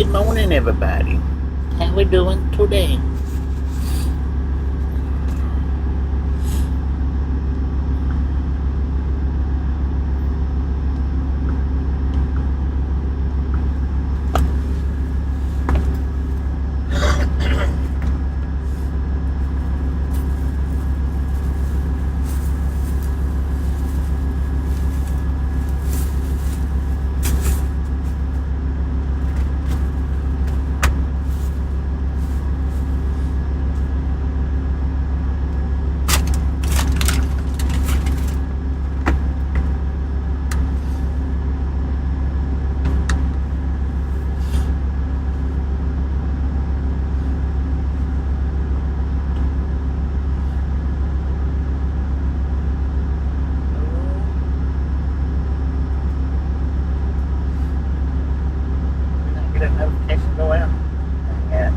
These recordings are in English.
Good morning, everybody. How we doing today? Get a notification go out. Yeah.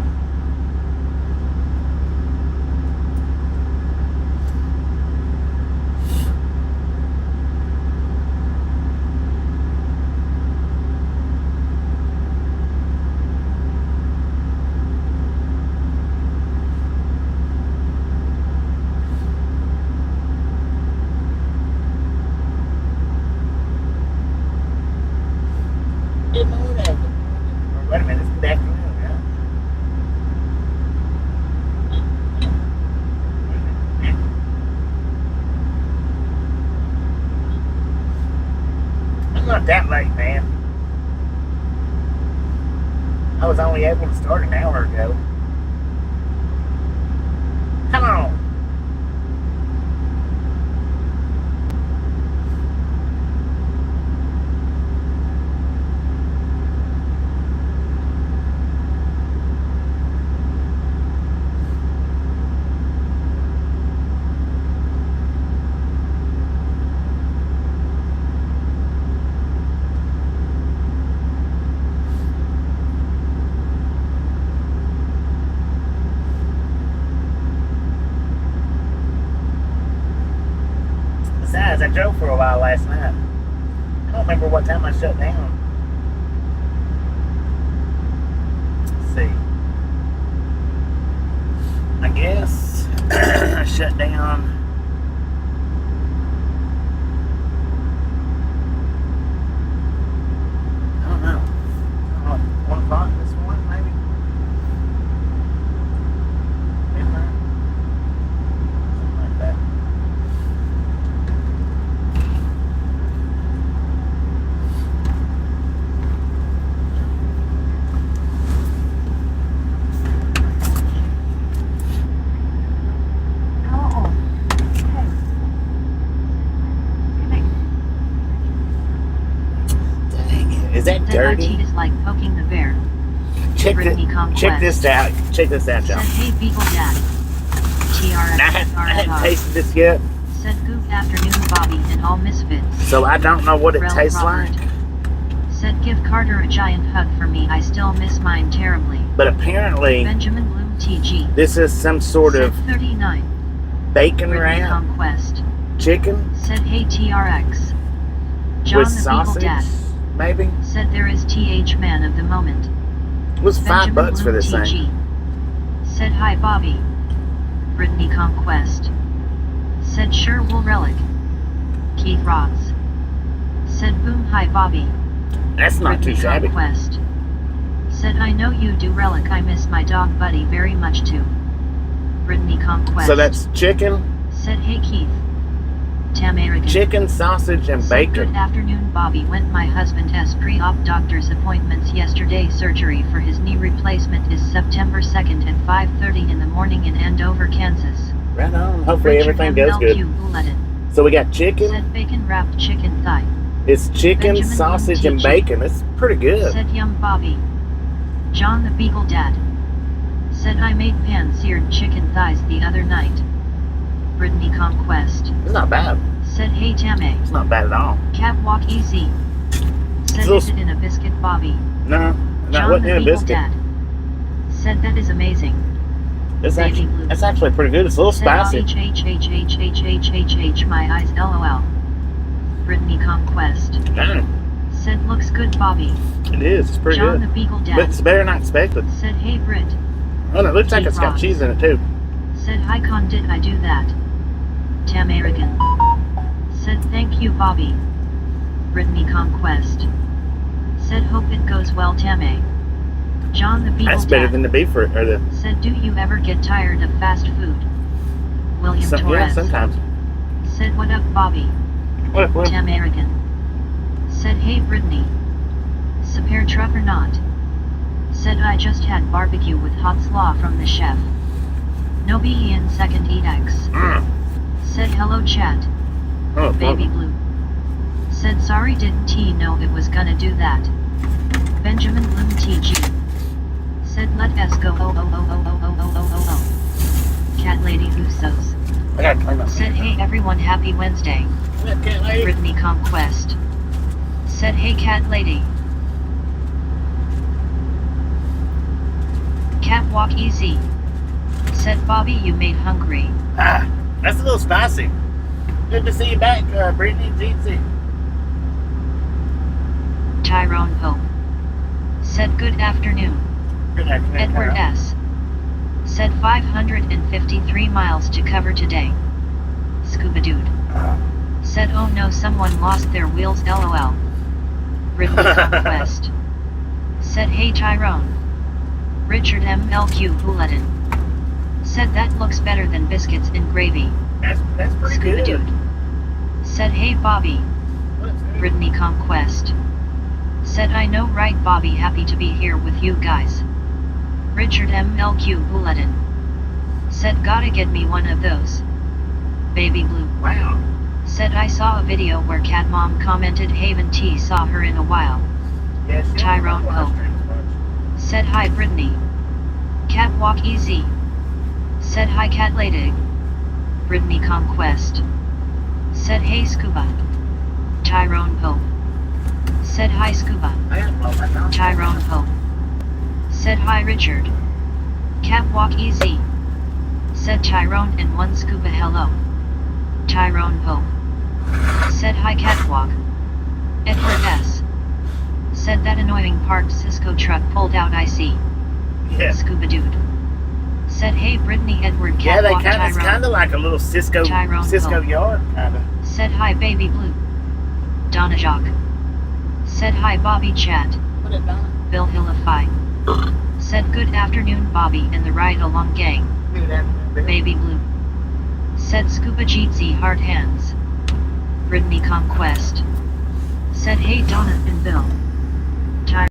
Good morning. Or wait a minute, it's good afternoon, yeah. I'm not that late, man. I was only able to start an hour ago. Come on. Besides, I drove for a while last night. I don't remember what time I shut down. Let's see. I guess I shut down. I don't know. 1 o'clock this morning, maybe? Midnight? Something like that. Is that dirty? Cheat is like poking the bear. Check this out. Check this out, y'all. Said, hey, Beagle Dad. TRX. I hadn't tasted this yet. Said, good afternoon, Bobby and all misfits. So I don't know what it Rel tastes Robert. like. Said, give Carter a giant hug for me. I still miss mine terribly. But apparently, Benjamin Bloom TG. this is some sort Said of 39. bacon Brittany wrap Conquest. chicken Said, hey, TRX. John with the Beagle sausage, Dad. maybe. Said, there is TH man of the moment. It was $5 Benjamin for Bloom this TG. thing. Said, hi, Bobby. Brittany Conquest. Said, sure will relic. Keith Ross. Said, boom, hi, Bobby. That's not Brittany too shabby. Conquest. Said, I know you do, relic. I miss my dog Buddy very much too. Brittany Conquest. So that's chicken, Said, hey, Keith. Tamarigan. chicken, sausage, and Said, bacon. good afternoon, Bobby. Went my husband's pre-op doctor's appointments yesterday. Surgery for his knee replacement is September 2nd at 5:30 in the morning in Andover, Kansas. Right on. Hopefully Richard everything goes good. MLQ Bulletin. So we got chicken. Said, bacon wrapped chicken thigh. It's chicken, Benjamin sausage, and TG. bacon. It's pretty good. Said, yum, Bobby. John the Beagle Dad. Said, I made pan-seared chicken thighs the other night. Brittany Conquest. It's not bad. Said, hey, Tammy. It's not bad at all. Catwalk easy. Said, little- is it in a biscuit, Bobby? No, that John wasn't the in a Beagle biscuit. Dad. Said, that is amazing. It's Baby actually, blue. that's actually pretty good. It's a little Said, spicy. H, my eyes, LOL. Brittany Conquest. Dang. Said looks good, Bobby. It is. It's pretty John good. the Beagle Dad. But it's better than I expected. Said hey Brit. Oh, it looks like He it's got rocks. cheese in it too. Said hi Con, did I do that? Tamarigan. Said thank you, Bobby. Brittany Conquest. Said hope it goes well, Tame. John the Beagle That's better Dad. than the beef or the. Said do you ever get tired of fast food? William Yeah, Torres. sometimes. Said what up, Bobby? What? Tamarigan. Said hey Brittany. Super truck or not? Said I just had barbecue with hot slaw from the chef. No be in second EX. Said hello chat. Oh, Baby Blue. Said sorry didn't he know it was gonna do that. Benjamin Bloom TG. Said let us go Cat Lady Usos. I gotta clean up. Said hey everyone happy Wednesday. Cat lady. Brittany Conquest. Said hey Cat Lady. Cat walk easy. Said Bobby you made hungry. Ah, that's a little spicy. Good to see you back, Brittany Jeetsy. Tyrone Pope. Said good afternoon. Good afternoon, Edward Kyle. S. Said 553 miles to cover today. Scuba Dude. Said oh no someone lost their wheels lol. Brittany Conquest. Said hey Tyrone. Richard MLQ Bulletin. Said that looks better than biscuits and gravy. That's pretty Scuba good. Dude. Said hey Bobby. Brittany Conquest. Said I know right Bobby, happy to be here with you guys. Richard MLQ Bulletin. Said gotta get me one of those. Baby Blue. Wow. Said I saw a video where Cat Mom commented Haven T saw her in a while. Yes, Tyrone Pope. Said hi Brittany. Cat walk easy. Said hi Cat Lady. Brittany Conquest. Said hey Scuba. Tyrone Pope. Said hi Scuba. Tyrone Pope. Said hi Richard. Cat walk easy. Said Tyrone and one Scuba hello. Tyrone Pope. Said hi Catwalk. Edward S. Said that annoying parked Cisco truck pulled out I see. Yeah. Scuba Dude. Said hey Brittany Edward Yeah, they Catwalk kind of, it's kind Tyrone. of like a little Cisco Tyrone Pope. yard, kind of. Said hi Baby Blue. Donna Jacques. Said hi Bobby Chat. What it done? Bill Hillify. Said good afternoon Bobby and the ride along gang. Baby Blue. Said Scuba Jeetsy hard hands. Brittany Conquest. Said hey Donna and Bill. Ty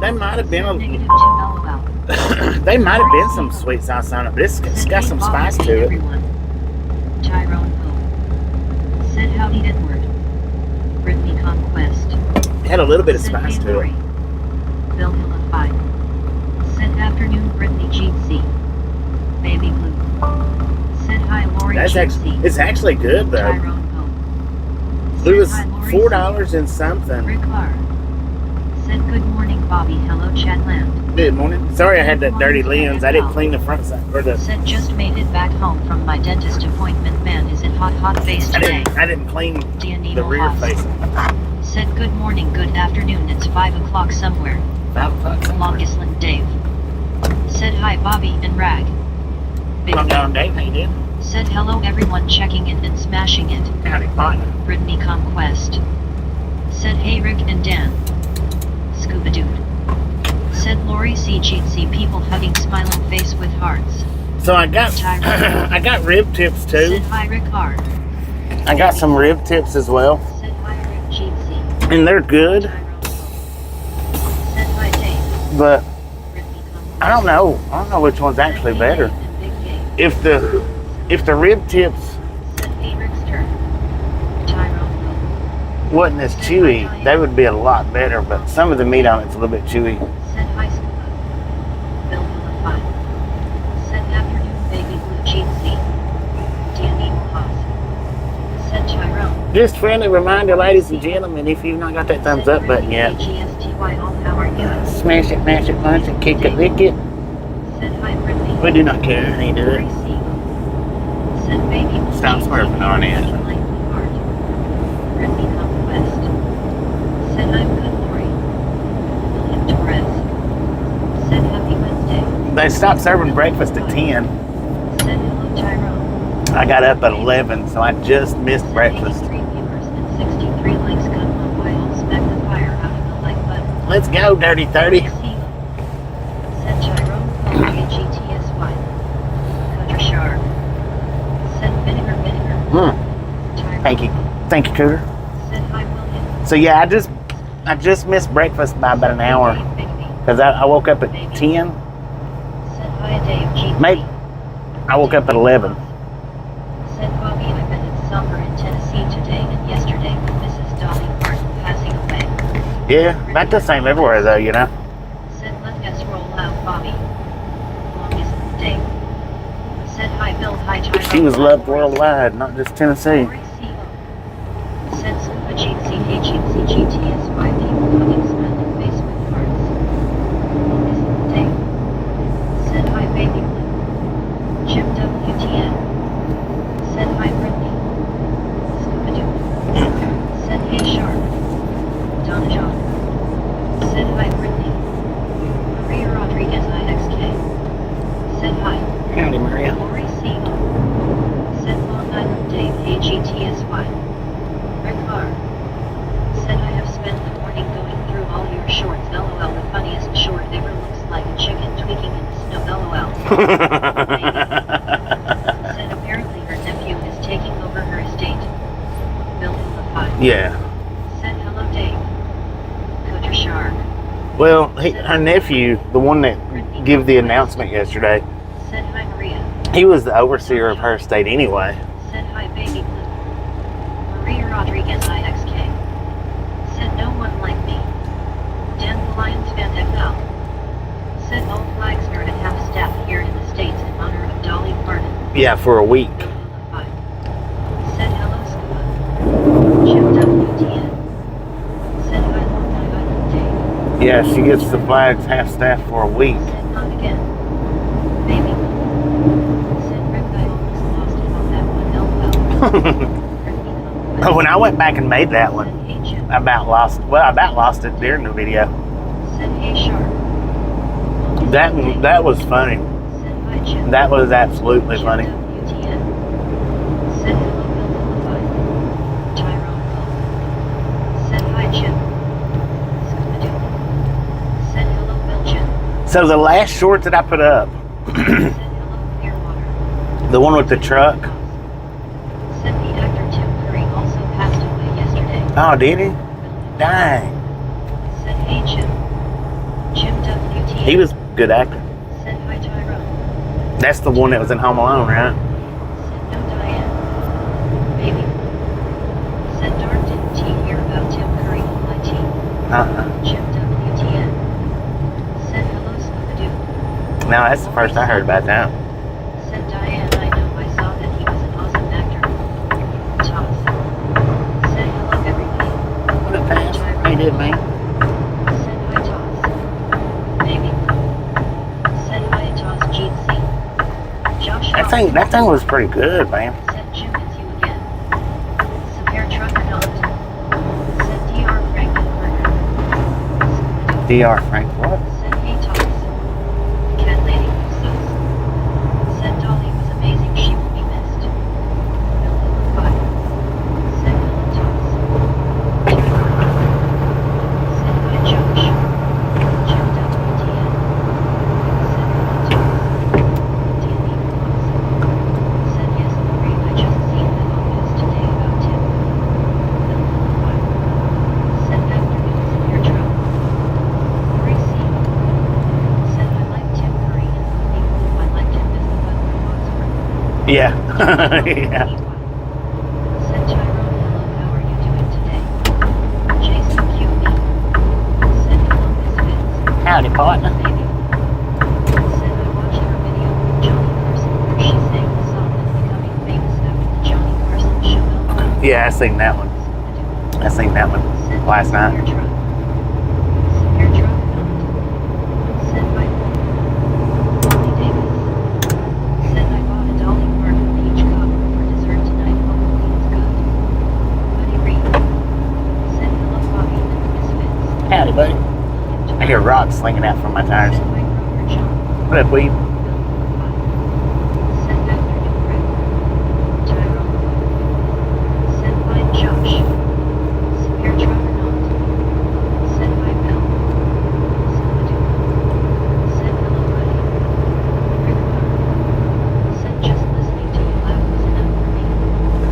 They might have been -2 LOL. they might have been some sweet sauce on it, but it's Said got hey some Bobby spice and to it. everyone. Tyrone Pope. Said howdy Edward. Brittany Conquest. It had a little bit of Said spice hey to Lori. it. Bill Hillify. Said afternoon Brittany Jeetsy. Baby Blue. Said hi Lori That's Jeetsy. it's actually good though. Tyrone Pope. It was Said hi, Lori $4 and something. Rick R. Said good morning Bobby, hello Chatland. Good morning. Sorry I had that dirty lens. I didn't clean the front side or the. Said just made it back home from my dentist appointment, man is it hot face today. I didn't clean Dianino the rear Haas. facing. Said good morning, good afternoon, it's 5 o'clock somewhere. 5 o'clock. Longestland Dave. Said hi Bobby and Rag. Big Come down, Dave. How you doing? Said hello everyone checking in and smashing it. Howdy, partner. Brittany Conquest. Said hey Rick and Dan. Scuba Dude. Said Lori C. Jeetsy people hugging smiling face with hearts. So I got Tyrone. I got rib tips too. Said hi Rick R. I got some rib tips as well, Said hi Rick Jeetsy. and they're good. Tyrone. Said hi Dave. But Brittany Conquest. I don't know which one's actually Said hey better. Dave and Big Game. If the rib tips, Said hey Rick's turn. Tyrone Pope. wasn't as chewy. They would be a lot better, but some of the meat on it's a little bit chewy. Said hi Scuba. Bill Miller 5. Said afternoon baby blue cheesy. Danny Haas. Said Tyrone. Just friendly reminder, ladies and gentlemen, if you've not got that thumbs up button yet, How are you? smash it, mash it, punch it, kick it, lick it. Said hi Brittany. We do not care. He do it. Said baby blue Stop cheesy. smurfing on it. Brittany Conquest. Said I'm good, Lori. William Torres. Said happy Wednesday. They stopped serving breakfast at 10. Said hello, Tyrone. I got up at 11, so I just missed Said breakfast. 83 viewers and 63 likes. Come on, by all smack the fire out of the like button. Let's go, Dirty 30. Said Tyrone, GTSY. Cutter Shark. Said Vinegar. Mm. Tyrone. Thank you. Thank you, Cooter. Said hi, William. So yeah, I just missed breakfast by about an hour because I woke up at 10. Said hi, Dave G. Maybe I woke up at 11. Said Bobby, I bet it's summer in Tennessee today and yesterday with Mrs. Dolly Parton passing away. Yeah, about the same everywhere though, you know. Said let us roll out, Bobby. Longest day. Said hi, Bill. Hi, Tyrone. She was loved worldwide, not just Tennessee. Said Scuba GTSY people cooking smelling Facebook parts. Longest day. Said hi, baby blue. Jim WTN. Said hi, Brittany. Scuba Doo. Said hey, Shark. Donna John. Said hi, Brittany. Maria Rodriguez IXK. Said hi. Howdy, Maria. Lori Siegel. Said Long Island Dave AGTSY. Rick R. Said I have spent the morning going through all your shorts. LOL. The funniest short ever looks like a chicken tweaking in the snow. LOL. Said apparently her nephew is taking over her estate. Bill in the 5. Yeah. Said hello, Dave. Coach Shark. Well, her nephew, the one that gave the announcement yesterday, Said hi, Maria. he was the overseer of her estate anyway. Said hi, baby blue. Maria Rodriguez IXK. Said no one like me. Dan the Lions fan FL. Said all flags are at half staff here in the States in honor of Dolly Parton. Yeah, for a week. Said hello, Scuba. Jim WTN. Said hi, Long Island Dave. Yeah, she gets the flags half staff for a week. Said not again. Baby. Said Rick, I almost lost it on that one. LOL. When I went back and made that one, Said hey, Jim. I about lost it during the video. Said hey, Shark. That was funny. Said hi, Jim. That was absolutely funny. WTN. Said hello, Bill Philippine. Tyrone Cole. Said hi, Jim. Scooby-Doo. Said hello, Bill Jim. So the last short that I put up, Said hello, Clearwater. the one with the truck. Said the actor Tim Curry also passed away yesterday. Oh, did he? Dang. Said hey, Jim. Jim WTN. He was a good actor. Said hi, Tyrone. That's the one that was in Home Alone, right? Said no, Diane. Baby. Said darn didn't he hear about Tim Curry on my team. Uh-huh. Jim WTN. Said hello, Scooby-Doo. No, that's the first I heard about that. Said Diane, I know I saw that he was an awesome actor. Toss. Said hello, everybody. What a pass. How you doing, man? Said hi, Toss. Baby. Said hi, Toss GC. Josh. That thing was pretty good, man. Said Jim, it's you again. Severe truck or not. Said DR Frankenberger. DR Frank, what? Said hey, Toss. Cat lady who sucks. Said Dolly was amazing, she will be missed. Bill number 5. Said hello, Toss. Said hi, Josh. Jim WTN. Said hello, Toss. Danny Ross. Said yes, Lori, I just seen the office today about Tim. Bill number 5. Said afternoon, severe trouble. Lori C. Said I like Tim Curry and Movie Blue. I liked him as the butler in Oxford. Yeah. Yeah. Said Tyrone, hello, how are you doing today? Howdy, partner. Maybe. Said I watched her video with Johnny Carson where she sang the song that's becoming famous after the Johnny Carson show. Yeah, I seen that one. I seen that one last night. Severe truck not. Said by Molly Davis. Said I bought a Dolly Parton peach cobbler for dessert tonight. Hopefully it's good. Buddy Reed. Said hello Bobby and the Misfits. Howdy, buddy. I hear rocks slinging out from my tires. Said by Grover John. What up, Weed? Said afternoon Rick. Tyrone. Said by Josh. Severe truck or not. Said by Bill. Said hello buddy. Rick Park. Said just listening to you laugh was enough for me.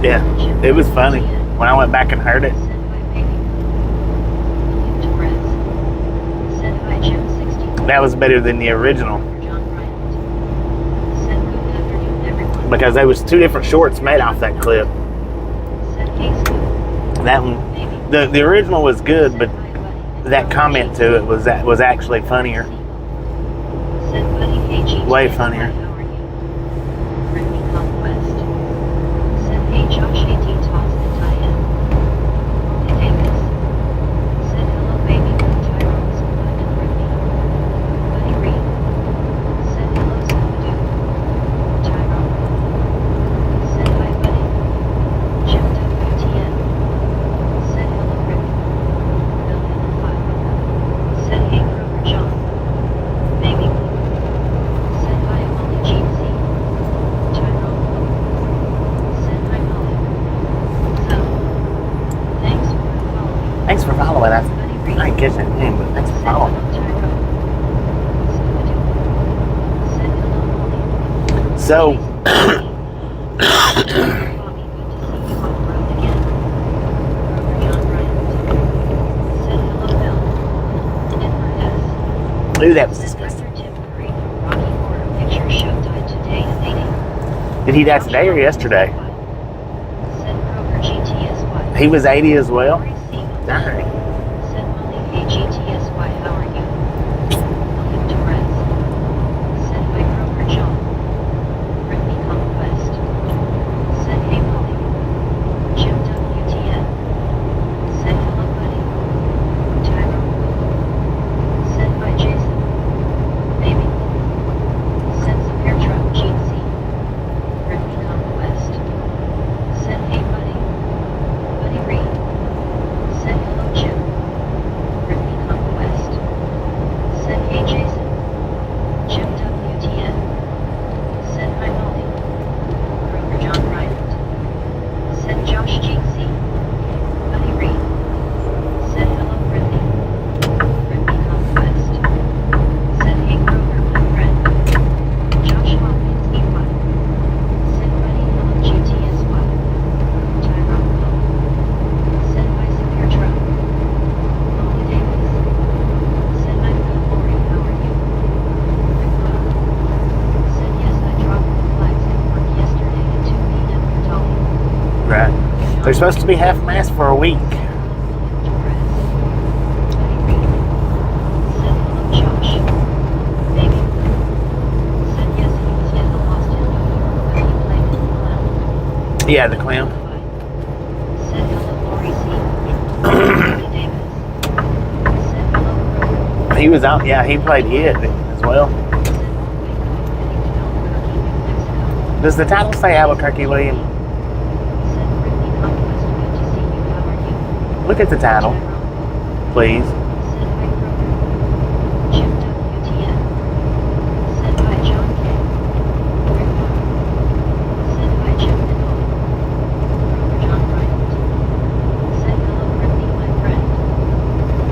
Yeah, it was funny. When I went back and heard it, Said by baby. William Torres. Said by Jim 60. that was better than the original. John Bryant. Said good afternoon everyone. Because there was 2 different shorts made off that clip. Said hey Scoop. That one, Baby. the original was good, but Said hi, buddy. that comment to it was actually funnier. Said buddy hey G. Way funnier. How are you? Brittany Conquest. Said hey Josh AT toss the tie-in. Molly Davis. Said hello baby with Tyrone Scuba and Brittany. Buddy Reed. Said hello Scooby-Doo. Tyrone. Said hi buddy. Jim WTN. Said hello Rick. Billion and five. Said hey Grover John. Baby. Said hi Molly Jeezy. Tyrone. Said hi Molly. So, thanks for following. Thanks for following. I Buddy Reed. didn't catch that name, but thanks for Said following. hello Tyrone. Scooby-Doo. Said hello Molly. So, Bobby, good to see you on the road again. Grover John Bryant. Said hello Bill. In her S. ooh, that was Said disgusting. Dr. Tim Curry from Rocky Horror Picture Show died today at 80. Did he die today or yesterday? Said Grover GTSY. He was 80 as well. Corey Siegel. Dang. Said Molly hey GTSY, how are you? William Torres. Said hi Grover John. Brittany Conquest. Said hey Molly. Jim WTN. Said hello buddy. Tyrone. Said hi Jason. Baby. Said Severe Truck GC. Brittany Conquest. Said hey buddy. Buddy Reed. Said hello Jim. Brittany Conquest. Said hey Jason. Jim WTN. Said hi Molly. Grover John Bryant. Said Josh GC. Buddy Reed. Said hello Brittany. Brittany Conquest. Said hey Grover my friend. Josh Hawkins EY. Said buddy hello GTSY. Tyrone Poe. Said hi Severe Truck. Molly Davis. Said I'm good Lori, how are you? Rick Park. Said yes I dropped the flags at work yesterday at 2 p.m. for Dolly. Right. They're supposed to be half mast for a week. William Torres. Buddy Reed. Said hello Josh. Baby. Said yes he was in the Lost in New York where he played the clown. Yeah, the clown. Said hello Lori C. Molly Davis. Said hello Grover. He was out. Yeah, he played it as well. Said Albuquerque, New Mexico. Does the title say Albuquerque, William? Said Brittany Conquest, good to see you, how are you? Look at the title, Tyrone. please. Said hi Grover. Jim WTN. Said hi John K. Rick Park. Said hi Jim Nicole. Grover John Bryant. Said hello Brittany my friend.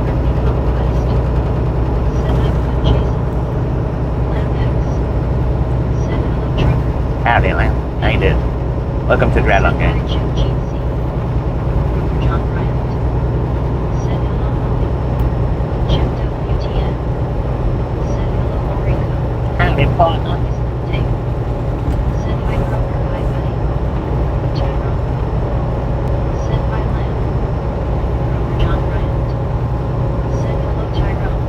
Brittany Conquest. Said I'm good Jason. Lamb X. Said hello Trucker. Howdy, Lamb. How you doing? Welcome to Dry Long Said Game. hi Jim GC. Grover John Bryant. Said hello Molly. Jim WTN. Said hello Ulrika. Howdy, partner. Dave. Said hi Grover, hi buddy. Tyrone. Said hi Lamb. Grover John Bryant. Said hello Tyrone.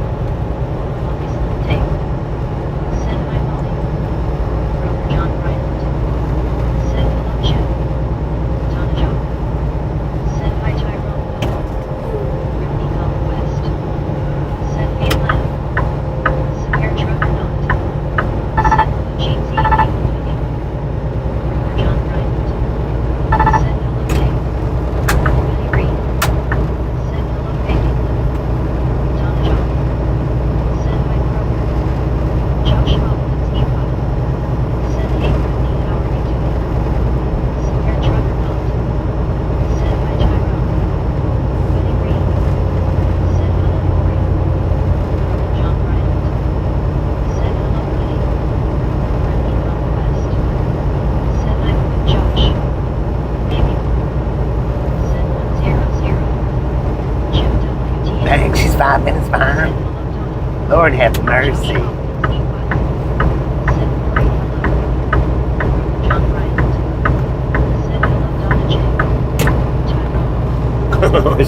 Lord have mercy.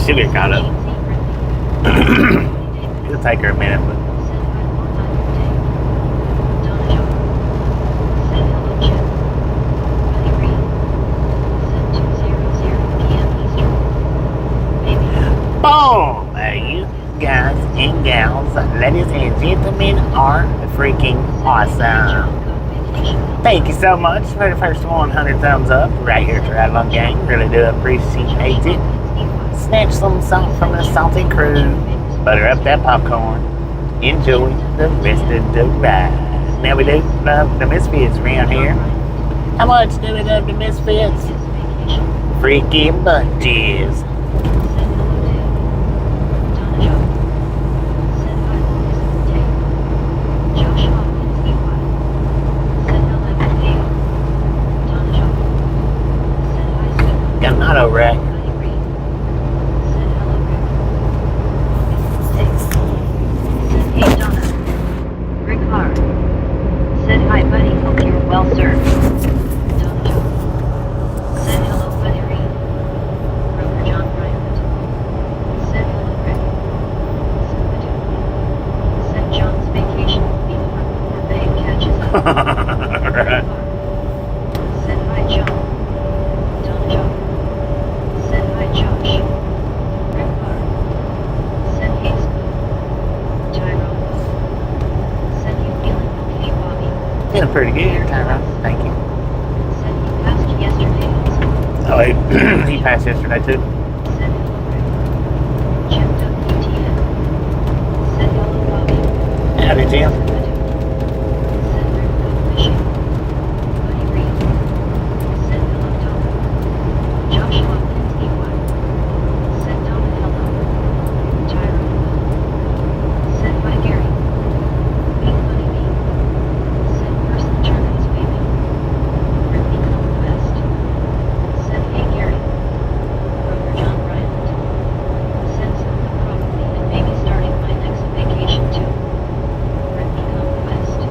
She'll get caught up. It'll take her a minute, but boom! You guys and gals, ladies and gentlemen, are freaking awesome. Thank you so much for the first 100 thumbs up right here to Ride Along Gang. Really do appreciate it. Snatch some salt from the salty crew. Butter up that popcorn. Enjoy the rest of the ride. Now we do love the Misfits around here. How much do we love the Misfits? Freaking bunches. Got an auto wreck. Well served. Said hello, Buddy Reed. Broker John Bryant. Said hello, Rick. Said John's vacation will be over before Babe catches up. Right. Said hi, John. Don John. Said hi, Josh. Rick Clark. Said hey, Scoop. Tyrone. Said you feeling okay, Bobby? Feeling pretty good, Tyrone. Thank you. Said he passed yesterday also. Oh, he passed yesterday too. Said hello, Rick. Checked up UTM. Said hello, Bobby. Howdy, Jim. Said Rick go fishing. Buddy Reed. Said hello, Donna. Josh Hopkins, EY. Said Donna hello. Tyrone. Said hi, Gary. Big Buddy B. Said person Germans waving. Ripley Conquest. Said hey, Gary. Broker John Bryant. Said something probably and maybe starting my next vacation too. Ripley Conquest.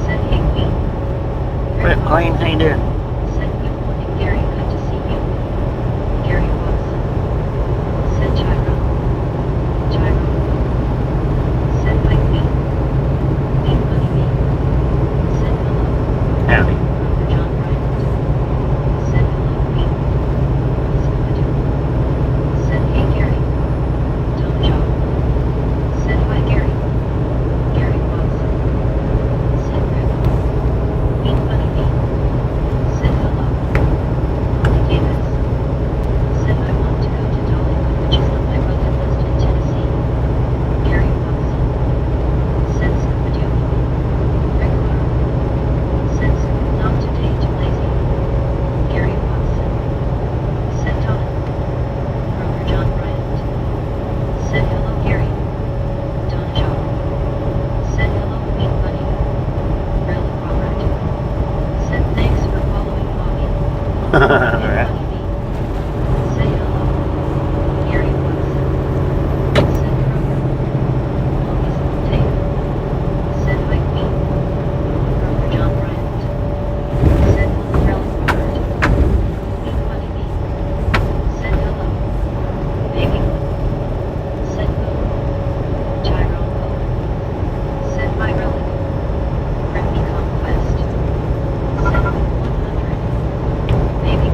Said hey, Queen. What up, Queen? How you doing? Said good morning, Gary. Good to see you. Gary Watson. Said Tyrone. Tyrone. Said hi, Queen. Big Buddy B. Said hello. Howdy. Broker John Bryant. Said hello, Queen. Said hey, Gary. Don John. Said hi, Gary. Gary Watson. Said Rick. Queen Bunny B. Said hello. Molly Davis. Said I want to go to Dollywood, which is on my bucket list in Tennessee. Gary Watson. Said Scuba Rick Clark. Said Scuba not today, too lazy. Gary Watson. Said Donna. Broker John Bryant. Said hello, Gary. Don John. Said hello, Queen Bunny. Rel Robert. Said thanks for following Bobby. Alright. Bunny B. Say hello. Gary Watson. Said Kroger. Always take. Said hi, Queen. Broker John Bryant. Said hello, Rel Robert. Queen Bunny B. Said hello. Baby. Said go. Tyrone go. Said my relic. Ripley Conquest. Said 100. Baby.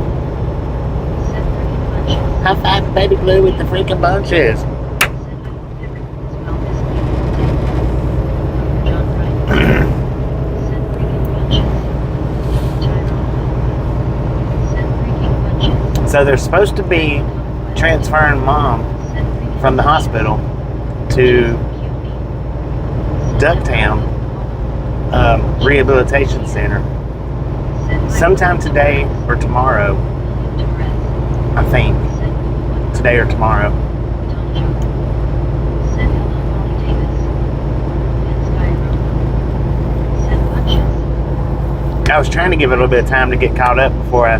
Said freaking bunches. High five, baby blue, with the freaking bunches. Said I hope everyone is well this beautiful day. Broker John Bryant. Said freaking bunches. Tyrone. Said freaking bunches. So they're supposed to be transferring mom Said freaking from the hospital to Ducktown Rehabilitation Center sometime today or tomorrow, I think. Today or tomorrow. I was trying to give it a little bit of time to get caught up before I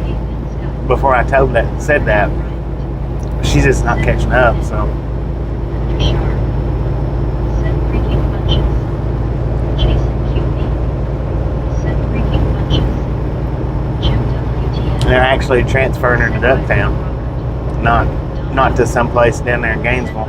said that. She's just not catching up, so. they're actually transferring her to Ducktown, not to someplace down there in Gainesville.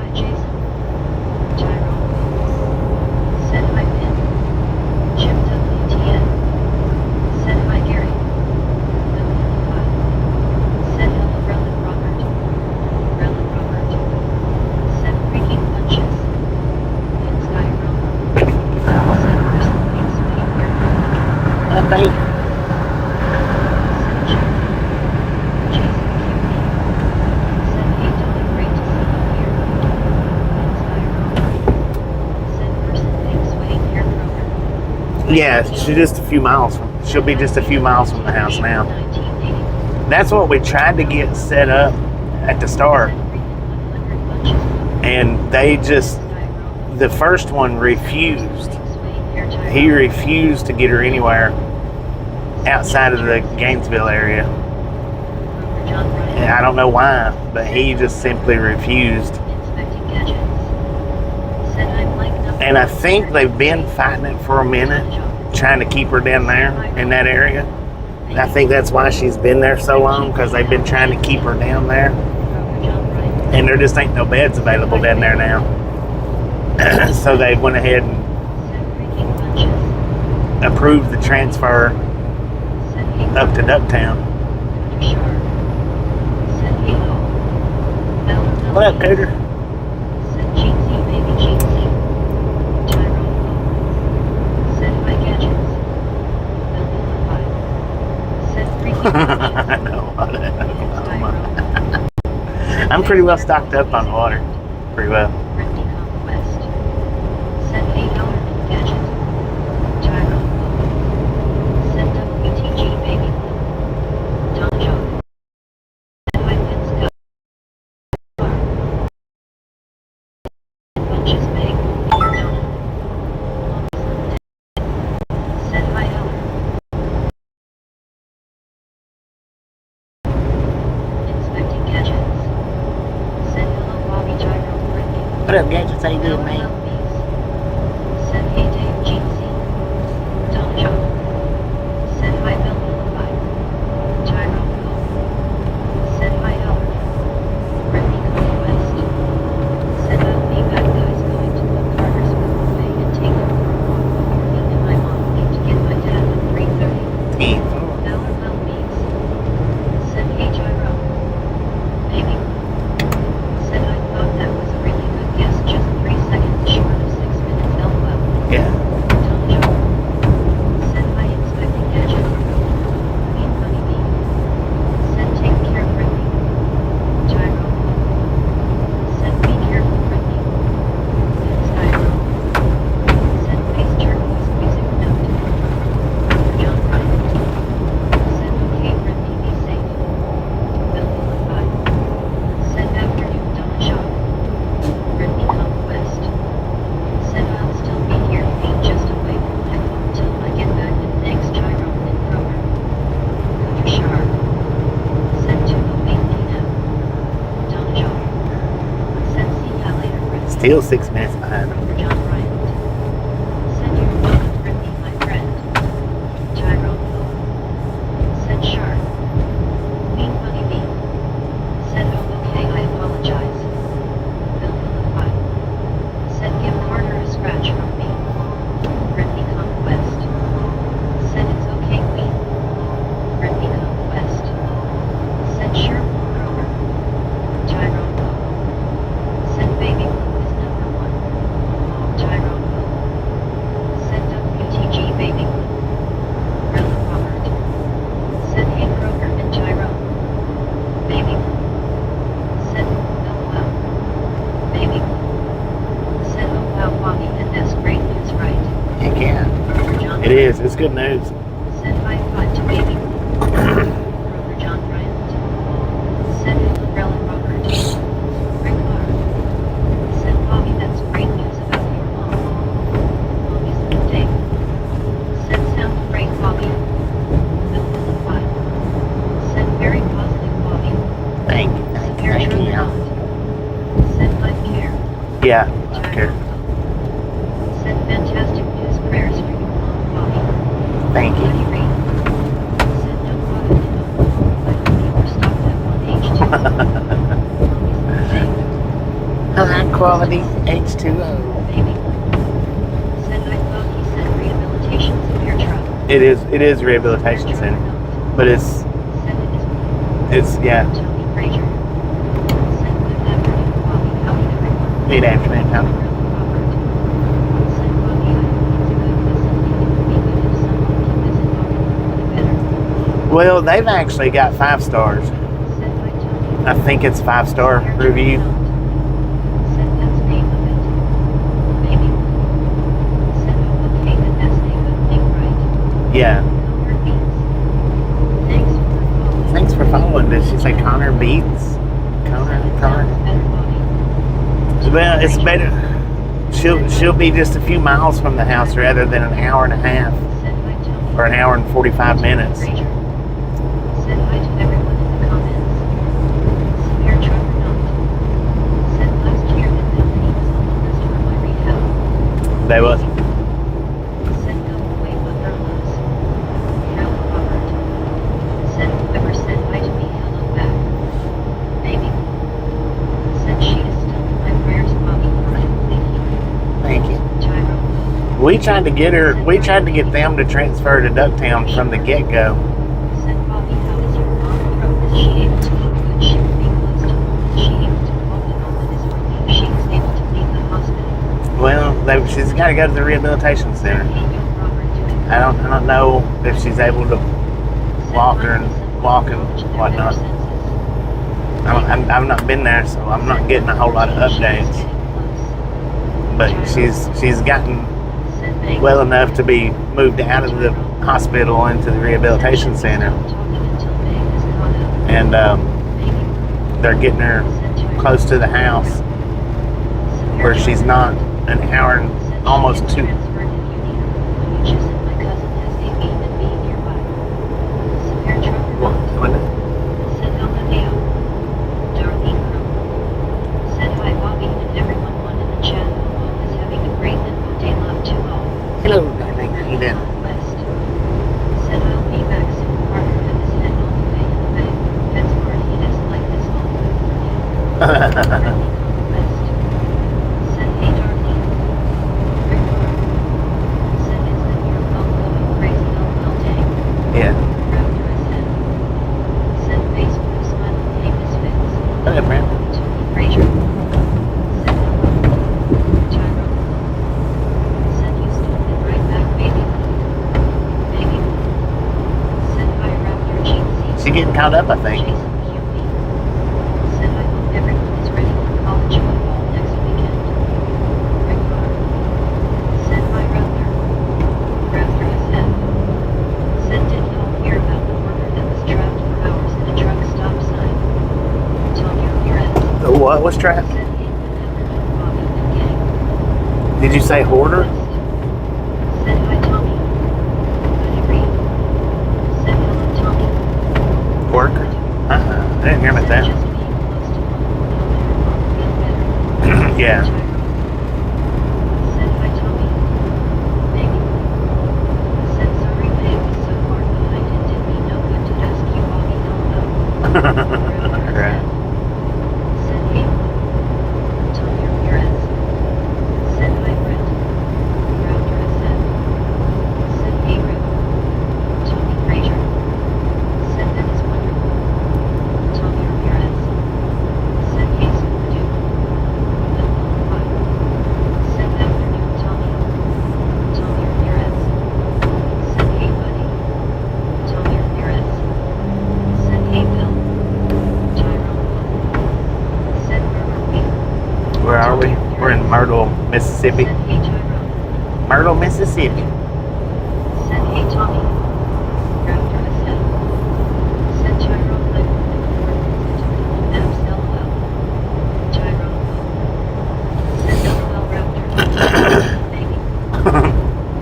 Yeah, she'll be just a few miles from the house now. That's what we tried to get set up at the start. And the first one refused. He refused to get her anywhere outside of the Gainesville area. And I don't know why, but he just simply refused. And I think they've been fighting it for a minute, trying to keep her down there in that area. And I think that's why she's been there so long, because they've been trying to keep her down there. And there just ain't no beds available down there now. So they went ahead and approved the transfer up to Ducktown. What up, Cooter? I know. I'm pretty well stocked up on water. Pretty well. What up, Gadgets? How you doing, man? Still 6 minutes behind. It is. It's good news. Send my foot to baby. Rover John Bryant. Send Umbrella Robert. Rick Clark. Send Bobby, that's great news about your mom. Mommy's little day. Send sound great Bobby. Bill Bill 5. Send very positive Bobby. Thank you. Send my care. Yeah, I care. Send fantastic news prayers for your mom, Bobby. Thank you. Send no product. High quality H2O. Baby. Said I thought he said rehabilitation severe trauma. It is rehabilitation center, but Said it is yeah. Tony Frazier. Said good afternoon, Bobby. Howdy everyone. Good afternoon, Tom. Said Bobby, I think it's a good facility. It would be good if someone can visit Bobby better. Well, they've actually got 5 stars. Said I Tony. I think it's 5-star review. Said that's name of it. Maybe. Said okay, but that's a good thing, right? Yeah. Connor Beats. Thanks for following. Did she say Connor Beats? Connor. Well, it's better. She'll be just a few miles from the house rather than an hour and a half or an hour and 45 minutes. Said hi to everyone in the comments. Severe truck or not. Said last year that company was on the list for my rehab. They was. Said go away what there was. How Robert. Said whoever said hi to me hello back. Baby. Said she is still in my prayers, Bobby, for my complete healing. Thank you. Tyro. We tried to get them to transfer to Ducktown from the get-go. Said Bobby, how is your mom throat? Is she able to eat good? She will be close to home. Is she able to walk and all that is relief? She is able to leave the hospital. Well, she's got to go to the rehabilitation center. Hey, yo, Robert, doing I don't know if she's able to walk and whatnot. I've not been there, so I'm not getting a whole lot of updates. But she's gotten well enough to be moved out of the hospital into the rehabilitation center, and they're getting her close to the house where she's not an hour and almost 2. Hello, darling. How you doing? Said I'll be back soon. Parker had his head all the way in the back. That's where he is like this all good for me. Said hey Darlene. Rick said is that your phone going crazy all day? Yeah. Raptor said. Said Facebook smiling hey misfits. Hello, friend. Tony Frazier. Said hello. Tyro. Said you still been right back, baby. Baby. Said hi Raptor Cheesy. She's getting caught up, I think. Jason Cutie. Said I hope everyone is ready for college football next weekend. Rick Carr. Said hi Raptor. Raptor SF. Said did y'all hear about the worker that was trapped for hours in a truck stop sign? Tell your parents. The what was trapped? Said hey good afternoon Bobby and gang. Did you say hoarder? Said hi Tommy. Good read. Said hello Tommy. Worker? I didn't hear about Said that. just being close to home will help your mom feel better. Yeah. Said hi Tommy. Baby. Said sorry but it was so far behind and did me no good to ask you Bobby hello. Right. Said hey. Tell your parents. Said hi Brett. Raptor SF. Said hey Rick. Tony Frazier. Said that is wonderful. Tell your parents. Said hey Scooby-Doo. Bill Bone 5. Said afternoon Tommy. Tell your parents. Said hey buddy. Tell your parents. Said hey Bill. Tyrone 1. Said where are we? Where are we? We're in Myrtle, Mississippi. Said hey Tyrone. Myrtle, Mississippi. Said hey Tommy. Raptor SF. Said Tyrone like Google Maps LOL. Tyrone said LOL Raptor. Baby.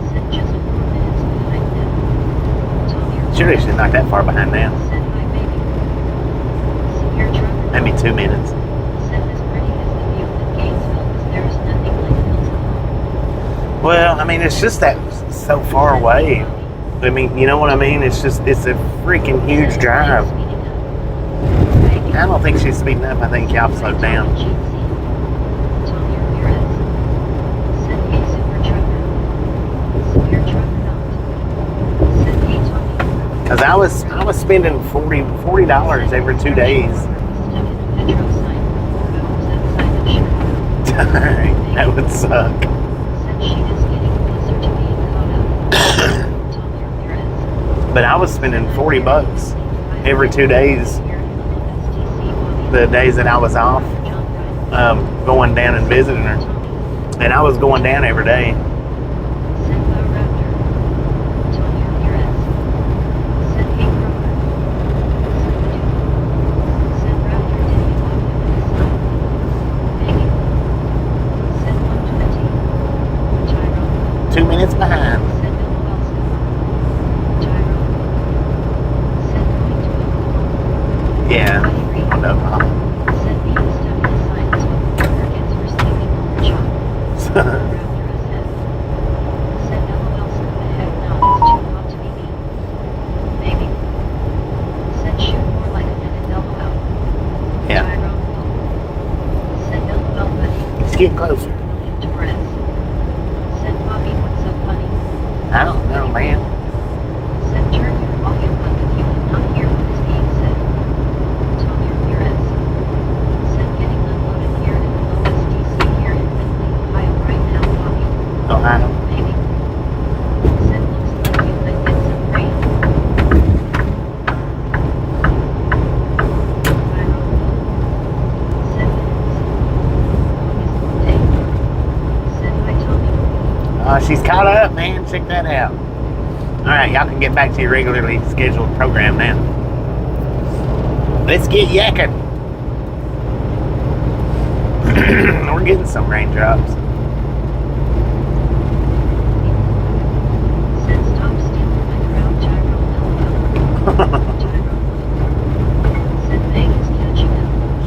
Said just 4 minutes behind them. Tommy Surely she's not that far behind now. said hi baby. Severe trucker. Maybe 2 minutes. Said as pretty as the view in Gainesville was there is nothing like hills at home. Well, I mean, it's just that so far away. I mean, you know what I mean? It's a freaking huge drive. I don't think she's speeding up. I think y'all slowed down. Cause I was spending $40 every 2 days. That would suck. But I was spending $40 every 2 days. The days that I was off, going down and visiting her, and I was going down every day. Minutes behind. Yeah. Yeah. Let's get closer. I don't know, man. Ohio. She's caught up, man. Check that out. Alright, y'all can get back to your regularly scheduled program now. Let's get yakking. We're getting some raindrops.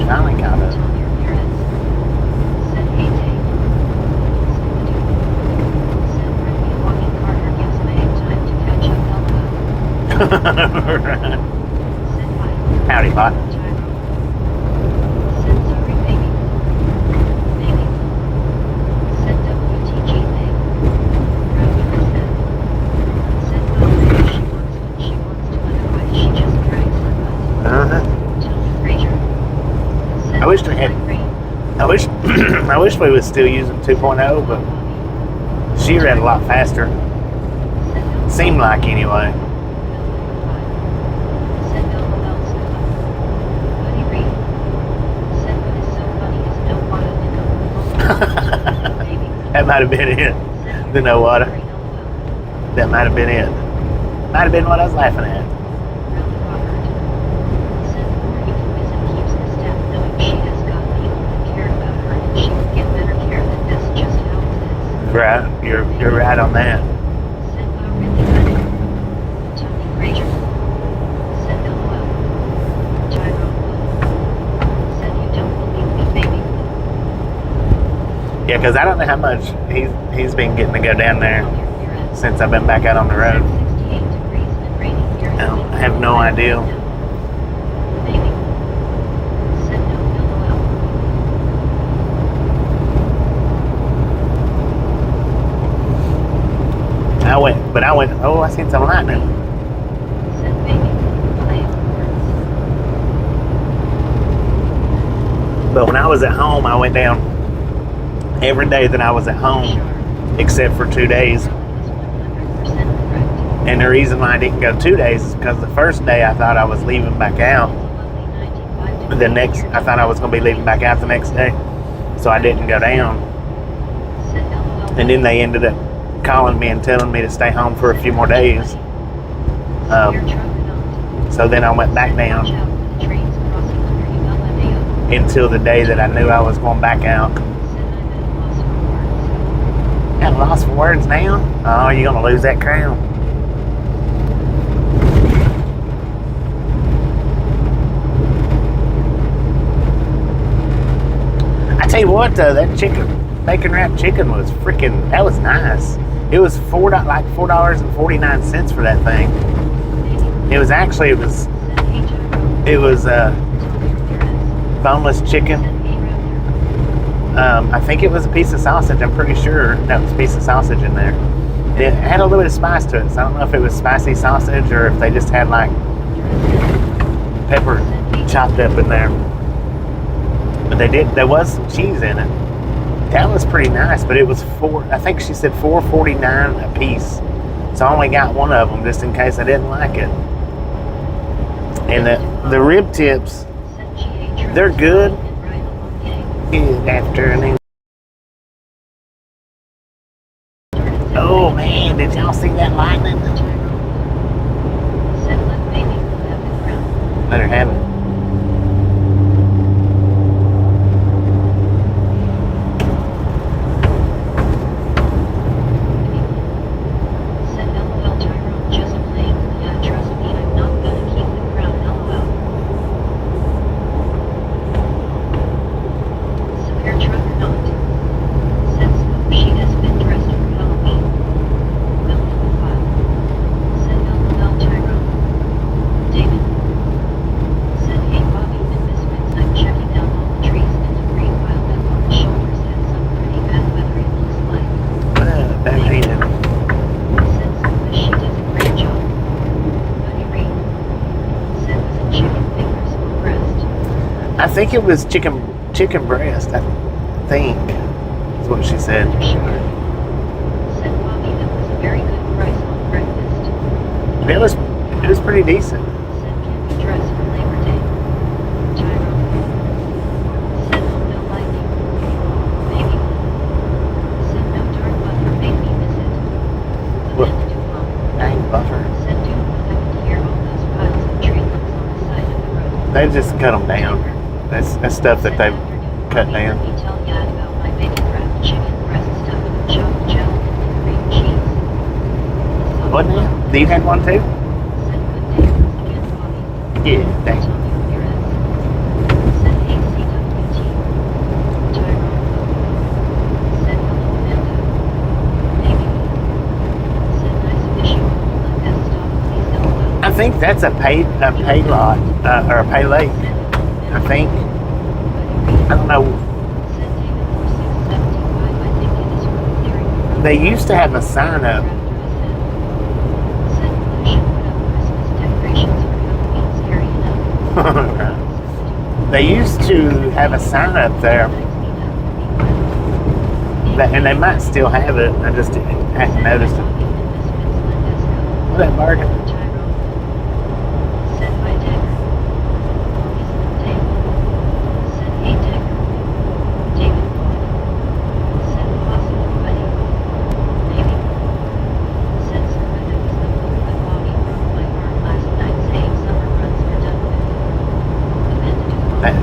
Finally caught up. Howdy, bot. I wish we was still using 2.0, but she read a lot faster. Seemed like anyway. That might have been it. The no water. That might have been it. Might have been what I was laughing at. Right, you're right on that. Yeah, because I don't know how much he's been getting to go down there since I've been back out on the road. I have no idea. Oh, I seen some lightning. But when I was at home, I went down every day that I was at home, except for 2 days. And the reason why I didn't go 2 days is because the first day I thought I was leaving back out. I thought I was going to be leaving back out the next day. So I didn't go down. And then they ended up calling me and telling me to stay home for a few more days. So then I went back down until the day that I knew I was going back out. Got lost for words now? Oh, you're going to lose that crown. I tell you what, that bacon wrapped chicken was freaking, that was nice. It was $4.49 for that thing. It was boneless chicken. I think it was a piece of sausage. I'm pretty sure that was a piece of sausage in there. It had a little bit of spice to it, so I don't know if it was spicy sausage or if they just had like pepper chopped up in there. But there was some cheese in it. That was pretty nice, but it was I think she said $4.49 a piece. So I only got one of them just in case I didn't like it. And the rib tips, they're good. Good afternoon. Oh man, did y'all see that lightning? Better have it. I think it was chicken breast, I think, is what she said. It was pretty decent. What? Dang butter. They just cut them down. That's stuff that they've cut down. Wasn't it? You had one too? Yeah, thanks. I think that's a pay lot or a pay late. I think. I don't know. They used to have a sign up. They used to have a sign up there. And they might still have it. I just hadn't noticed it. What's that bargain?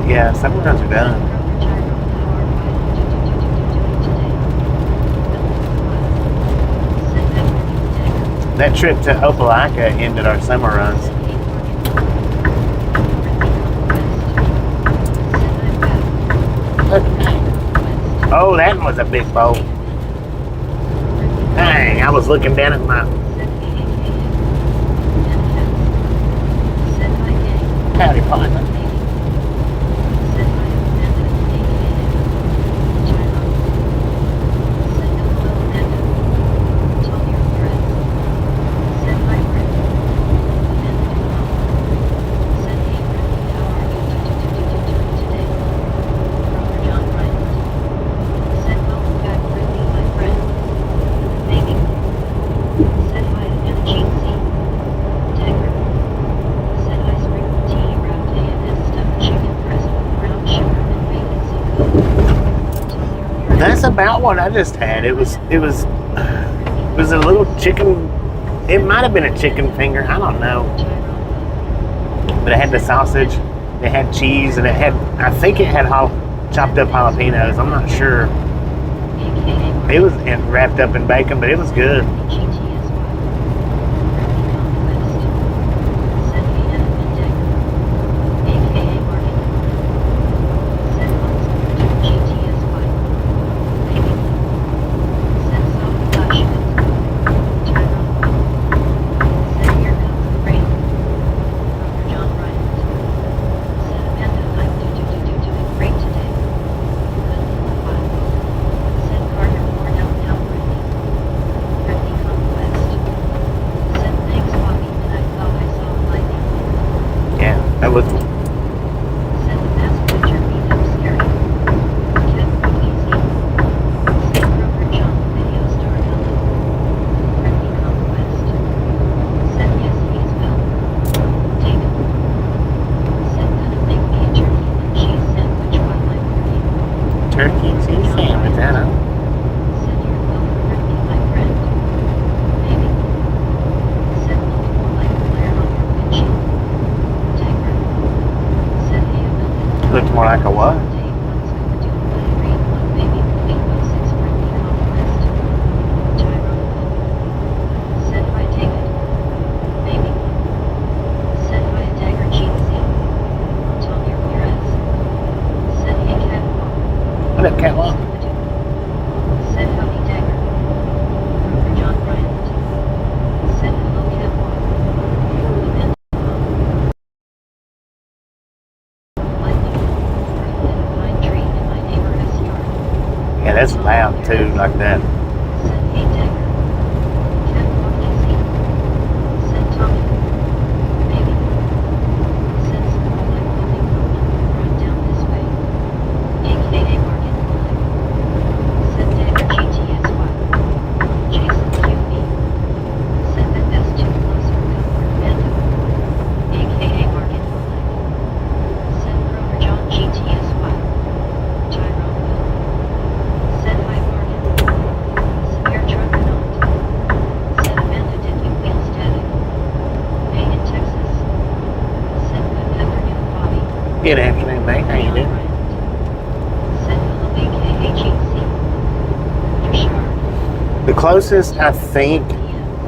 Yeah, some runs are done. That trip to Opelika ended our summer runs. Oh, that one was a big bowl. Dang, I was looking down at my... Howdy, partner. That's about what I just had. It was a little chicken. It might have been a chicken finger. I don't know. But it had the sausage. It had cheese, and I think it had chopped up jalapenos. I'm not sure. It was wrapped up in bacon, but it was good. turkey and cheese sandwich, I know. Said you're welcome, Brittany, my friend. Maybe. Said looked more like a flare on your windshield. Tiger. Said hey a million. Looked more like a what? Dave one's gonna do a buddy read one baby 816 Brittany conquest. Tyrone. Said hi David. Maybe. Said hi Dagger Cheesy. Tom Ramirez. Said hey Catwalk. What up, Catwalk? Said howdy Dagger. For John Bryant. Said hello Catwalk. Amanda. Lightning. Earth in a pine tree in my neighbor's yard. Yeah, that's loud too, like that. Said hey Dagger. Catwalk easy. Said Tommy. Maybe. Said small like building Romona run down this way. AKA Market Bullet. Said Dagger GTSY. Jason QB. Said that that's too close for comfort Mando. AKA Market Bullet. Said Grover John GTSY. Tyrone Will. Said hi Morgan. Severe truck or not. Said Amanda did you wheel static. Hey in Texas. Said good afternoon Bobby. Good afternoon, mate. How you doing? Said hello AKA GC. Jashar. The closest I think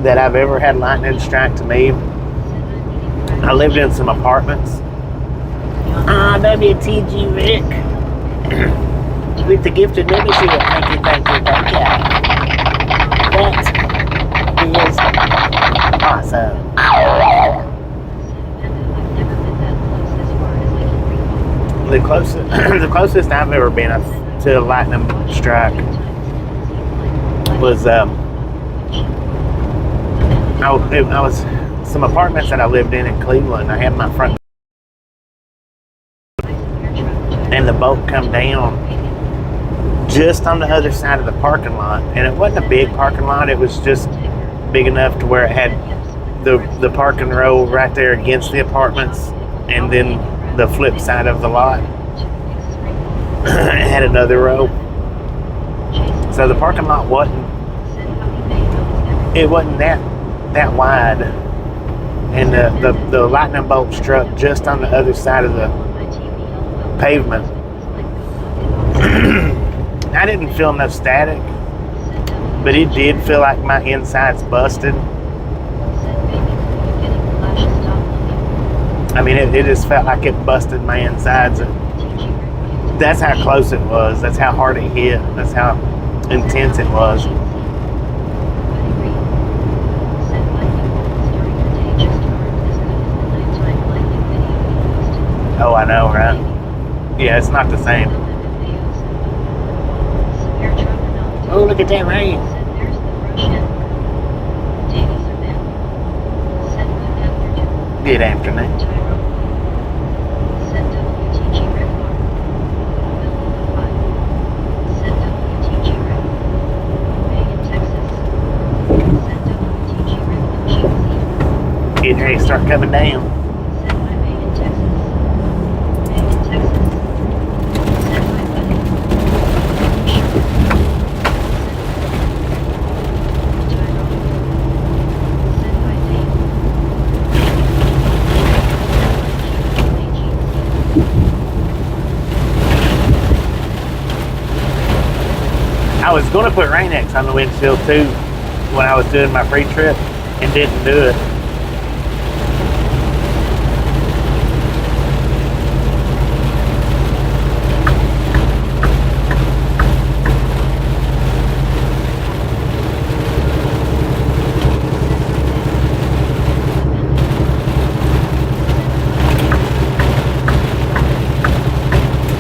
that I've ever had lightning strike to me, I lived in some apartments. WTG Rick. With the gifted membership. Thank you, thank you, thank you. That is awesome. The closest I've ever been to a lightning strike was I was some apartments that I lived in Cleveland. I had my front, and the bolt come down just on the other side of the parking lot, and it wasn't a big parking lot. It was just big enough to where it had the parking row right there against the apartments, and then the flip side of the lot it had another row. So the parking lot wasn't that wide, and the lightning bolt struck just on the other side of the pavement. I didn't feel no static, but it did feel like my insides busted. I mean, it just felt like it busted my insides. That's how close it was. That's how hard it hit. That's how intense it was. Oh, I know, right? Yeah, it's not the same. Oh, look at that rain. Good afternoon. Getting ready to start coming down. I was going to put Rain-X on the windshield too when I was doing my pre-trip and didn't do it.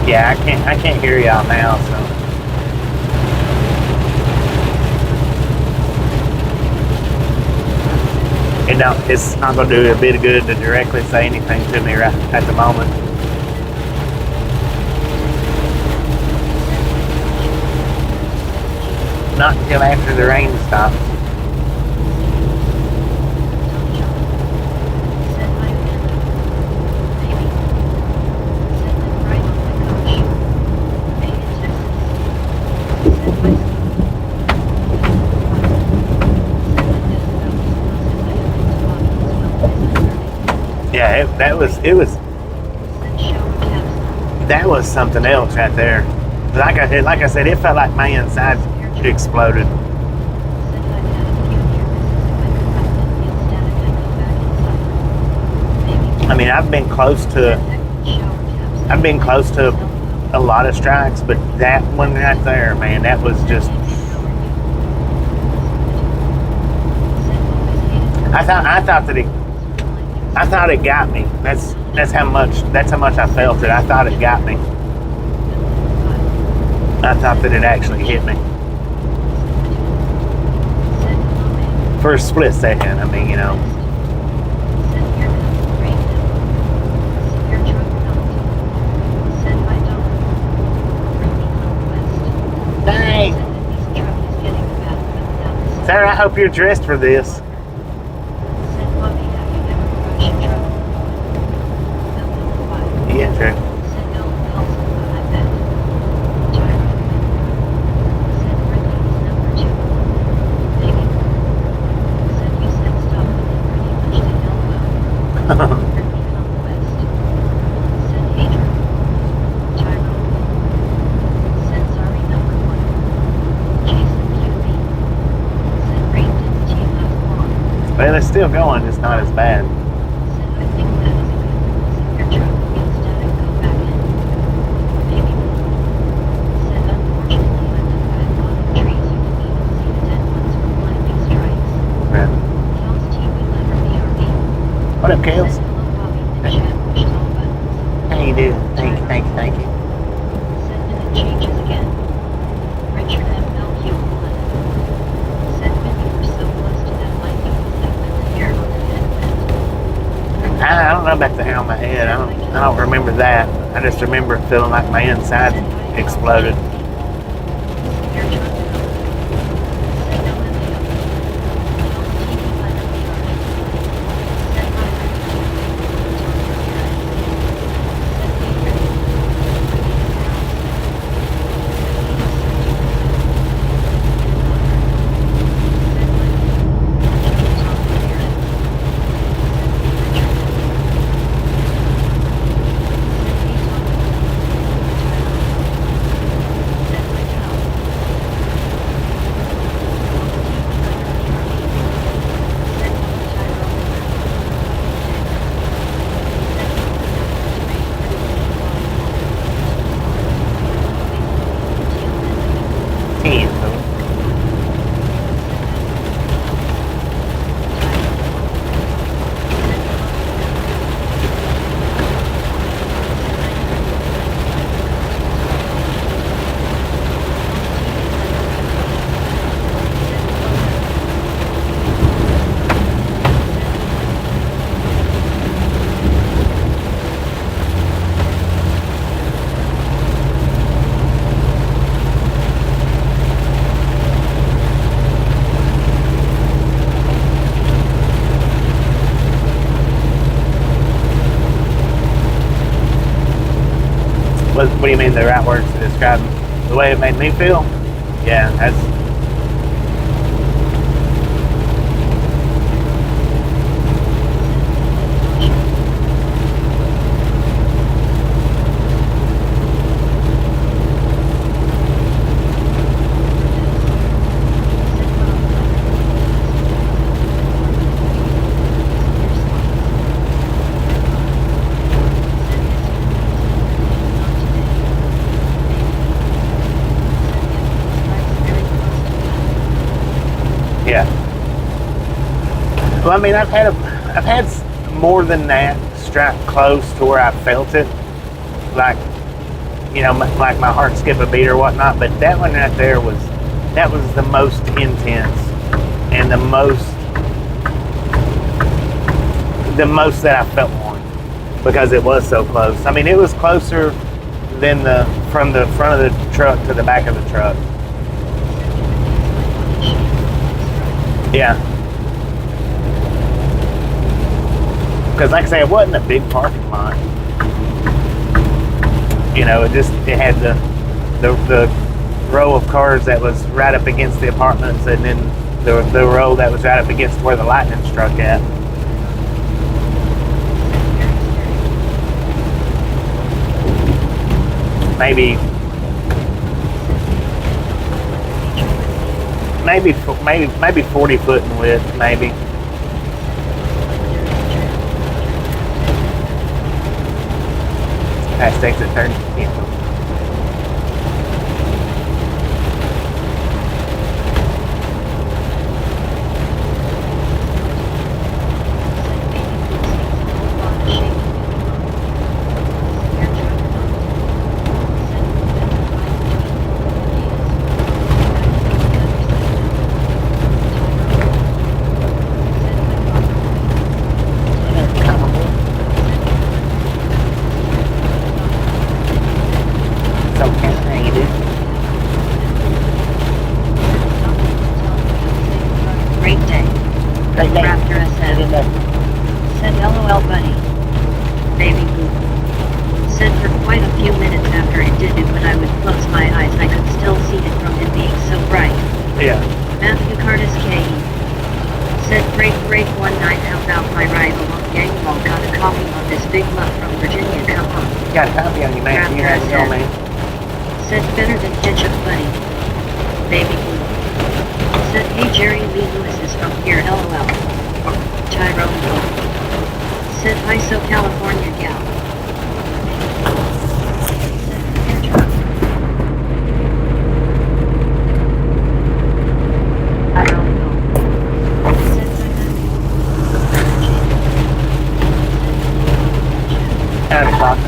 Yeah, I can't hear y'all now, so. It's not going to do a bit of good to directly say anything to me right at the moment. Not until after the rain stops. Yeah, that was something else right there. Like I said, it felt like my insides exploded. I mean, I've been close to a lot of strikes, but that one right there, man, that was just. I thought it got me. That's how much I felt it. I thought it got me. I thought that it actually hit me. For a split second, I mean, you know. Dang. Sarah, I hope you're dressed for this. Yeah, true. Well, it's still going, just not as bad. What up, Kales? How you doing? Thank you. I don't know about the hair on my head. I don't remember that. I just remember feeling like my insides exploded. What do you mean the right words to describe the way it made me feel? Yeah, that's. Yeah. Well, I mean, I've had more than that strike close to where I felt it, like, you know, like my heart skip a beat or whatnot. But that one right there was the most intense and the most that I felt one, because it was so close. I mean, it was closer than from the front of the truck to the back of the truck. Yeah. Because like I say, it wasn't a big parking lot. You know, it had the row of cars that was right up against the apartments, and then the row that was right up against where the lightning struck at. maybe 40 foot in width, maybe. Past exit turn. Yeah. Said LOL buddy. Baby boo. Said for quite a few minutes after it did it, when I would close my eyes I could still see it from it being so bright. Yeah. Matthew Curtis K. Said break 19 out my ride along gang wall, got a coffee on this big mutt from Virginia, come on. Got a coffee on you, man. You have to man. Said better than ketchup buddy. Baby boo. Said hey Jerry Lee Lewis is from here, LOL. Tyrone. Said hi so California gal. I don't know. Howdy, Papa.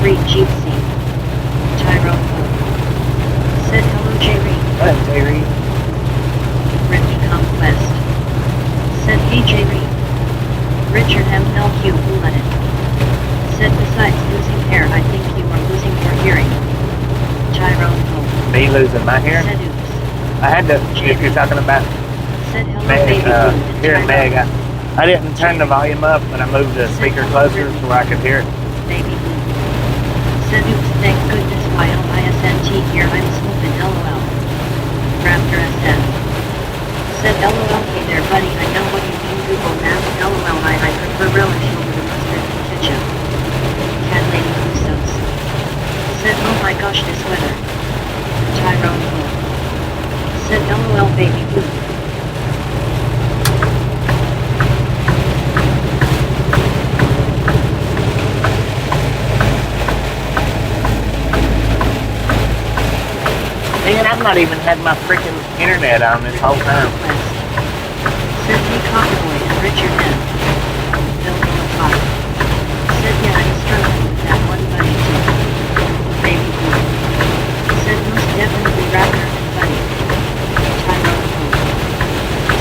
Reed Jeepsy. Tyrone. Said hello J. Reed. What up, J. Reed? Brittany Conquest. Said hey J. Reed. Richard M. L.Q. Who let it? Said besides losing hair I think you are losing your hearing. Tyrone. Me losing my hearing? Said oops. I had to, if you're talking about said hello Meg, baby hearing Meg. I didn't turn the volume up, but I moved the speaker closer so I could hear it. Baby boo. Said oops, thank goodness while ISNT here I'm smoking LOL. Raptor SM. Said LOL hey there buddy, I know what you mean Google Maps LOL I prefer relish over the mustard and ketchup. Cat lady Usos. Said oh my gosh this weather. Tyrone Bull. Said LOL baby boo. Man, I've not even had my freaking internet on this whole time. Said hey Cowboy and Richard M. Bill Pop. Said yeah I'm struggling with that one buddy too. Baby boo. Said most definitely Raptor and buddy. Tyrone Bull.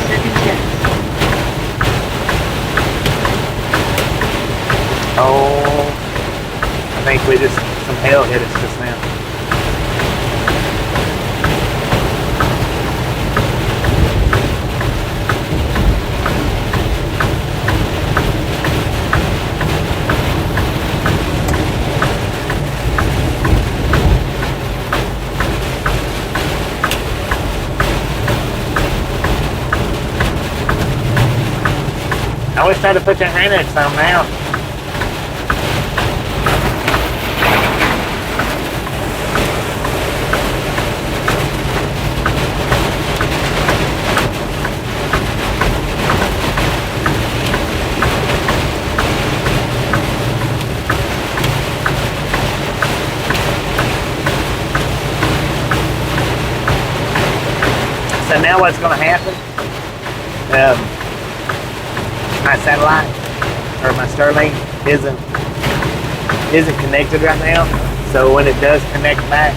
Said intense. Oh, I think some hell hit us just now. I wish I'd have put your Annex on now. So now what's going to happen? My satellite or my Starlink isn't connected right now. So when it does connect back,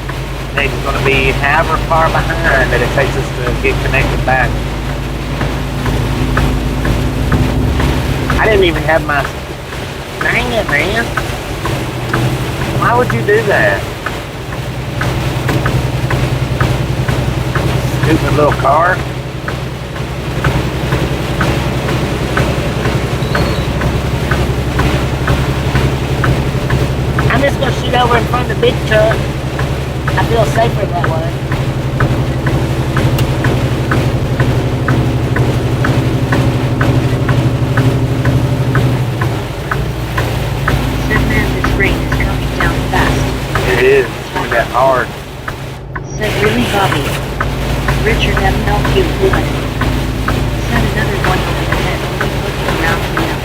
it's going to be however far behind that it takes us to get connected back. I didn't even have my. Dang it, man! Why would you do that? Stupid little car. I'm just gonna shoot over in front of the big truck. I feel safer that way. It is. It's gonna be that hard. Said really Bobby. Richard MLQ Blood. Said another one over the head only looking around me now.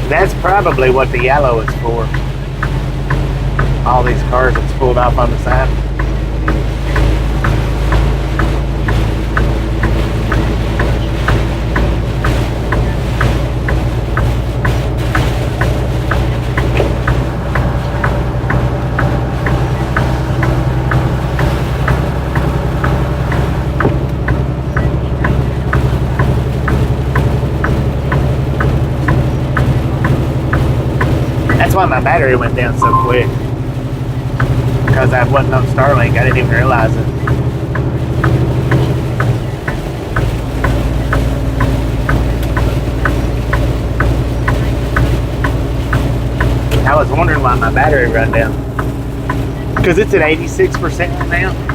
That's probably what the yellow is for. All these cars that's pulled off on the side. That's why my battery went down so quick. Because I wasn't on Starlink, I didn't even realize it. I was wondering why my battery run down. Because it's at 86% right now.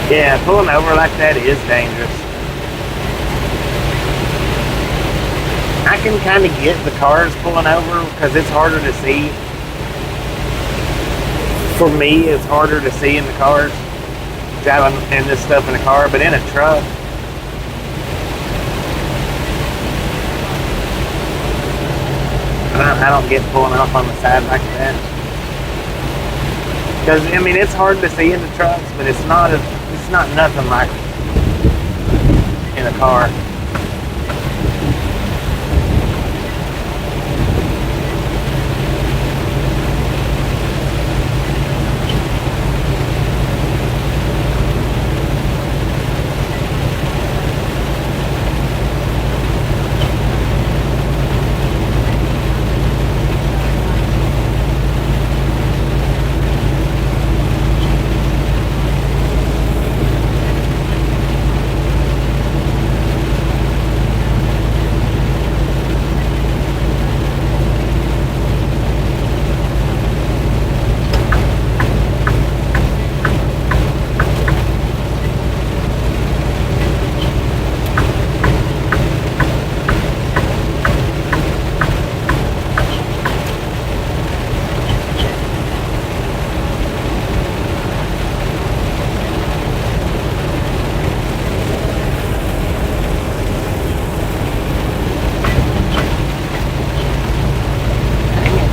Yeah, pulling over like that is dangerous. I can kind of get the cars pulling over because it's harder to see. For me, it's harder to see in the cars. Driving in this stuff in a car, but in a truck, I don't get pulling off on the side like that. Because, I mean, it's hard to see in the trucks, but it's not nothing like in a car.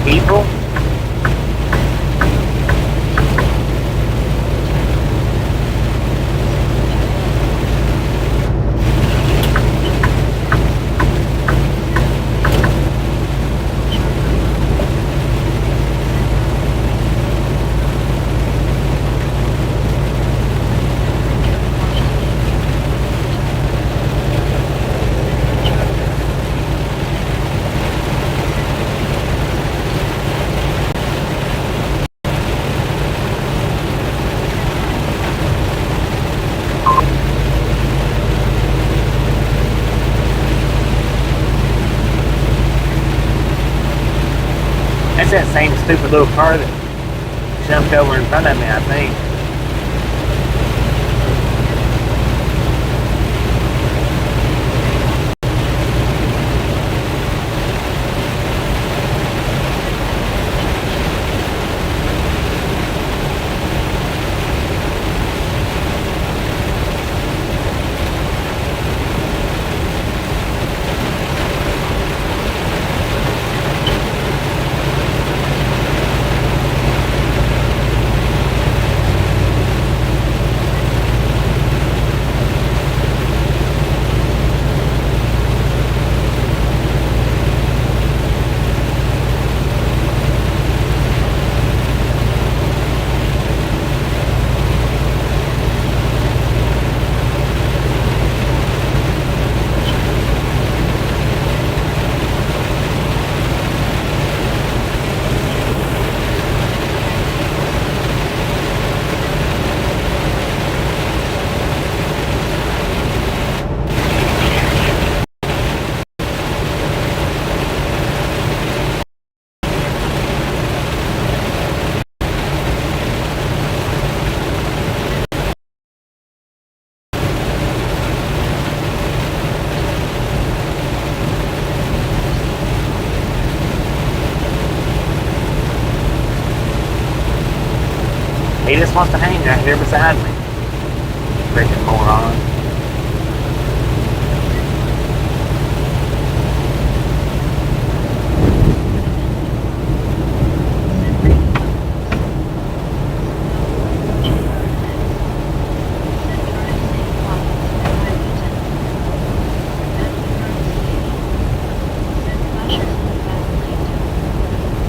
People. that same stupid little car that jumped over in front of me, I think. He just wants to hang right here beside me. Freaking moron.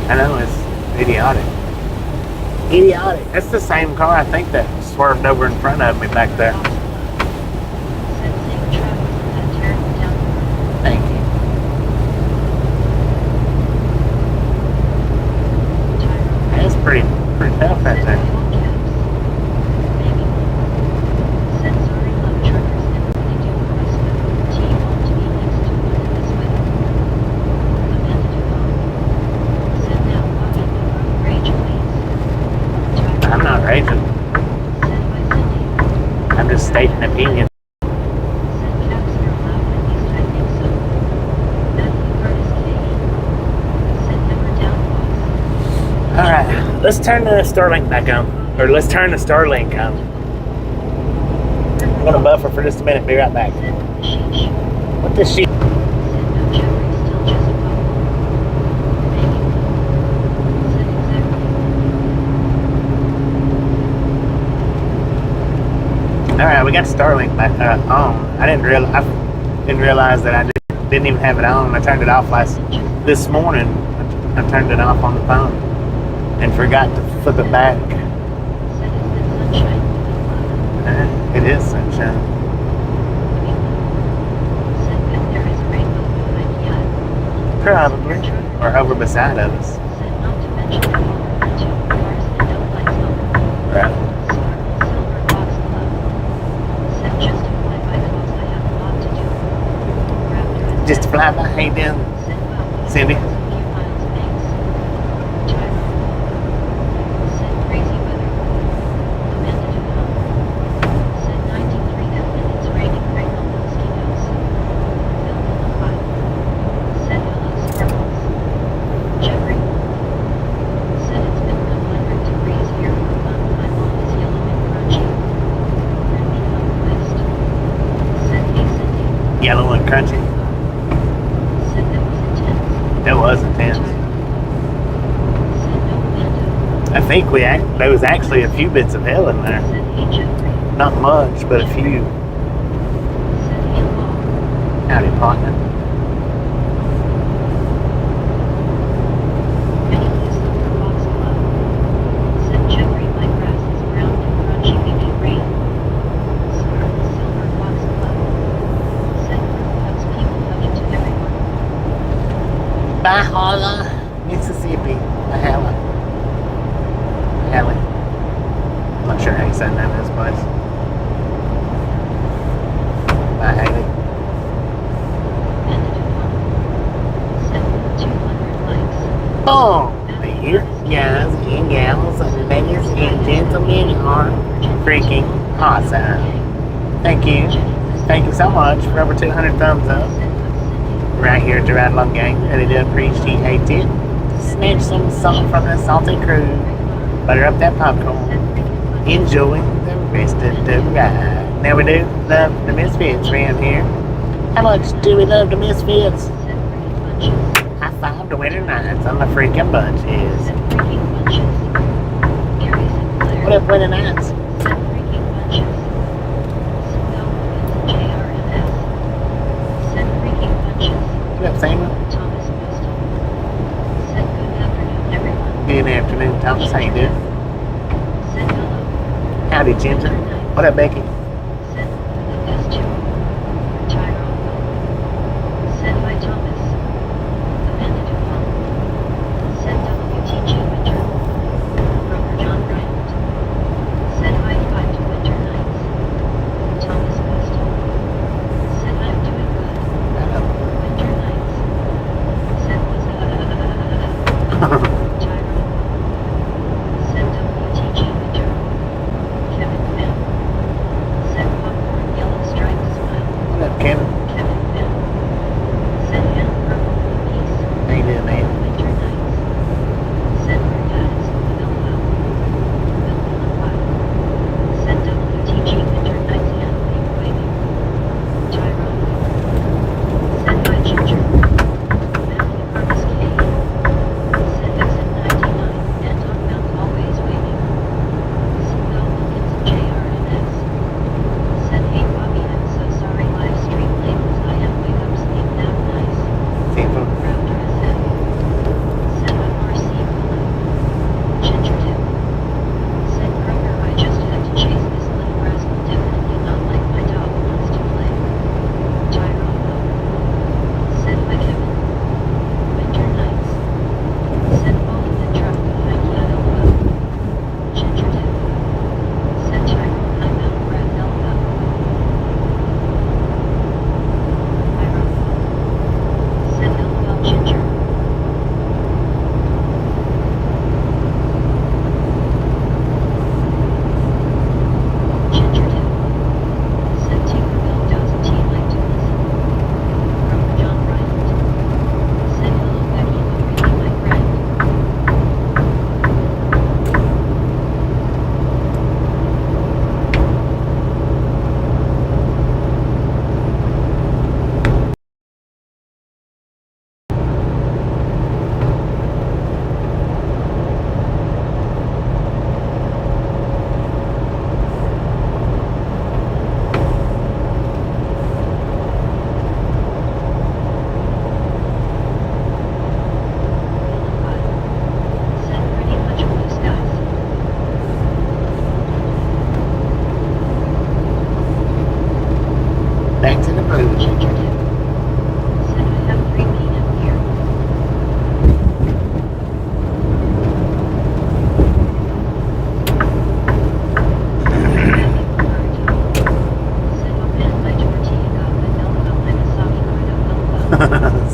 I know, it's idiotic. Idiotic. That's the same car I think that swerved over in front of me back there. Thank you. That's pretty tough right there. I'm not raging. I'm just stating an opinion. Alright, let's turn the Starlink back on. Or let's turn the Starlink on. I'm gonna buffer for just a minute, be right back. What the shit? Alright, we got Starlink back on. I didn't realize that I didn't even have it on. I turned it off this morning. I turned it off on the phone and forgot to flip it back. It is sunshine. Probably. Or over beside us. Right. Just to fly by. How you doing, Cindy? Yellow and crunchy. That was intense. I think there was actually a few bits of hell in there. Not much, but a few. Howdy, partner. Valhalla, Mississippi. Valhalla. I'm not sure how you say the name of this place. Bye, Haley. Boom! gentlemen are freaking awesome. Thank you. Thank you so much for over 200 thumbs up. Right here at the Ride Along Gang. Really do appreciate it. Snatch some salt from the salty crew. Butter up that popcorn. Enjoy the rest of the ride. Now we do love the Misfits around here. How much do we love the Misfits? High five to Winter Nights on the freaking bunches. What up, Winter Nights? What up, Samuel? Good afternoon, Thomas. How you doing? Howdy, Ginger. What up, Becky?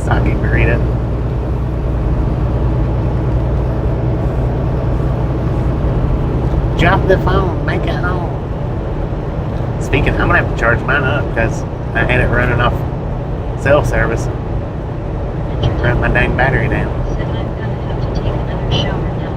Soggy burrito. Drop the phone, make it home. Speaking, I'm gonna have to charge mine up because I had it running off cell service. Run my dang battery down. Said I'm gonna have to take another shower now,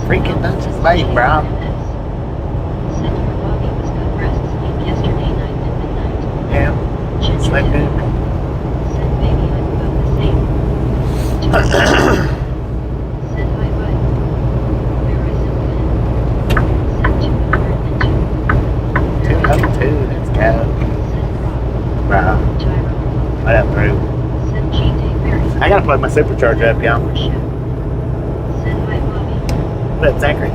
Freaking bunch is late, bro. Yeah, slept good. drive through. Said G Day Berry. I gotta plug my supercharger up, y'all. Said hi Bobby. What's up, Zachary?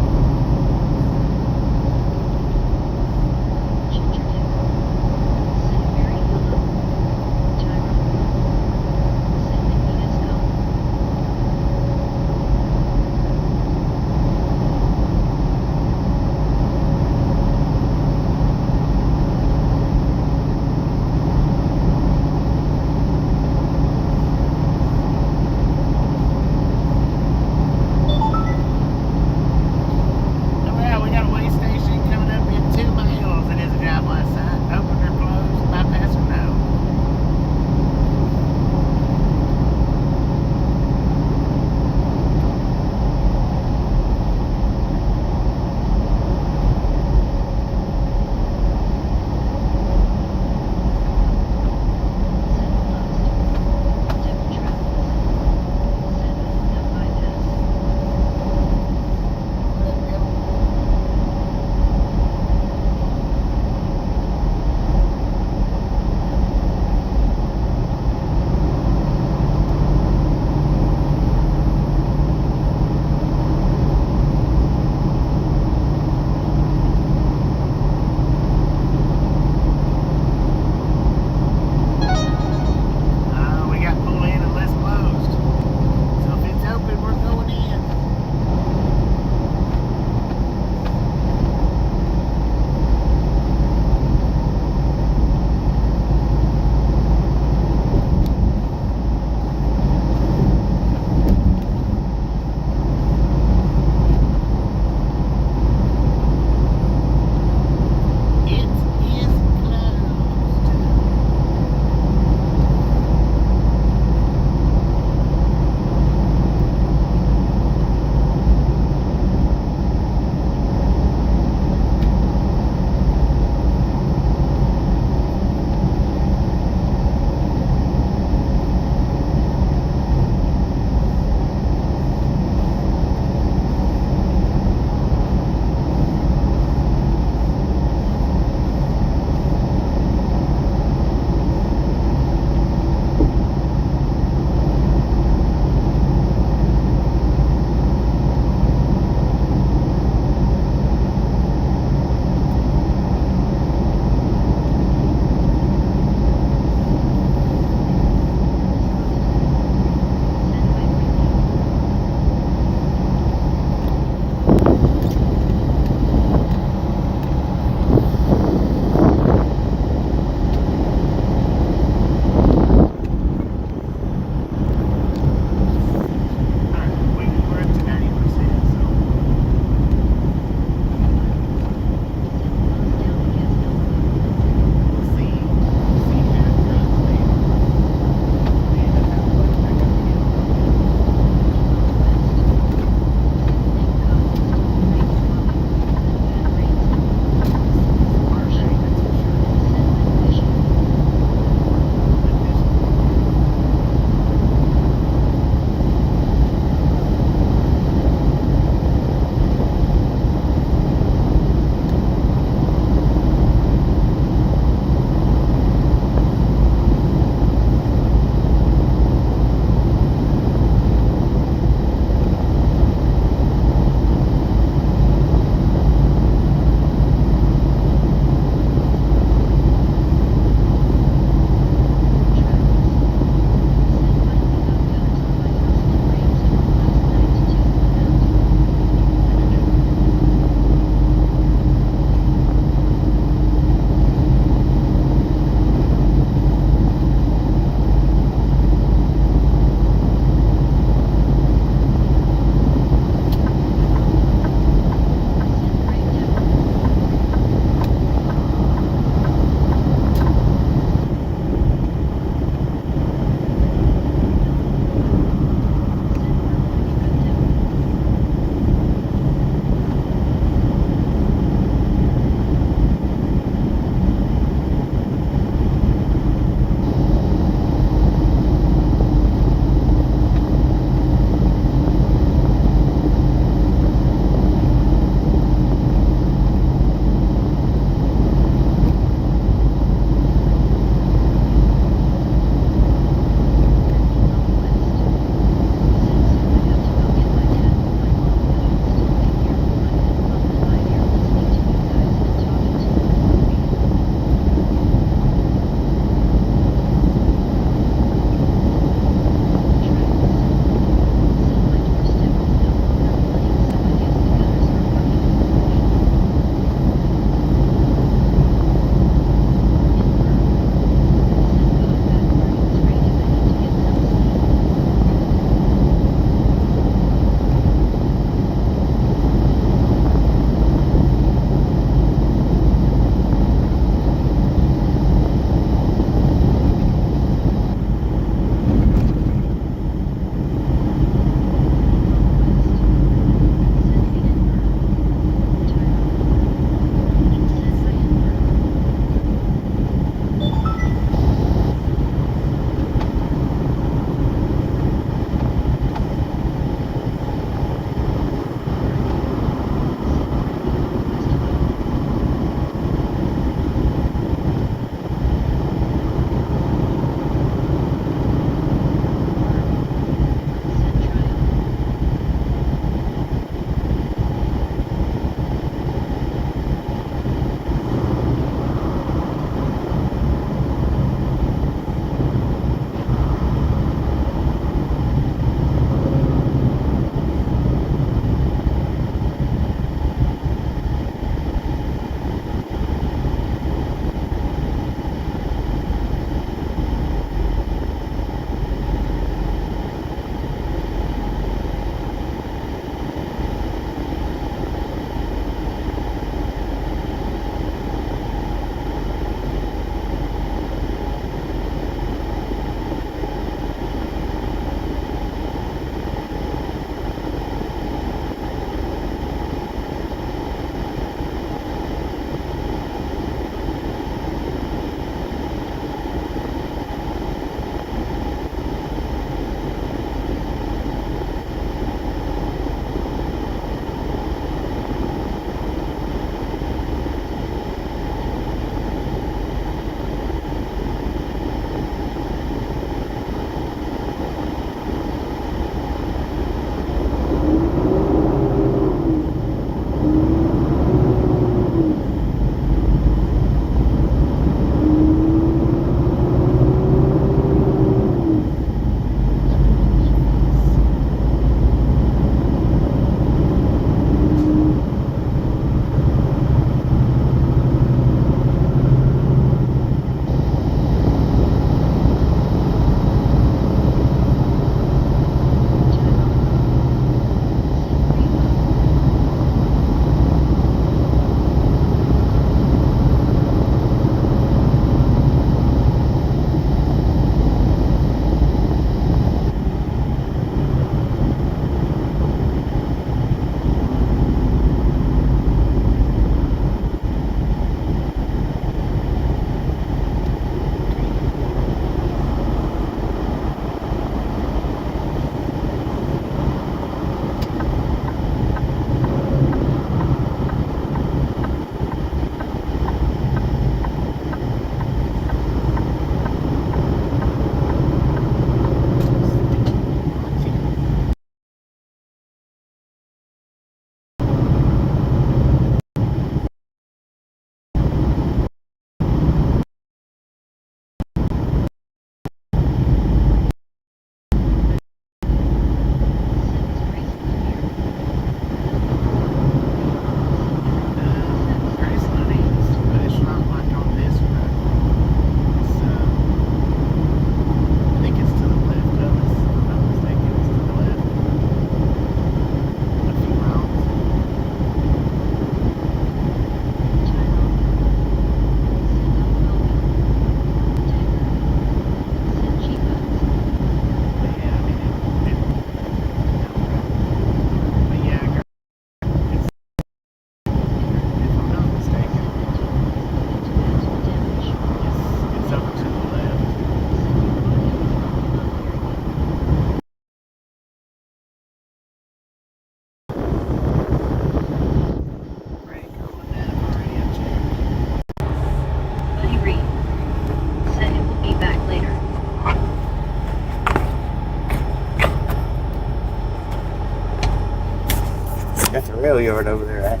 That's a rail yard over there, right?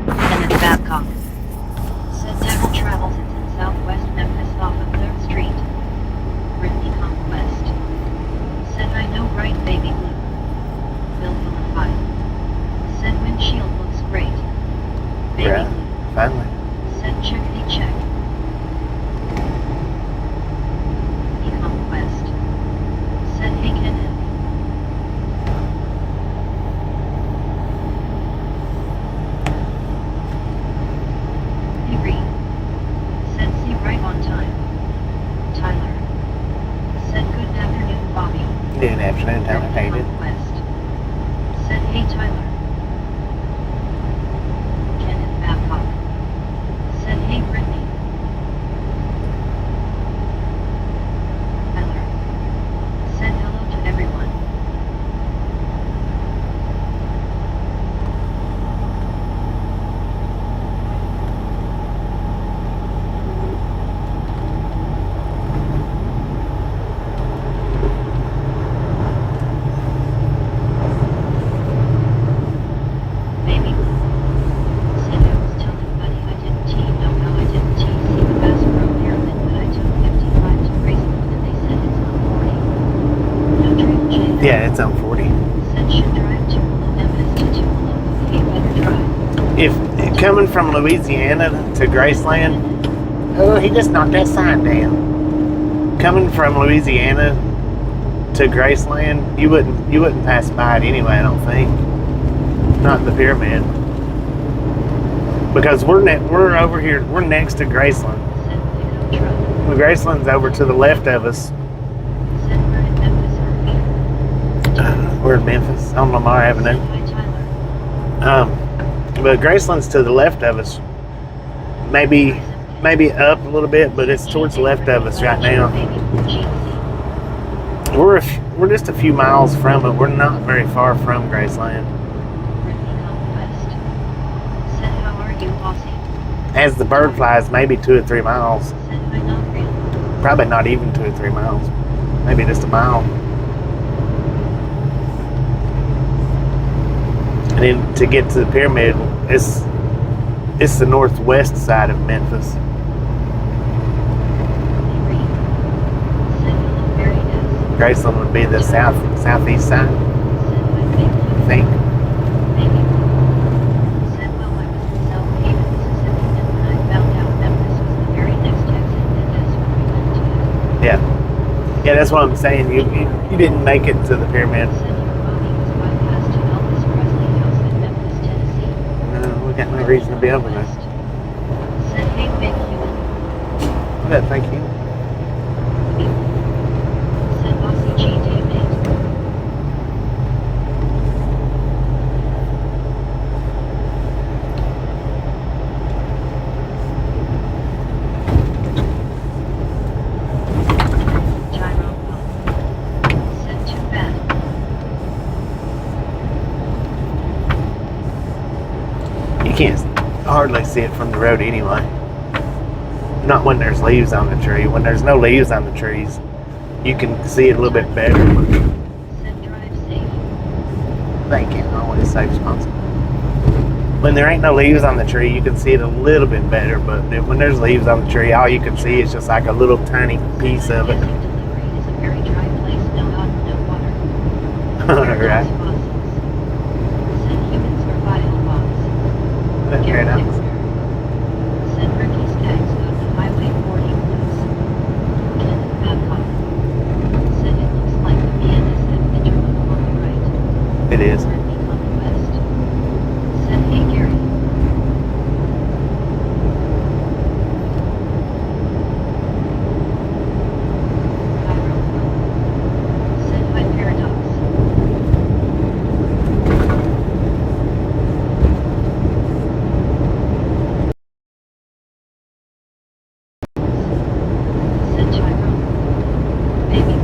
Kenneth Babcock. Said never travels in southwest Memphis off of 3rd Street. Brittany Conquest. Said I know right baby blue. Bill Philippi. Said windshield looks great. Baby Yeah, blue. finally. Said checkity check. Brittany Conquest. Said hey Kenneth. Hey Reed. Said see right on time. Tyler. Said good afternoon Bobby. Good afternoon, Tyler. How you doing? Conquest. Said hey Tyler. Kenneth Babcock. Said hey Brittany. Tyler. Said hello to everyone. Baby. Said I was telling Buddy I didn't no I didn't see the Bass Pro Pyramid but I took 55 to Graceland and they said it's on 40. No trail change. Yeah, it's on 40. Said should drive Tupelo Memphis to Tupelo. Okay, better drive. If coming from Louisiana to Graceland, oh, he just knocked that sign down. Coming from Louisiana to Graceland, you wouldn't pass by it anyway. I don't think. Not the pyramid, because we're over here. We're next to Graceland. Said pickup truck. Graceland's over to the left of us. Said we're in Memphis or here. We're in Memphis on Lamar Said Avenue. hi Tyler. But Graceland's to the left of us. Maybe up a little bit, but it's towards the left of us right now. We're just a few miles from it. We're not very far from Graceland. Brittany Conquest. Said how are you, bossy? As the bird flies, maybe 2 or 3 miles. Said I not real. Probably not even 2 or 3 miles. Maybe just a mile. And then to get to the pyramid, it's the northwest side of Memphis. Hey Reed. Said hello very nice. Graceland would be the southeast side, Said my big blue. I think. Baby. Said well I was in South Haven, Mississippi and when I found out Memphis was the very next exit and that's when we went to it. Yeah, that's what I'm saying. You didn't make it to the pyramid. Said your mommy was bypassed to Elvis Presley House in Memphis, Tennessee. No, we got no reason to be over there. Said hey big human. Good, thank you. Said bossy G day mate. Tyrone Pump. Said too bad. You can't hardly see it from the road anyway. Not when there's leaves on the tree. When there's no leaves on the trees, you can see it a little bit better. Said drive safe. Thank you. Always say responsible. When there ain't no leaves on the tree, you can see it a little bit better. But when there's leaves on the tree, all you can see is just like a little tiny piece of it. Getting delivery is a very dry place, no hot, no water. Right. Said humans are vital bots. That's very nice. Said Ricky's tags got the Highway 40 blues. Kenneth Babcock. Said it looks like the BNSF Interloop on the right. It is. Brittany Conquest. Said hey Gary. Tyrone. Said hi Paradox. Said Tyrone. Baby.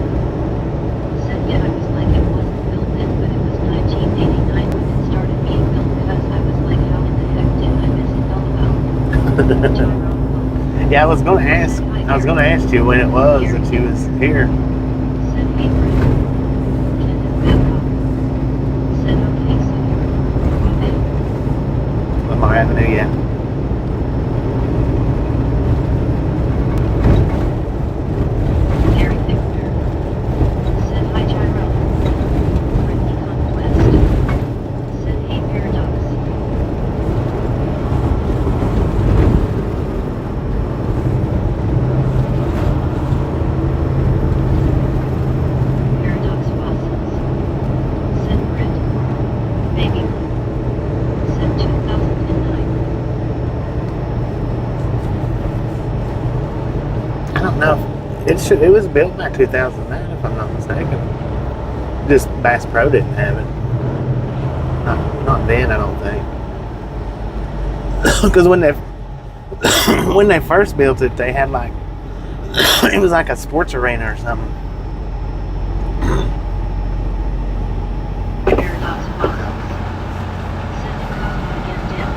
Said yeah I was like it wasn't built then but it was 1989 when it started being built because I was like how in the heck did I miss it all about? Tyrone. Yeah, I was gonna ask you when it was that she was here. Said hey Brittany. It was built by 2009, if I'm not mistaken. Just Bass Pro didn't have it. Not then, I don't think. Because when they first built it, they had like it was like a sports arena or something. Paradox fossils. Send a copy again down.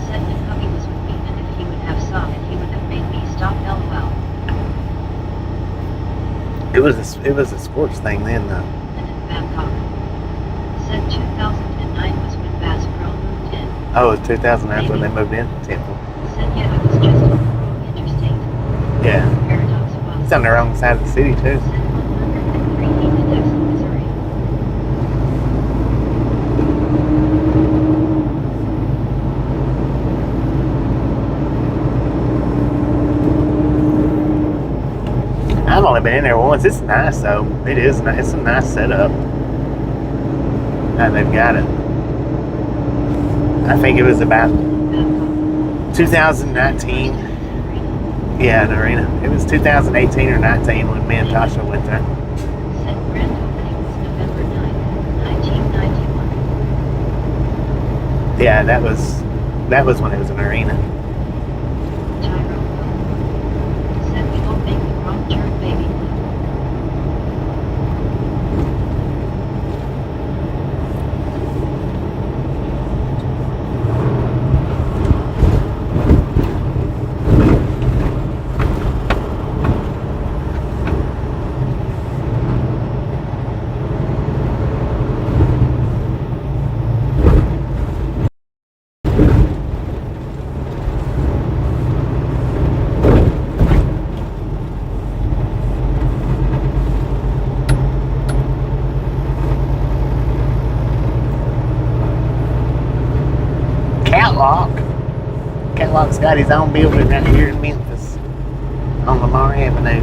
Said if Hubby was with me and if he would have saw it, he would have made me stop LOL. It was a sports thing then, though. And in Bangkok. Said 2009 was when Bass Pro moved in. Oh, it was 2009 when they moved in Temple. Said yeah, it was just interstate. Yeah, Paradox fossils. it's on the wrong side of the city too. Said 103 feet to Dixon, Missouri. I've only been in there once. It's nice though. It is nice. It's a nice setup. How they've got it. I think it was about 2019. Yeah, an arena. It was 2018 or 19 when me and Tasha went there. Said grand opening was November 9th, 1991. Yeah, that was when it was an arena. Tyrone said we won't make the wrong turn, baby. Catwalk's got his own building right here in Memphis on Lamar Avenue.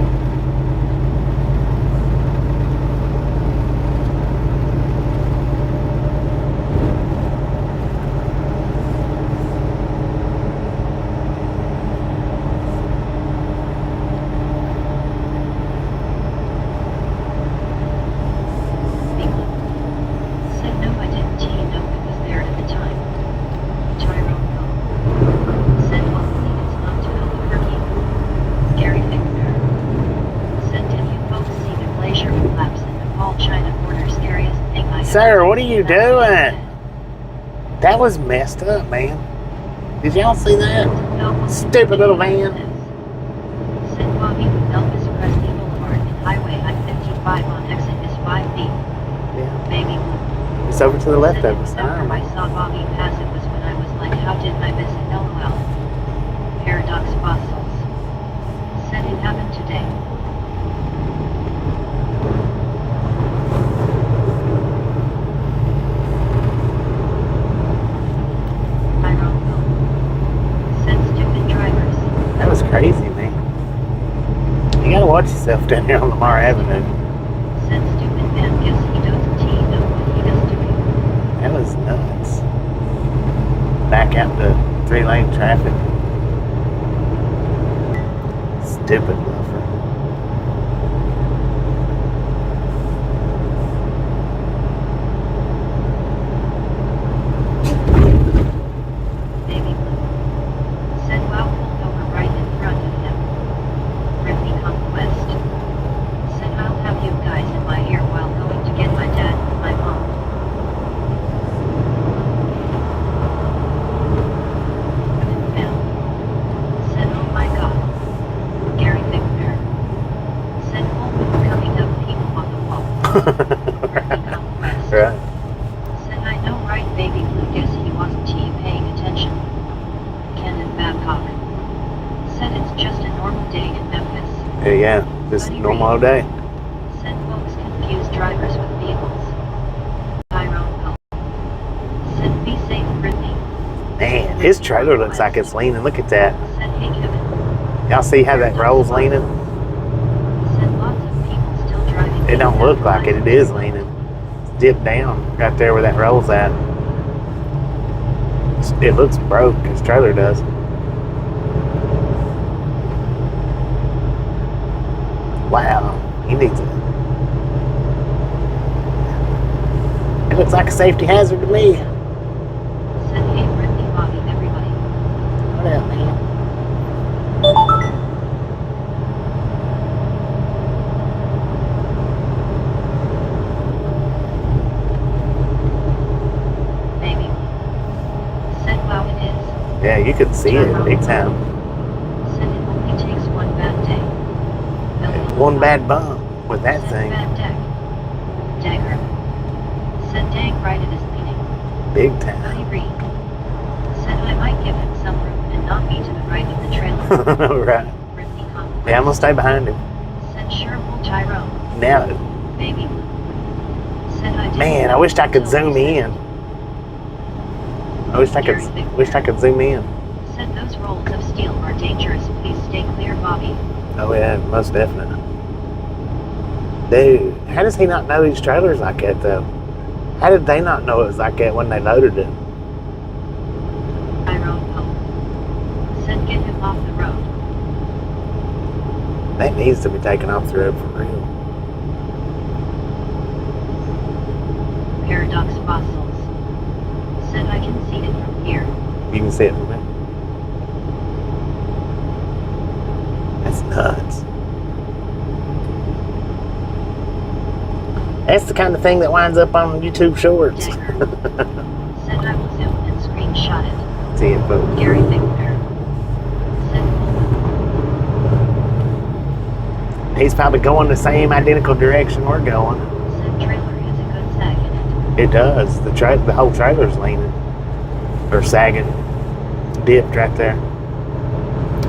Said no, I didn't. He know it was there at the time. Tyrone said well, it's not to Albuquerque. Scary thing there. Said did you folks see the glacier collapse in Nepal, China border? Scariest thing I have Sir, what are seen you since I was doing? a kid. That was messed up, man. Did y'all see that? Stupid little van. Said Bobby with Elvis Presley Boulevard and Highway I-55 on exit is 5 feet. Yeah. Baby blue. It's over to the left Said of us. After I saw Bobby pass it was when I was like, how did I miss it? LOL. Paradox fossils. Said it happened today. Tyrone said stupid drivers. That was crazy, man. You gotta watch yourself down here on Lamar Avenue. Said stupid man, guess he doesn't know what he is doing. That was nuts. Back out to 3-lane traffic. Stupid buffer. Baby blue. Said wow, pulled over right in front of him. Ripley Conquest. Said I'll have you guys in my ear while going to get my dad and my mom. Said oh my god. Gary Big Bear. Said Holman coming up people on the wall. Ripley Conquest. Right. Said I know right, baby blue, guess he wasn't paying attention. Ken in Babcock. Said it's just a normal day in Memphis. Yeah, just a normal day. Said folks confuse drivers with vehicles. Tyrone Pump. Said be safe, Brittany. Man, his trailer looks like it's leaning. Look at that. Said hey Kevin. Y'all see how that roll's leaning? Said lots of people still driving. It don't look like it. It is leaning. It's dipped down right there where that roll's at. It looks broke. His trailer does. Wow, he needs it. It looks like a safety hazard to me. Said hey Brittany, Bobby, everybody. What up, man? Maybe. Said wow it is. Yeah, you could see it big time. Said it only takes one bad day. One bad bump with that Said thing. bad deck. Dagger. Said dang right it is leaning. Big Buddy time. Reed. Said I might give him some room and not be to the right of the trailer. Right. Brittany Conquest. Yeah, I'm gonna stay behind him. Said sure will Tyrone. Now, Baby. Said I did. man, I wished I could zoom in. I wish I could zoom in. Said those rolls of steel are dangerous. Please stay clear, Bobby. Oh yeah, most definitely. Dude, how does he not know his trailer's like that though? How did they not know it was like that when they loaded it? Tyrone Pope. Said get him off the road. That needs to be taken off the road for real. Paradox fossils. Said I can see it from here. You can see it from there. That's nuts. That's the kind of thing that winds up on YouTube Shorts. Dagger. Said I will zoom and screenshot it. See it, folks. Gary Thickner. Said He's probably going the same identical direction we're going. Said trailer has a good sag in it. It does. The whole trailer's leaning. Or sagging. Dipped right there.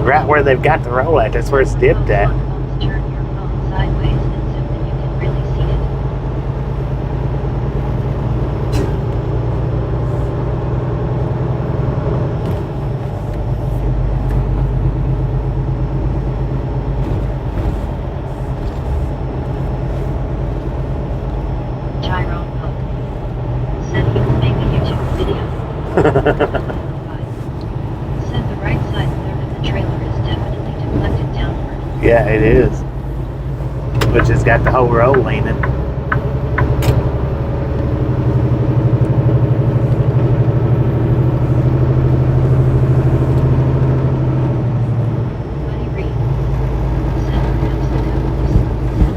Right where they've got the roll at, that's where it's dipped at. Phones turn your phone sideways and zoom and you can really see it. Tyrone Pope. Said he will make a YouTube video. Said the right side third of the trailer is definitely deflected downward. Yeah, it is. Which has got the whole roll leaning. Buddy Reed. Said here comes the cones.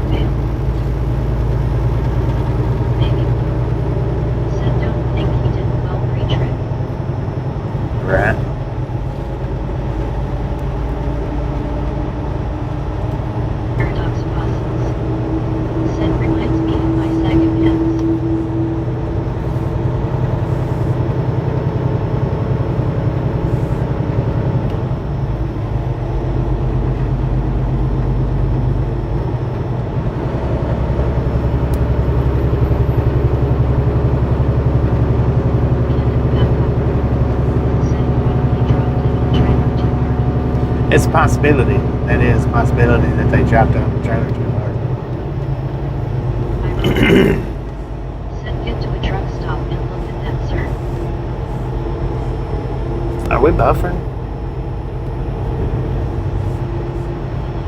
Fail. Maybe. Said don't think he did well pre-trip. Right. Paradox fossils. Said reminds me of my saga pins. Said probably dropped it in trailer too hard. It's a possibility. That is a possibility that they dropped off the trailer too hard. Said get to a truck stop and look at that, sir. Are we buffering?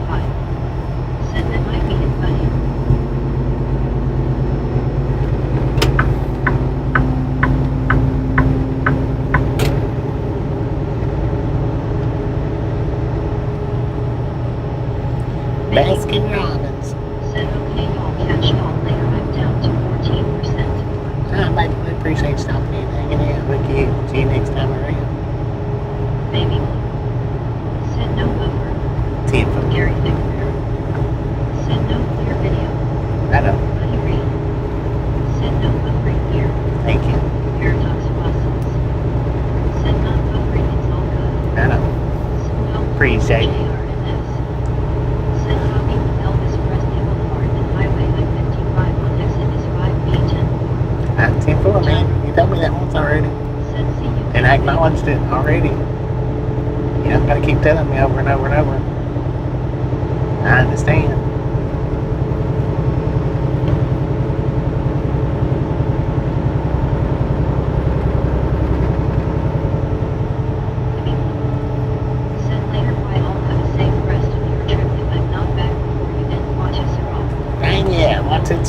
5. Said that might be it, buddy. Baskin Robbins. Said okay, y'all catch y'all later. I'm down to 14%. Baby, we appreciate stopping in and hanging out with you. See you next time around. Baby. Said no buffer. 10 foot. Gary Thickner. Said no clear video. Right up. Buddy Reed. Said no buffering here. Thank you. Paradox fossils. Said not buffering, it's all good. Right up. So no Appreciate it. JRNS. Said copy with Elvis Presley Boulevard and Highway I-55 on exit is 5B10. 10-4, man. You told me that once already. Said see you. And I acknowledged it already. You don't gotta keep telling me over and over and over. I understand.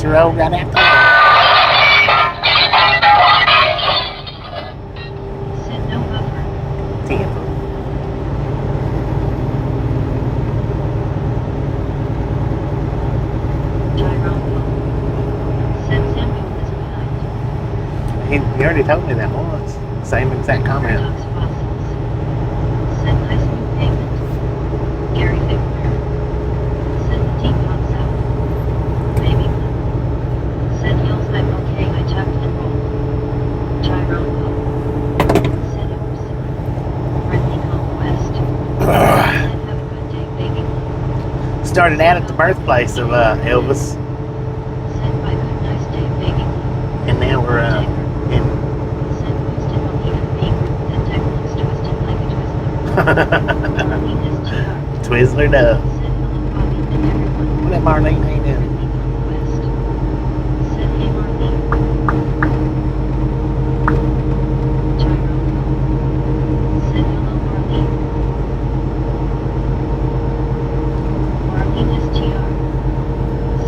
What's the road right after that? Said no buffer. Tampa. Tyrone. Said Samuel is behind. He already told me that once. Same exact comment. Paradox fossils. Said nice new pavement. Gary Figware. Said the teapot south. Baby blue. Said hills I'm okay, I tucked and rolled. Tyrone Poe. Said oops. Friendly conquest. Said have a good day, baby blue. Started out at the birthplace of Elvis, Said bye good nice day, baby blue. and now we're in Said boosted Mohican beak. Said tech looks twisted like a twizzler. Marlene STR. Twizzler Dub. Said hello Bobby and everyone. What that Marlene ain't doing? Friendly conquest. Said hey Marlene. Tyrone. Said hello Marlene. Marlene STR.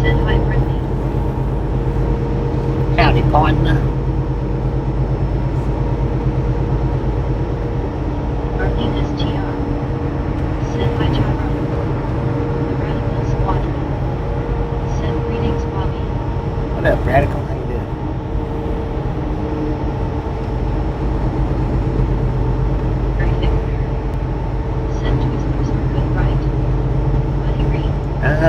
Said hi Brittany. Howdy, partner. Marlene STR. Said hi Tyrone. The Radical Squadron. Said greetings Bobby. What up, Radical? How you doing? Very Figware. Said Twizzlers are good right. Buddy Green.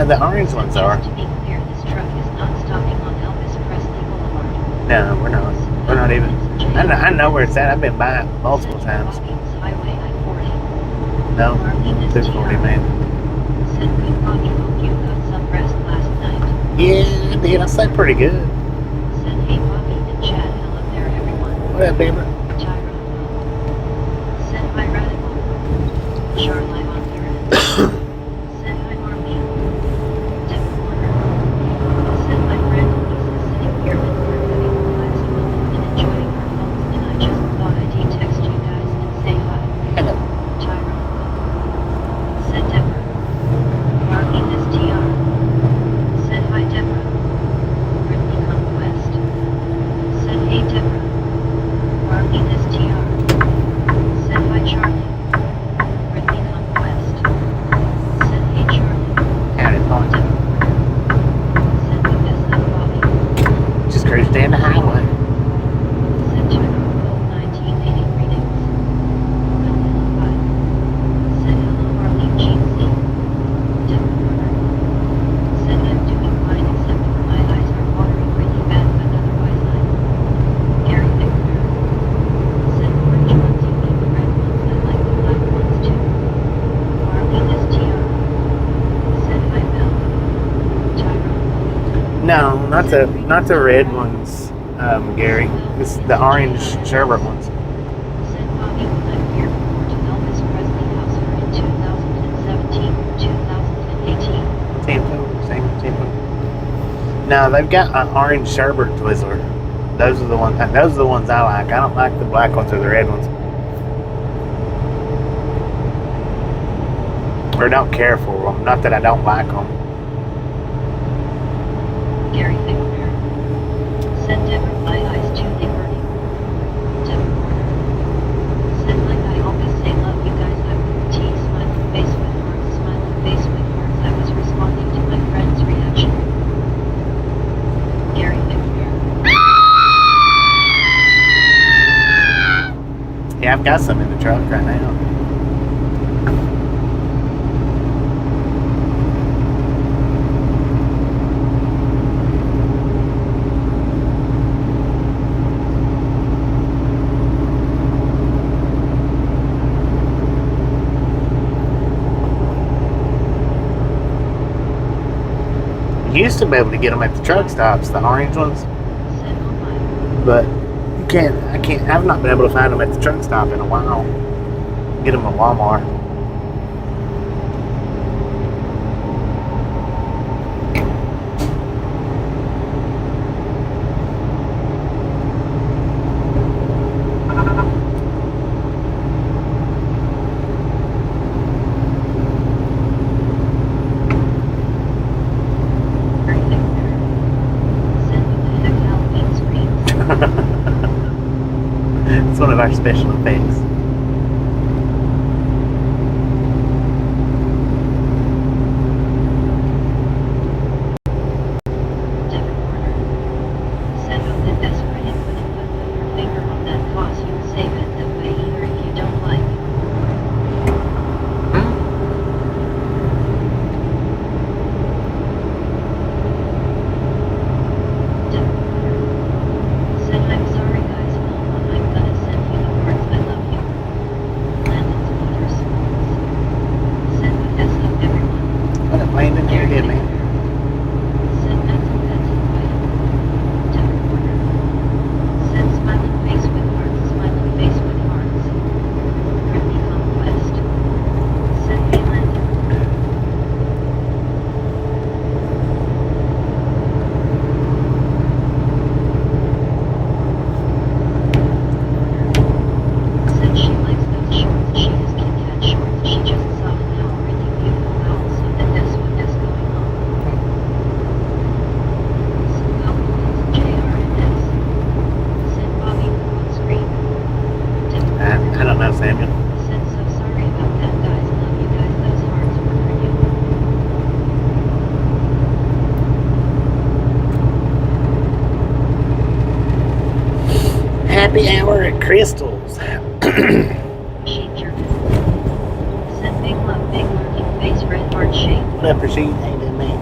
The orange ones are. To be clear, this truck is not stopping on Elvis Presley Boulevard. No, we're not. We're not even. I know where it's at. I've been by it multiple times. Highway I-40. No, Marlene 240, man. Said good Bobby, hope you got some rest last night. Yeah, I did. I slept pretty good. Said hey Bobby and Chad, hello there everyone. What up, baby? Tyrone. Said hi Radical. Charlie on Pyramid. Said hi Marlene. Dip Corner. Said my friend Lisa sitting here with her having a relaxed moment and enjoying her phones, and I just thought I'd text you guys and say hi. Hello. Tyrone. Said Deborah. Marlene STR. Said hi Deborah. Brittany Conquest. Said hey Deborah. Marlene STR. Said hi Charlie. Brittany Conquest. Said hey Charlie. Howdy, partner. Said we messed up Bobby. Just cruised down the highway. Said Tyrone Poe 1980 greetings. Vanilla 5. Said hello Marlene Jeansy. Dip Corner. Said I'm doing fine except for my eyes are watering really bad but otherwise I'm. Gary Figware. Said orange ones you mean the red ones, I like the black ones too. Marlene STR. Said hi Belle. Tyrone. No, not the red ones, Gary. It's the orange sherbet ones. Said Bobby when I'm here before to Elvis Presley house for in 2017 or 2018. Tempo, same tempo. No, they've got an orange sherbet Twizzler. Those are the ones. Those are the ones I like. I don't like the black ones or the red ones. Or don't care for them. Not that I don't like them. Gary Figware. Said Deborah my eyes too they burning. Deborah Corner. Said like I always say love you guys I with T smiling face with hearts smiling face with hearts I was responding to my friend's reaction. Gary Figware. Yeah, I've got some in the truck right now. Used to be able to get them at the truck stops, the orange ones, Said oh my. but you can't. I've not been able to find them at the truck stop in a while. Get them at Walmart. It's one of our special effects. Happy hour at Crystal's. Send big love, big lurking face, red heart shape. What up, Rashid? How you doing, man?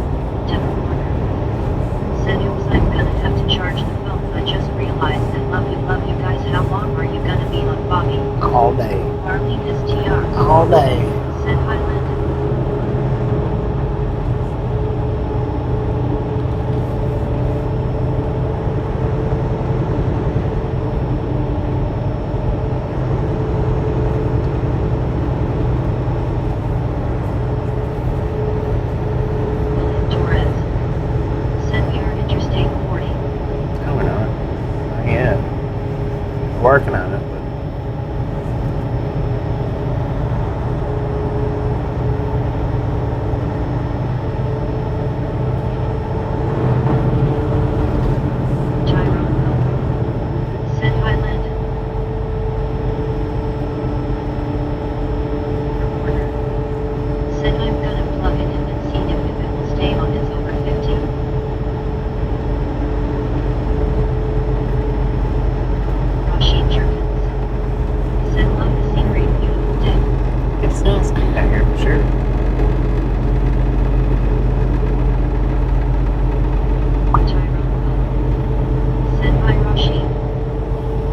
Said oops, I'm gonna have to charge the phone. I just realized that love you guys. How long are you gonna be on Bobby? All day. Marlene is TR. All day. Said hi, Landon. Working on it. Said hi, Landon. Reporter. Said I'm gonna plug it in and see if it will stay on. It's over 50. Rashid Jerkins. Said love the scenery, beautiful day. It's nice out here for sure. Said by Rashid.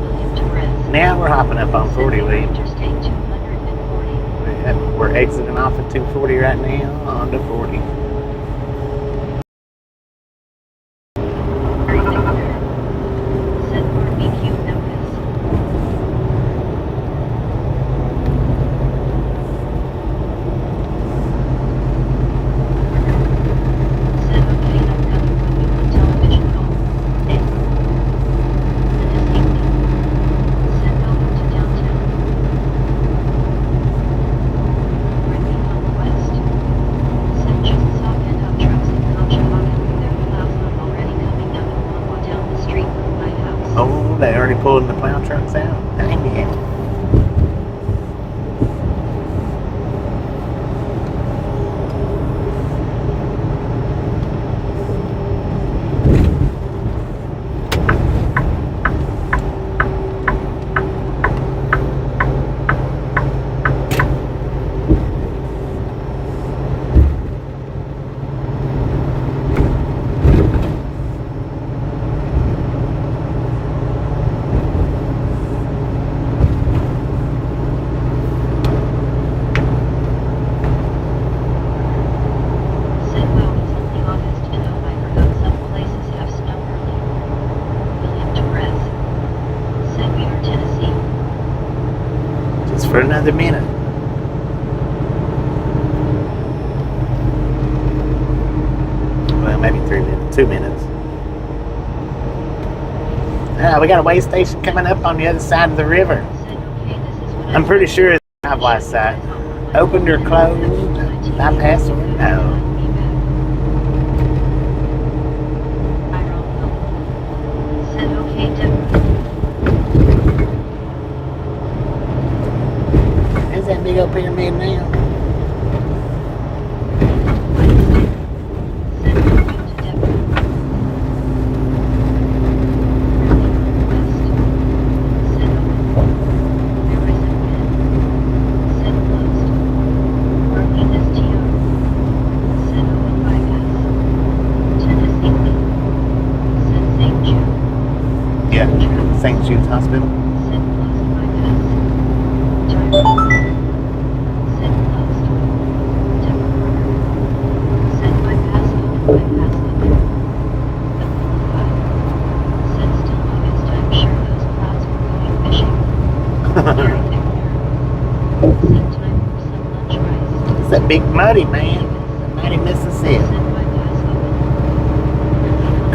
William Torres. Now we're hopping up on 40, Lee. Interstate 240. We're exiting off at 240 right now, on to 40. Said barbecue Memphis. Said okay, I'm gonna put you on television call. And this evening. Said over to downtown. Bringing home west. Said just saw pent-up trucks in Conshohocken with their plows up already coming up and walk down the street from my house. Oh, they already pulling the plow trucks out? Dang it. Said wow, it's only August and oh, I forgot some places have snow early. William Torres. Said we are Tennessee. Just for another minute. Well, maybe 3 minutes, 2 minutes. We got a way station coming up on the other side of the river. Said okay, this is what I'm pretty sure it's not last side. Opened or closed, not past the window. Said okay, Deb. that big old pyramid now? Yeah, St. Jude's Hospital. It's that big muddy, man. The muddy Mississippi.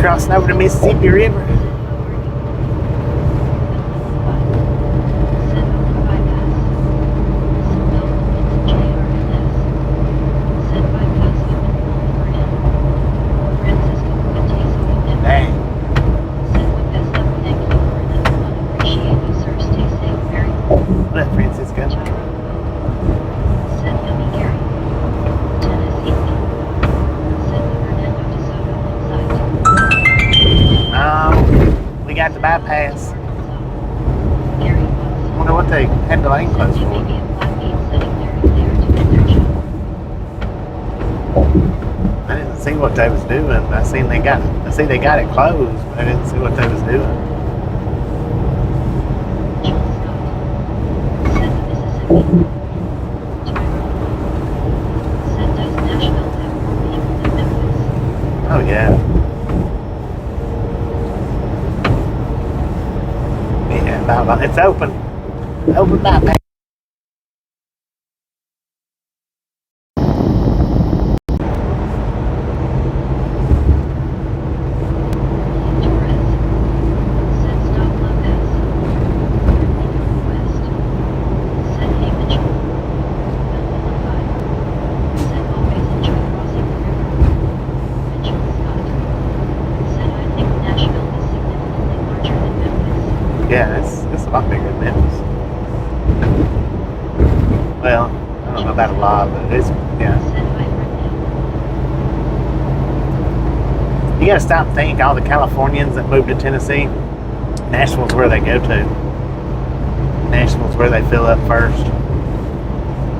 Crossing over the Mississippi River. Dang. What, Francisco? We got the bypass. Wonder what they had the lane closed for. I didn't see what they was doing. I see they got it closed, but I didn't see what they was doing. Oh yeah. It's open. Open bypass. Yeah, it's a lot bigger than Memphis. Well, I don't know about a lot, but it's, yeah. You gotta stop and think, all the Californians that moved to Tennessee, Nashville's where they go to. Nashville's where they fill up first.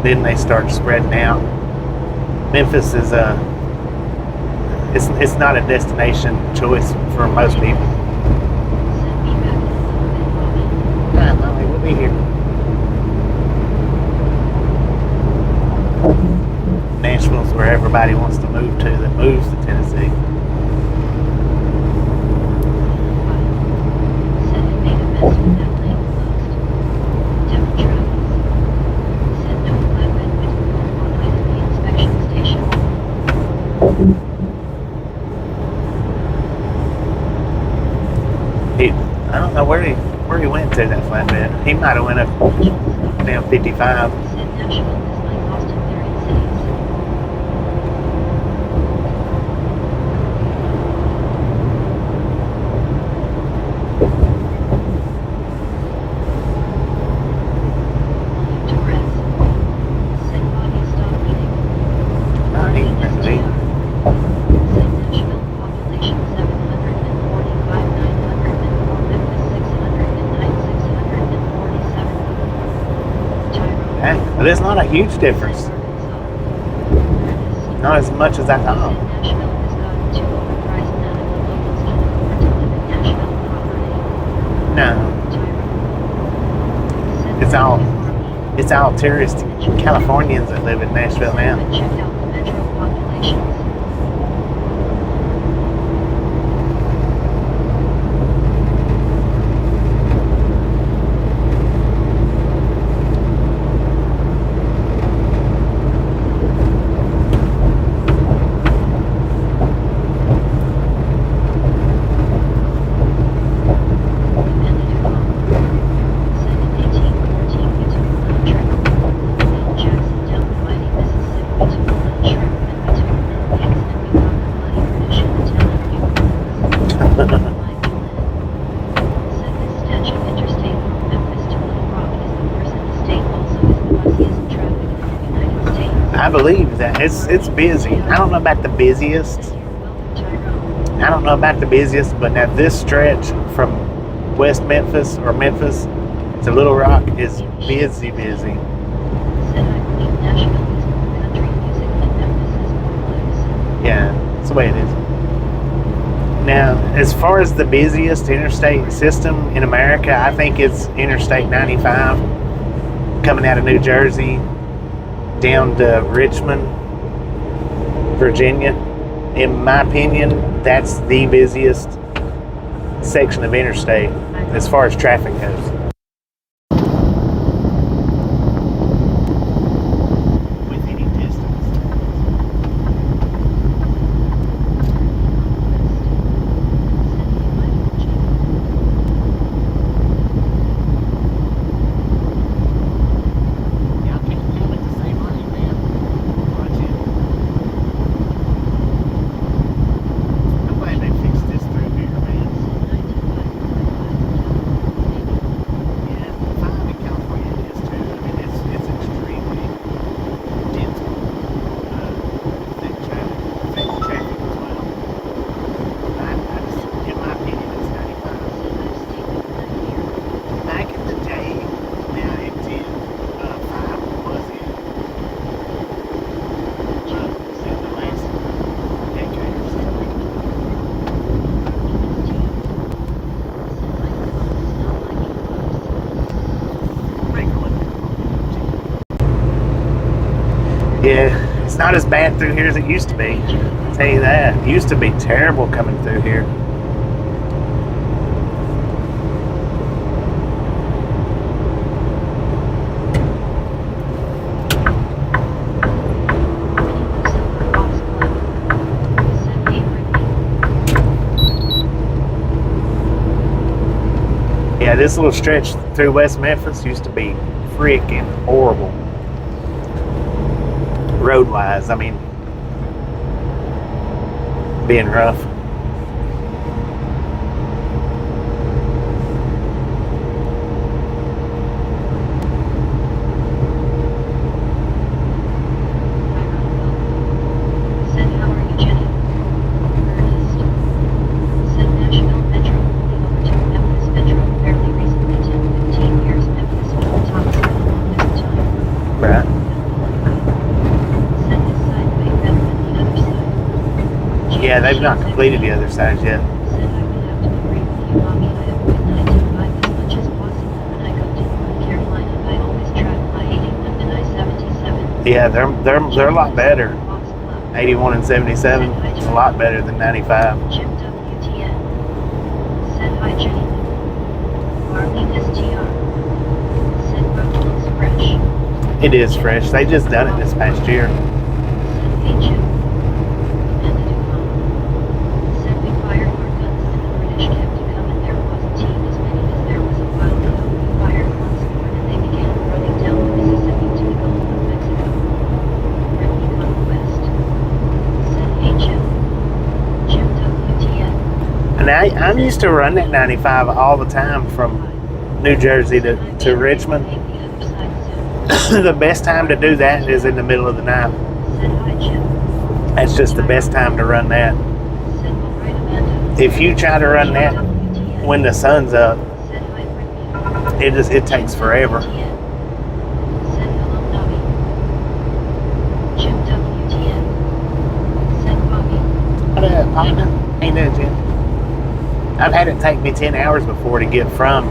Then they start spreading out. Memphis is it's not a destination choice for most people. We'll be here. Nashville's where everybody wants to move to that moves to Tennessee. I don't know where he went to that flatbed. He might have went up down 55. But it's not a huge difference. Not as much as I thought. No. It's all tourist Californians that live in Nashville now. I believe that it's busy. I don't know about the busiest. I don't know about the busiest, but now this stretch from West Memphis or Memphis to Little Rock is busy. Yeah, that's the way it is. Now, as far as the busiest interstate system in America, I think it's Interstate 95 coming out of New Jersey down to Richmond, Virginia. In my opinion, that's the busiest section of interstate as far as traffic goes. With any distance. Y'all can't have it the same way, man. Watch it. I'm glad they fixed this through here, man. Yeah, 5 in California it is too. I mean, it's extremely dense, thick traffic as well. I just, in my opinion, it's 95. Back in the day, now it's in 5 was in. In the last decade or so. Yeah, it's not as bad through here as it used to be. I'll tell you that. It used to be terrible coming through here. Yeah, this little stretch through West Memphis used to be freaking horrible. Road-wise, I mean, being rough. Said, how are you, Jenny? Ernest. Said, Nashville Metro only overtook Memphis Metro fairly recently. 10-15 years Memphis was the top city along this time. Right. Said, his side way better than the other side. Yeah, they've not completed the other side yet. Said, I would have to agree with you, Bobby. I avoid 925 as much as possible. When I go to North Carolina, I always travel by 81 and I-77. Yeah, they're a lot better. 81 and 77 is a lot better than 95. Jim WTN. Said, hi, Jenny. Marlene STR. Said, road looks fresh. It is fresh. They just done it this past year. Said, hey, Jim. Amanda Dupont. Said, we fired our guns and the British kept coming. There wasn't as many as there was a while ago. We fired once more and they began running down the Mississippi to the Gulf of Mexico. Brittany Conquest. Said, hey, Jim. Jim WTN. And I'm used to running at 95 all the time from New Jersey to Richmond. Take the other side soon. The best time to do that is in the middle of the night. Said, hi, Jim. That's just the best time to run that. Said, well, right, Amanda. If you try to run that WTN. when the sun's up, Said, hi, Brittany. it takes forever. Said, hello, Nobby. Jim WTN. Said, Bobby. What up, partner? How you doing, Jim? I've had it take me 10 hours before to get from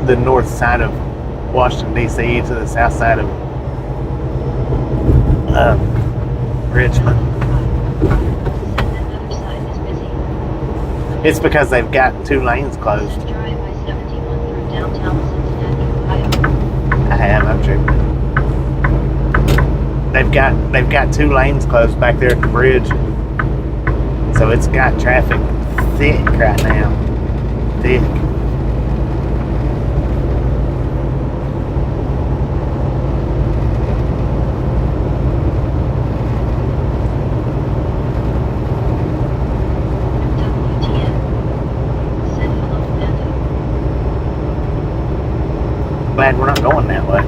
the north side of Washington, D.C. to the south side of Richmond. Said that other side is busy. It's because they've got 2 lanes closed. Said, drive I-71 through downtown Cincinnati, Ohio. I have, I'm tripping. They've got 2 lanes closed back there at the bridge. So it's got traffic thick right now. Thick. WTN. Said, hello, Amanda. glad we're not going that way.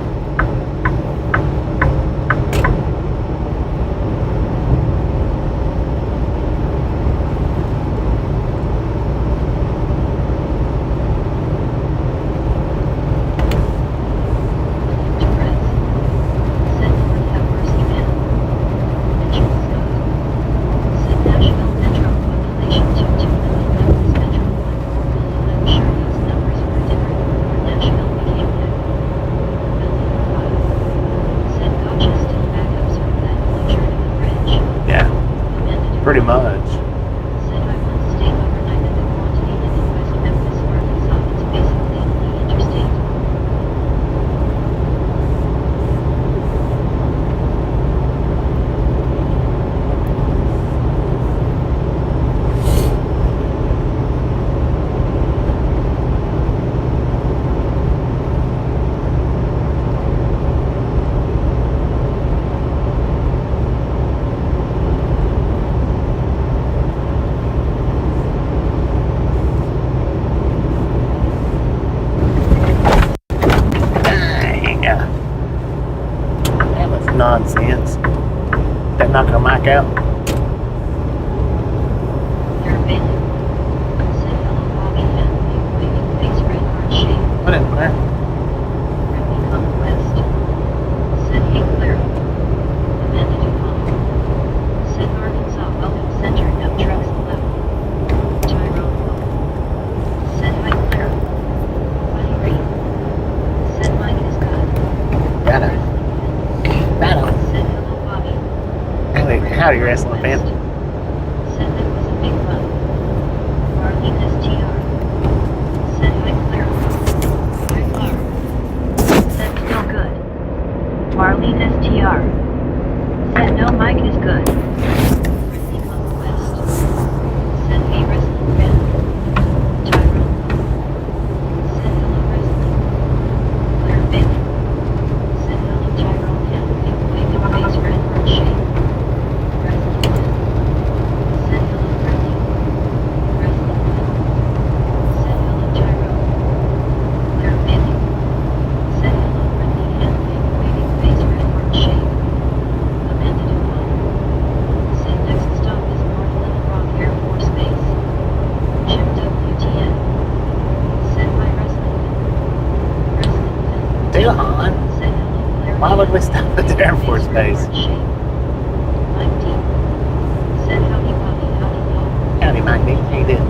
Pretty much. Nonsense. That knock our mic out. What in there? Howdy, wrestling fan. Said that was a big fun. Marlene STR. Said hi Claire. Hi Clara. Said still good. Marlene STR. Said no mic is good. Brittany Conquest. Said hey wrestling fan. Tyrone. Said hello wrestling. Claire Bailey. Said hello Tyrone and big wave of face red heart shape. Why would we stop at the Air Force Base? Howdy, Mike D. How you doing?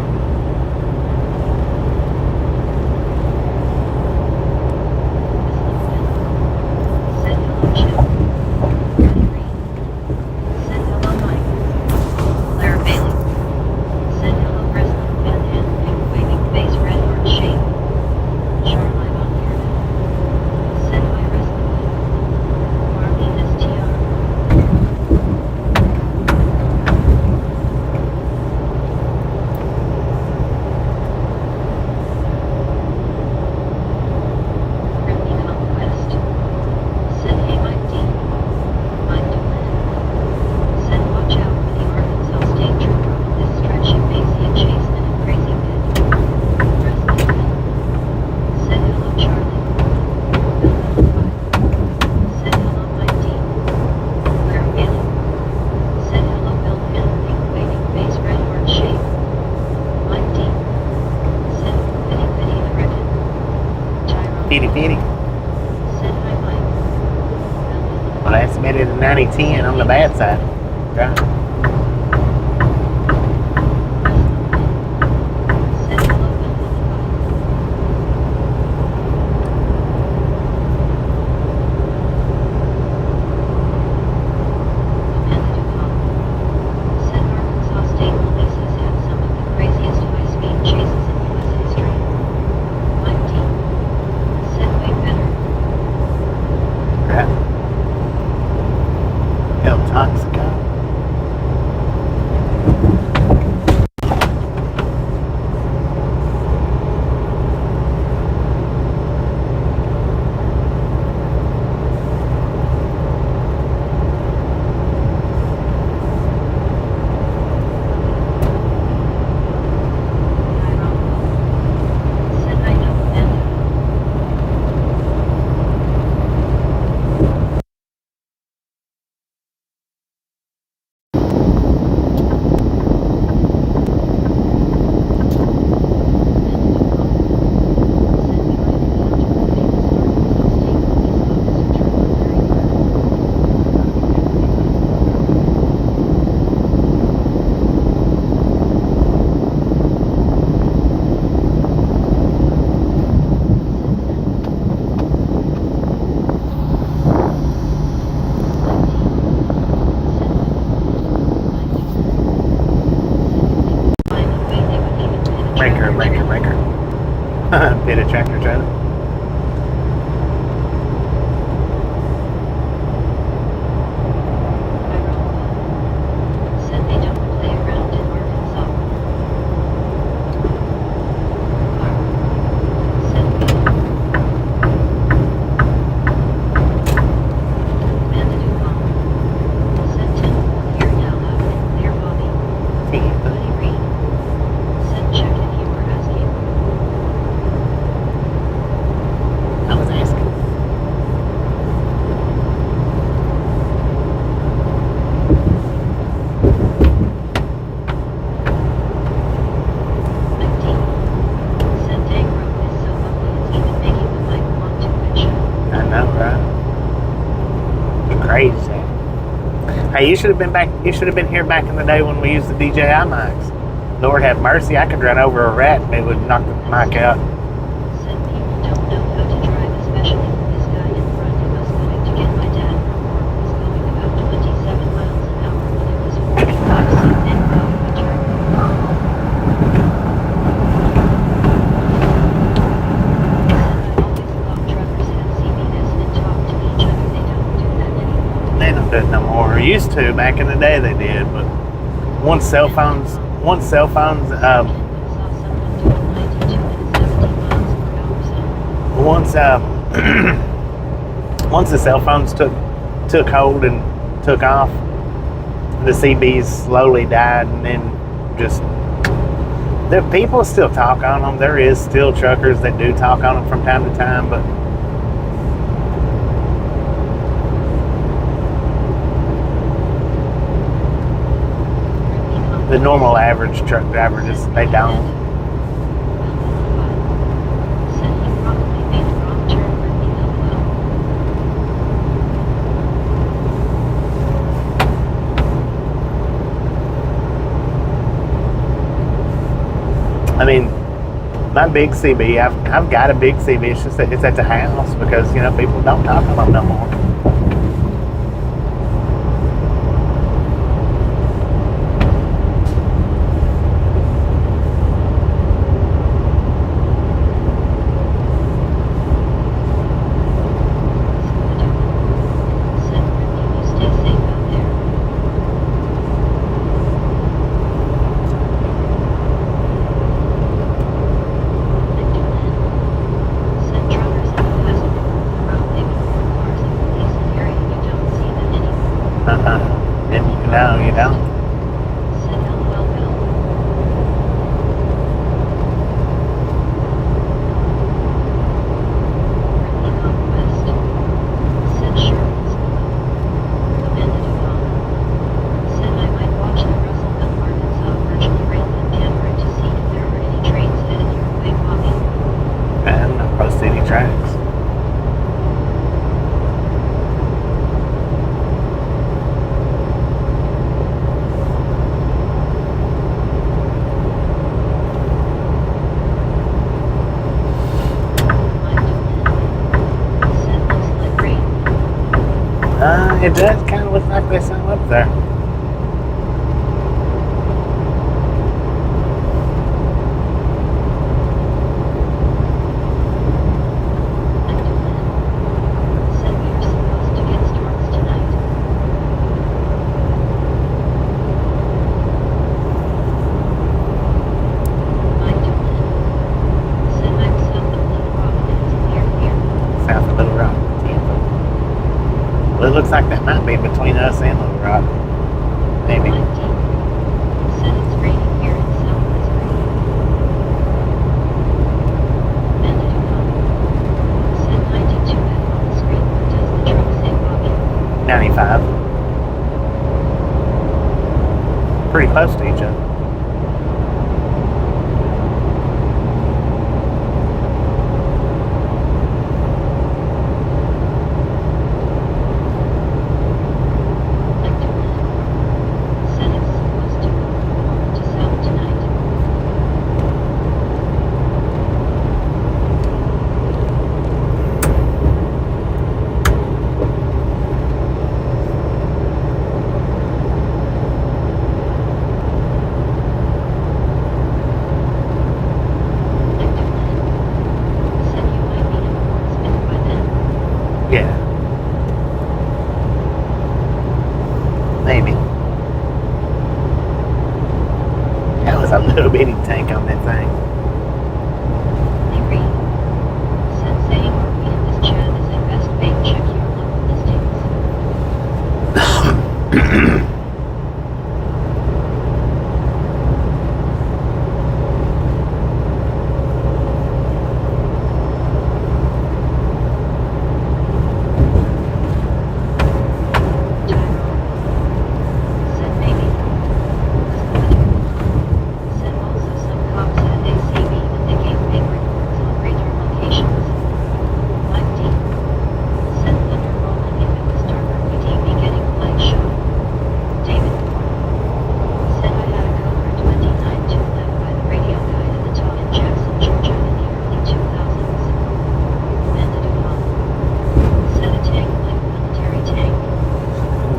Well, I estimated a 90-10 on the bad side. Right? El Toxico. unfitted tractor trailer. Said they don't play around in Arkansas. Said we don't. Mandadoo Mom. Said 10 here now loud and clear Bobby. Buddy Reed. Said check if you were asking. I was asking. Said dang rope is so ugly it's even making the mic want to bitch. I know, right? It's crazy. Hey, you should have been back. You should have been here back in the day when we used the DJI mics. Lord have mercy, I could run over a rat and it would knock the mic out. Said people don't know how to drive, especially when this guy in front of us going to get my dad from work was going about 27 miles an hour when it was 45 something out of a turn. Said I always thought truckers had CBS and talk to each other. They don't do that anymore. They don't do it no more. Used to back in the day they did, but once cell phones, Saw someone doing 92 and 70 miles per hour zone. once the cell phones took hold and took off, the CBs slowly died, and then just the people still talk on them. There is still truckers that do talk on them from time to time, but the normal average truck driver just they don't. Said he probably made a wrong turn when he I mean, my big CB, I've got a big CB. It's just that it's at the house because people don't talk on them no more. Said Brittany, you stay safe out there. Said truckers in the west the road they would move cars and police in area. You don't see that anymore. And you don't. Said LOL Bill. Brittany Conquest. Said Sherman's Mandadoo Mom. Said I might watch the Russellville, Arkansas virtual railroad camera to see if there are any trains headed your way, Bobby. And no post any tracks. Said looks like rain. It does kind of look like there's something up there. Said we are supposed to get storms tonight. Mike Doolin. Said I'm south of Little Rock and it's clear here. South of Little Rock, Tampa. Well, it looks like that might be between us and Little Rock. Maybe. Mike D. Said it's raining here in southwest Green. Mandadoo Mom. Said 92 F on the screen. What does the truck say, Bobby? 95. Pretty close to each other. Mike Doolin. Said it's supposed to move from north to south tonight.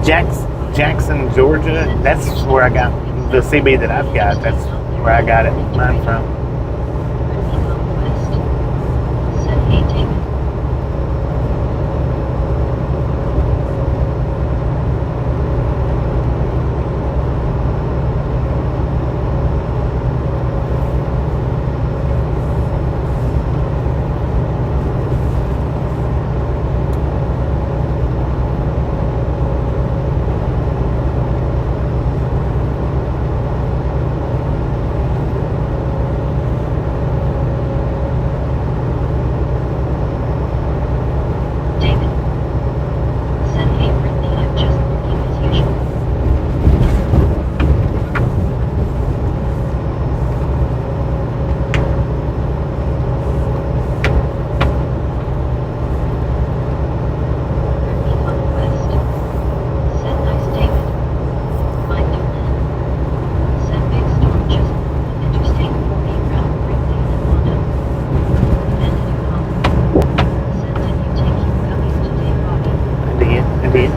Jackson, Georgia. That's where I got the CB that I've got. That's where I got it mine from. Said hey David.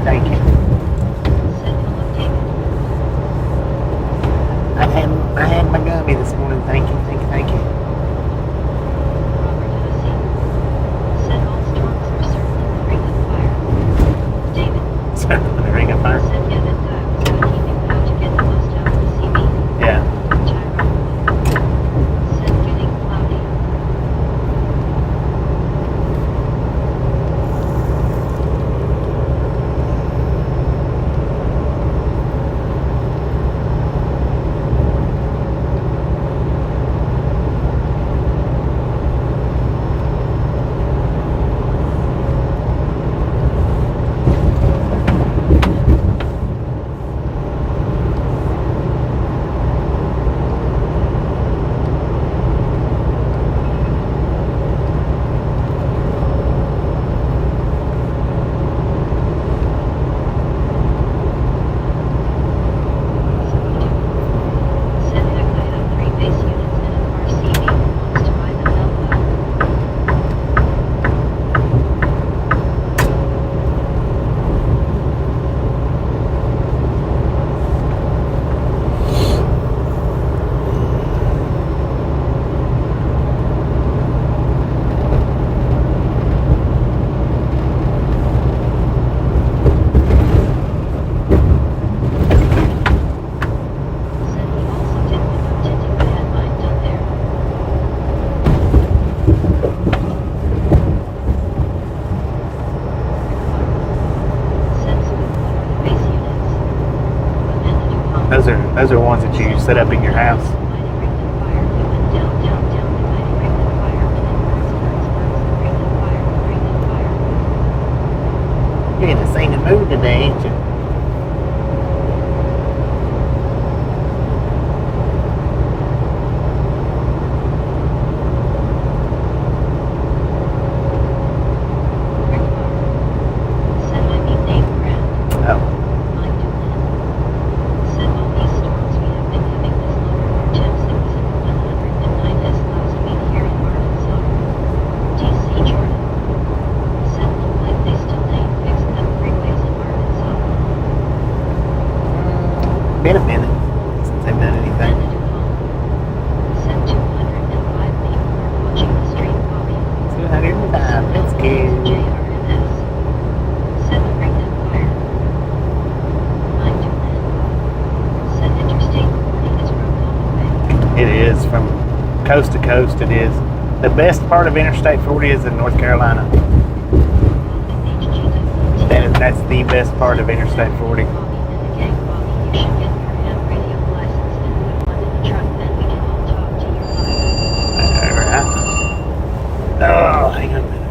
Thank you. I had my gummy this morning. Thank you. Certainly the ring of fire. Yeah. Those are ones that you set up in your house. You're in a singing mood today, ain't you? Been a minute since I've done anything. Said 205 people are watching the stream, Bobby. 205, let's go. JRNS. Said the ring of fire. 929. Said interstate 40 is from Romona. It is from coast to coast. It is. The best part of Interstate 40 is in North Carolina. That's the best part of Interstate 40. Oh, hang on a minute.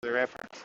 the reference.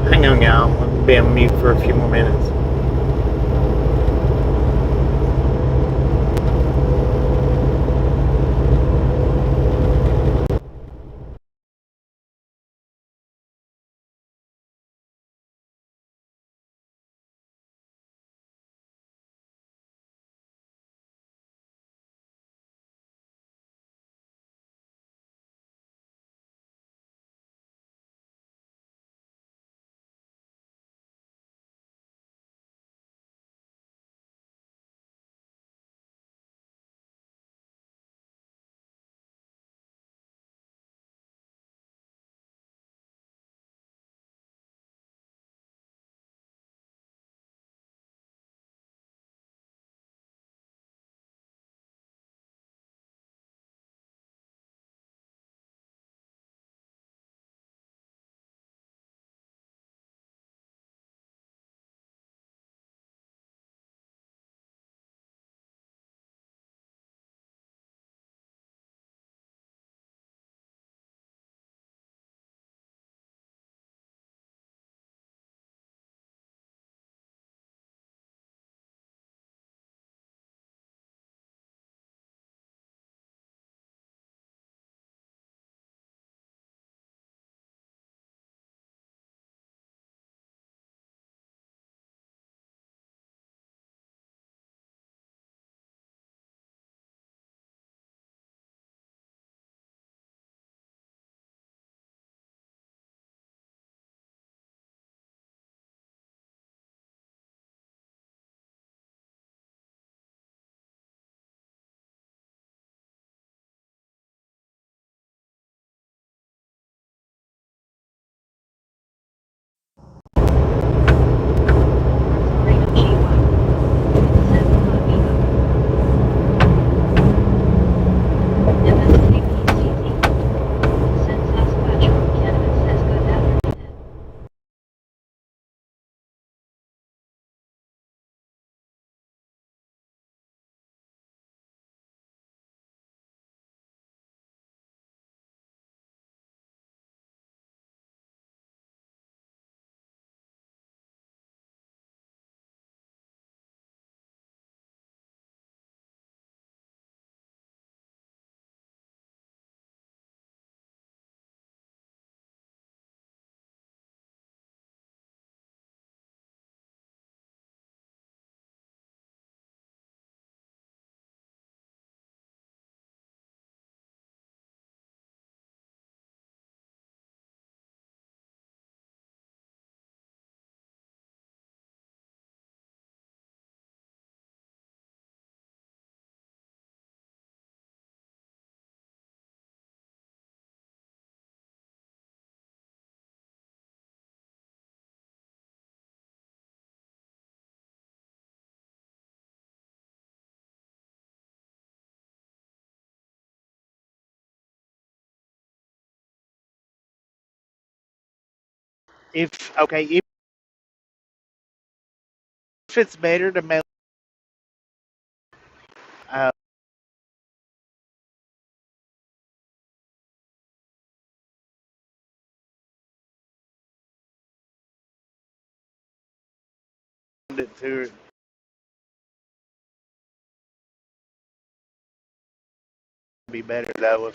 Hang on, y'all. I'll be on mute for a few more minutes. if it's better to mail uh, it to be better though.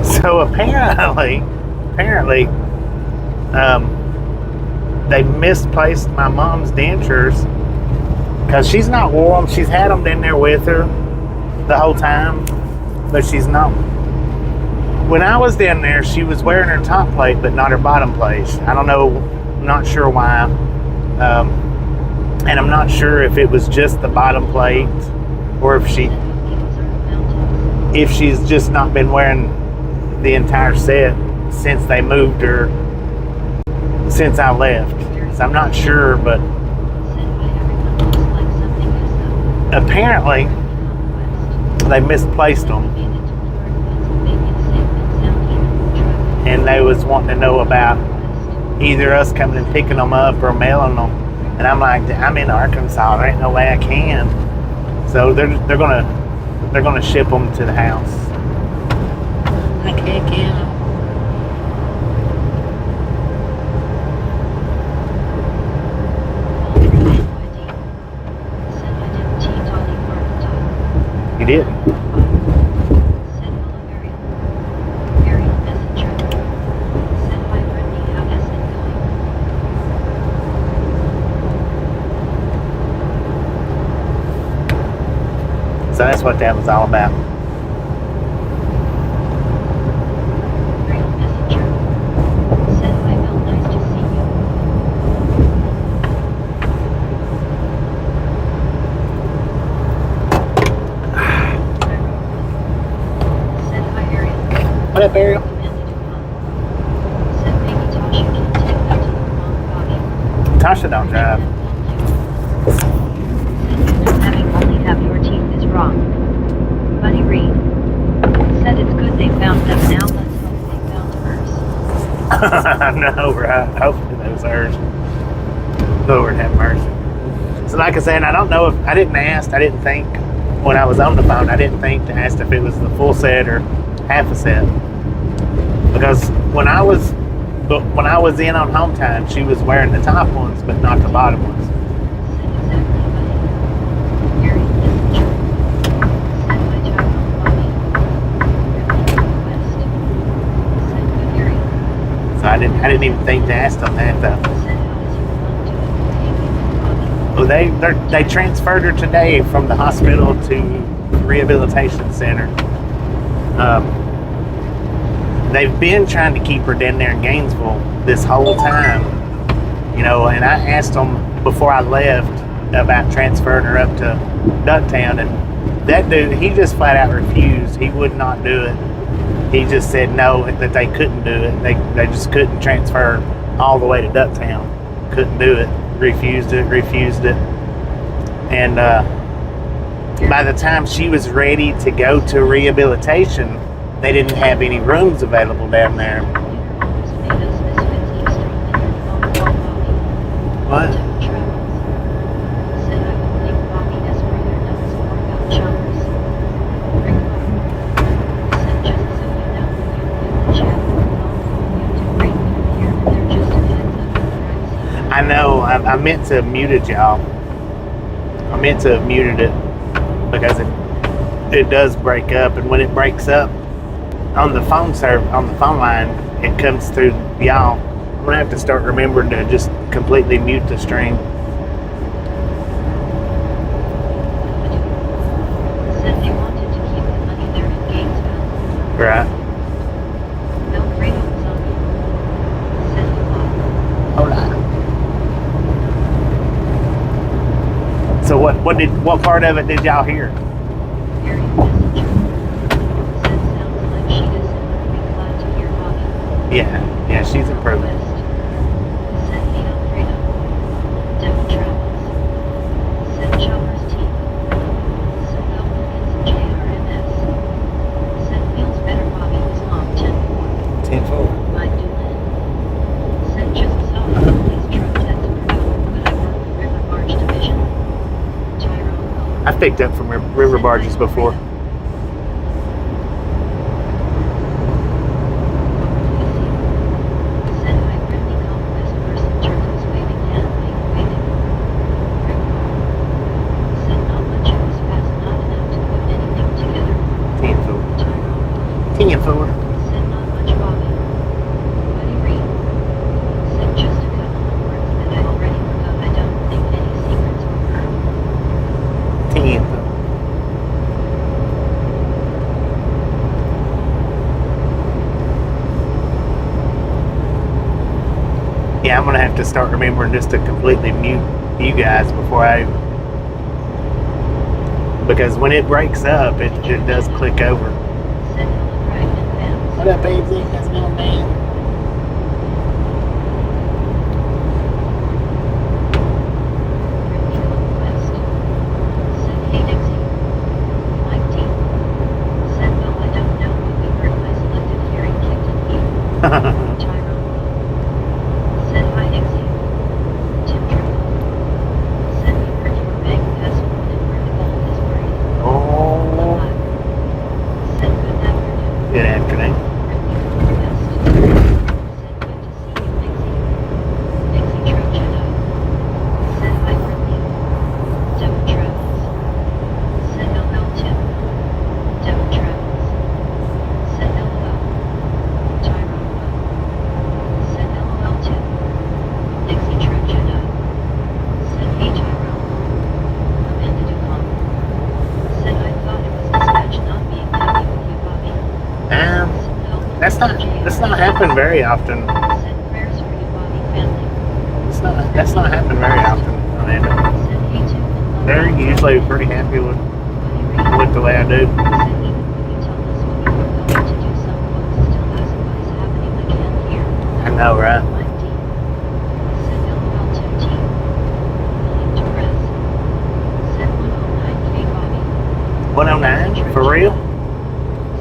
So apparently, they misplaced my mom's dentures because she's not wore them. She's had them in there with her the whole time, but she's not. When I was down there, she was wearing her top plate, but not her bottom plate. I don't know, I'm not sure why. And I'm not sure if it was just the bottom plate or if she's just not been wearing the entire set since they moved her, since I left. So I'm not sure, but apparently they misplaced them, and they was wanting to know about either us coming and picking them up or mailing them. And I'm like, I'm in Arkansas. There ain't no way I can. So they're gonna ship them to the house. I can't get them. You didn't. So that's what that was all about. What up, Ariel? Tasha don't drive. Having only have your teeth is wrong. Buddy Reed said it's good they found them. Now let's hope they found hers. I know, right? Hopefully that was hers. Lord have mercy. So like I said, I don't know if I didn't ask. I didn't think when I was on the phone. I didn't think to ask if it was the full set or half a set. Because when I was in on home time, she was wearing the top ones, but not the bottom ones. So I didn't even think to ask them that though. Well, they transferred her today from the hospital to rehabilitation center. They've been trying to keep her down there in Gainesville this whole time, you know. And I asked them before I left about transferring her up to Ducktown, and that dude, he just flat out refused. He would not do it. He just said no, that they couldn't do it. They just couldn't transfer all the way to Ducktown. Couldn't do it. Refused it. And by the time she was ready to go to rehabilitation, they didn't have any rooms available down there. What? I know, I meant to have muted y'all. I meant to have muted it because it does break up, and when it breaks up on the phone line, it comes through y'all. I'm gonna have to start remembering to just completely mute the stream. Said they wanted to keep the money there in Gainesville. Right. Belgrado was on you. Said he lied. Hold on. So what part of it did y'all hear? Very messenger. Said sounds like she doesn't want to be glad to hear Bobby. Yeah, she's improving. Said he Alfredo. Devil travels. Said Chopper's team. Said Elkins and JRMS. Said feels better Bobby was long 10-4. 10-4. Mike Doolin. Said just saw the police truck at Tupelo when I worked the River Barge Division. Tyrone. I've picked up from river barges before. Said I really conquest person turtles waving hand waving. Said not much it was fast not enough to put anything together. 10-4. Tyrone. 10-4. Said not much Bobby. Buddy Reed. Said just a couple of words that I already forgot. I don't think any secrets were her. 10-4. Yeah, I'm gonna have to start remembering just to completely mute you guys because when it breaks up, it does click over. Said Ella Bragman fans. What up, baby? How's it going, man? Ricky Conquest. Said hey Dixie. Mike D. Said well I don't know but we heard my selective hearing kicked in here. Tyrone. Said hi Dixie. Tim Triple. Said we heard you were bank password and where the gold is buried. Oh, Said good afternoon. good afternoon. Ricky Conquest. Said good to see you Dixie. Dixie Trochetta. Said hi Brittany. Devil Travels. Said LL Tim. Devil Travels. Said LOL. Tyrone. Said LOL Tim. Dixie Trochetta. Said hey Tyrone. Amanda Dupont. Said I thought it was dispatch not being happy with you Bobby. Said no. That's not happened very often. Said prayers for you Bobby family. That's not happened very often, Amanda. Said hey Tim and They're usually pretty happy with the way I do. Said even when you tell us when you were going to do some folks still ask what is happening I can't hear. I know, right? Mike D. Said LOL Tim T. William Torres. Said 109K Bobby. 109? For real?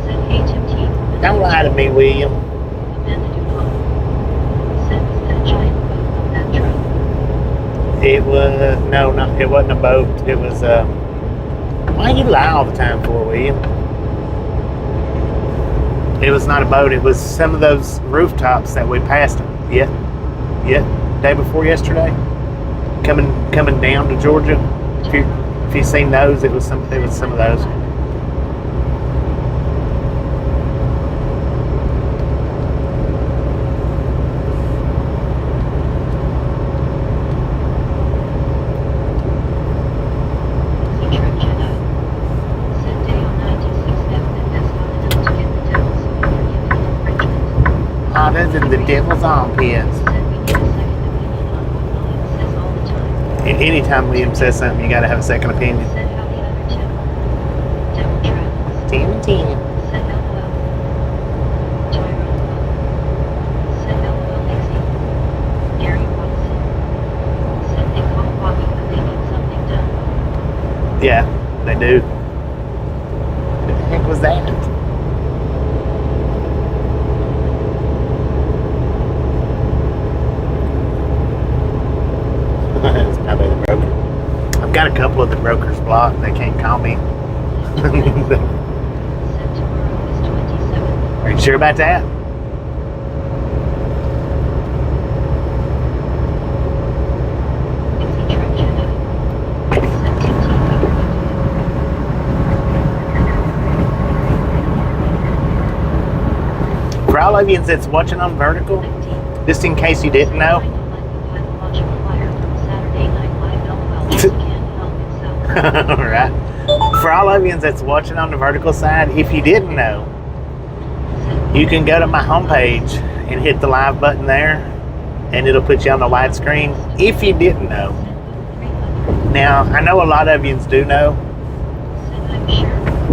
Said hey Tim T. Don't lie to me, William. Amanda Dupont. Said was that giant boat on that truck? It was it wasn't a boat. It was why you lie all the time for, William? It was not a boat. It was some of those rooftops that we passed. Day before yesterday, coming down to Georgia. If you've seen those, it was some of those. hands in the devil's armpits. Anytime William says something, you gotta have a second opinion. 10 10. Yeah, they do. What the heck was that? It's probably the broker. I've got a couple of the brokers blocked. They can't call me. Are you sure about that? For all of you that's watching on vertical, just in case you didn't know, right? For all of you that's watching on the vertical side, if you didn't know, you can go to my homepage and hit the live button there, and it'll put you on the widescreen. If you didn't know, now I know a lot of you do know,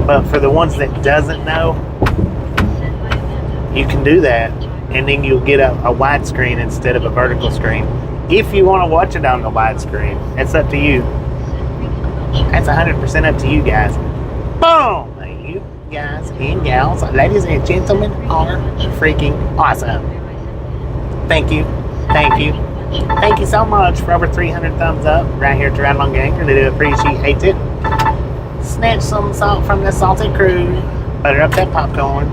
but for the ones that doesn't know, you can do that, and then you'll get a widescreen instead of a vertical screen. If you want to watch it on the widescreen, it's up to you. That's 100% up to you guys. Boom! You guys and gals, ladies and gentlemen, are freaking awesome. Thank you. Thank you. Thank you so much for over 300 thumbs up right here at Ride Along Gang. Really do appreciate it. Snatch some salt from the salted crew. Butter up that popcorn.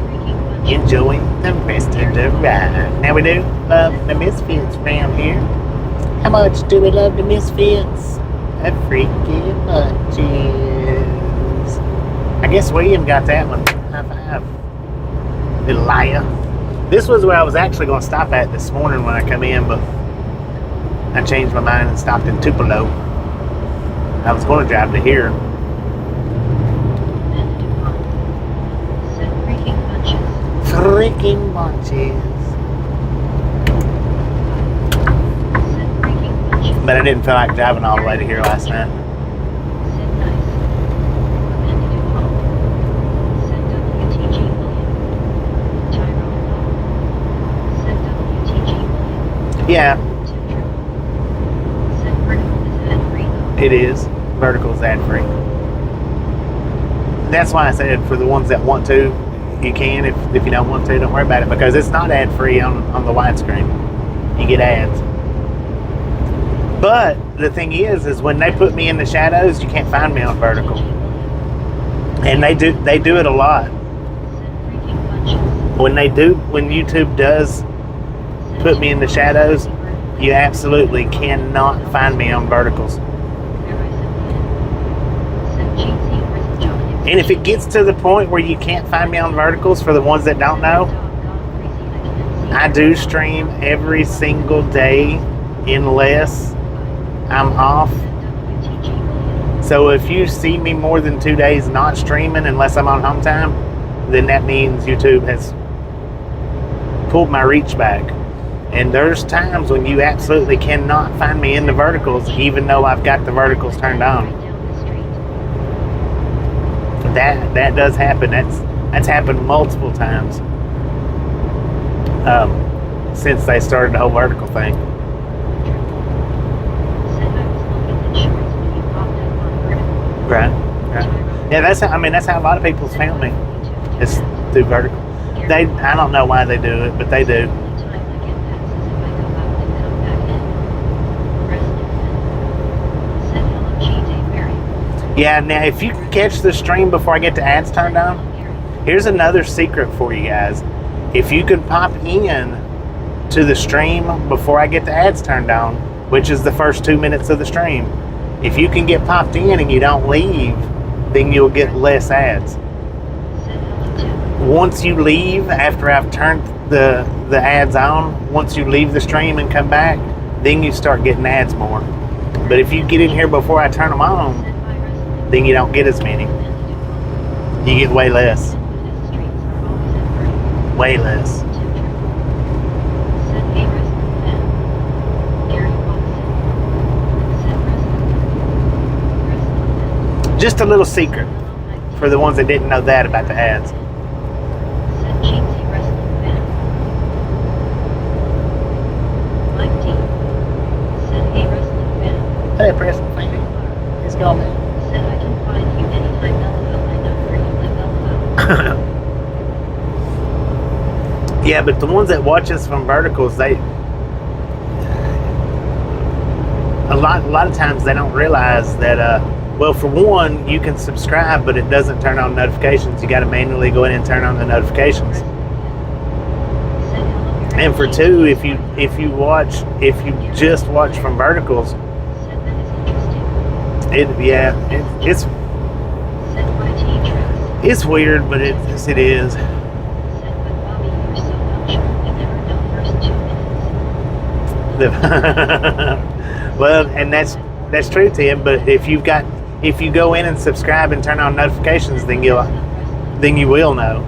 Enjoy the rest of the ride. Now we do love the Misfits around here. How much do we love the Misfits? A freaking bunches. I guess William got that one. High five. Little liar. This was where I was actually going to stop at this morning when I come in, but I changed my mind and stopped in Tupelo. I was going to drive to here. Freaking bunches. But I didn't feel like driving all the way to here last night. Yeah. It is. Vertical is ad free. That's why I said for the ones that want to, you can. If you don't want to, don't worry about it, because it's not ad free on the widescreen. You get ads. But the thing is when they put me in the shadows, you can't find me on vertical. And they do it a lot. When YouTube does put me in the shadows, you absolutely cannot find me on verticals. And if it gets to the point where you can't find me on verticals, for the ones that don't know, I do stream every single day unless I'm off. So if you see me more than 2 days not streaming unless I'm on home time, then that means YouTube has pulled my reach back. And there's times when you absolutely cannot find me in the verticals, even though I've got the verticals turned on. That does happen. That's happened multiple times since they started the whole vertical thing. Right. Yeah, that's how a lot of people's found me. It's through vertical. I don't know why they do it, but they do. Yeah, now if you can catch the stream before I get the ads turned on, here's another secret for you guys. If you could pop in to the stream before I get the ads turned on, which is the first 2 minutes of the stream, if you can get popped in and you don't leave, then you'll get less ads. Once you leave, after I've turned the ads on, once you leave the stream and come back, then you start getting ads more. But if you get in here before I turn them on, then you don't get as many. You get way less. Way less. Just a little secret for the ones that didn't know that about the ads. Said cheesy wrestling fan. Mike D. Said hey wrestling fan. Hey, Preston, thank you. He's going. Said I can find you anytime, LOL. I know where you live, LOL. Yeah, but the ones that watch us from verticals, they a lot of times they don't realize that. Well, for one, you can subscribe, but it doesn't turn on notifications. You got to manually go in and turn on the notifications. And for two, if you just watch from verticals, it's weird, but it is. Well, and that's true, Tim. But if you go in and subscribe and turn on notifications, then you will know.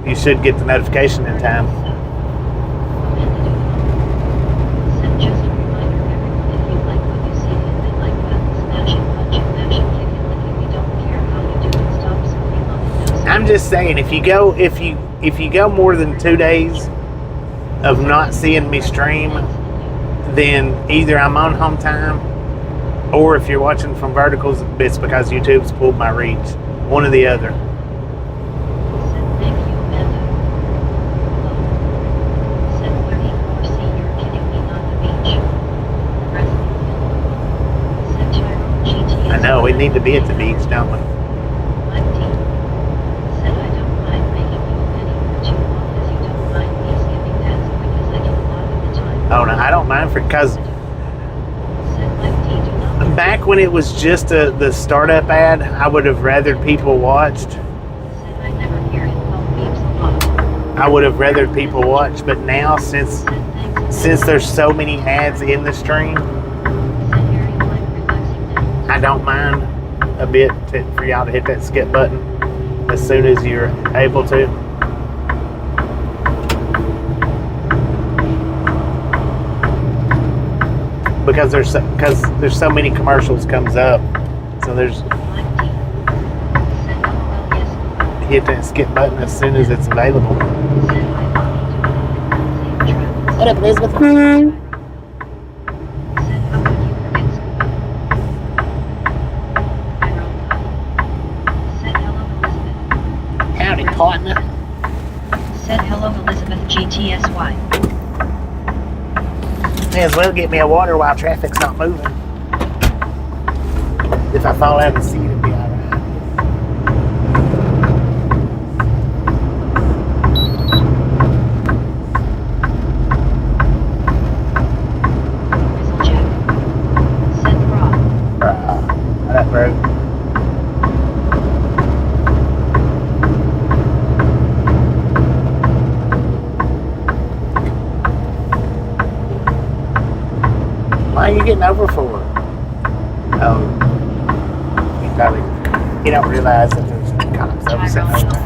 You should get the notification in time. I'm just saying, if you go more than 2 days of not seeing me stream, then either I'm on home time, or if you're watching from verticals, it's because YouTube's pulled my reach. One or the other. I know, we need to be at the beach, don't we? Oh no, I don't mind because back when it was just the startup ad, I would have rather people watched. I would have rather people watch, but now since there's so many ads in the stream, I don't mind a bit for y'all to hit that skip button as soon as you're able to. Because there's so many commercials comes up, so there's hit that skip button as soon as it's available. What up, Elizabeth? Howdy, partner. Said hello, Elizabeth GTSY. May as well get me a water while traffic's not moving. If I fall out of the seat, it'll be alright. Said bra. That broke. Why are you getting over for? Oh, you don't realize that there's cops over sitting over there.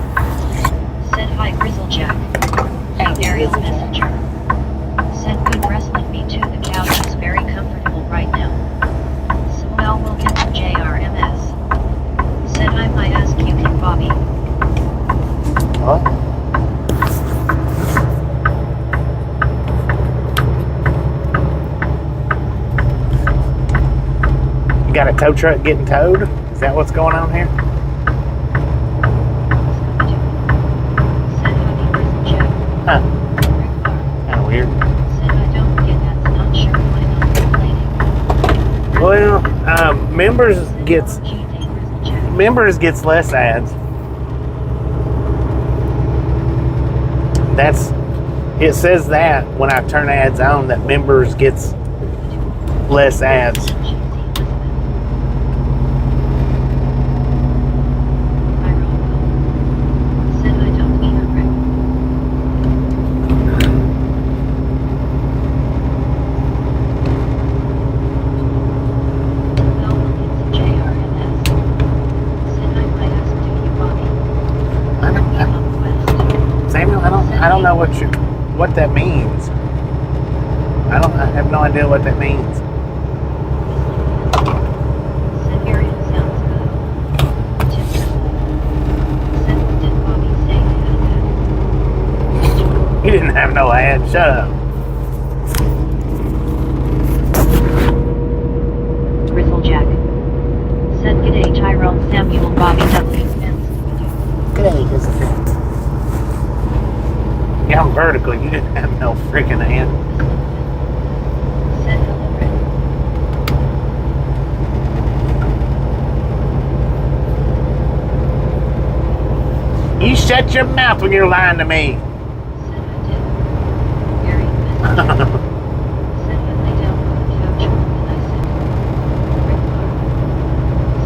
Said hi, Grizzlejack. Ariel's messenger. Said good wrestling. Me too. The couch is very comfortable right now. Swell will get some JRMS. Said I might ask you, King Bobby. What? You got a tow truck getting towed? Is that what's going on here? Said honey, Grizzlejack. Huh. Kind of weird. Said I don't get that's not sure why not complaining. Well, members gets less ads. It says that when I turn ads on, that members gets less ads. I don't know what that means. I have no idea what that means. lad. Shut up. Grizzlejack. Said g'day Tyrone Samuel Bobby W. and Good day, Jessica. Yeah, I'm vertical. You didn't have no freaking hand. said hello Rick. You shut your mouth when you're lying to me. Said I did. Gary messaged. Said I lay down on the couch and I said, Rick Clark.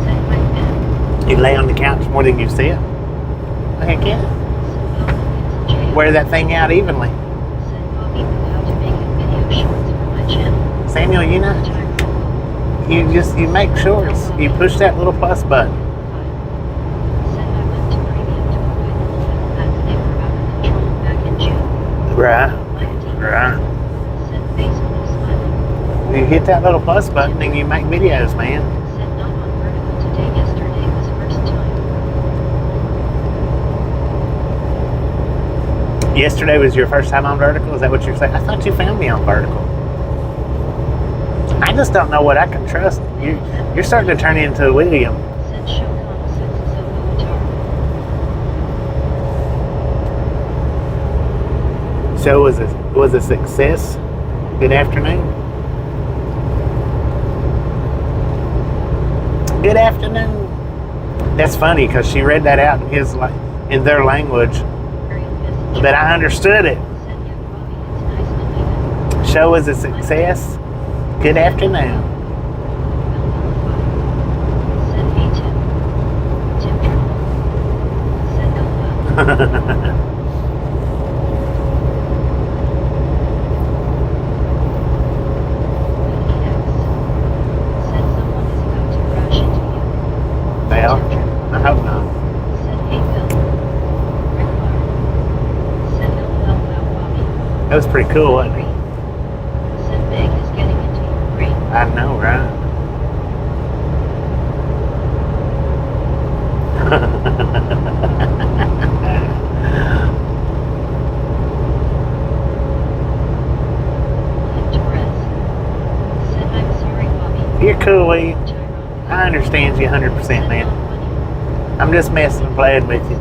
Said hi man. You lay on the couch more than you sit. Heck yeah. Said well look it's Jay. Wear that thing out evenly. Said Bobby knew how to make video shorts for my channel. Samuel, you know, Tyrone. you make shorts. You push that little plus button. Said I went to premium to avoid the little as they were out of control back in June. Right. Like a team. Right. Said face blue smiling. You hit that little plus button and you make videos, man. Said not on vertical today. Yesterday was first time. Yesterday was your first time on vertical? Is that what you're saying? I thought you found me on vertical. I just don't know what I can trust. You're starting to turn into William. Said show concepts of Avatar. So was a success. Good afternoon. Good afternoon. That's funny because she read that out in their language, Very message. but I understood it. Said yeah Bobby it's nice to meet you. Show was a success. Good afternoon. Said hey Tim. Tim Triple. Said LOL. Said someone is about to crash into you. Well, Tim Triple. I hope not. Said hey Bill. Rick Clark. Said LOL wow Bobby. That was pretty cool, wasn't it? Said Meg is getting into your brain. I know, right? Lynn Torres. Said I'm sorry Bobby. You're cool, William. Tyrone. I understand you 100%, Said man. not funny. I'm just messing and playing with you.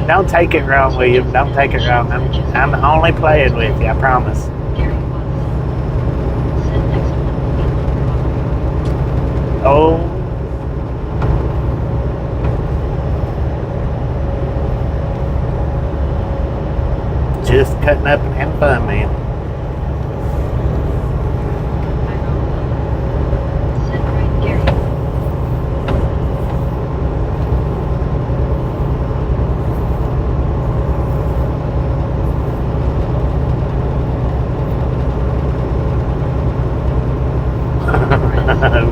Don't take it wrong, William. Don't take it wrong. I'm only playing with you, I promise. Gary Watson. Said next one will be Lynn Rock. Oh, just cutting up and having fun, man. Tyrone. Said right Gary.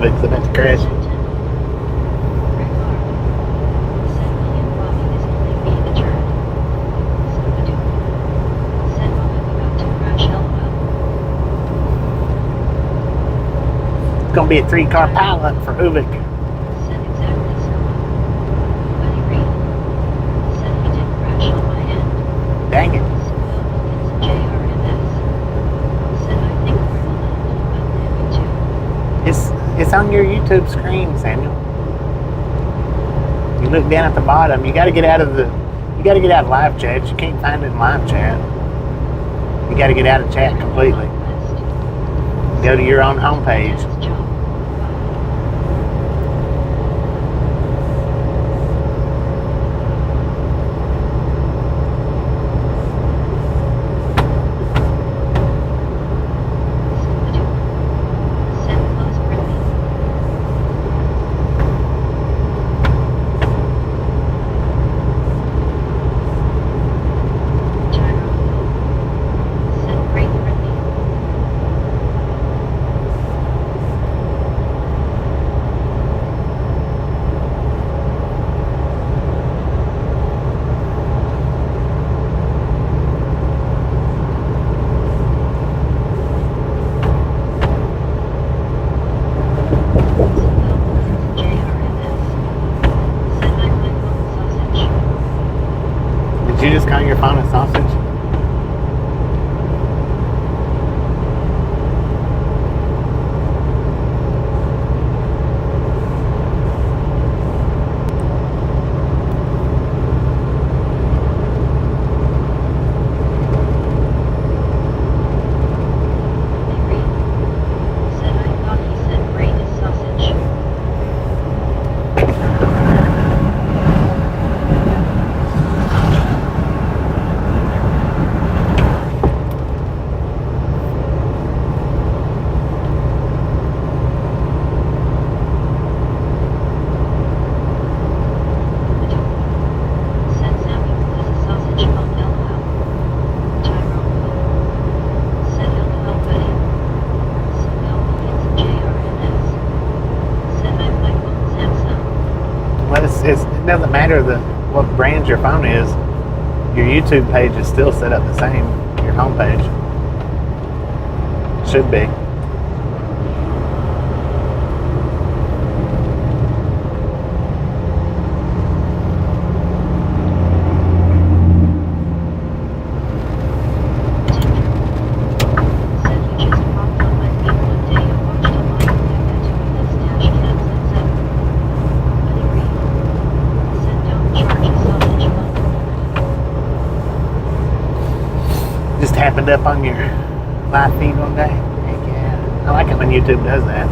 It's about to crash. Said Tim. Rick Clark. Said William Bobby is only being a turd. Scooby-Doo. Said Bobby about to crash LOL. It's gonna be a 3-car pileup for Ubik. Said exactly Scooby. Buddy Reed. Said he did crash on my end. Dang it. Well Wilkins JRMS. Said I think we're a little low but maybe too. It's on your YouTube screen, Samuel. You look down at the bottom. You got to get out of live chat. You can't find it in live chat. You got to get out of chat completely. Go to your own homepage. Said close Britney. Tyrone. Said great Britney. it doesn't matter what brand your phone is. Your YouTube page is still set up the same. Your homepage should be. Just happened up on your live feed one day. Heck yeah. I like it when YouTube does that.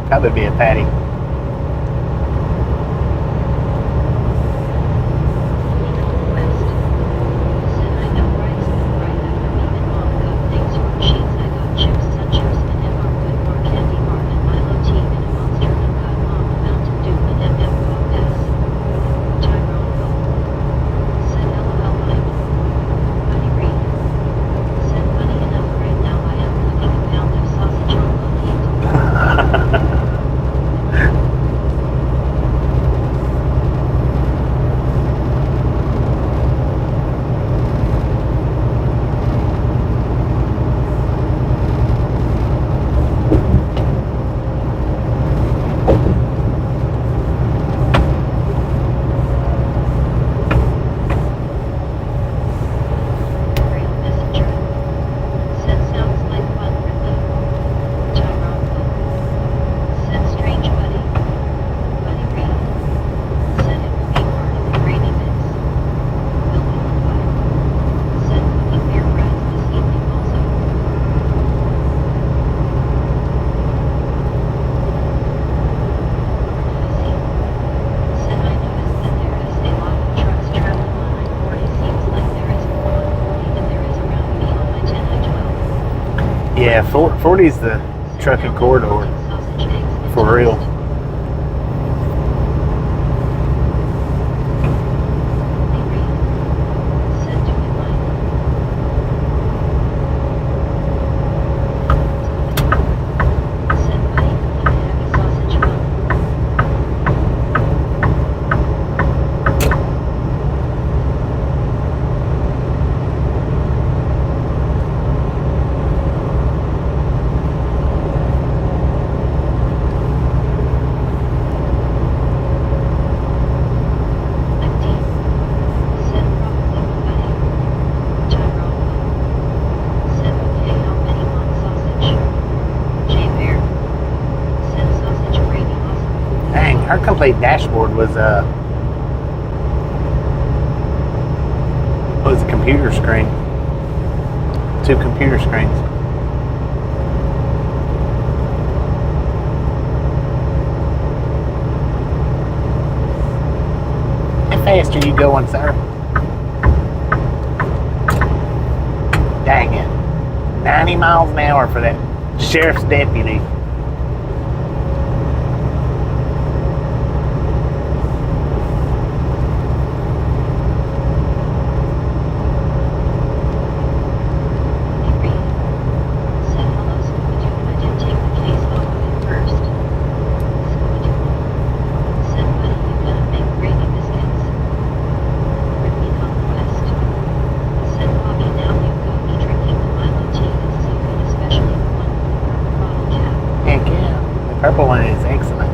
Probably be a patty. Yeah, 40's the trucking corridor for real. Her complete dashboard was a computer screen, 2 computer screens. How fast are you going, sir? Dang it. 90 miles an hour for that sheriff's deputy. Purple one is excellent.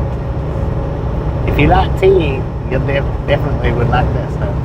If you like tea, you'll definitely would like that stuff.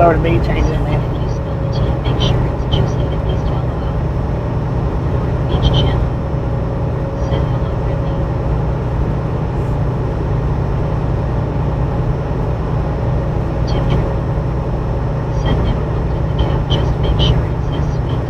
over the beach, ain't it, man? If you spill the tea, make sure it's juicy, at least LOL. Florida Beach Channel. Said hello, Brittany. Tip triple. Said never looked at the cap, just make sure it says sweet.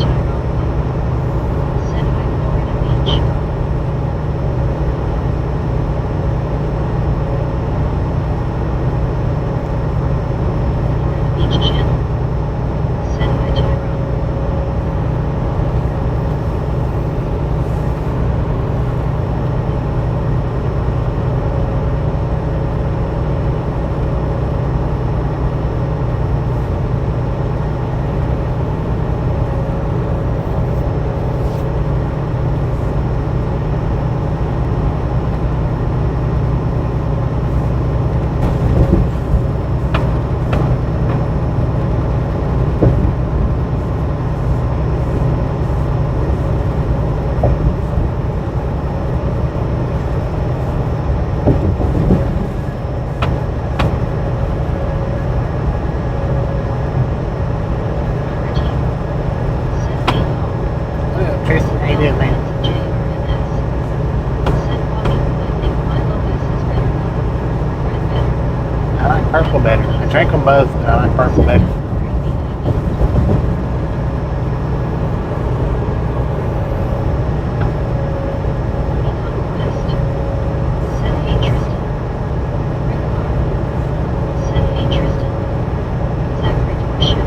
Tyrone. Said hi, Florida Beach. Florida Beach Channel. Said hi, Tyrone. Number T. Said hey y'all. What up, Tristan? How you doing, man? Said Bobby, I think Milo S is better though. Red better. I like purple better. I drink them both, but I like purple better. Said hey Tristan. Rick Bar. Said hey Tristan. Zachary Dorsha.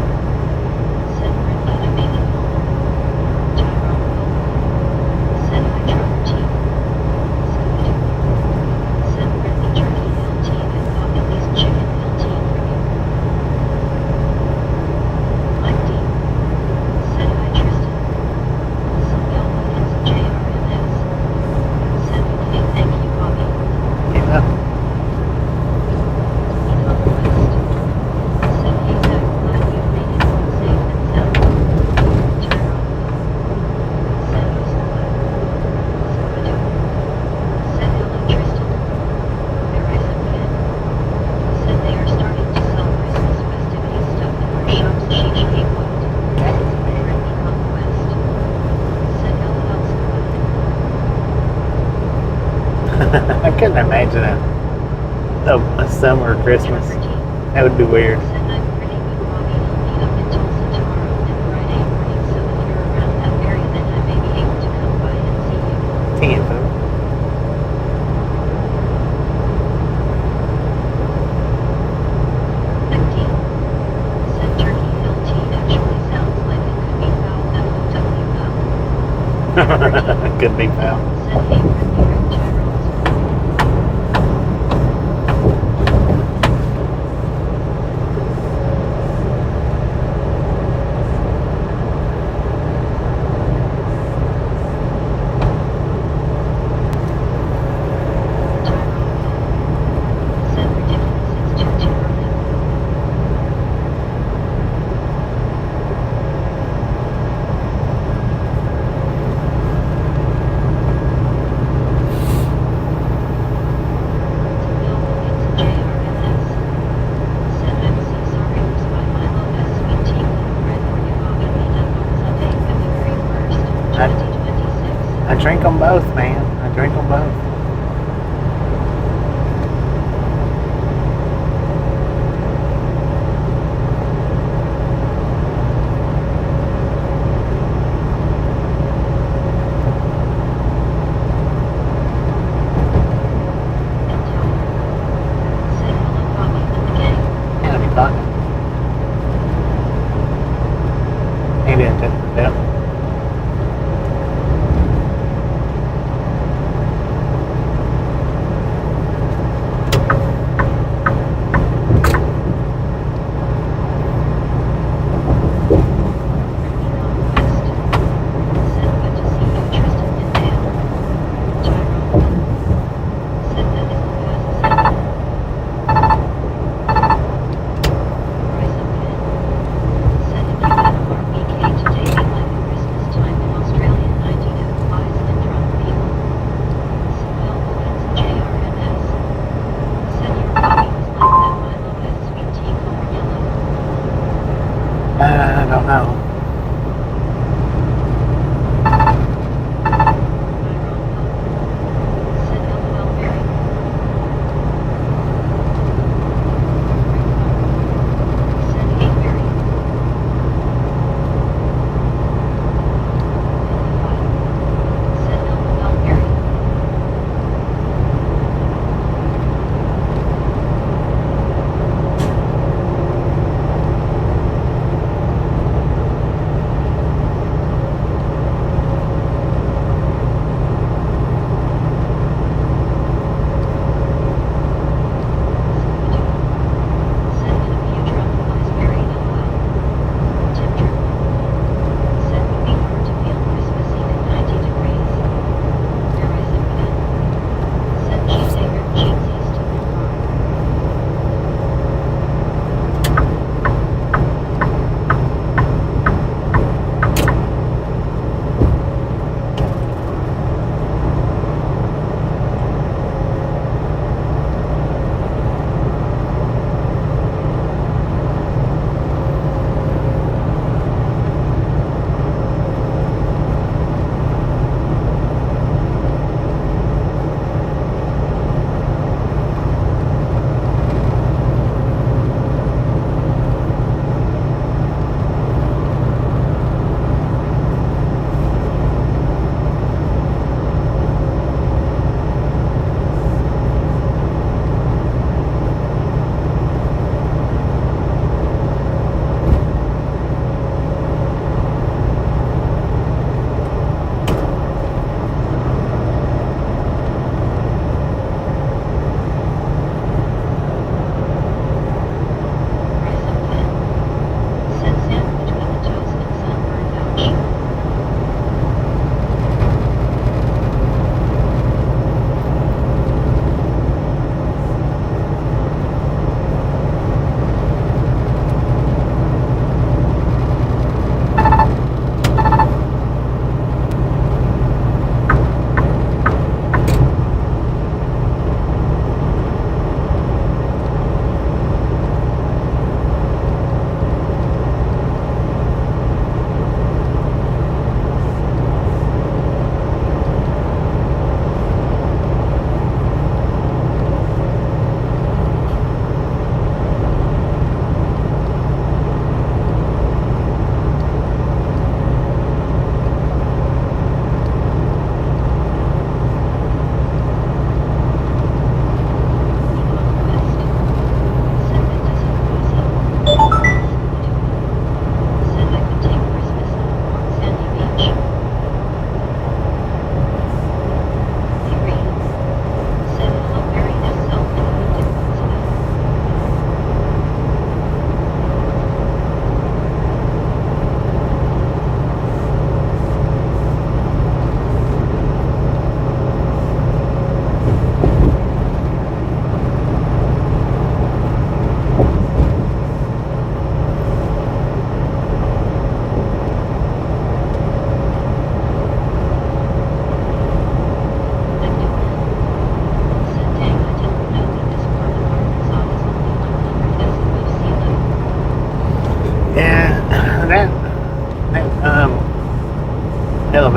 Said Brittany I made it home. Tyrone Pope. Said hi Trucker T. Scooby-Doo. Said Brittany Turkey LT and Bob at least chicken LT for you. Mike D. Said hi Tristan. Some y'all beckons JRMS. Said okay thank you Bobby. Keep up. Ethan Quest. Said hey Zach, glad you made it home safe and sound. Tyrone Pope. Said hi Scuba. Scooby-Doo. Said hello Tristan. Verizon fan. Said they are starting to sell Christmas festivities stuff in our shops. Sheesh hey what? Brittany Conquest. Said LOL Scuba. I couldn't imagine a summer or Christmas. Trucker T. That would be weird. Said I'm pretty good Bobby, I'll meet up in Tulsa tomorrow and Friday morning, so if you're around that area then I may be able to come by and see you. Tampa. 15. Said Turkey LT actually sounds like it could be foul FOW. Could be foul. Said hey Brittany Rick Tyrone's. Tyrone Pope. Said ridiculous it's too early. Y'all beckons JRMS. Said MC sorry was by Milo S sweet tea cold red for you Bobby meet up on Sunday, February 1st, 2026. I drink them both, man. I drink them both. Said hello Bobby and the gang. Howdy, partner. How you doing, Tristan? Yeah.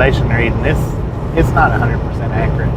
elevation reading. It's not 100% accurate.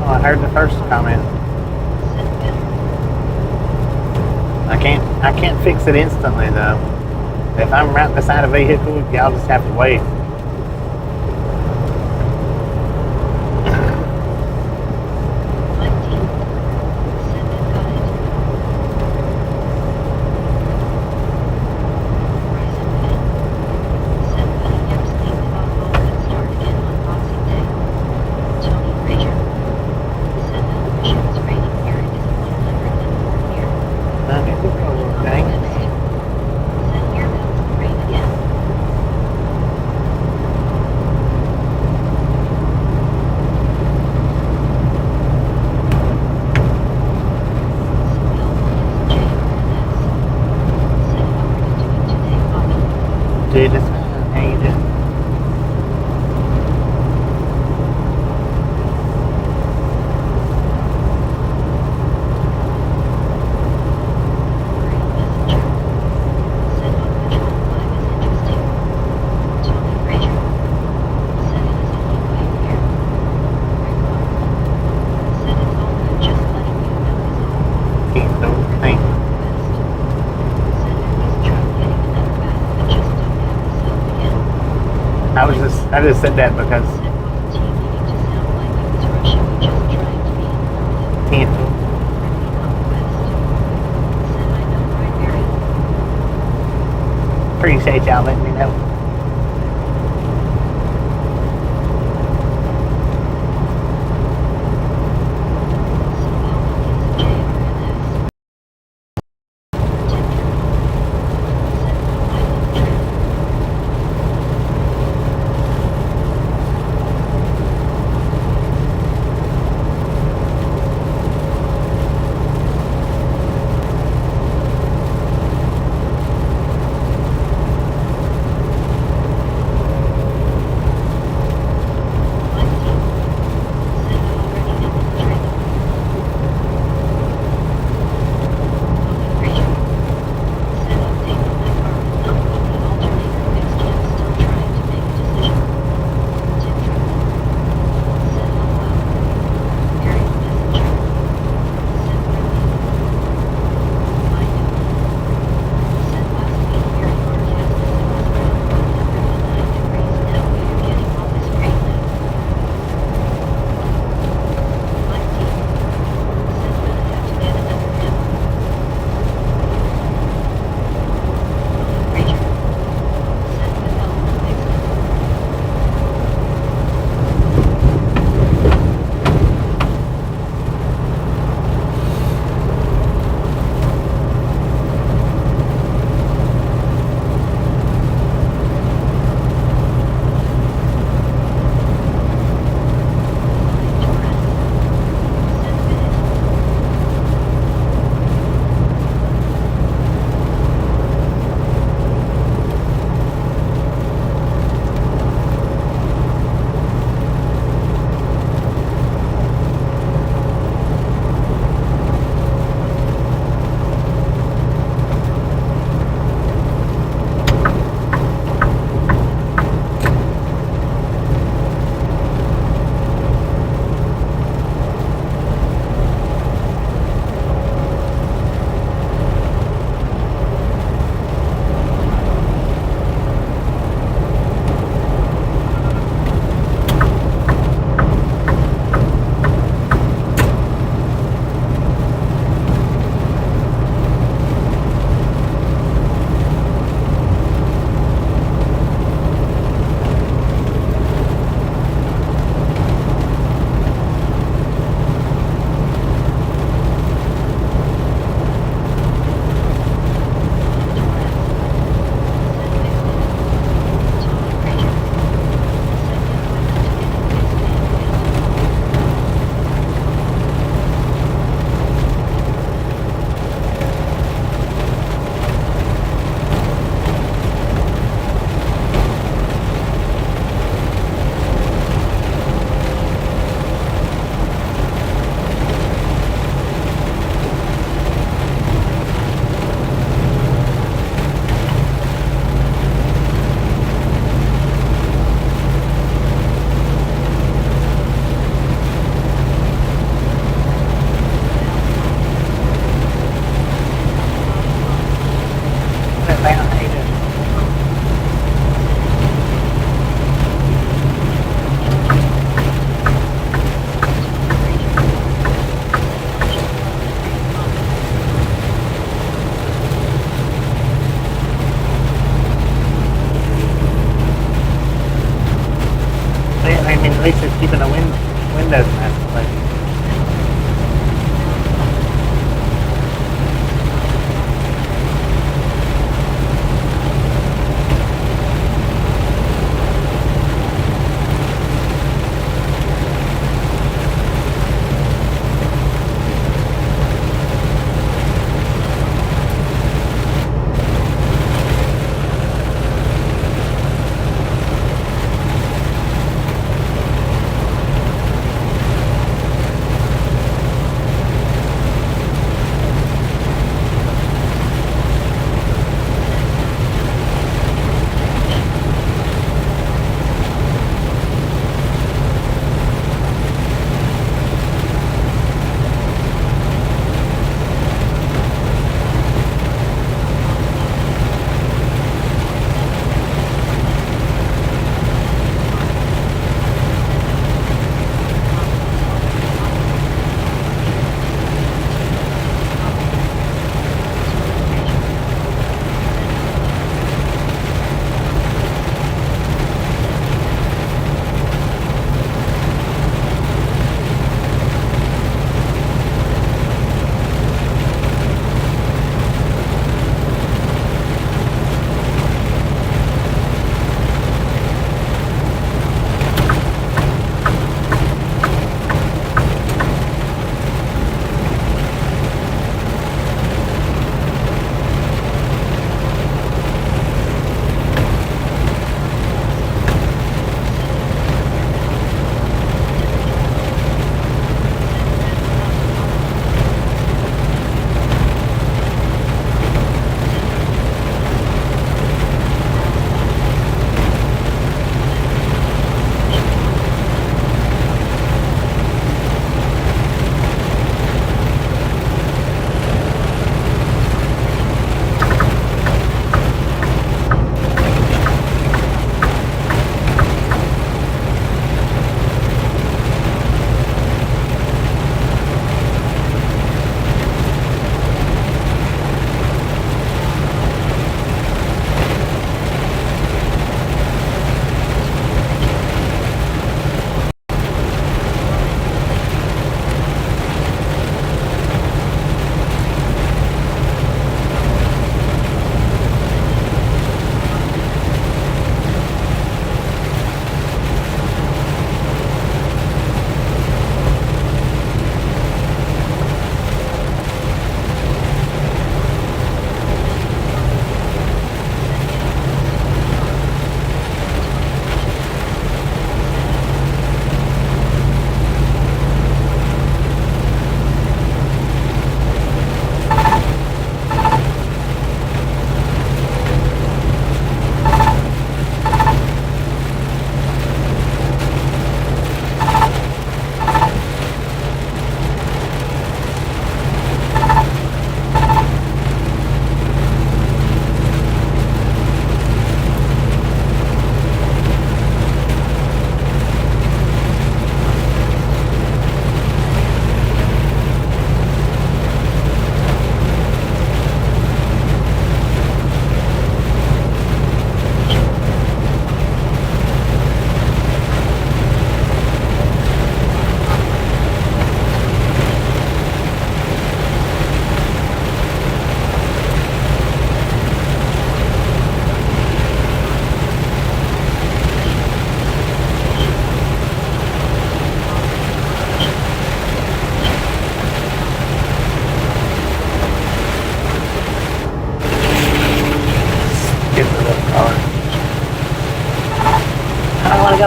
I heard the first comment. I can't fix it instantly though. If I'm right beside a vehicle, y'all just have to wait. Dude, it's how you doing? I just said that because appreciate y'all letting me know.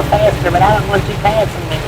go faster, but I don't want you passing me.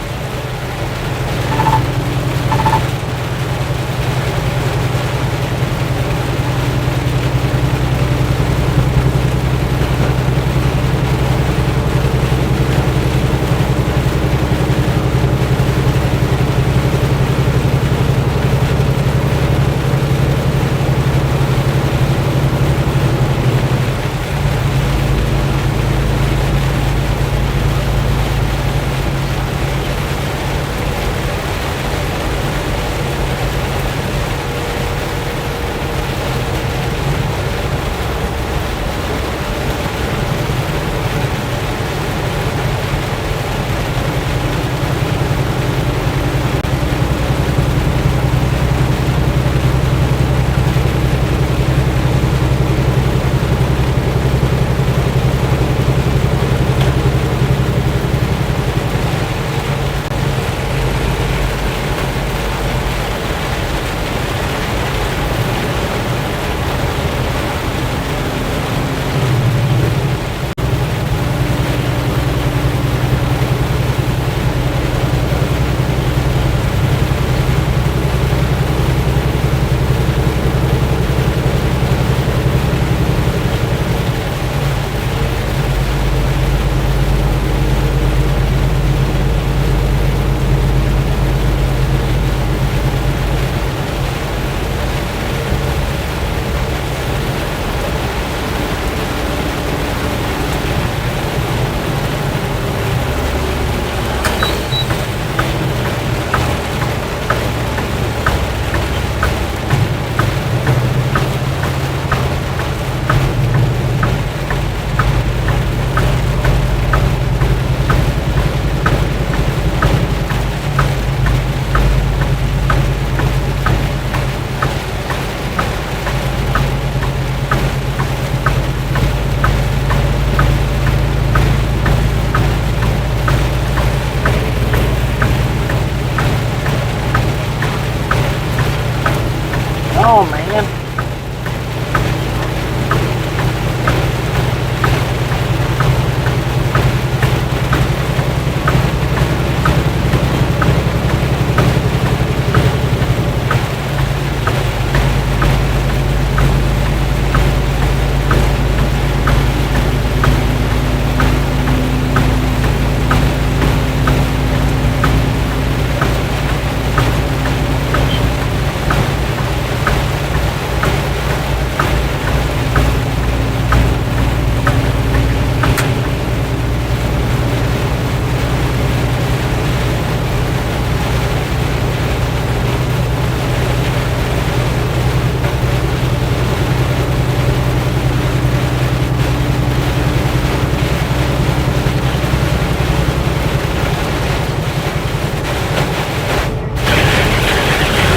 Oh, man.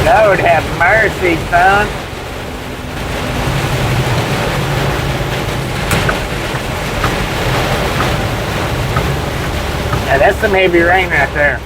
Lord have mercy, son. Now that's some heavy rain right there.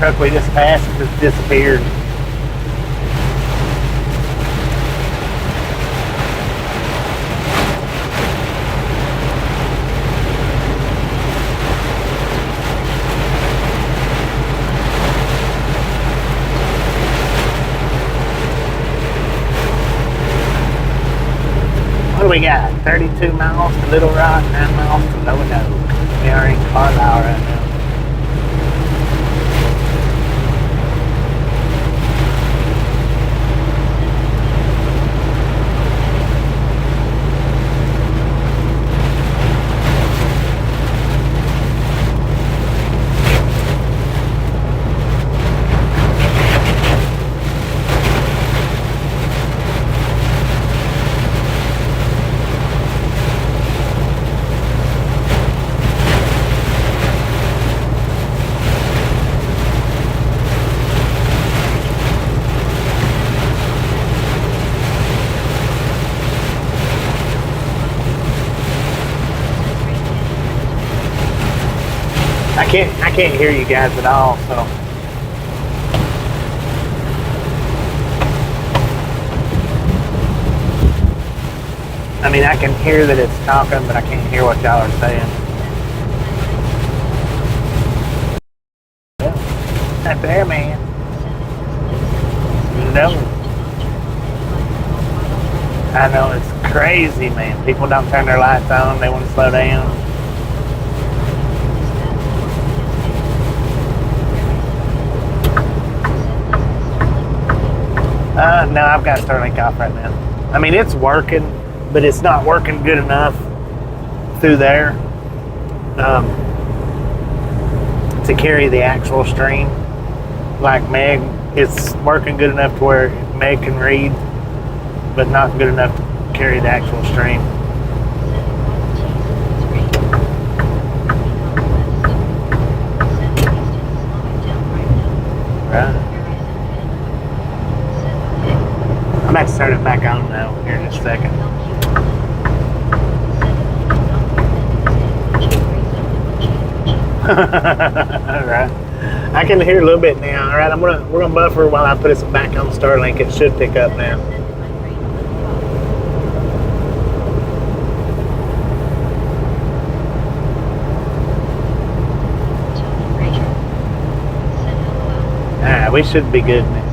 truck we just passed just disappeared. What do we got? 32 miles to Little Rock, 9 miles to Roanoke. We are in Carlisle right now. I can't hear you guys at all, so. I mean, I can hear that it's talking, but I can't hear what y'all are saying. Not there, man. No. I know, it's crazy, man. People don't turn their lights on. They want to slow down. No, I've got Starlink off right now. I mean, it's working, but it's not working good enough through there to carry the actual stream. Like Meg, it's working good enough to where Meg can read, but not good enough to carry the actual stream. Right. I'm about to start it back on now here in a second. Alright. I can hear a little bit now. Alright, we're gonna buffer while I put it back on Starlink. It should pick up now. Alright, we should be good now.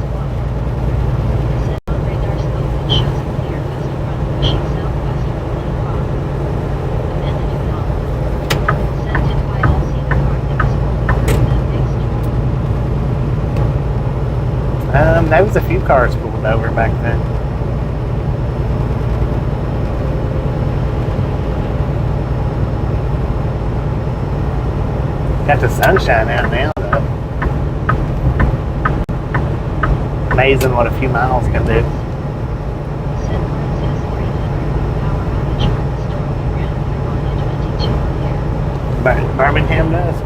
There was a few cars pulled over back then. Got the sunshine out now, though. Amazing what a few miles can do. Birmingham does?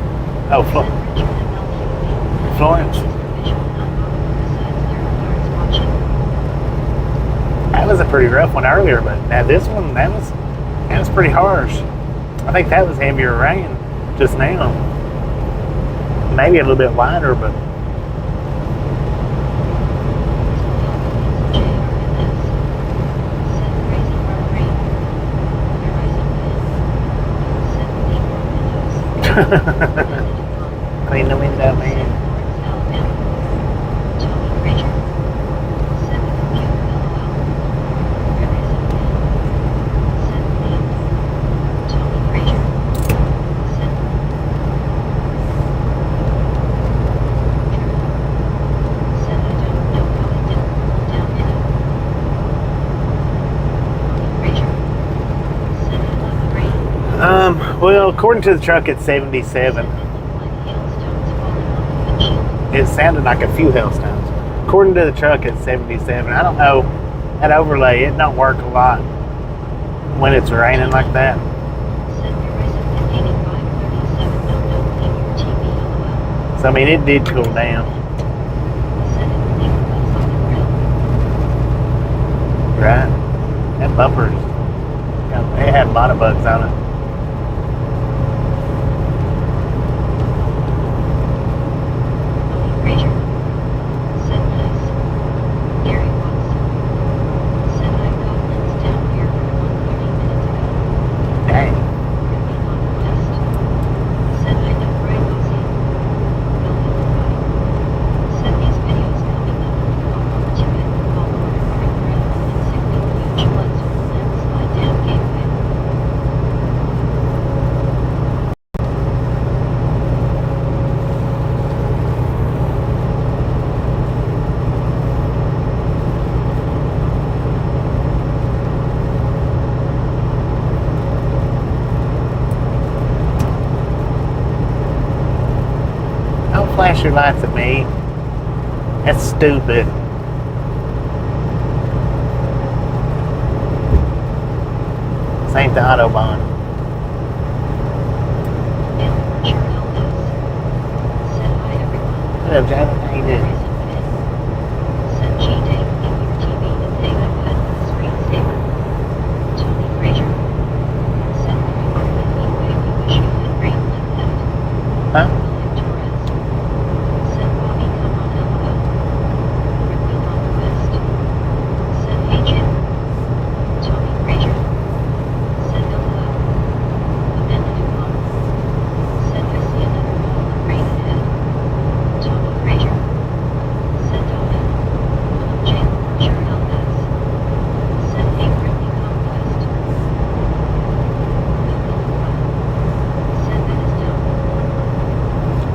Oh, Florence. That was a pretty rough one earlier, but now this one, that was pretty harsh. I think that was heavier rain just now. Maybe a little bit wider, but clean the window, man. Well, according to the truck, it's 77. It sounded like a few hailstones. According to the truck, it's 77. I don't know. That overlay, it don't work a lot when it's raining like that. So, I mean, it did cool down. Right? That bumper, it had a lot of bugs on it. flash your lights at me. That's stupid. This ain't the Autobahn. What up, Jalen? How you doing? Huh?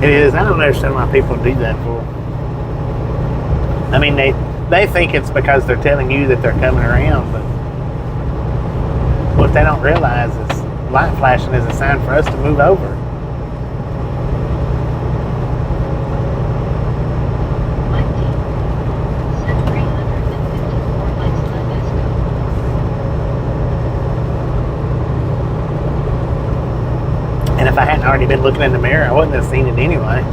It is. I don't understand why people do that for. I mean, they think it's because they're telling you that they're coming around, but what they don't realize is light flashing is a sign for us to move over. And if I hadn't already been looking in the mirror, I wouldn't have seen it anyway.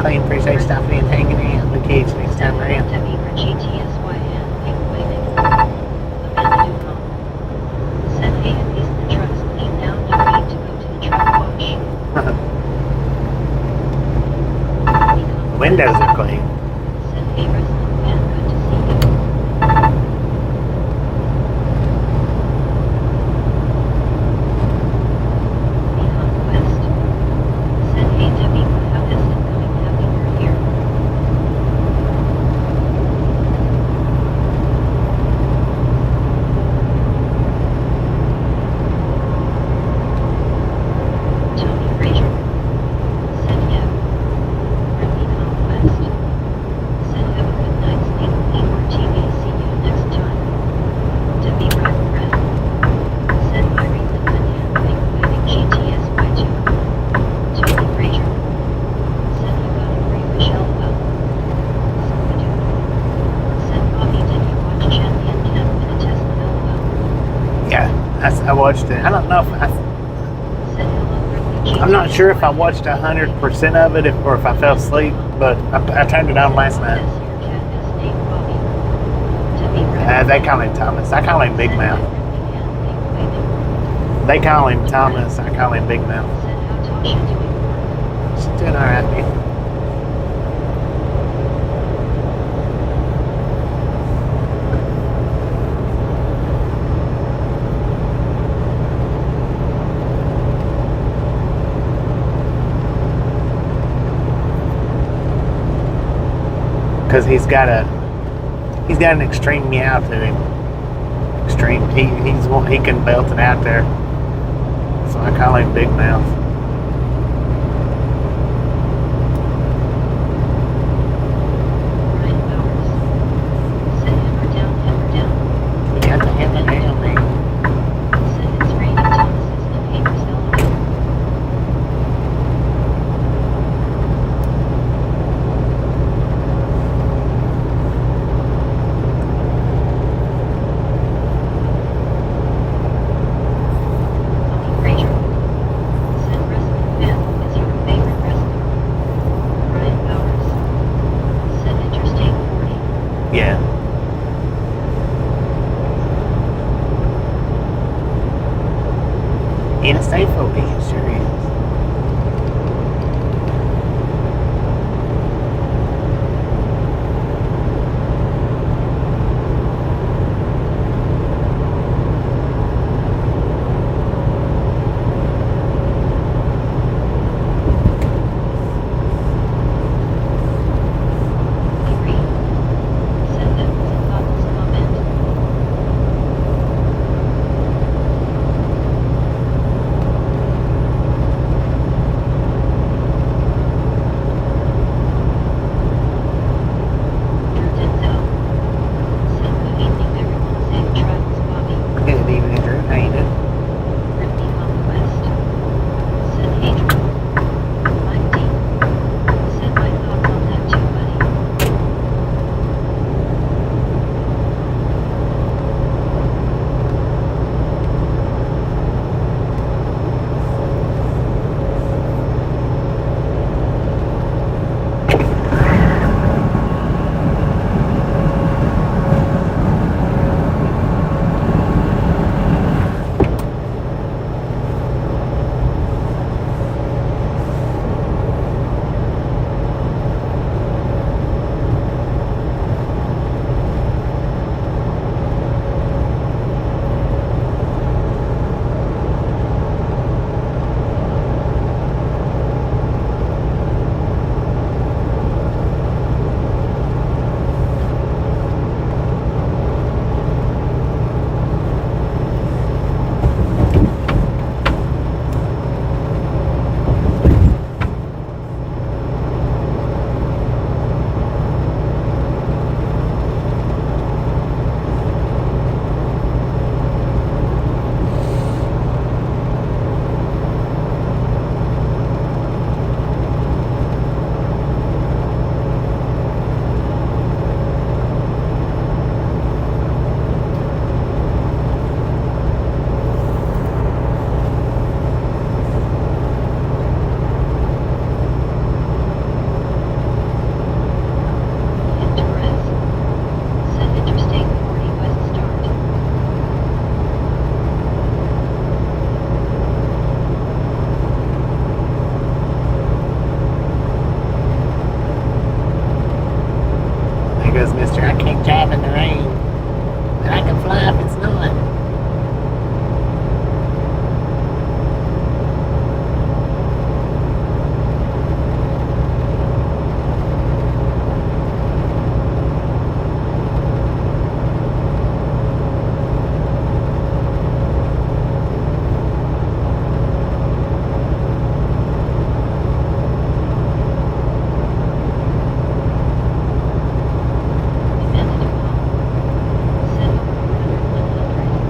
Clean, appreciate you stopping in, hanging out. Look at you next time around. Windows are clean. I watched it. I don't know if I'm not sure if I watched 100% of it or if I fell asleep, but I turned it on last night. They call him Thomas. I call him Big Mouth. They call him Thomas. I call him Big Mouth. She's doing all right, man. Because he's got an extreme meow to him. Extreme. He can belt it out there. So I call him Big Mouth. Interstate 4B, it sure is. Agree. Said that was a thoughtless comment. Drew Denzel. Said good evening everyone. Safe travels Bobby. Good evening, Drew. How you doing? Brittany Conquest. Said hey Drew. Mike D. Said my thoughts on that too buddy. Torres. Said Interstate 40 West start. There goes Mr. I can't drive in the rain. But I can fly if it's not. Amanda Duval. Said 400 100.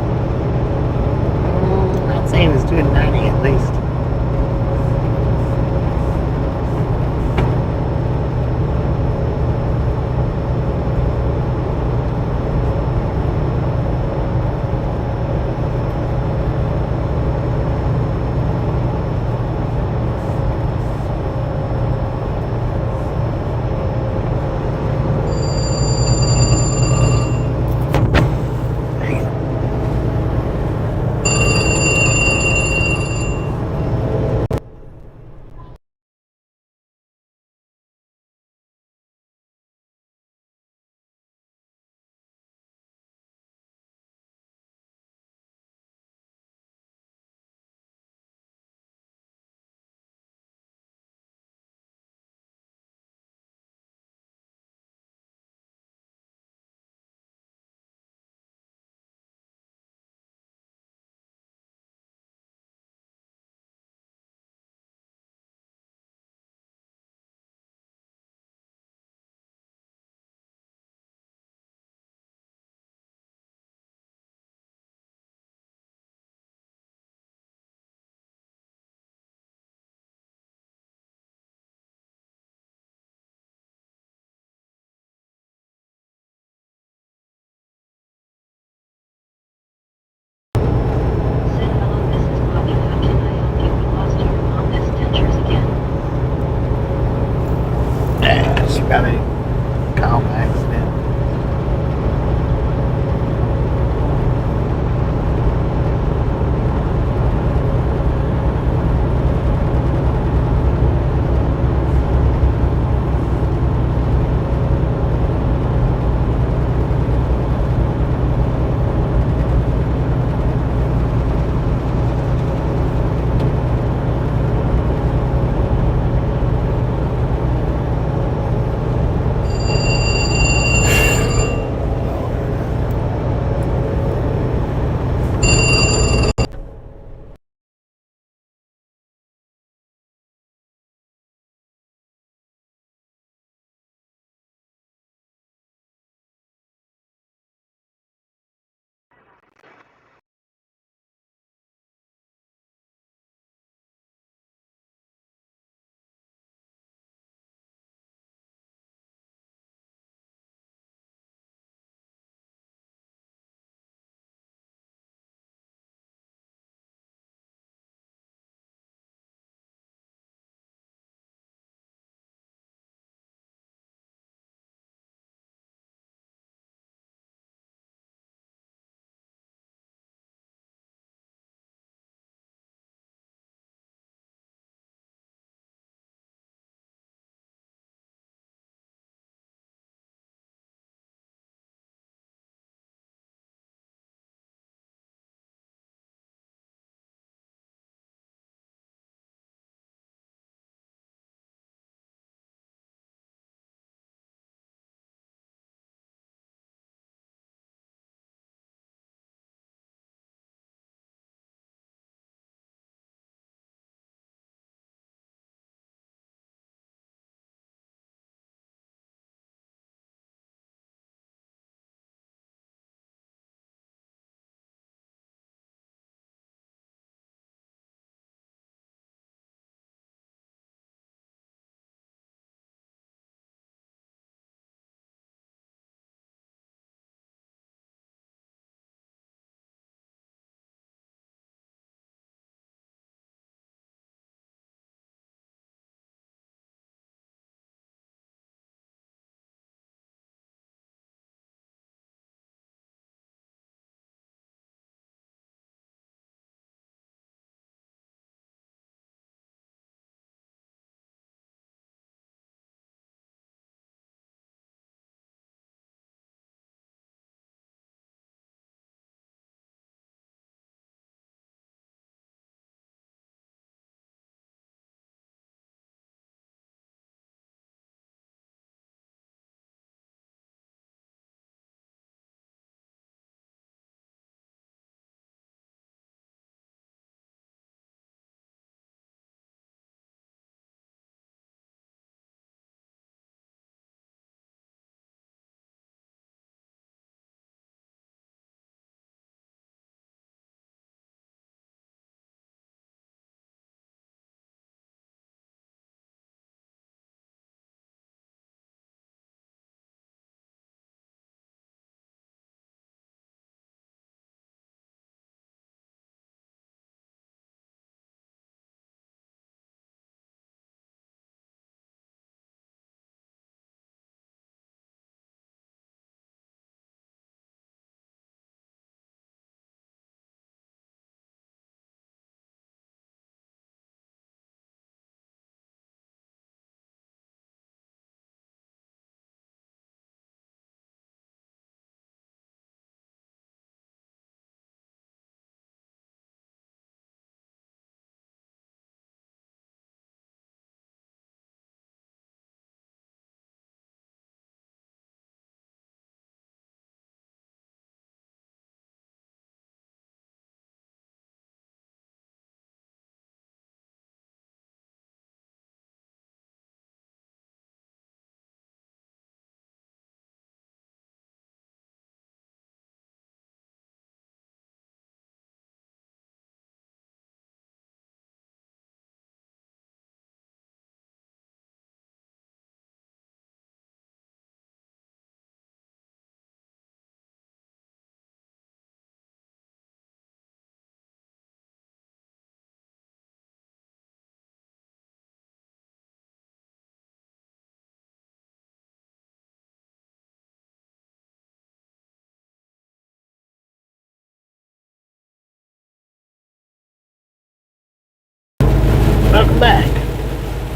welcome back.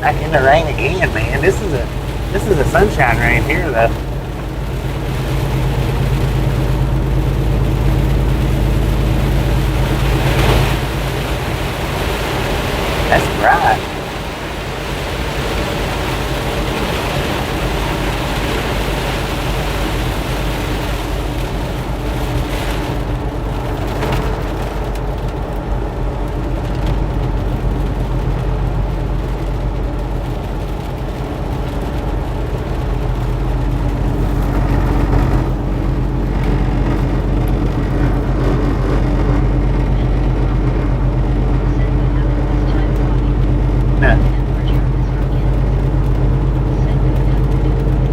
Back in the rain again, man. This is a sunshine rain here, though. That's bright.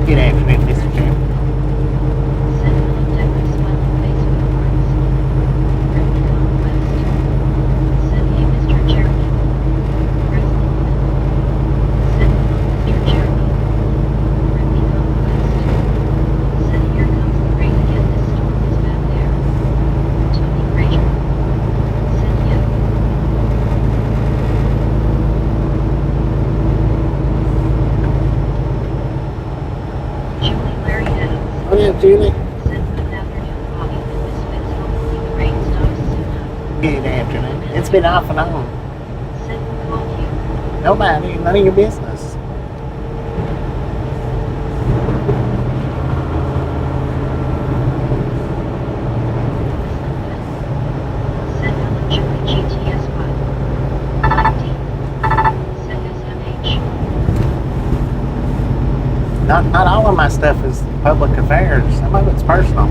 Good afternoon, Mr. Chairman. Oh yeah, Julie. Good afternoon. It's been off and on. Nobody, none of your business. Not all of my stuff is public affairs. Some of it's personal.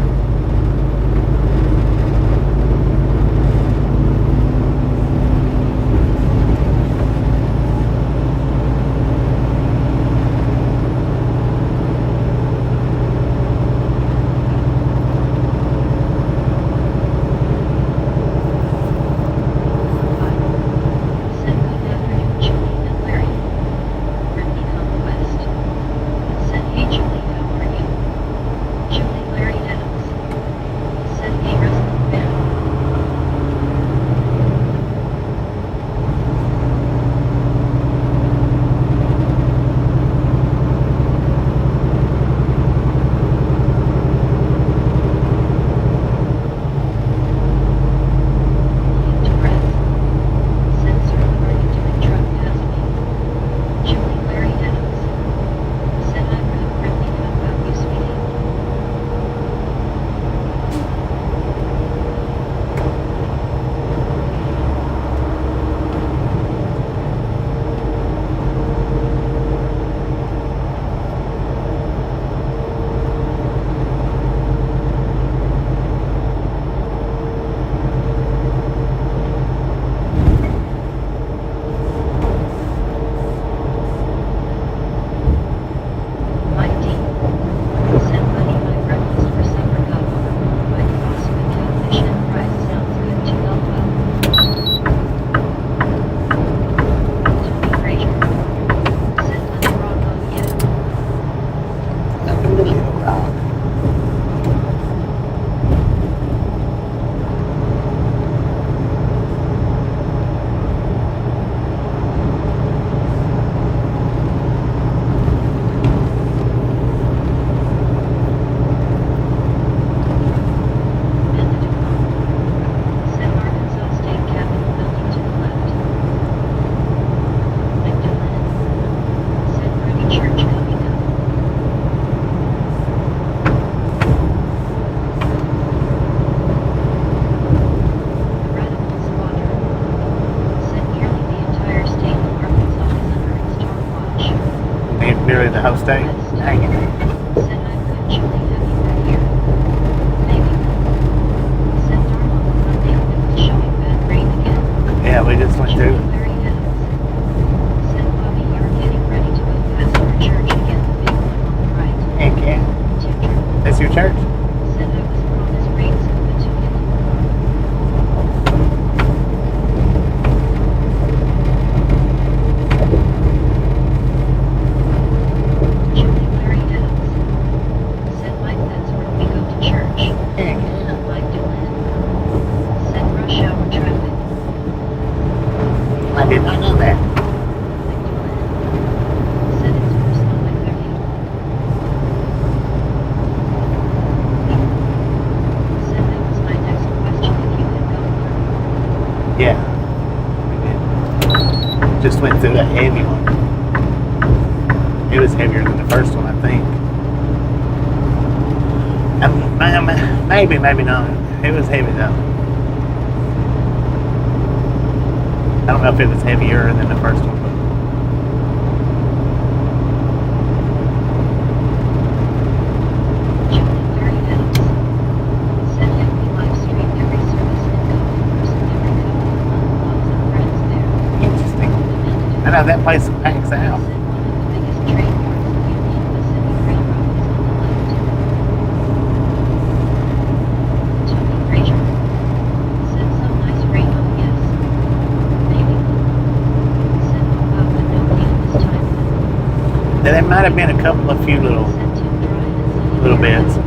Nearly the whole state. Dang it. Yeah, we just went through. Heck yeah. That's your church? I did not know that. Just went through a heavy one. It was heavier than the first one, I think. Maybe, maybe not. It was heavy though. I don't know if it was heavier than the first one. Interesting. I know that place packs out. There might have been a couple of few little bits.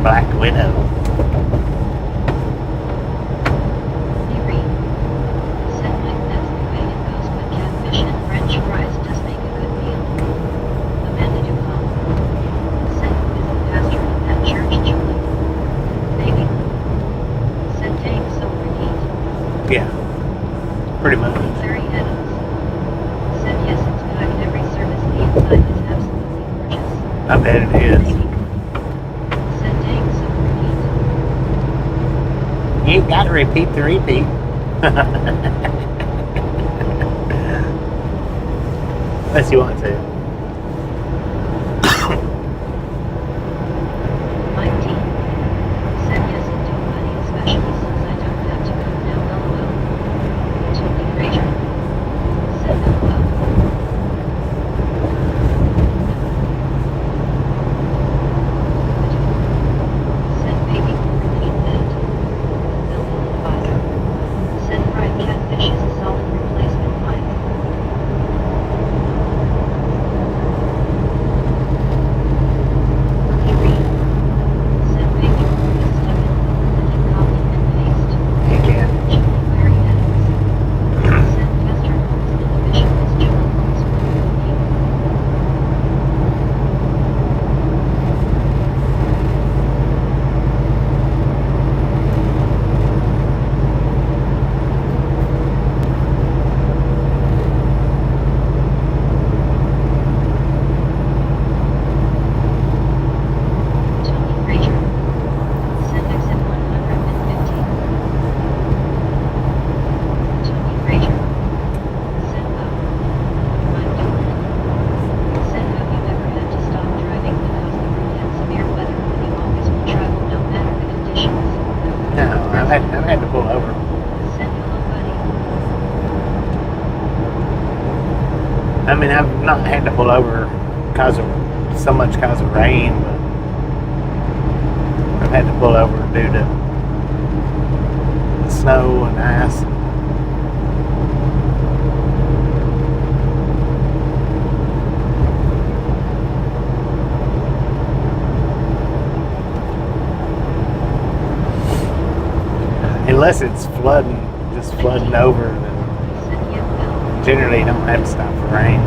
Black Widow. Yeah, pretty much. I bet it is. You ain't got to repeat the repeat. Unless you want to. I've had to pull over. I mean, I've not had to pull over because of rain, but I've had to pull over due to snow and ice. Unless it's just flooding over, then generally you don't have to stop for rain.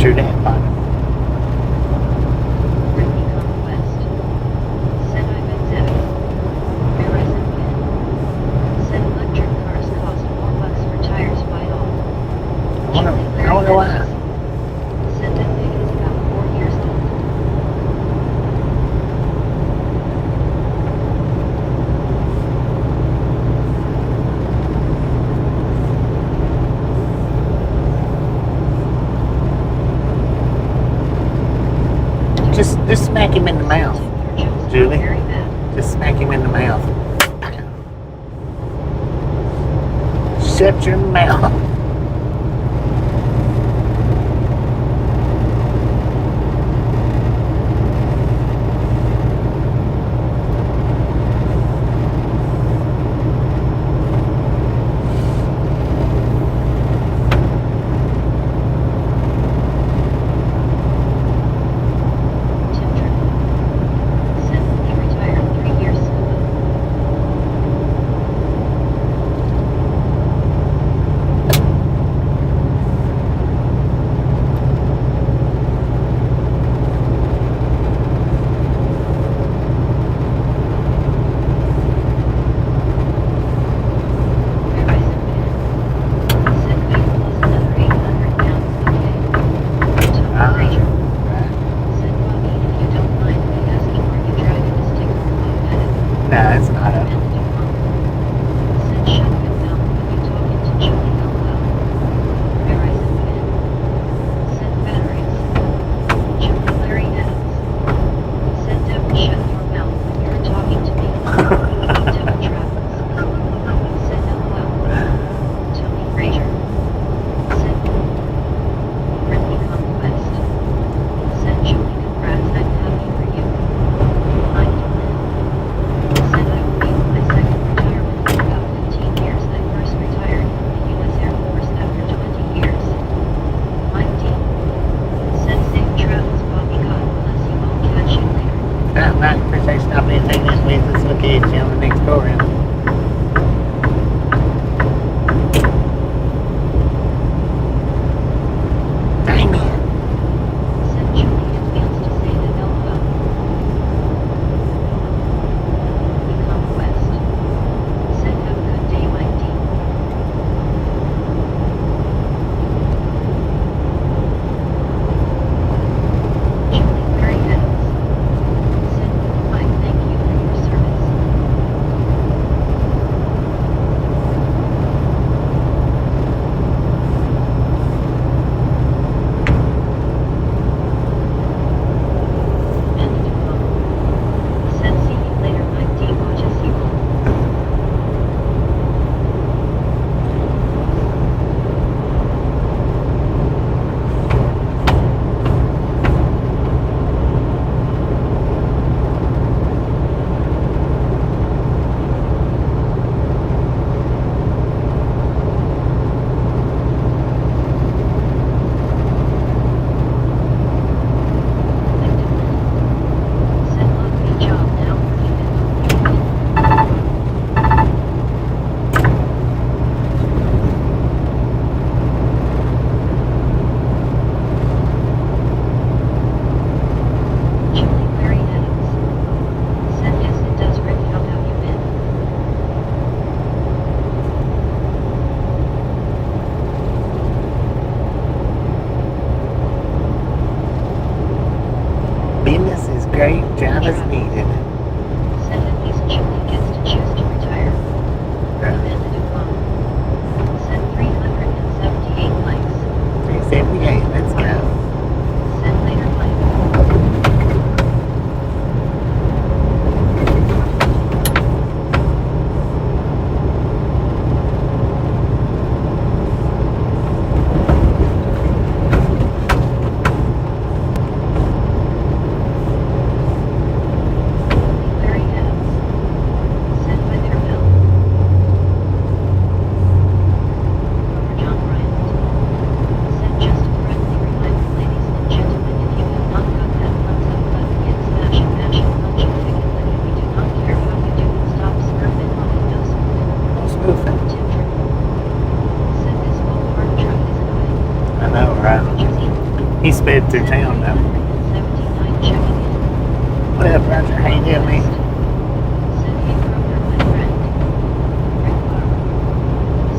True that, partner. Brittany Conquest. Said I've been zapped. Verizon Pin. Said electric cars cost $4 for tires by all. I wonder why. Said that thing is about 4 years old. Just smack him in the mouth. Julie? Very bad. Just smack him in the mouth. Shut your mouth. Tim Triple. Said he retired 3 years ago. Verizon Pin. Said weight plus another 800 pounds, okay? Tony Ranger. Said Bobby, if you don't mind me asking, are you driving a sticker or it? No, it's not a. Said shut your mouth when you talking to Julie LOL. Verizon Pin. Said batteries. Julie Larry Adams. Said devil shut your mouth when you're talking to me. Devil travels. Said LOL. Tony Frazier. Said Brittany Conquest. Said Julie congrats, I'm happy for you. Mind you, said I will be on my second retirement in about 15 years. I first retired from the U.S. Air Force after 20 years. Mike D. Said safe travels, Bobby. God bless you. I'll catch you later. That right, appreciate stopping in and taking this with us. Look at you on the next go round. Dang it. Said Julie, it feels to say that LOL. Conquest. Said have a good day, Mike D. Julie Larry Adams. Said Mike, thank you for your service. Andy DePaul. Said see you later, Mike D. Watches you all. Said lovely job now working in the Julie Larry Adams. Said yes it does. Rick, how have you been? Business is great, job is needed. Said at least Julie gets to choose to retire. Yeah. Amanda DuPont. Said 378 likes. 378, let's go. Said later Mike. He sped through town though. 79 checking in. What up, Roger? How you doing, man? Said hey brother, my friend. Rick Barber.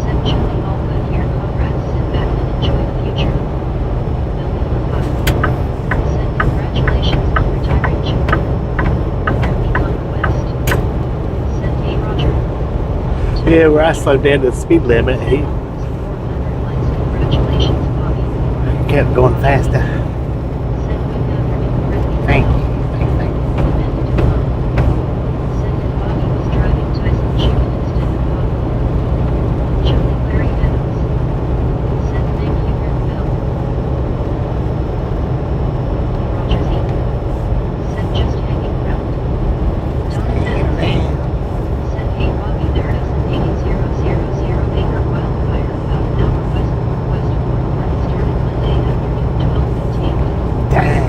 Said Julie, all good here, comrades. Sit back and enjoy the future. Billy Lafayette. Said congratulations on retiring, Julie. Happy conquest. Said hey Roger. Yeah, where I slowed down to the speed limit, he 400 likes. Congratulations, Bobby. kept going faster. Said good afternoon, Brittany. Thank you. Thank you. Said that Bobby was driving Tyson chicken instead of Bobby. Julie Larry Adams. Said thank you, Rick Bill. Roger Z. Said just hanging around. Donna Adams. Said hey Bobby, there is an 80,000 acre wildfire about an hour west-northwest of Romona. Started Monday afternoon 12:15. Dang.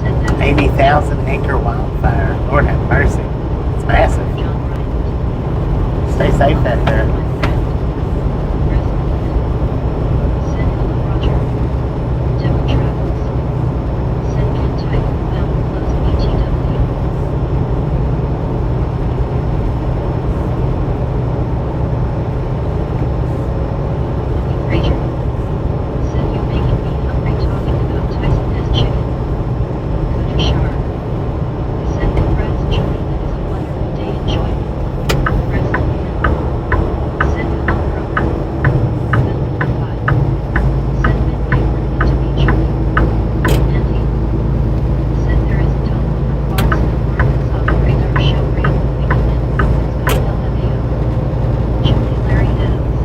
Said that 80,000 acre wildfire. Lord have mercy. It's massive. John Bryant. Stay safe out there. Said hello Roger. Devil travels. Said Kentucky Mountain Close BTW. Bobby Frazier. Said you're making me hungry talking about Tyson S chicken. Cutter Shark. Said congrats Julie, that is a wonderful day, enjoy. Wrestling. Said hello Kroger. Bill Five. Said midday working to be Julie. Andy. Said there is a tunnel over Clarksville, Arkansas. Radar show rain moving in. It's LMAO. Julie Larry Adams.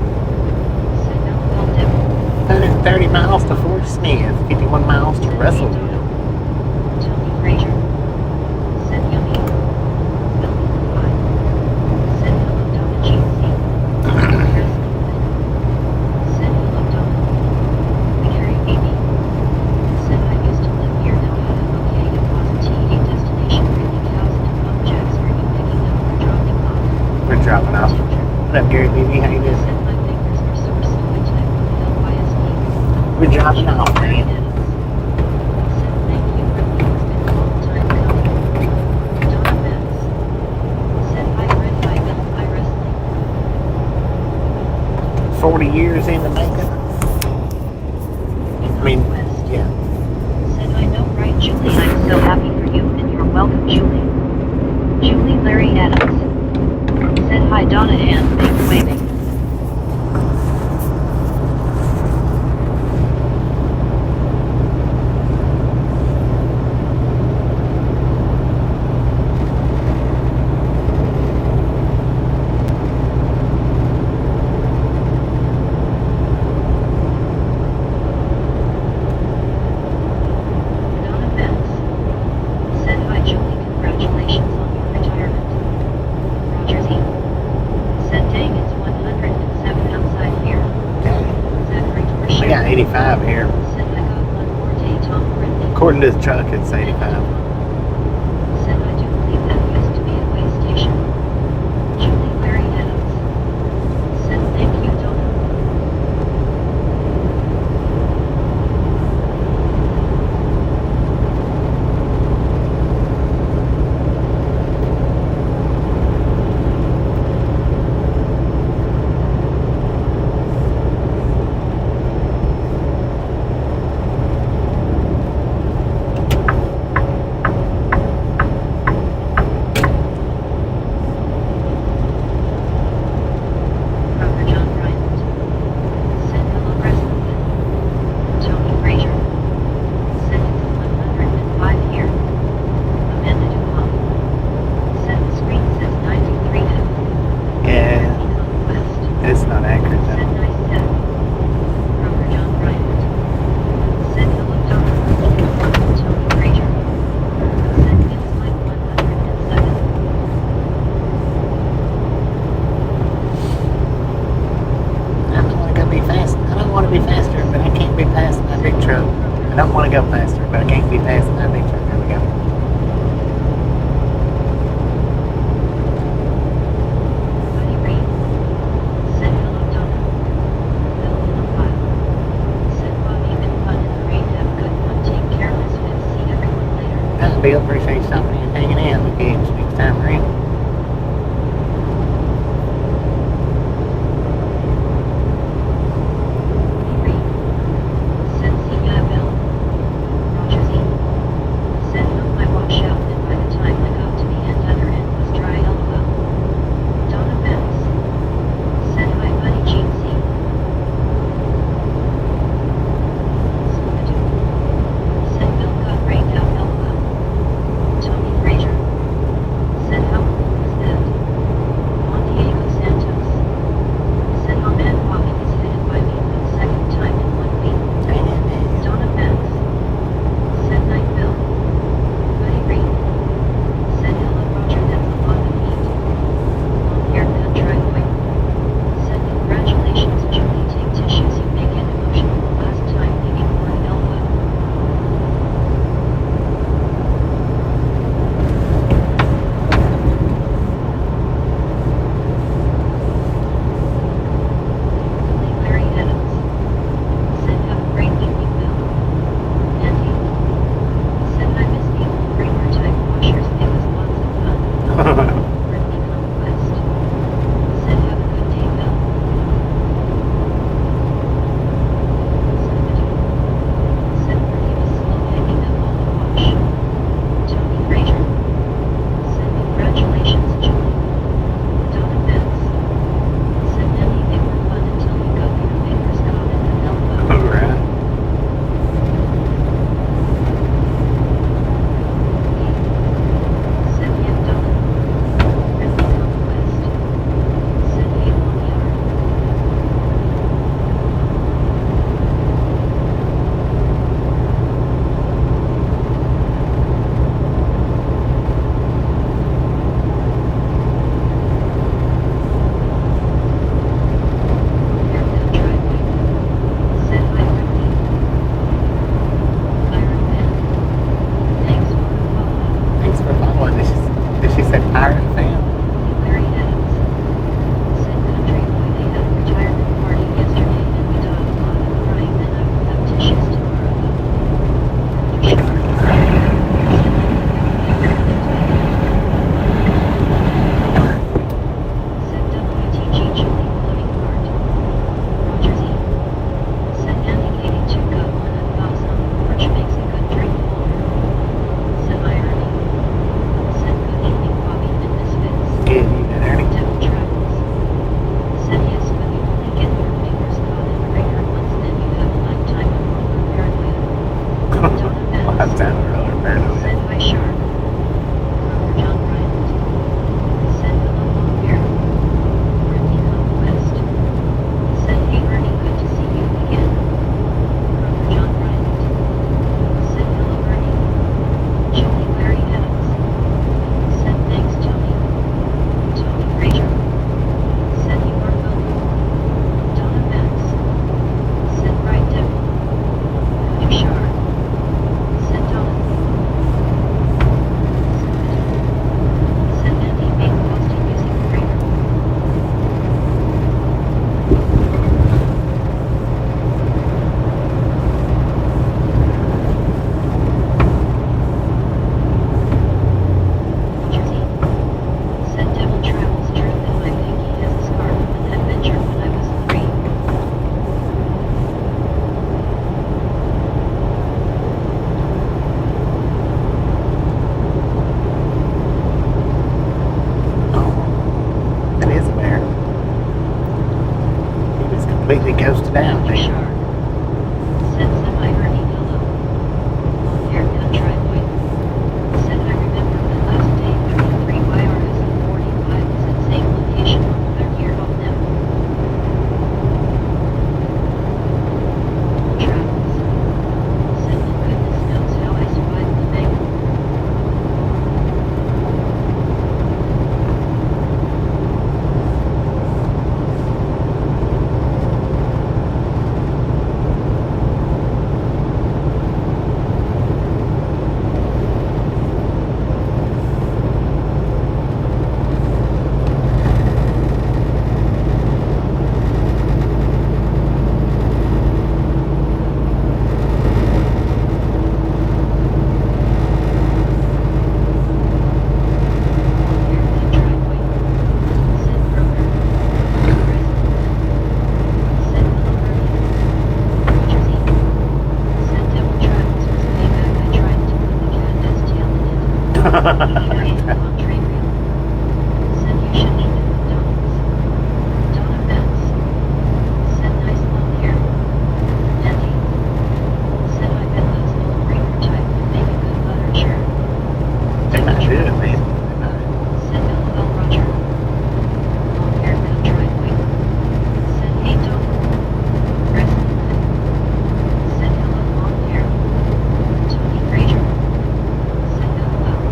Said Alabama Devil. 130 miles to Fort Smith, 51 miles to Russellville. Tony Frazier. Said yummy. Bill Five. Said hello Donna GC. Wrestling. Said hello Donna. Gary Baby. Said I used to live here, now how to okay and positive a destination really cows and bumjacks. Are you picking up or dropping off? We're dropping off. Ginger. What up, Gary Beebe? How you doing? Said my fingers are sore, so I type with LYSP. We're dropping off, man. Said thank you, really, it's been a long time coming. Donna Metz. Said hi Red High Bill, hi wrestling. 40 years in the making. I mean, West. yeah. Said I know right Julie, I'm so happy for you and you're welcome Julie. Julie Larry Adams. Said hi Donna and thanks waving. Donna Metz. Said hi Julie, congratulations on your retirement. Roger Z. Said dang, it's 107 outside here. Zachary We Torshire. got 85 here. Said I got one more day, Tom Brittany. According to the truck, it's 85. Said I do believe that used to be a way station. Julie Larry Adams. Said thank you Donna. Robert John Bryant. Said hello wrestling. Tony Frazier. Said it's 105 here. Amanda Dupont. Said the screen says 93 F. Yeah, West. it's not accurate Said though. nice set. Robert John Bryant. Said hello Donna. Tony Frazier. Said feels like 107. I don't want to go be fast. I don't want to be faster, but I can't be passing that big truck. I don't want to go faster, but I can't be passing that big truck. There we go. Buddy Reed. Said hello Donna. Bill Lafayette. Said Bobby been fun Bill. Appreciate you stopping in and hanging out. We'll catch you next time around. completely ghosted out, man. on train rail. Said you should eat at McDonald's. Donna Betts. Said nice long hair. Andy. Said I bet those little breaker type would make a good butter churn. They might do it, man. Said LOL Roger. Long hair cut driveway. Said hey Tony. President. Said hello long hair. Tony Frazier. Said LOL.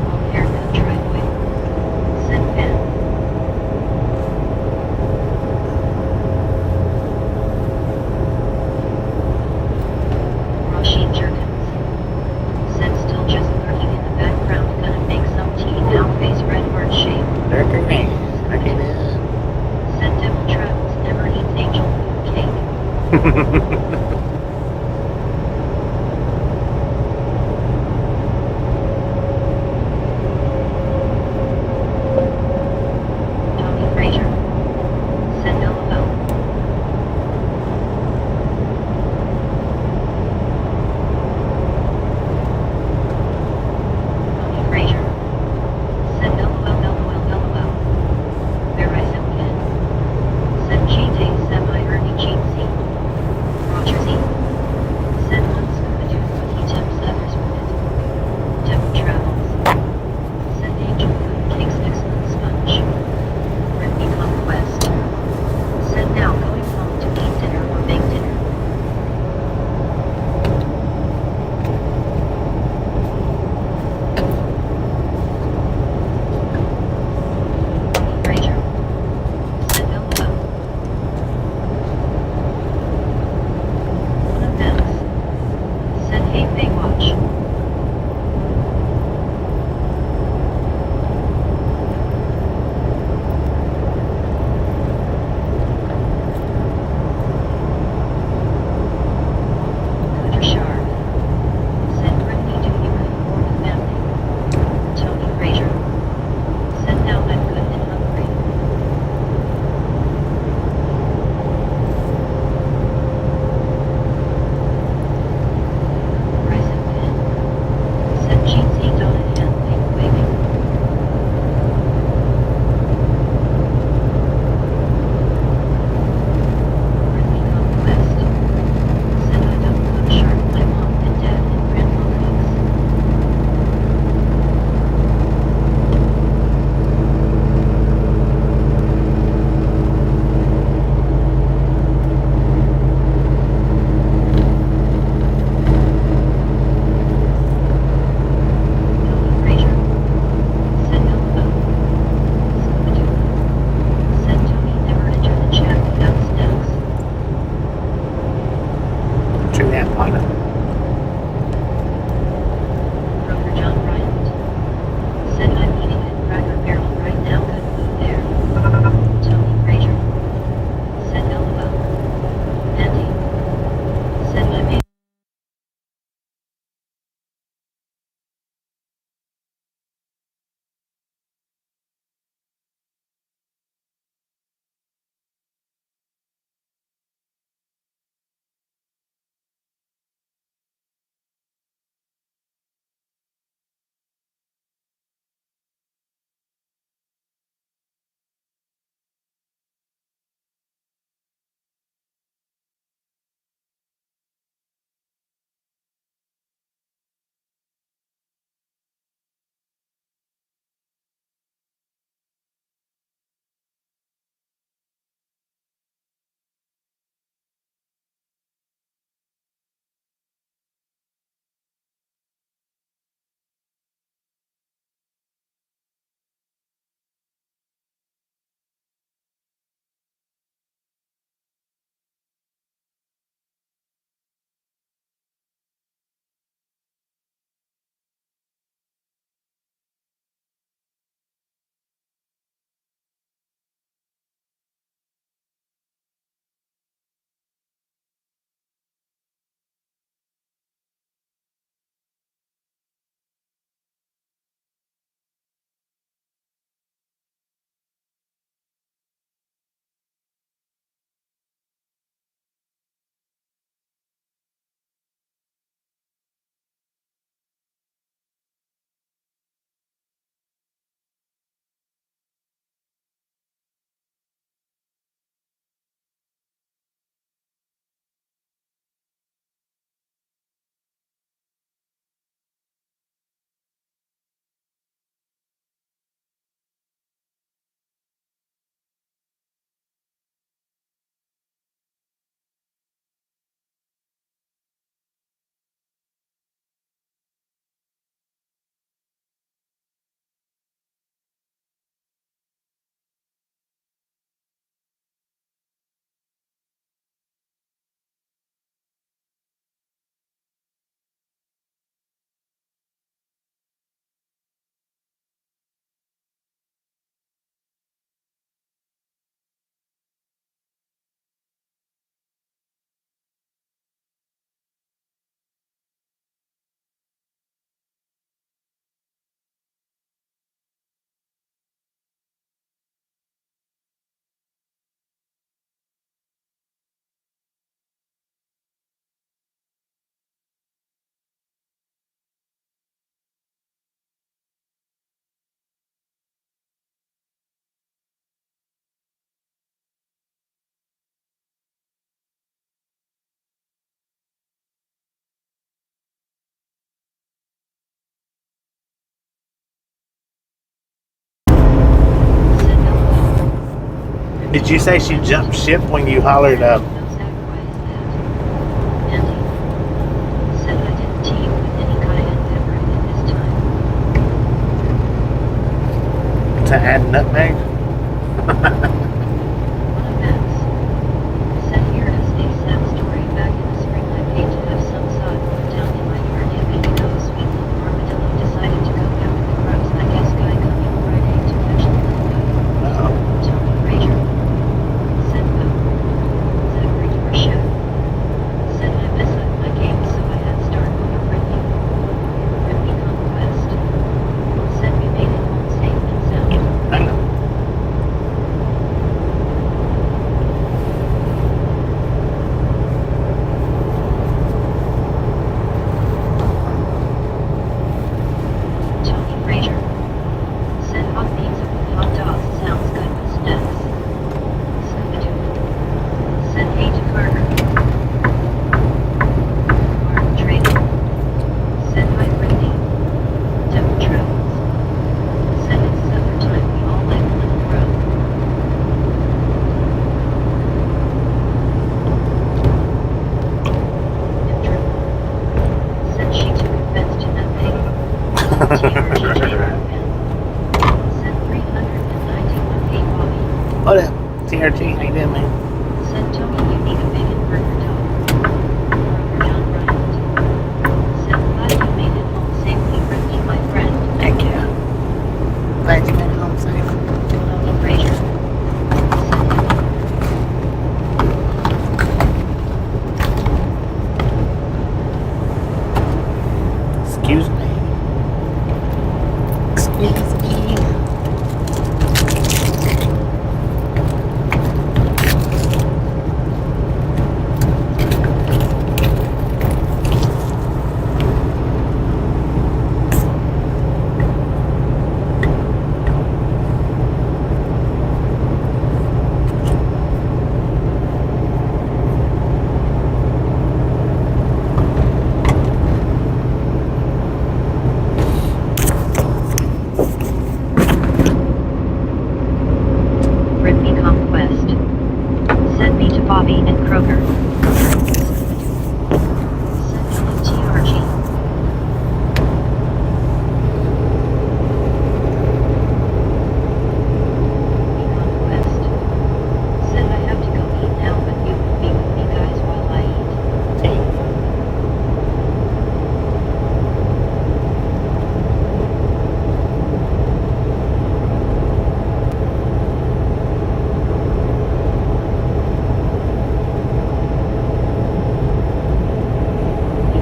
Long hair cut driveway. Said Ben. Rashid Jerkins. Said still just lurking in the background gonna make some tea now face red heart shape. Lurker man. Look at Said devil travels never eats angel food cake. that. Tony Frazier. Said LOL. Tony Frazier. Said LOL LOL LOL. Verizon Ken. Said GT semi-early cheatsy. Roger Z. Said one Scooby-Doo but he tempts others with it. Devil travels. Said angel food cakes excellent sponge. Brittany Conquest. Said now going home to eat dinner or make dinner. Tony Frazier. Said LOL. One of them. Said hey Baywatch. Did you say she jumped ship when you hollered up? No, Zach, why is that? Andy said I didn't team with any guy and ever in this time. To add nutmeg? One of Matt's said here is a sad story. Back in the spring I paid to have some sod put down in my yard. A week ago a sweet little armadillo decided to go out with the crows. I guess guy coming Friday to catch the little guy. Uh-oh. Tony Frazier said no. Zachary Dorshep said I mess up my game so I had start over Brittany. Brittany Conquest said we made it home safe and sound. I know. Tony Frazier said hot pizza with hot dogs sounds good with snacks. Scooby-Doo said hey to Carter. Martin Trading said hi Brittany. Devil Travels said it's supper time. We all like a little crow. Indra said she took offense to that pig. TRG Taylor said 391 hey Bobby. What up? TRT, how you doing, man? Said Tony you need a bacon burger dog. Robert John Bryant said glad you made it home safely Brittany my friend. Heck yeah. Glad you made it home safe. Tony Frazier said Excuse me. Excuse me. Brittany Conquest said me to Bobby and Kroger. Said hello TRG. Conquest said I have to go eat now but you will be with me guys while I eat.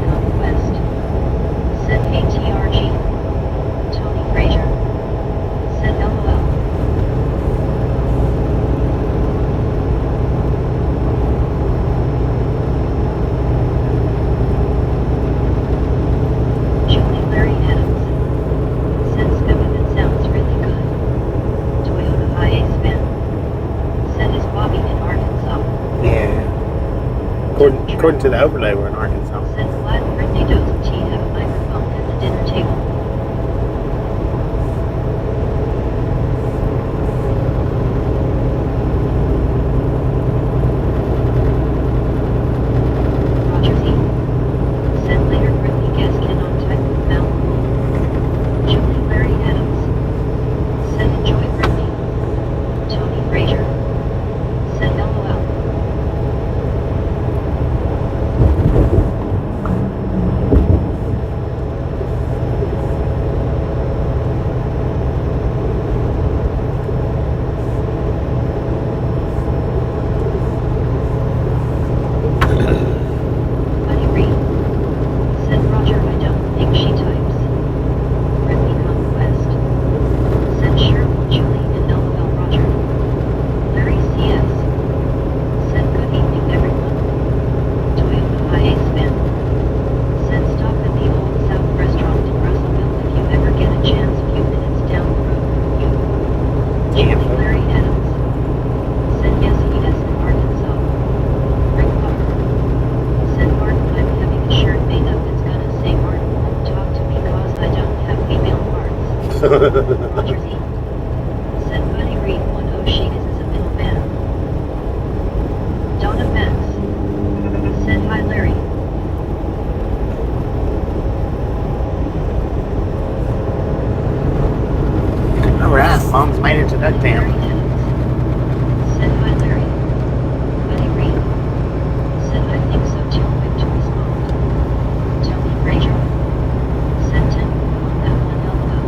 Conquest said hey TRG. Tony Frazier said LOL. Julie Larry Adams said Scooby that sounds really good. Toyota Hiace fan said is Bobby in Arkansas. Yeah. According to the overlay, we're in Arkansas. Said glad Brittany doesn't she have a microphone at the dinner table. Roger Z said later Brittany guess cannot type with mouth. Julie Larry Adams said enjoy Brittany. Tony Frazier said LOL. Buddy Reed said Roger I don't think she types. Brittany Conquest said sure will Julie and LOL Roger. Larry CS said good evening everyone. Toyota Hiace fan said stop at the Old South restaurant in Russellville if you ever get a chance few minutes down the road from you. Julie Larry Adams said yes he is in Arkansas. Rick Barr said Martin I'm having a shirt made up that's gonna say Martin won't talk to me cause I don't have female parts. Roger Z said Buddy Reed 10 she is a middleman. Duck Town. Said hi Larry. Buddy Reed. Said I think so too, quick to respond. Tony Frazier. Said 10 on that one elbow.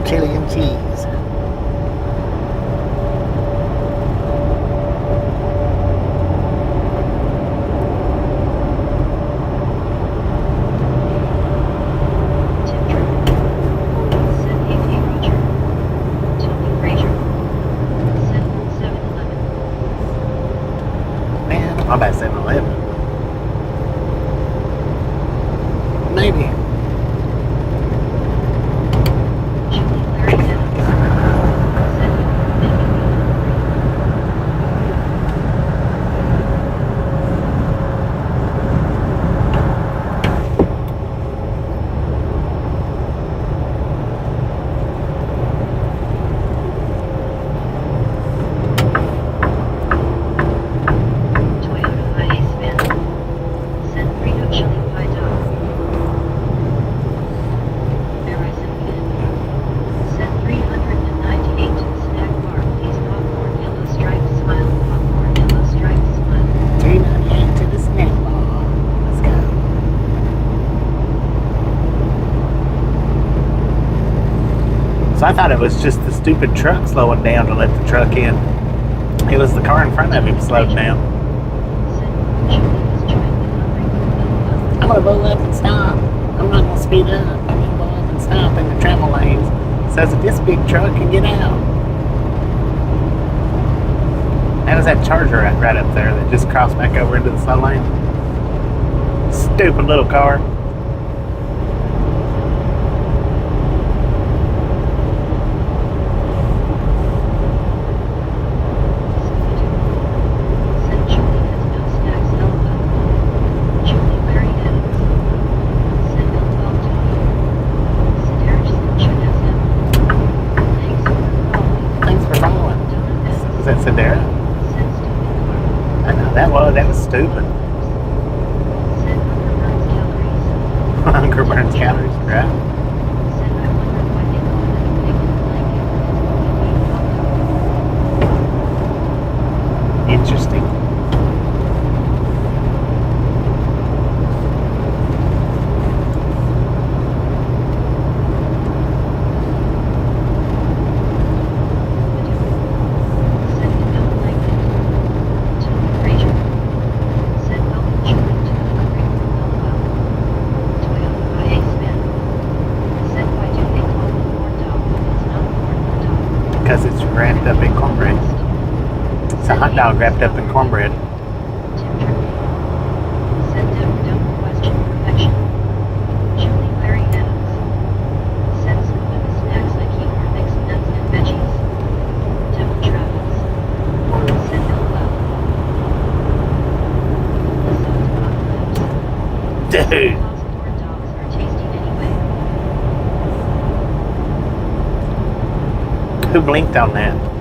Chili and cheese. Man, I'm about 7-Eleven. Maybe. So I thought it was just the stupid truck slowing down to let the truck in. It was the car in front of him slowed down. I'm gonna blow up and stop. I'm not gonna speed up. I'm gonna blow up and stop in the travel lanes so that this big truck can get out. That was that Charger right up there that just crossed back over into the slow lane. Stupid little car. That was stupid. Hunger burns calories, right? Interesting. Because it's wrapped up in cornbread. It's a hot dog wrapped up in cornbread. Dude. Lost corn dogs are tasty anyway. Who blinked on that?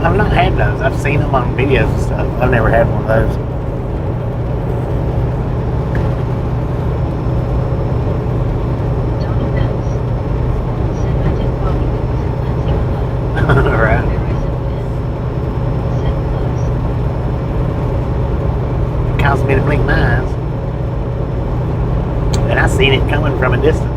I've not had those. I've seen them on videos and stuff. I've never had one of those. Right. Caused me to blink my eyes. And I seen it coming from a distance.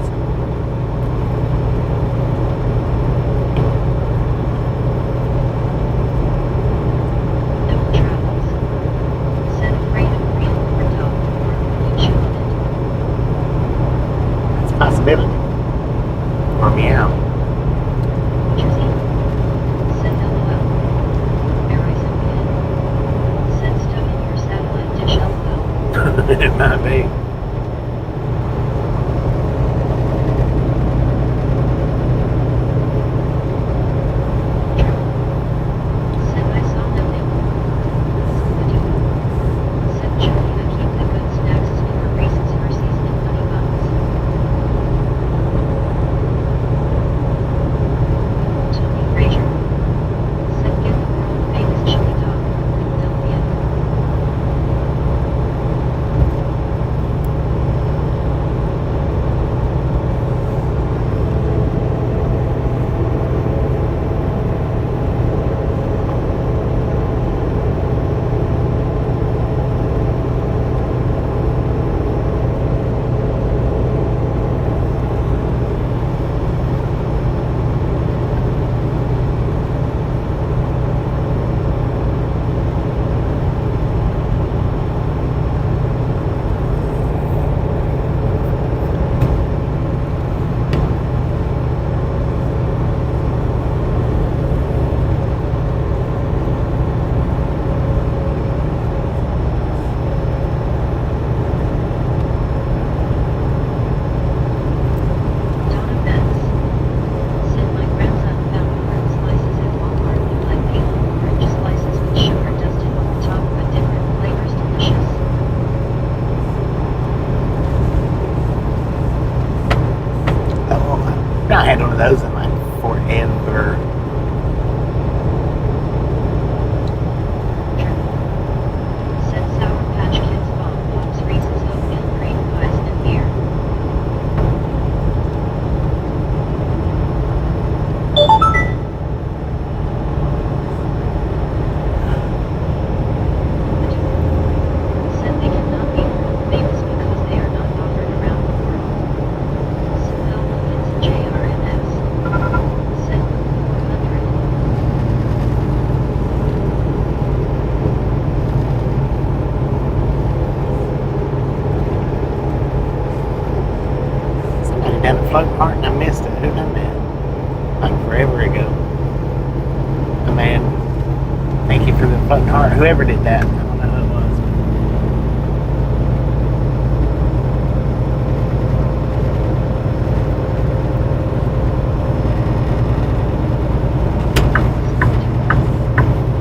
It's a possibility. Or meow. It might be. I had one of those in like forever. Sour Patch Kids Bomb Pops, Reese's Oatmeal Cream Pies, and beer. Said they cannot be world famous because they are not offered around the world. JRMS. Said 400. Somebody done a float part and I missed it. Who done that? Like forever ago. Oh man, thank you for the floating heart. Whoever did that, I don't know who it was.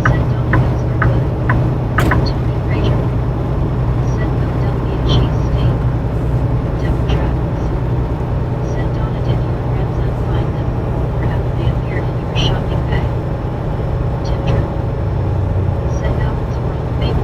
Said Domino's are good. Tony Frazier. Said Philadelphia cheesesteak. Devil Travels. Said Donna, did your grandson find them, or have they appeared in your shopping bag? Tim Triple. Said Alvin's world famous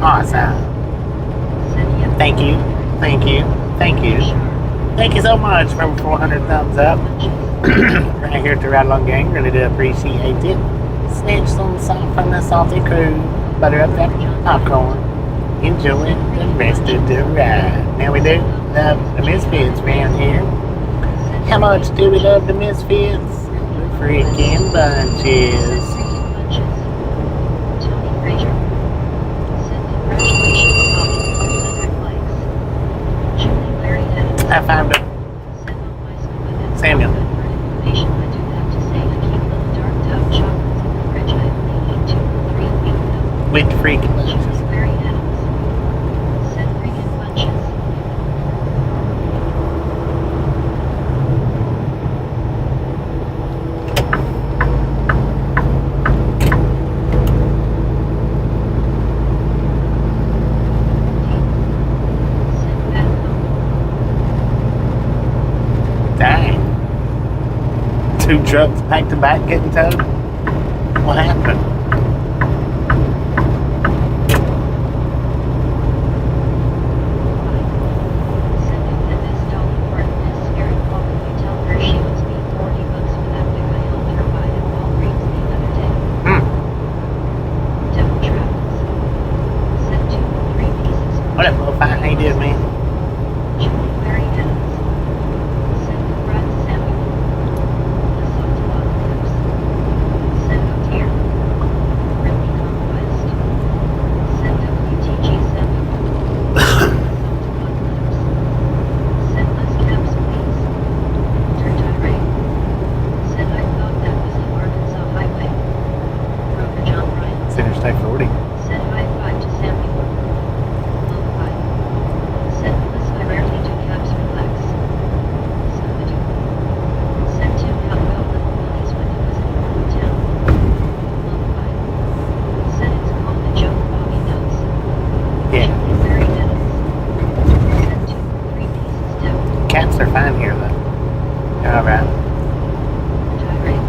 Awesome. Said yep. Thank you. Thank you. Thank you. Thank you so much for 400 thumbs up. Right here at the Ride Along Gang. Really do appreciate it. Snatch some salt from the salty crew. Butter up that popcorn. Enjoy the rest of the ride. Now we do love the Misfits around here. How much do we love the Misfits? The freaking bunches. Tony Fraser. Said congratulations, Bobby, 100 likes. Julie Larry Adams. I found it. Said on my scuba that's Samuel. not good for information. I do have to say I keep little dark dark chocolates in the fridge. I only eat 2 or 3 a week though. With the freaking bunches. Julie Larry Adams. Said freaking bunches. Said fat phone. Dang. 2 trucks back to back getting towed? What happened? Said if the Miss Dolly Parton is scary Paul, you tell her she owes me $40 for that wig I helped her buy at Walgreens the other day. Devil Travels. Said 2 or 3 pieces. What up, little fine? How you doing, man? Julie Larry Adams. Said congrats Samuel. The soft log clips. Said up here. Brittany Conquest. Said WTG Samuel. The soft log clips. Said less caps please. Dirt irate. Said I thought that was the Arkansas highway. Rover John Ryan. It's Interstate 40. Said high five to Samuel. Low five. Said Melissa I rarely do caps relax. Scooby-Doo. Said Tim how well little Willie's when he was in Morgantown. Low five. Said it's called the joke Bobby knows. Yeah. Julie Larry Adams. Said 2 or 3 pieces devil. Cats are fine here, though. They're alright. Gyrate.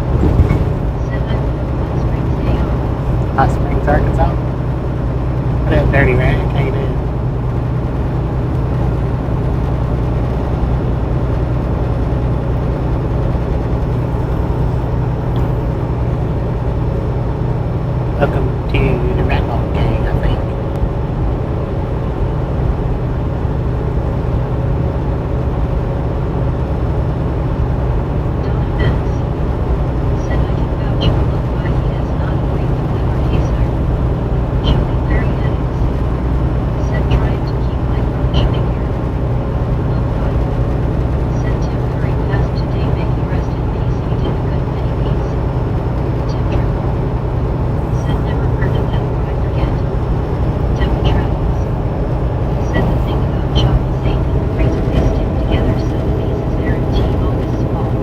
Said I'm from Hot Springs AR. Hot Springs, Arkansas. What up, Dirty Rag? How you doing? Welcome to the Rat Ball Gang, I think. Donna Benz. Said I can vouch for look why he has not agreed with Liver Hazer. Julie Larry Adams. Said trying to keep my grunge figure. Low five. Said Tim Curry passed today may he rest in peace he did a good many beats. Tim Triple. Said never heard of that or I forget. Devil Travels. Said the thing about chocolates ain't in the freezer they stick together so these is Aaron T. August Fall.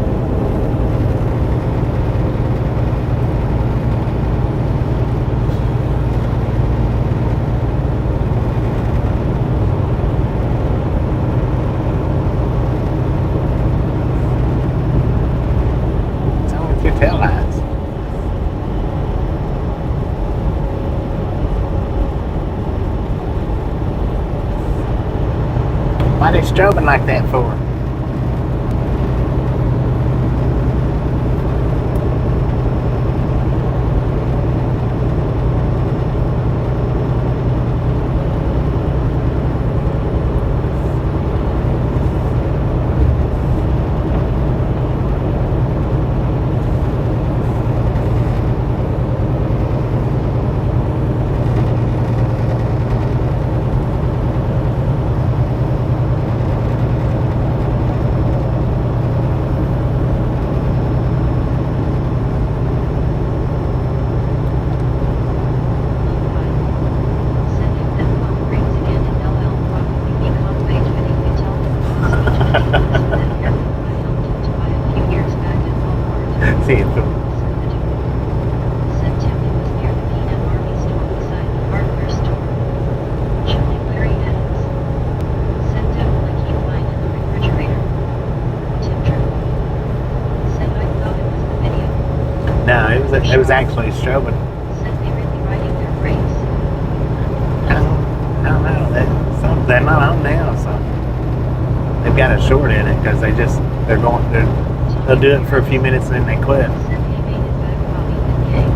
It's only 2 tail lights. Why they strobing like that for? See it through. Said Timmy was near the peanut army store beside the hardware store. Julie Larry Adams. Said definitely keep mine in the refrigerator. Tim Triple. Said I thought it was the video. No, it was actually strobing. Said they really writing their phrase. Oh. they're not on now, so they've got a short in it because they'll do it for a few minutes and then they quit. Said he made it back Bobby and Kay.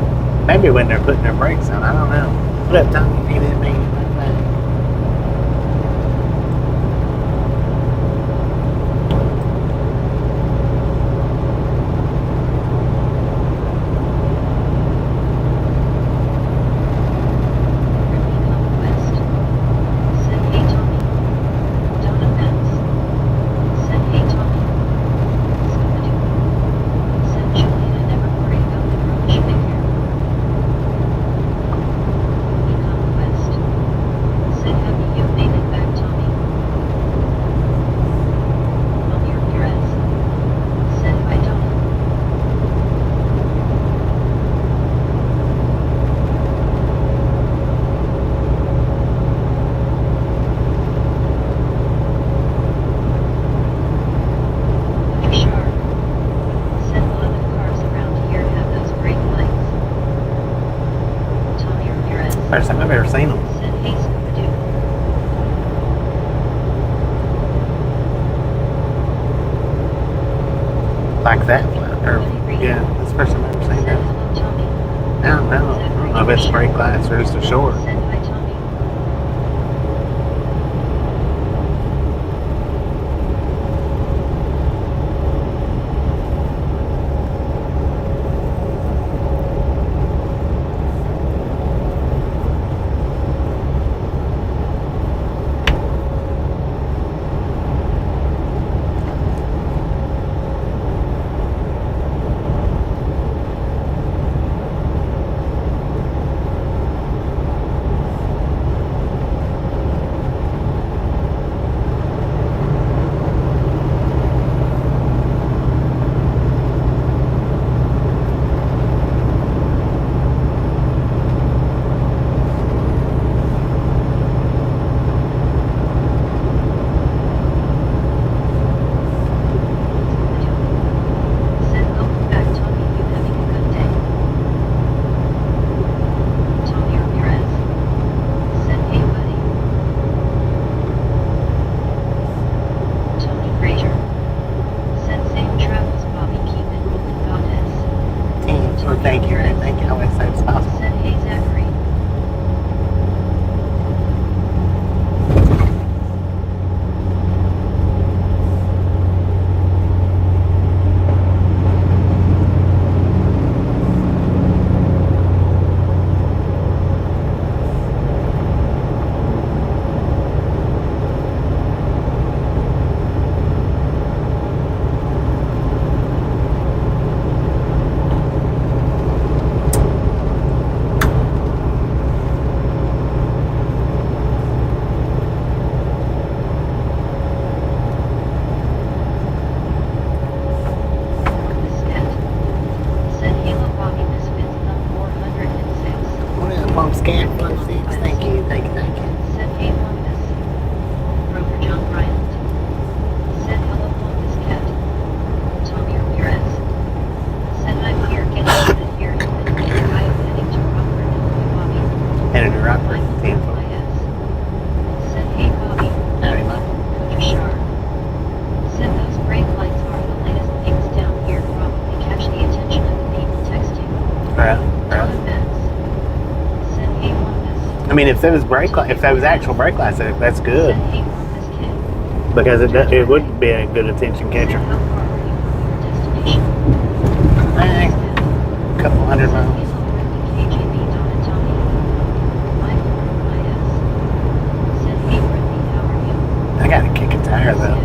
Maybe when they're putting their brakes on, I don't know. What up, Tommy? He didn't make it. First time I've ever seen them. Said hey Scooby-Doo. Like that. Or, yeah, that's the first time I've ever seen Said that. hello Tommy. I don't know. I don't know if it's brake lights or just a short. Said hi Tommy. Said welcome back Tommy, you having a good day. Tommy Ramirez. Said hey buddy. Tony Frazier. Said safe travels Bobby, keep it rolling goddess. Well, thank you. Thank you. I always say it's possible. Said hey Zachary. Said hello Bobby Misfits thumb 406. What up, Pump Scan 46? Thank you. Thank you. Thank you. Said hey Lumpus. Broker John Bryant. Said hello Lumpus Cat. Tommy Ramirez. Said I'm here getting good here and I am heading to Rockford and Bobby. Headed to Rockford. Michael 10 foot. IS. Said hey Bobby. Howdy, Mike. Coach Shar. Said those brake lights are the latest things down here, probably catch the attention of the people texting. Right. John Metz. Said hey Lumpus. I mean, if there was actual brake lights, that's good Said hey Lumpus Kid. because it would be a good attention Said catcher. how far are you from your destination? A couple hundred miles. I got to kick a tire though.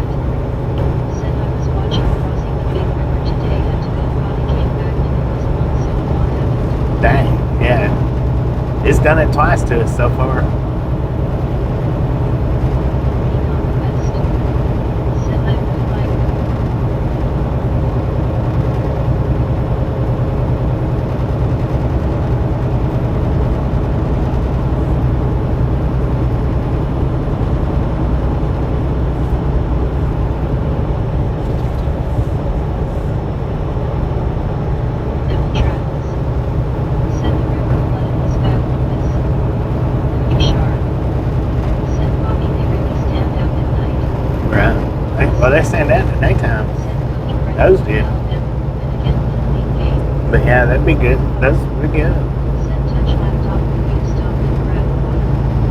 Said I was watching crossing the big river today and Tupelo Bobby came back and it was monsoon what happened. Dang, yeah. It's done it twice to us so far. Econ West. Said I would like. Devil Travels. Said the river flooded us back on this. they stand out at daytime. Those do. But yeah, that'd be good. Those would be good.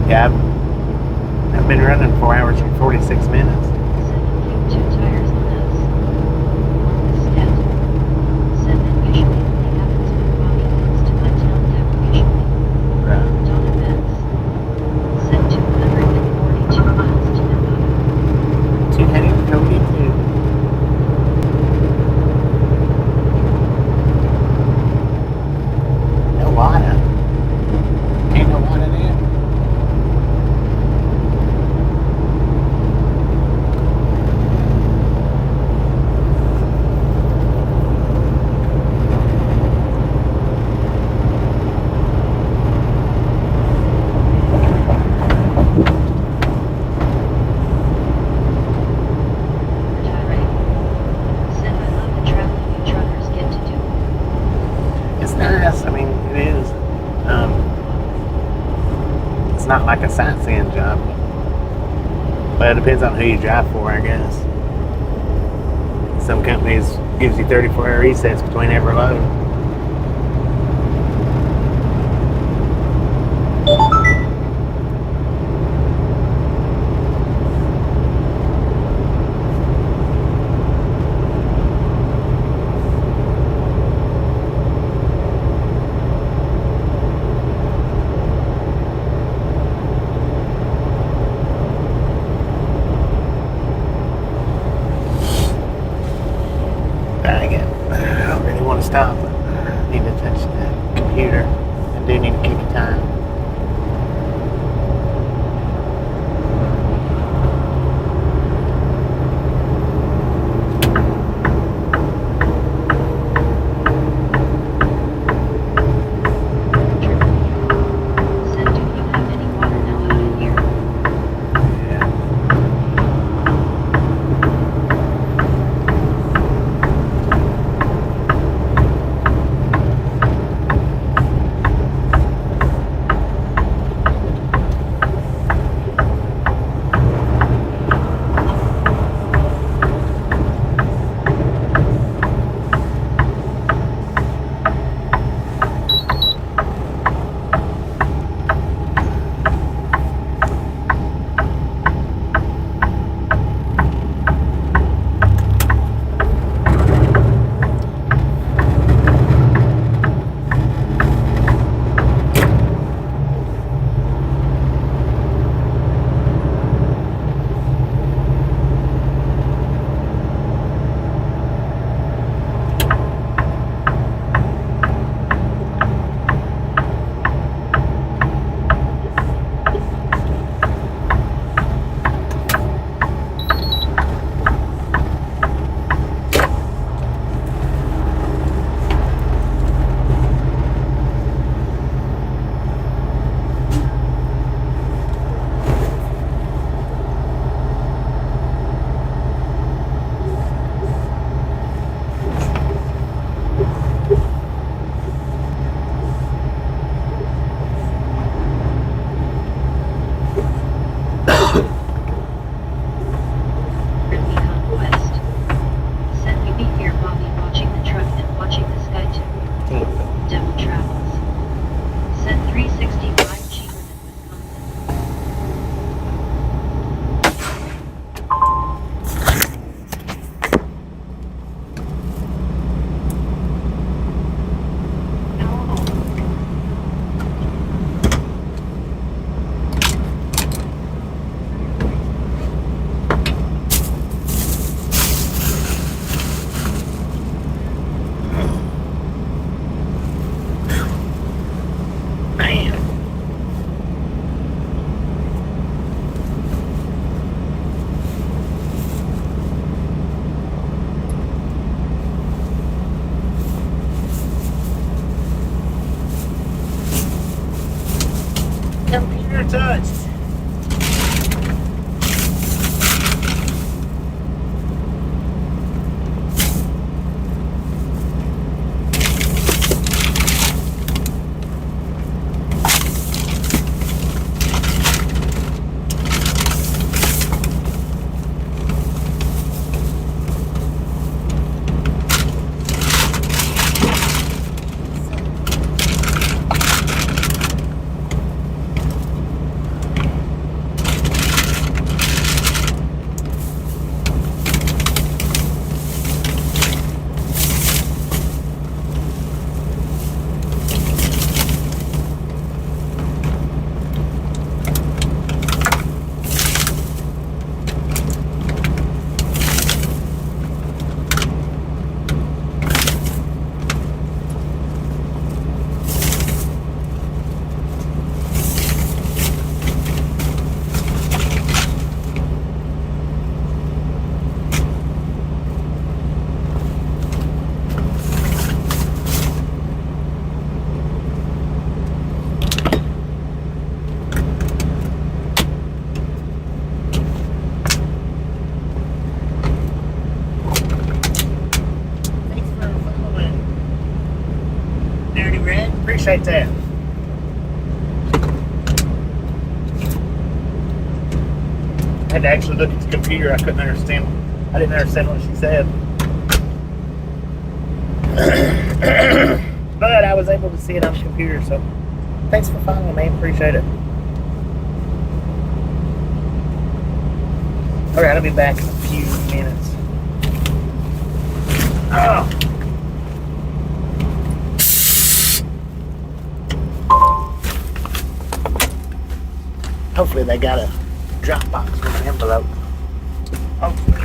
Yeah, I've been running 4 hours and 46 minutes. Not like a sightseeing job, but it depends on who you drive for, I guess. Some companies gives you 34-hour resets between every load. Stop. I need to touch the computer. I do need to keep the time. Appreciate that. I had to actually look at the computer. I couldn't understand. I didn't understand what she said. But I was able to see it on the computer, so thanks for following me. Appreciate it. Alright, I'll be back in a few minutes. Oh. Hopefully they got a drop box with an envelope. Hopefully.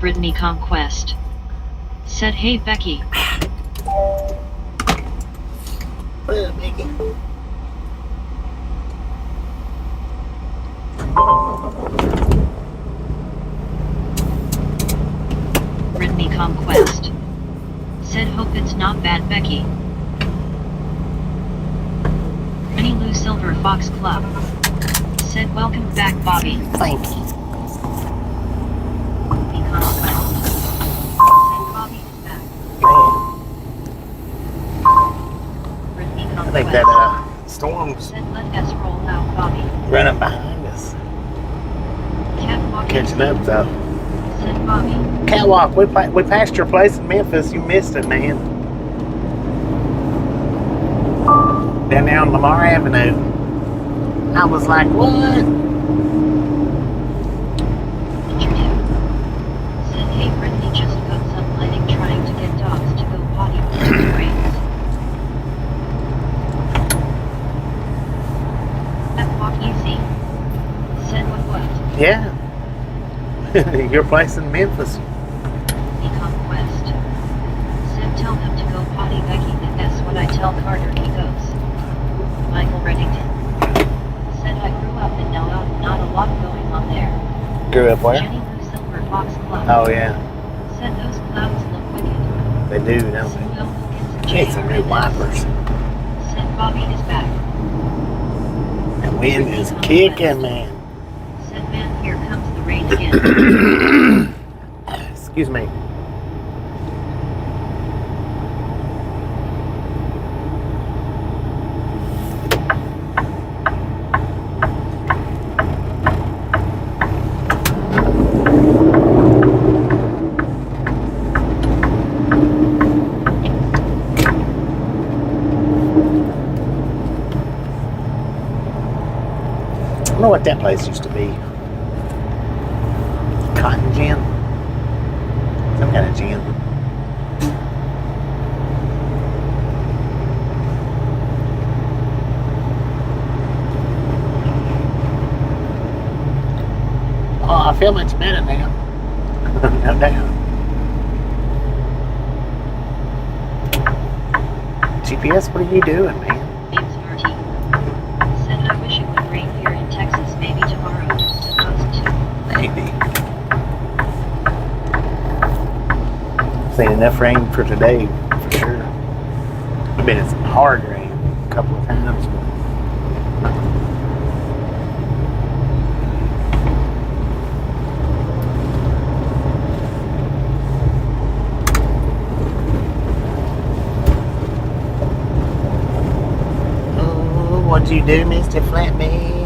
Brittany Conquest said, "Hey Becky." What up, Becky? Brittany Conquest. Said hope it's not bad Becky. Minnie Lou Silver Fox Club. Said welcome back Bobby. Thank you. Brittany Conquest. Said Bobby is back. Brittany I Conquest. think that storm's Said let us roll out Bobby. running behind us. Catwalk Catching easy. up though. Said Bobby. Catwalk, we passed your place in Memphis. You missed it, man. Down there on Lamar Avenue. I was like, what? Said hey Brittany just got some lighting trying to get dogs to go potty before it rains. Catwalk easy. Said what? Yeah. Your place in Memphis. The conquest. Said tell him to go potty Becky, that's what I tell Carter he goes. Michael Reddington. Said I grew up in now not a lot going on there. Grew up where? Jenny Lou Silver Fox Club. Oh, yeah. Said those clouds look wicked. They do, don't Said they? no Wilkins Need some new wipers. Said Bobby is back. The wind is kicking, man. Said man here comes the rain again. Excuse me. I don't know what that place used to be. Cotton gin? Some kind of gin. Oh, I feel much better now. No doubt. GPS, what are you doing, man? James Marty. Said I wish it would rain here in Texas maybe tomorrow. Supposed to. Maybe. Seen enough rain for today, for sure. It's been some hard rain a couple of times. Oh, what'd you do, Mr. Flatman?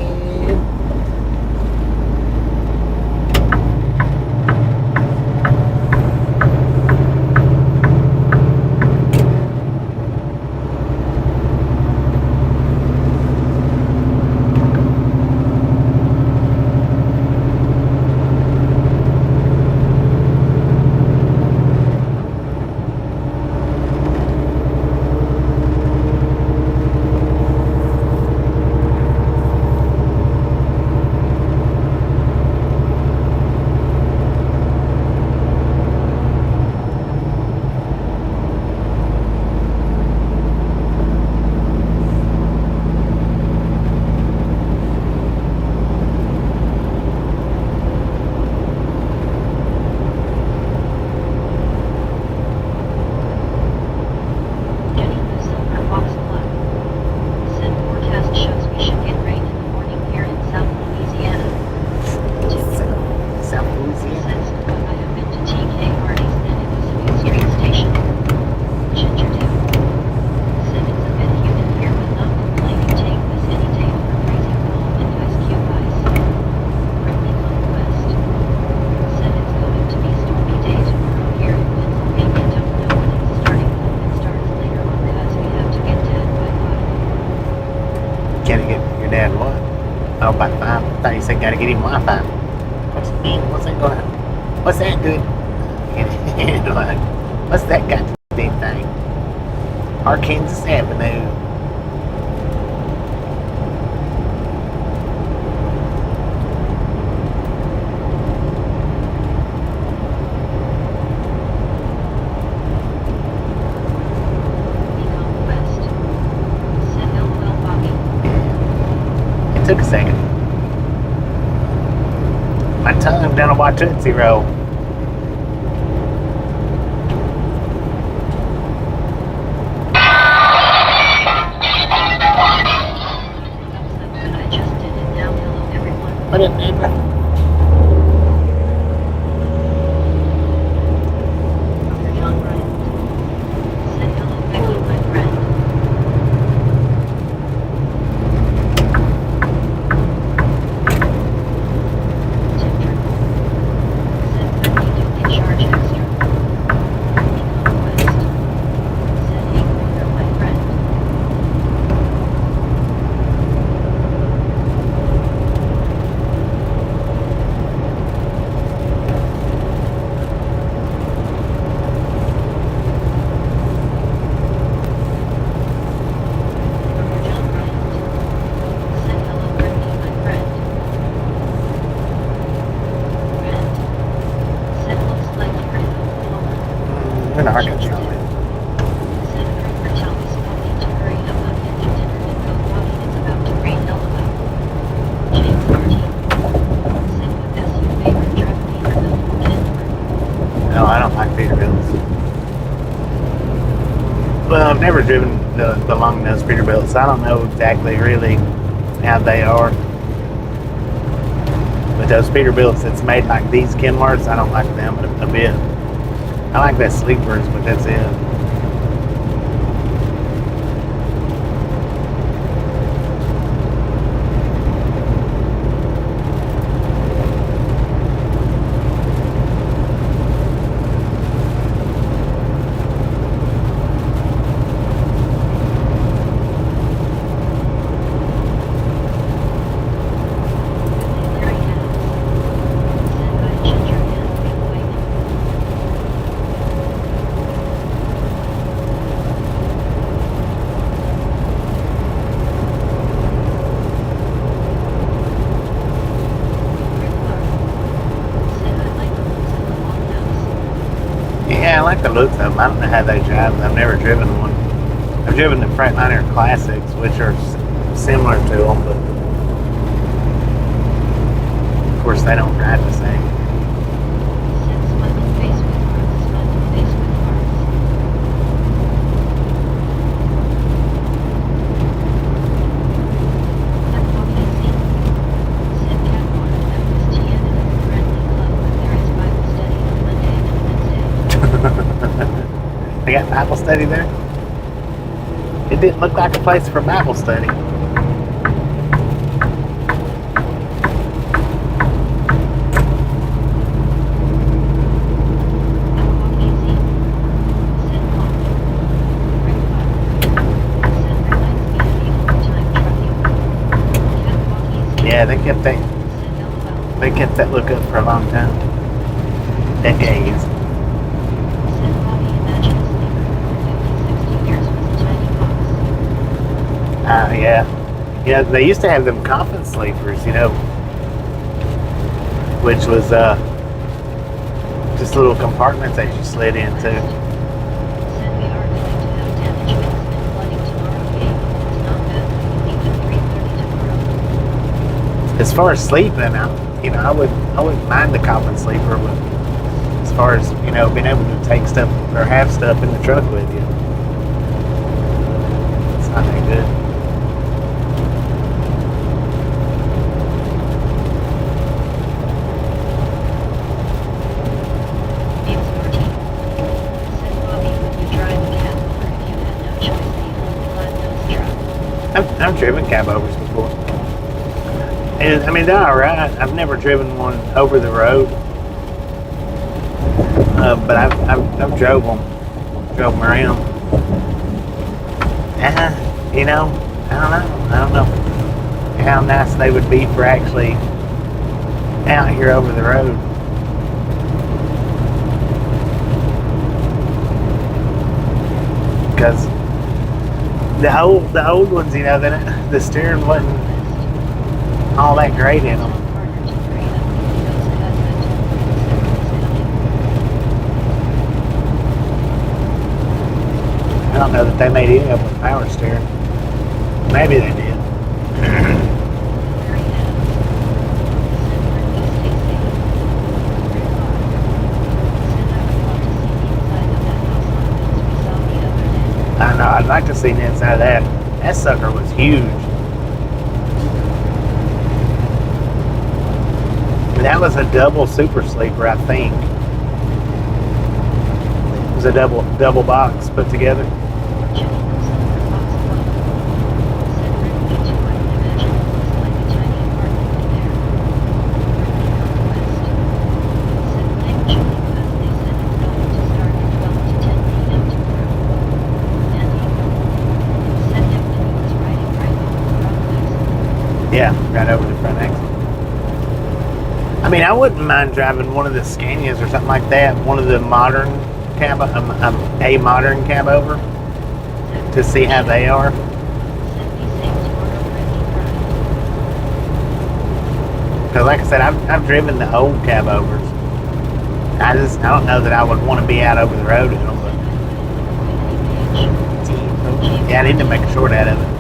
Jenny Lou Silver Fox Club. Said forecast shows we should get rain in the morning here in South Louisiana. South Louisiana. Said I have been to TK Hardy's and Elizabeth Street Station. Ginger do. Said it's a bit humid here but not complaining. Take this any day over freezing cold and ice cube ice. Brittany Conquest. Said it's going to be stormy day tomorrow here in Pennsylvania. Don't know when it's starting. Hope it starts later on cause we have to get dad by 5. Can you get your dad what? Oh, by 5. I thought you said gotta get him Wi-Fi. What's that mean? What's that going on? What's that doing? Like, what's that got to do with anything? Arkansas Avenue. Brittany Conquest. Said LOL Bobby. It took a second. Wawa Tootsie Roll. I just did it now. Hello everyone. Put it in there. Dr. John Bryant said hello Becky, my friend. Tip triple. Said Becky do in charge extra. Conquest. Said hey Gregor, my friend. Dr. John Bryant said hello Brittany, my friend. Friend said looks like you're in Oklahoma. In Arkansas. Said Gregor, tell this puppy to hurry up and get to dinner and go walking. It's about to rain. LOL. James Martin said what's your favorite truck, Peterbilt or Kenworth? No, I don't like Peterbilts. Well, I've never driven the long nose Peterbilts. I don't know exactly really how they are. But those Peterbilts that's made like these Kenworths, I don't like them a bit. I like the sleepers, but that's it. Larry Adams said hi Ginger and Big Wagon. Rick Clark said I like the looks of the long nose. Yeah, I like the looks of them. I don't know how they drive. I've never driven one. I've driven the Freightliner Classics, which are similar to them, but of course they don't ride the same. Said smiling face with hearts, smiling face with hearts. Catwalk easy. Said Catwalk, that was Tian in a friendly club, but there is Bible study on Monday and Wednesday. They got Bible study there? It didn't look like a place for Bible study. Catwalk easy. Said Paul. Rick Clark. Said reminds me of the old time trucking. Catwalk easy. Yeah, they kept Said LOL. that look up for a long time. Decades. Said Bobby, imagine a sleeper for 50, 60 years with a tiny box. Yeah. Yeah, they used to have them coffin sleepers, which was just little compartments that you slid into. Said we are going to have damage winds and flooding tomorrow. Game. It's not bad. Leave at 3:30 tomorrow. As far as sleeping, I wouldn't mind the coffin sleeper, but as far as being able to take stuff or have stuff in the truck with you, it's not that good. James Martin said Bobby, would you drive a cab over if you had no choice? The old flat-nose truck. I've driven cab overs before. And I mean, they're all right. I've never driven one over the road, but I've drove them around. I don't know how nice they would be for actually out here over the road. Because the old ones, the steering wasn't all that great in them. I don't know that they made any of them with power steering. Maybe they did. I'd like to see the inside of that. That sucker was huge. That was a double super sleeper, I think. It was a double box put together. Yeah, right over the front axle. I mean, I wouldn't mind driving one of the Scanias or something like that, one of the modern cab, a modern cab over, to see how they are. Because, like I said, I've driven the old cab overs. I don't know that I would want to be out over the road in them. But yeah, I need to make a short out of it.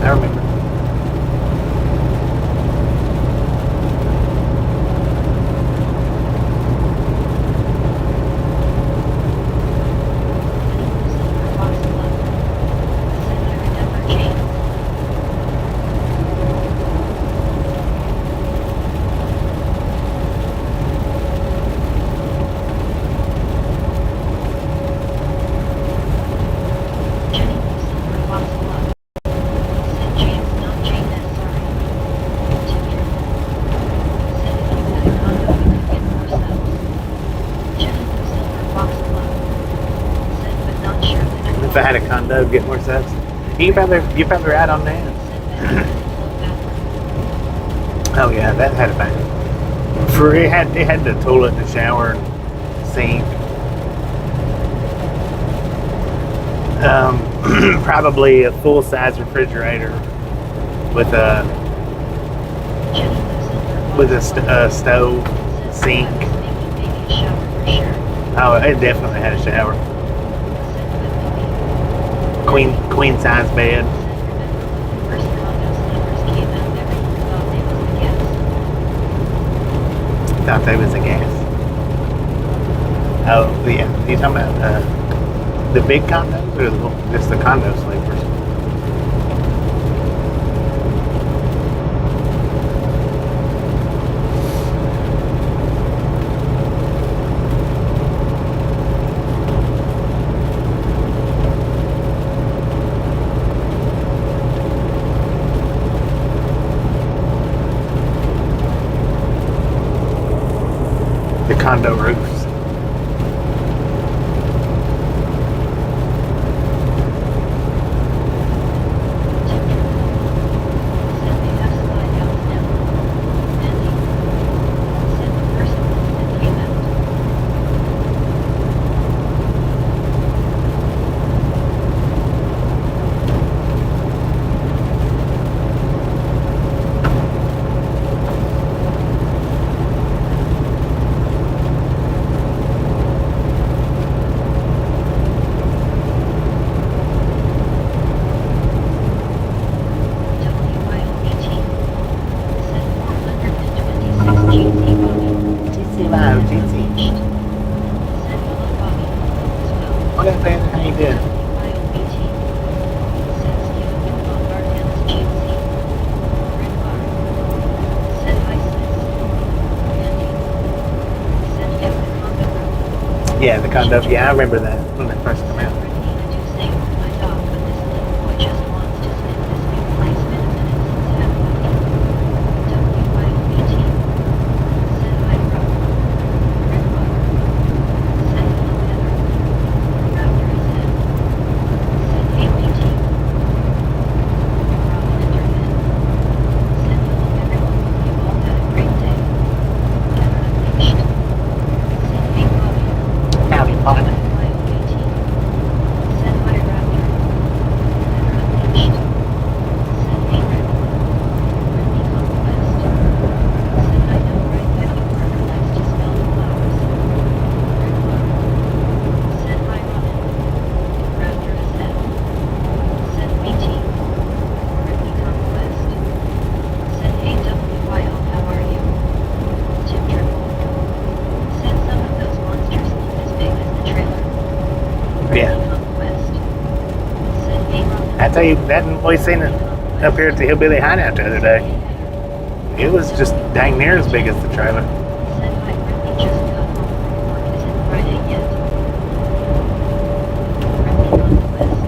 I remember. If I had a condo, get more subs. You probably right on that. Oh yeah, that had a bang. For it had the toilet, the shower, sink. Probably a full size refrigerator with a stove, sink. Oh, it definitely had a shower. Queen size bed. Thought they was a gas. Oh yeah, you talking about the big condos or just the condo sleepers? Condo roofs. Yeah, the condo. Yeah, I remember that when they first came out. tell you, that we seen it up here at the Hillbilly Hideout the other day. It was just dang near as big as the trailer. Said hi Brittany just got home from work. Is it Friday yet? Brittany Conquest.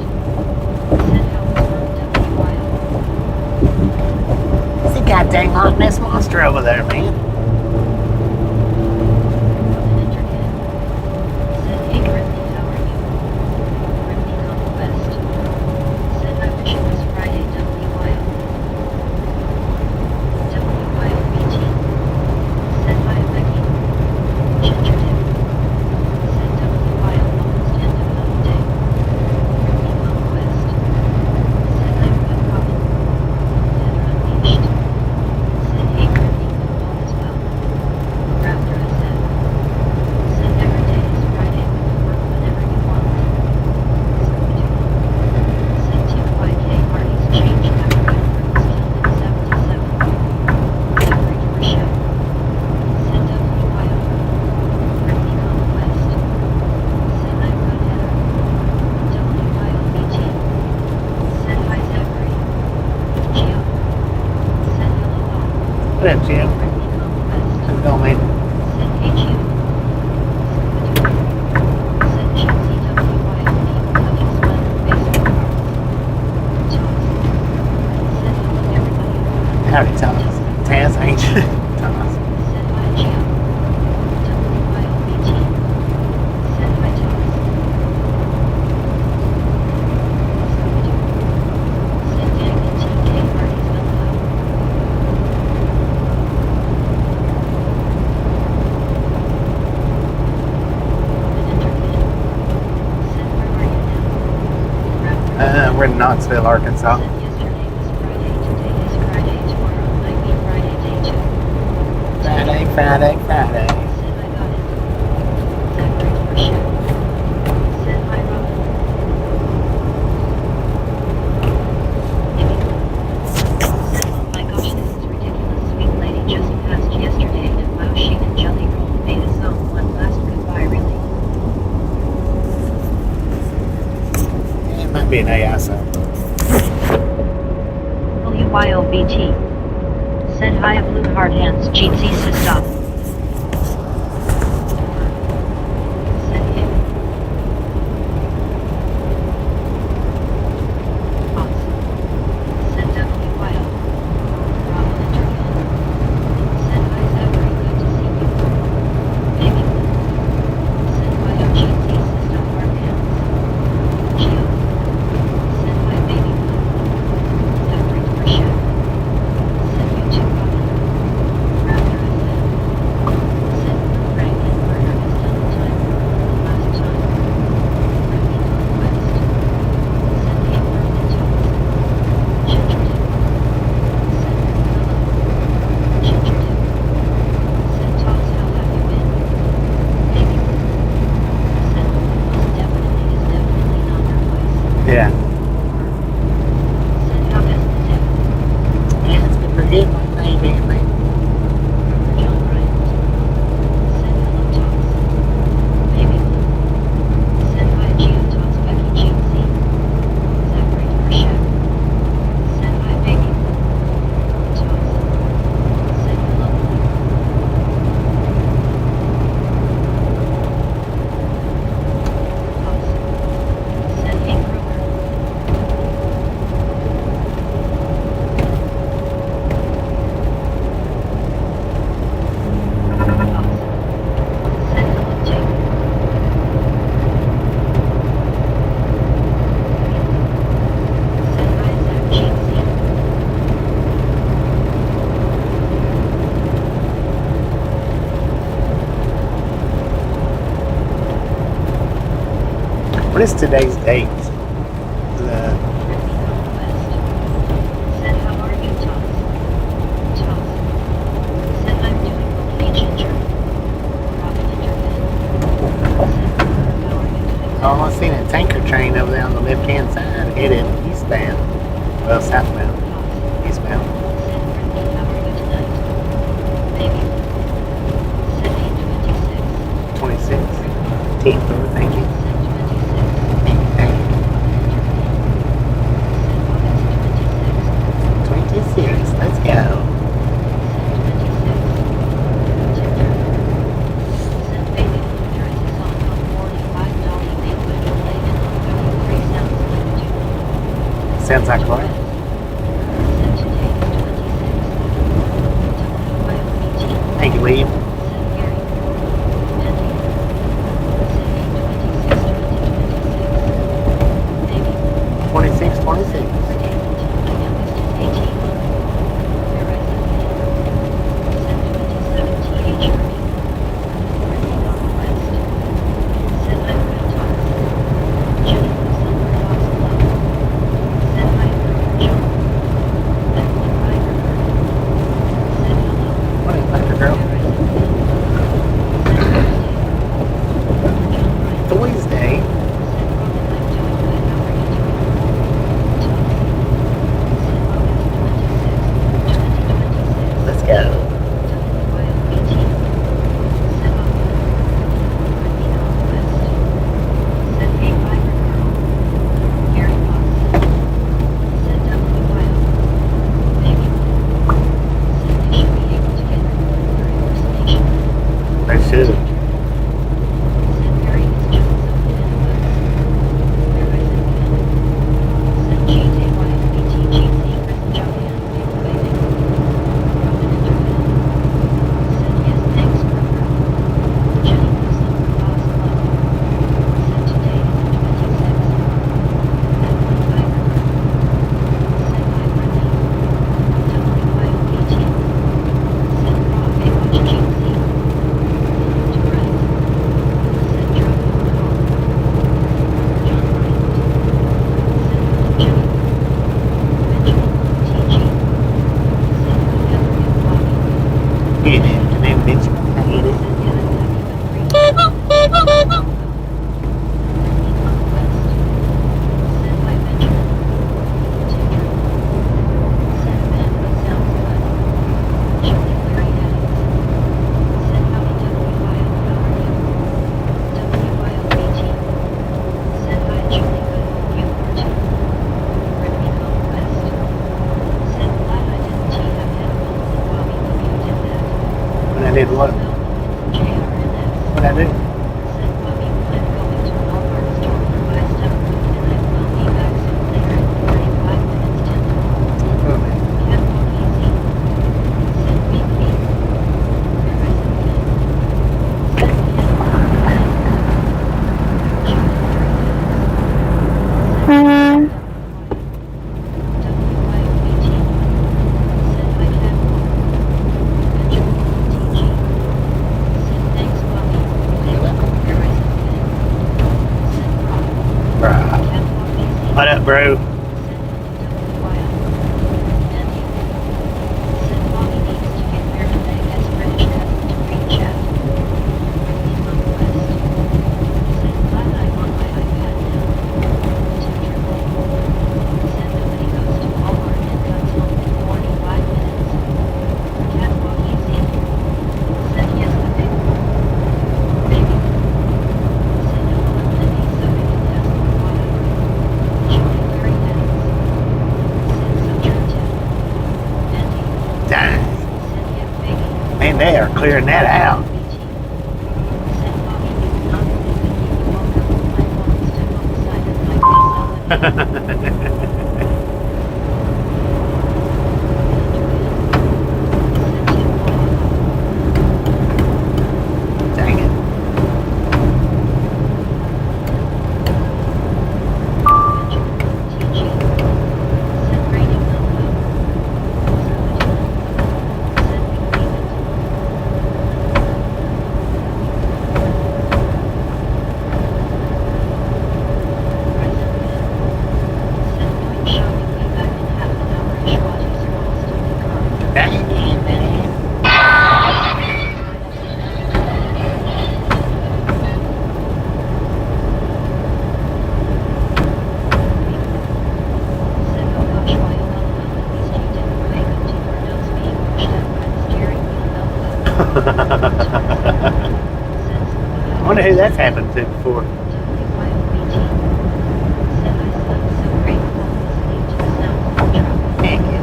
Said how was work WYO. It's a goddamn Loch Ness monster over there, man. Said hey Brittany, how are you? Brittany Conquest. Said I wish it was Friday WYO. WYOBT. Said hi Becky. Ginger dip. Said WYO almost end of hump day. Brittany Conquest. Said I'm good Robin. Dead unleashed. Said hey Brittany, all is well. Raptor I said. Said every day is Friday, work whenever you want. Scooby-Doo. Said TYK parties changed after Edward was killed in 77. Every door show. Said WYO. Brittany Conquest. Said I'm good Heather. WYOBT. Said hi Zachary. Gio. Said hello all. What up, Jim? Brittany Conquest. How's it going, man? Said hey Gio. Scooby-Doo. Said GCWYO people hugging smiling face with hearts. Toss. Said hello everybody. Howdy, Thomas. Taz, ain't you? Thomas. Said hi Gio. WYOBT. Said hi Toss. Scooby-Doo. Said dang the TK parties went loud. An entertainer. Said where are you now? Raptor. We're in Knoxville, Arkansas. Said yesterday was Friday, today is Friday, tomorrow might be Friday day 2. Friday, Friday, Friday. Said I got it. Zachary for sure. Said hi Robin. Amy. Said oh my gosh this is ridiculous, sweet lady just passed yesterday and wow she and Jelly Roll made a song one last goodbye really. It might be an AI song. WYOBT. Said hi blue hard hands cheatsy sister. Said hey. Oz. Said WYO. Robin Interview. Said hi Zachary, good to see you. Baby blue. Said YO cheatsy sister hard hands. Gio. Said hi baby blue. Dr. for sure. Said you too Robin. Raptor I said. Said Blue Frank and murder has done the time. The last time. Brittany Conquest. Said hey birthday Toss. Ginger dip. Said hello. Ginger dip. Said Toss how have you been? Baby blue. Said most definitely is definitely not her voice. Yeah. Said how has the day? Yeah, it's been pretty good. How you been, man? John Bryant. Said hello Toss. Baby blue. Said hi Gio Toss Becky Jeansy. Zachary for sure. Said hi baby blue. Toss. Said hello blue. Toss. Said hey Kroger. Toss. Said hello Jake. Said hi Zach Jeansy. What is today's date? The Brittany Conquest. Said how are you Toss? Toss. Said I'm doing okay Ginger. Robin Interview. Said how are you doing? oh, I seen a tanker train over there on the left-hand side headed eastbound. Well, southbound. Toss. Eastbound. Said Brittany how are you tonight? Baby. Said hey 26. 26. 10 4, thank you. Said 26. Thank you. Interview. Said Sounds like what? Said today is 26. Thank you, William. Said Gary. Andy. Said 8/26/2026. Baby. 26, 26. What is that, girl? Thursday. Let's go. They should. Get it. And then bitch, I hate it. When I did what? What I do? Oh, man. Bruh. What up, bro? Dang. Man, they are clearing that out. Dang it. I wonder who that's happened to before. Thank you.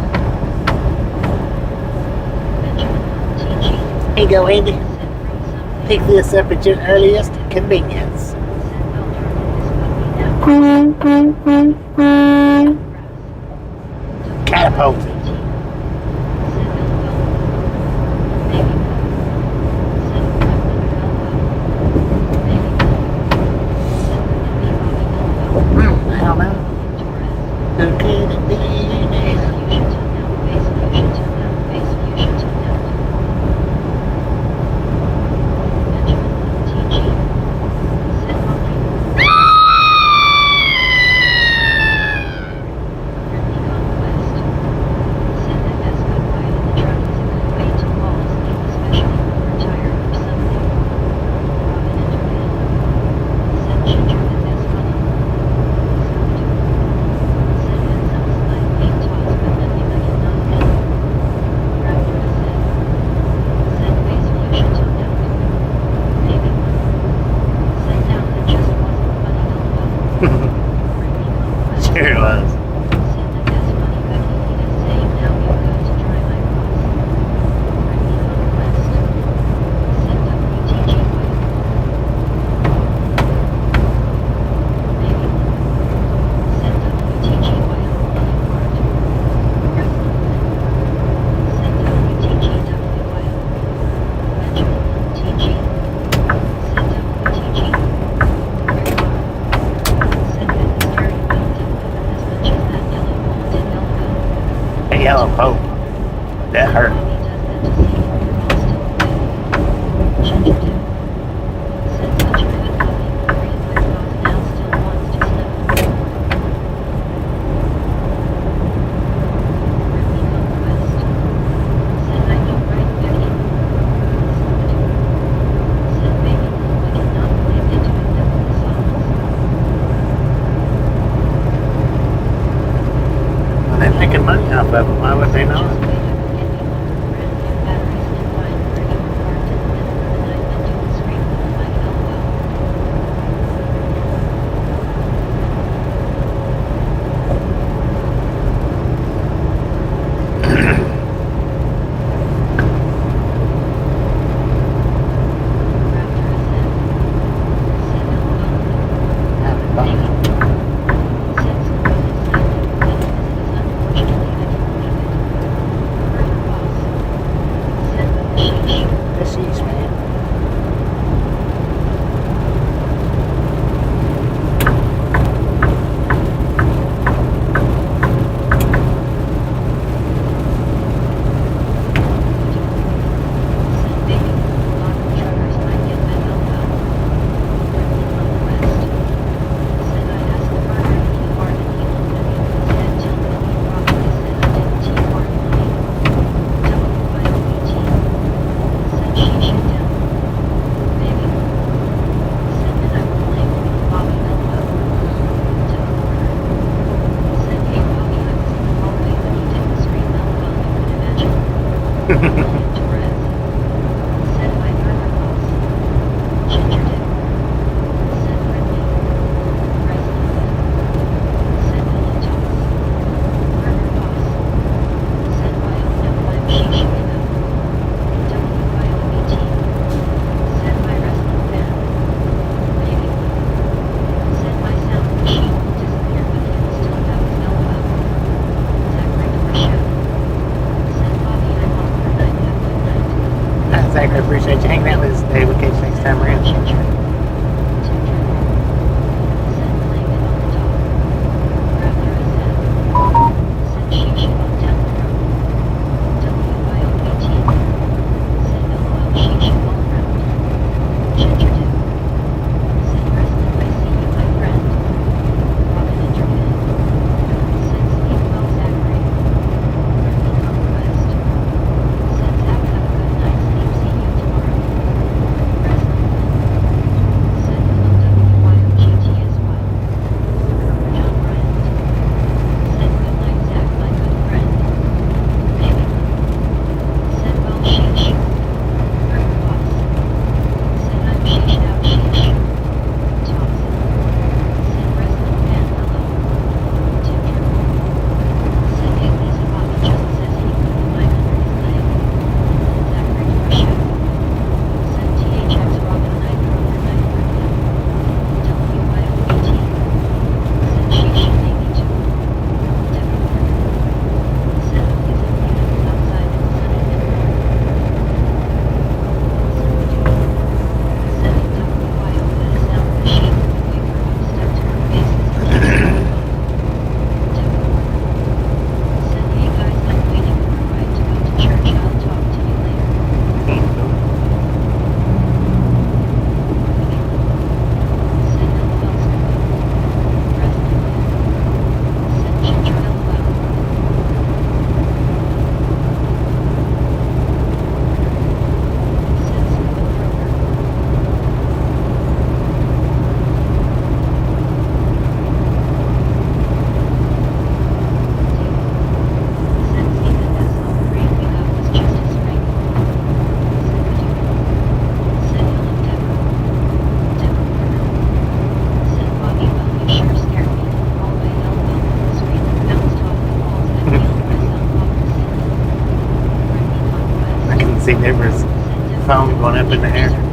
Here you go, Andy. Pick this up at your earliest convenience. I posted. I don't know. Who could it be now? Sure it was. That yellow poke. That hurt. Well, they're making money off of it. Why would they not? This is, man. Zach, I appreciate you hanging out with us today. We'll catch you next time around. phone going up in the air.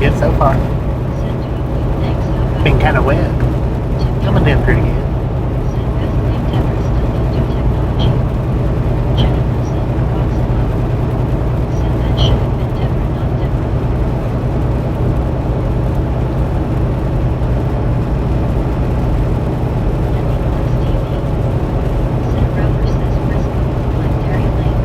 good so far. Send to you. Thanks. How about Been kind of wet. Coming in pretty good. Send best named ever still don't do technology. Jennifer Silver Box Love. Send that should have been Deborah, not Deborah. Ending Plus TV. Send Rover says Frisco, like Dairy Lane.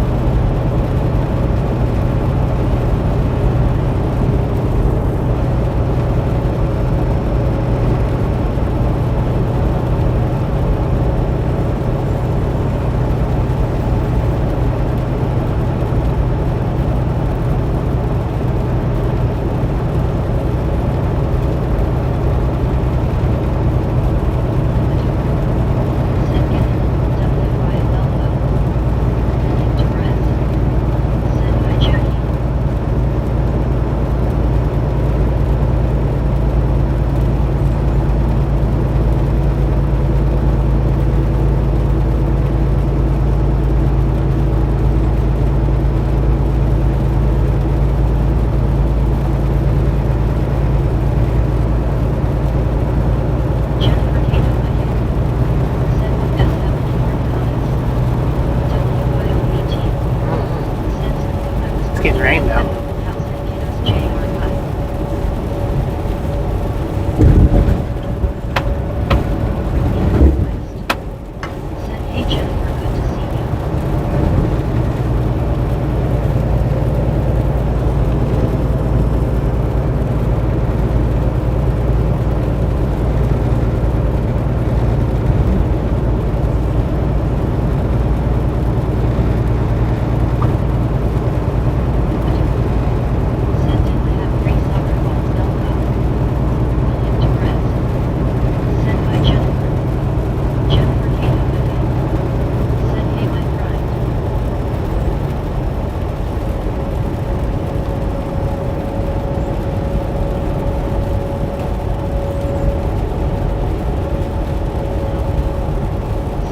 It's getting rained out. Hey Jennifer, good to see you. Send in the have free soccer balls, Elka. William Torres. Send by Jennifer. Jennifer Cato Becca. Send hey my friend.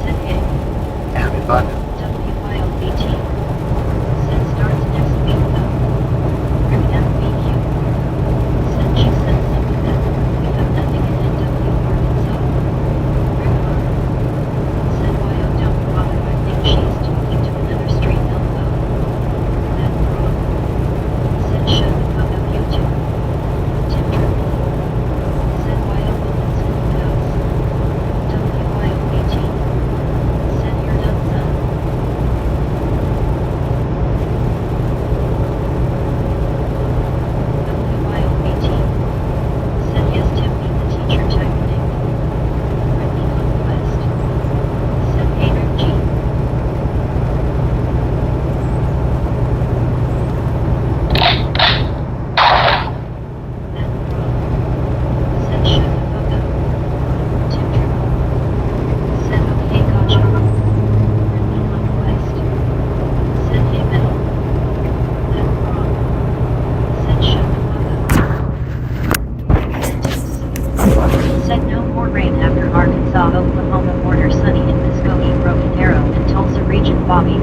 Send hey. Howdy, bud. WYOBT. Send starts next week though. Rick MVQ. Send she sent something that we have nothing in NW Arkansas. Rick R. Send YO don't bother, I think she's talking to another street elbow. That frog. Send shut the fuck up you two. Tim Triple. Send YO bullets in the house. WYOBT. Send your done son. WYOBT. Send yes Tim meet the teacher technic. Brittany Conquest. Send hey Rick G. That frog. Send shut the fuck up. Tim Triple. Send okay gotcha. Brittany Conquest. Send hey metal. That frog. Send shut the fuck up. Said no more rain after Arkansas, Oklahoma border sunny in Muskogee, Broken Arrow and Tulsa region foggy.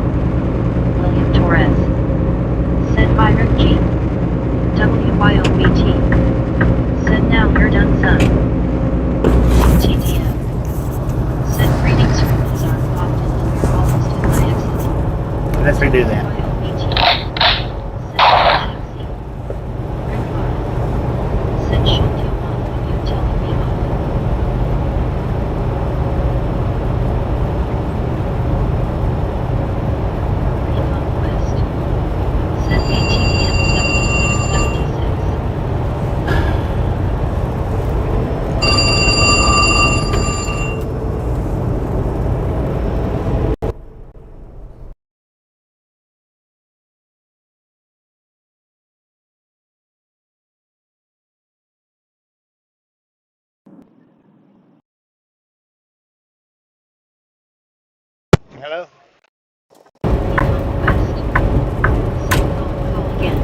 William Torres. Said by Rick G. WYOBT. Said now you're done son. TTM. Said greetings from Ozark, Ogden, and we're almost at my exit. Let's redo that. WYOBT. Said taxi. Rick R. Said shut your mouth when you telling me off. Reconquest. Said ATVM 7676. Hello? Reconquest. Said call again.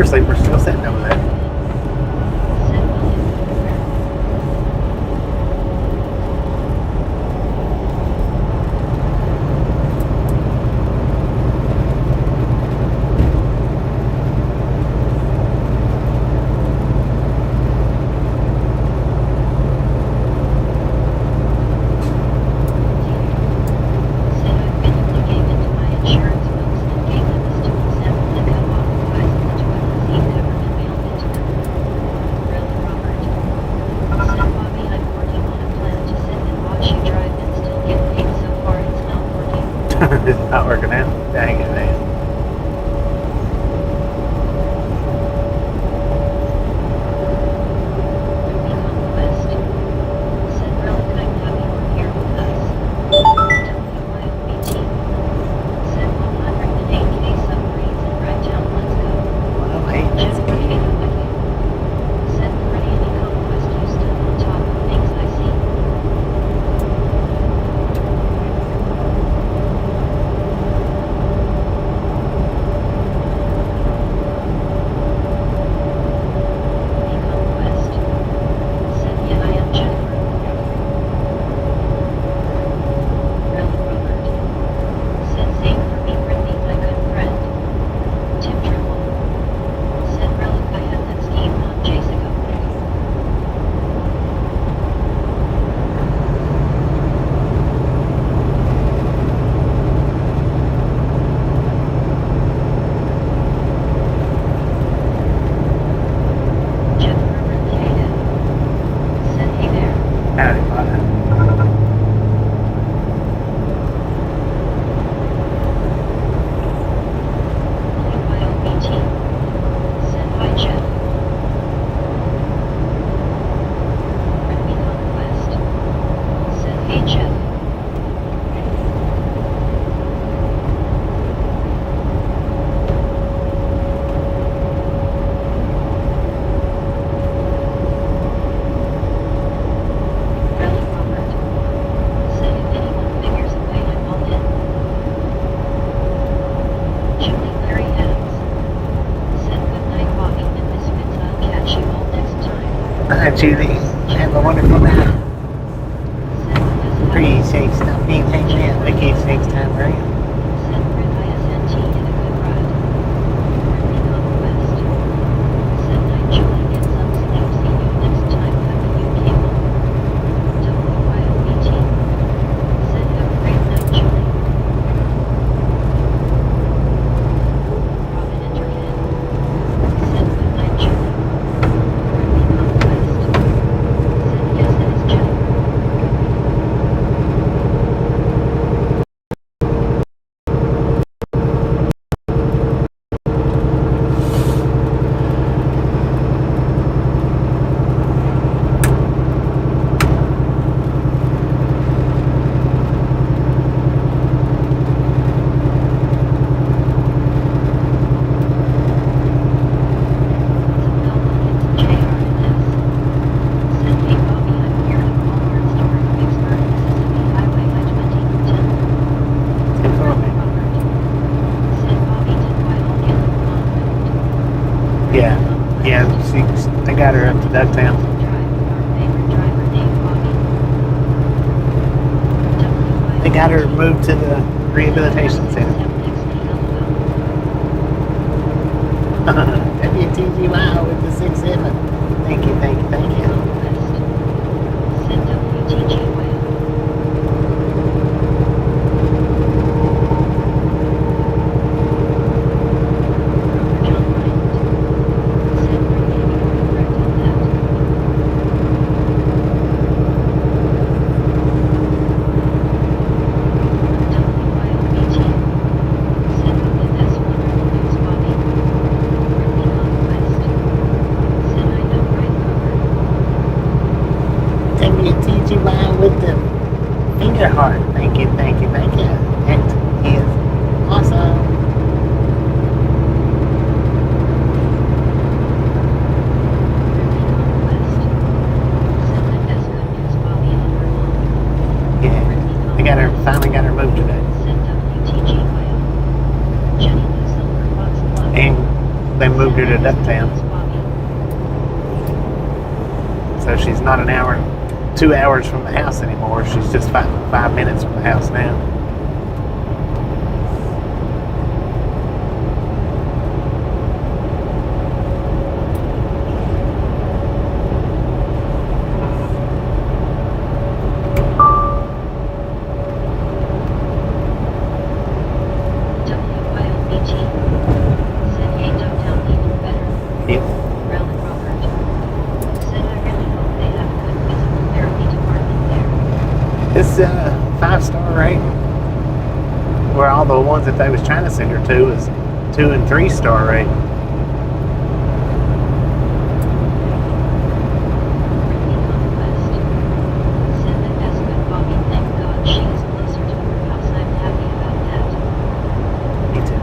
Seriously, we're still sitting over there. Said William Cooper. Said I randomly gave into my insurance bills and gave them as tools sample the co-op guys in the toilet as he'd ever been mailed into them. Really, Robert? Said Bobby, I'm working on a plan to sit and watch you drive and still get paid. So far it's not working. It's not working out. Dang it, man. Conquest. Said Relic, I'm happy you're here with us. WYOBT. Said 108K submarines in Ragtown, let's go. Well, hey, Jeff that's K. good. Wiki. Said pretty any conquest you still on top of things I see. The conquest. Said yeah, I am Jennifer. Really, Robert? Said same for me, Brittany, my good friend. Tim Trimble. Said Relic, I had that scheme on Jessica. Jeff Herbert Caden. Said hey there. Howdy, partner. WYOBT. Said hi Jeff. Britney Conquest. Said hey Jeff. Really, Robert? Said if anyone figures a way, I'm all in. Julie Larry Adams. Said good night, Bobby and Misfits. I'll catch you all next time. Judy, have a wonderful night. Said what does happen? Appreciate stuff being hanging out. We catch you next time around. Said Brit ISNT in a good ride. Britney Conquest. Said night Julie, get some sleep. See you next time. Happy you came home. WYOBT. Said have a great night Julie. Robin Entercan. Said good night Julie. Britney Conquest. Said yes, that is Jeff. Yeah, they got her up to Ducktown. They got her moved to the rehabilitation center. WTGY with the 6-7. Thank you, thank you, thank you. WTGY with the finger heart. Thank you, thank you, thank you. That is awesome. Yeah, they got her, finally got her moved today. And they moved her to Ducktown. Bobby. So she's not an hour, 2 hours from the house anymore. She's just 5 minutes from the house now. WYLBT. Said hey Ducktown even better. Yep. Rowland Robert. Said I really hope they have a good physical therapy department there. It's a 5-star rating. Where all the ones that they was trying to send her to is 2 and 3-star rating. Brittany Conquest. Said that that's good Bobby, thank God she is closer to her house, I'm happy about that. Me too.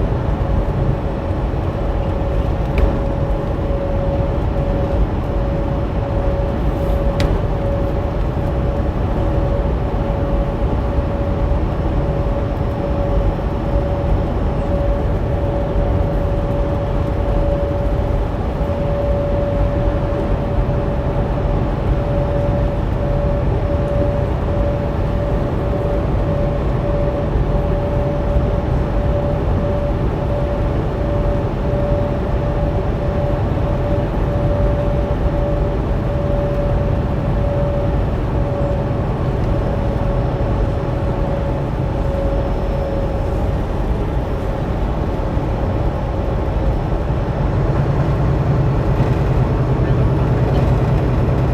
Rowland Robert.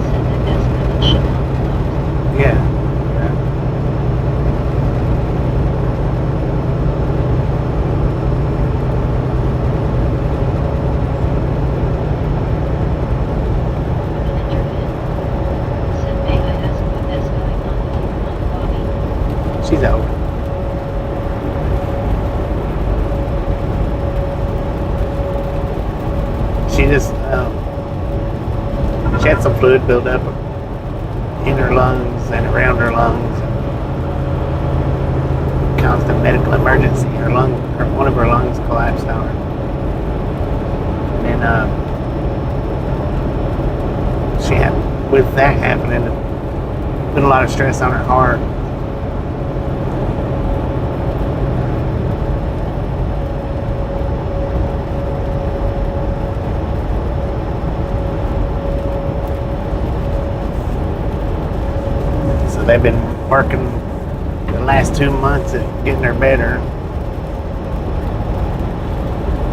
Said that that's good and should help a lot. Yeah. Manager Vin. Said may I ask what that's going on with your mom Bobby? She's old. She just, she had some fluid build up in her lungs and around her lungs. Constant medical emergency. One of her lungs collapsed on her. And she had, with that happening, put a lot of stress on her heart. So they've been working the last 2 months at getting her better.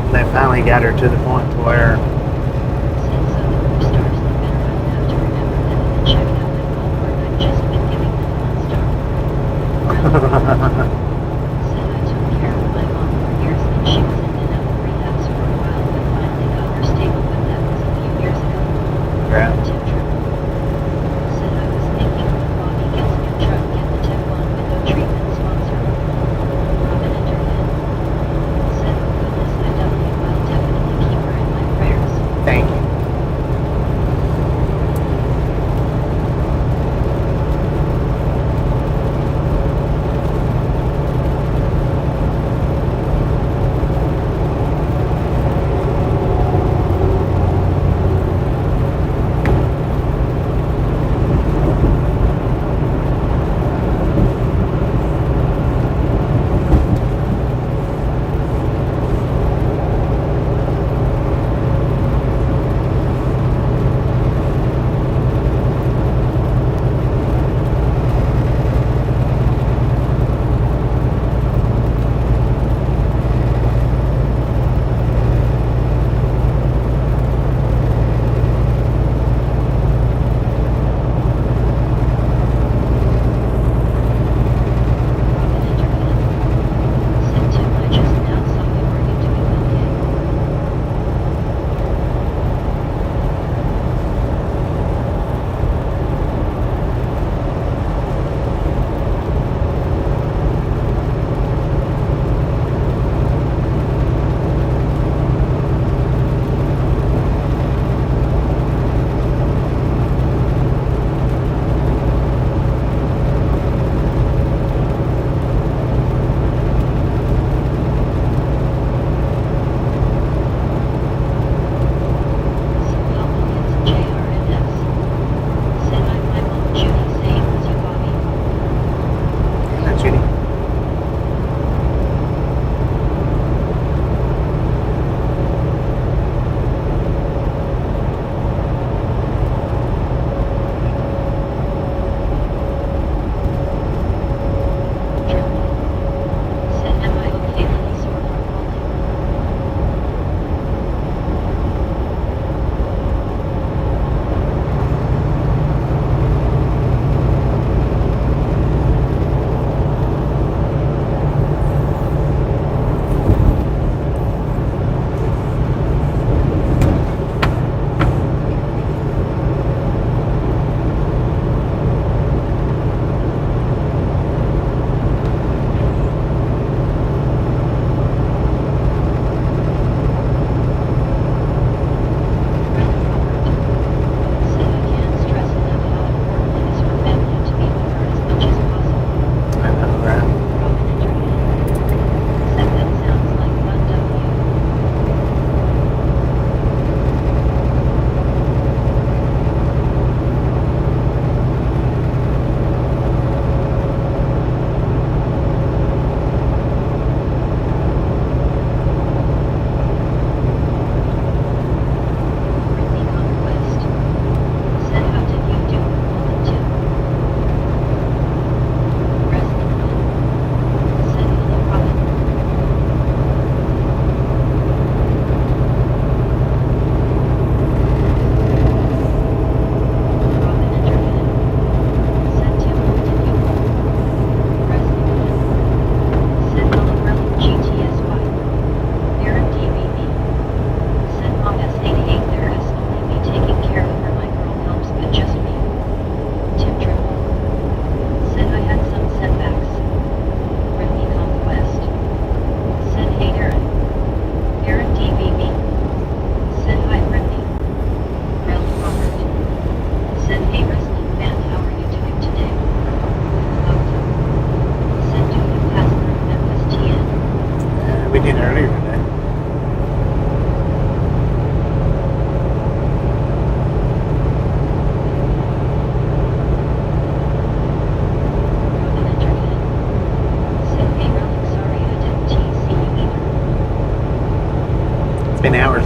And they finally got her to the point to where Since other group stars look better, I would have to remember them and then check out my Walmart. I've just been giving them 1 star. Rowland Robert. Said I took care of my mom for years and she was in and out of relapse for a while but finally got her stable, but that was a few years ago. Yeah. Tip trip. Said I was thinking when Bobby gets a new truck, get the Teflon window treatment sponsor. Robin entered in. Said oh goodness, I will definitely keep her in my prayers. thank you.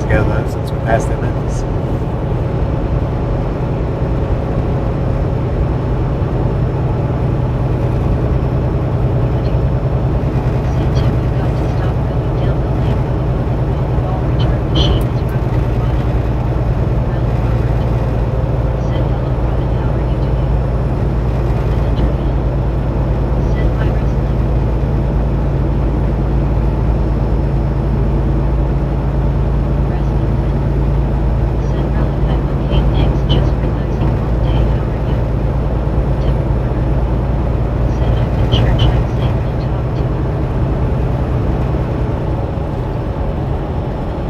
ago though, since we passed them Memphis. Said Tim, you got to stop going down the lane. All return machine is running at the bottom. Ralph Robert. Said hello Robin, how are you doing? Robin entered in. Said hi wrestling. Wrestling win. Said Ralph, I'm okay thanks, just relaxing all day, how are you? Tim Warner. Said I'm in church, I'm saying no talk to you.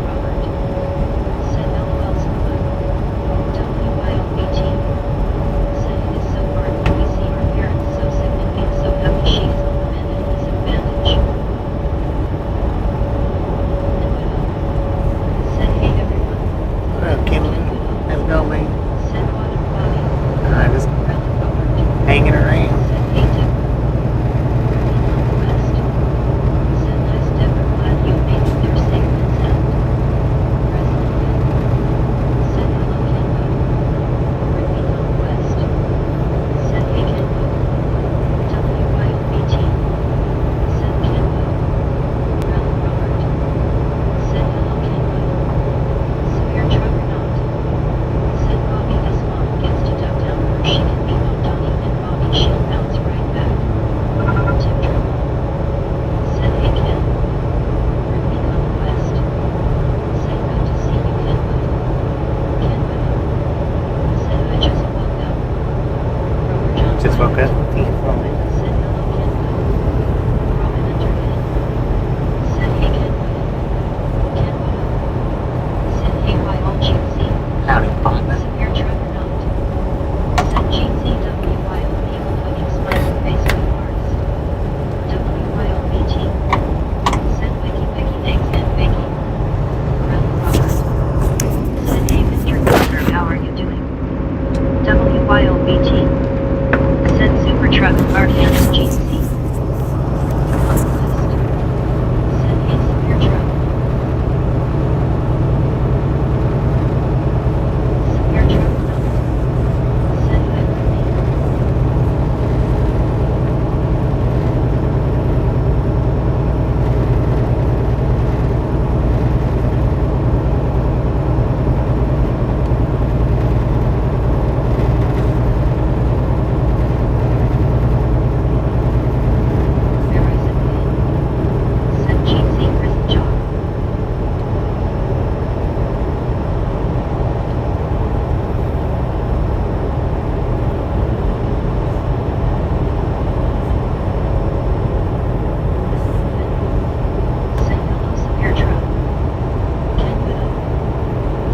Robert. Said LOL Scuba. WYOBT. Said it is so hard when we see our parents so sick and being so happy she is on the mend and his advantage. And widow. Said hey everyone. What up, Kim? How's it going, man? Said what up Bobby. Just Ralph Robert. hanging around. Said hey Deborah. Ruby Conquest. Said nice Deborah, glad you made it there safe and sound. Wrestling win. Said hello Kenwood. Ruby Conquest. Said hey Kenwood. WYOBT. Said Kenwood. Ralph Robert. Said hello Kenwood. Severe truck or not. Said Bobby, this mom gets to duck down or she can be knocked on and Bobby she'll bounce right back. Tim Trouble. Said hey Ken. Ruby Conquest. Said good to see you Kenwood. Kenwood. Said I just woke up. Rover John Just woke Wyatt. up. Said hello Kenwood. Robin entered in. Said hey Kenwood. Kenwood. Said hey YOGZ. Howdy, partner. Severe truck or not. Said GZWYO people putting smiley face with hearts. WYOBT. Said Wiki Wiki thanks and Vicky. Ralph Robert. Said hey Mr. Carter, how are you doing? WYOBT. Said super truck Arcana GC. Conquest. Said hey severe truck. Severe truck or not. Said hi Whitney. Verizon win. Said GC prison job. Said hello severe truck. Ken Widow.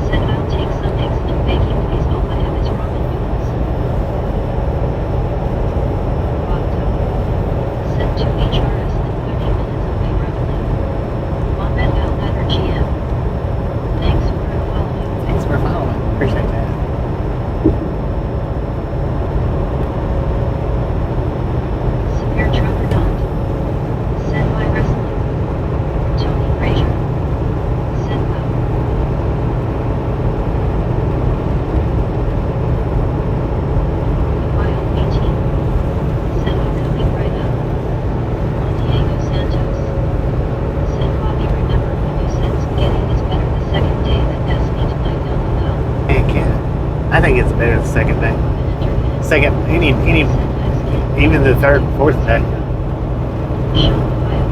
Said I'll take some eggs and bacon please all I have is ramen noodles. Wagdo. Said 2 HRS and 30 minutes away roughly. Mohamed Al Nader GM. Thanks for following. Thanks for following. Appreciate that. Severe truck or not. Said why wrestling. Tony Frazier. Said well. YOBT. Said I'm coming right up. Juan Diego Santos. Said Bobby, remember when you said spaghetti is better the second day that S needs play down the well. Heck yeah. I think it's better the second day. Robin entered in. Second, any, Said nice game. even the third, fourth day. Sean Ohio.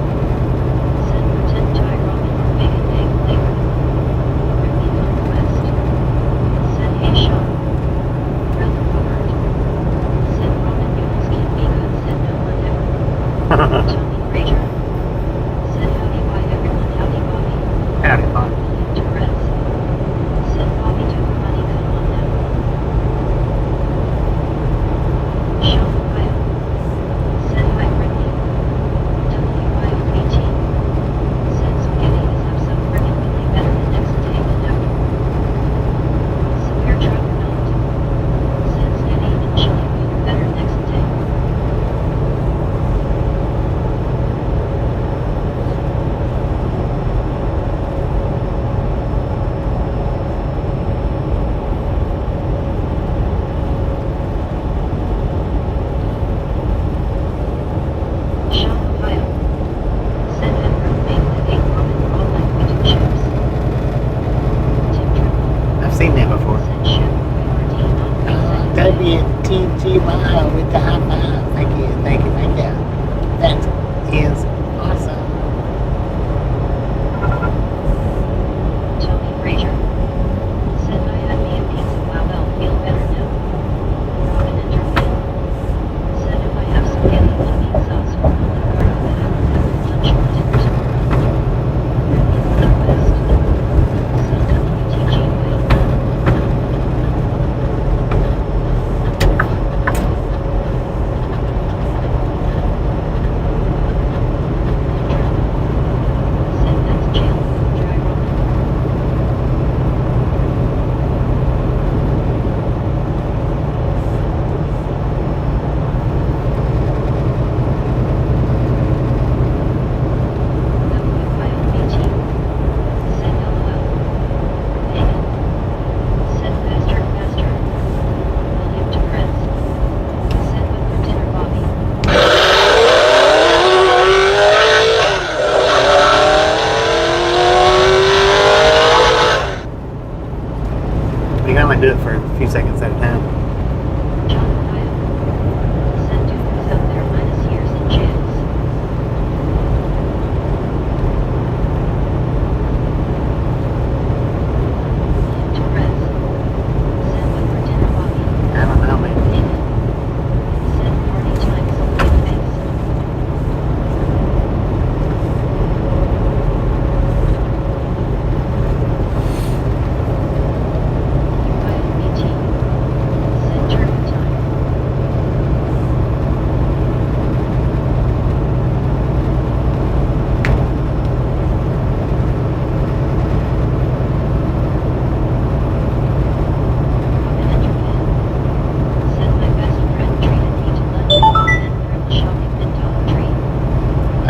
Said pretend Thai ramen or make an egg flavor. Ruby Conquest. Said hey Sean. Ralph Robert. Said ramen noodles can be good, said no one ever. Tony Frazier. Said howdy why everyone, howdy Bobby. Howdy, Bob. William Torres. Said Bobby do money, come on now. Sean Ohio. Said hi Brittany. WYOBT. Said spaghetti is abso-friggin-really better the next day than ever. Severe truck or not. Said steady and chili food better next day.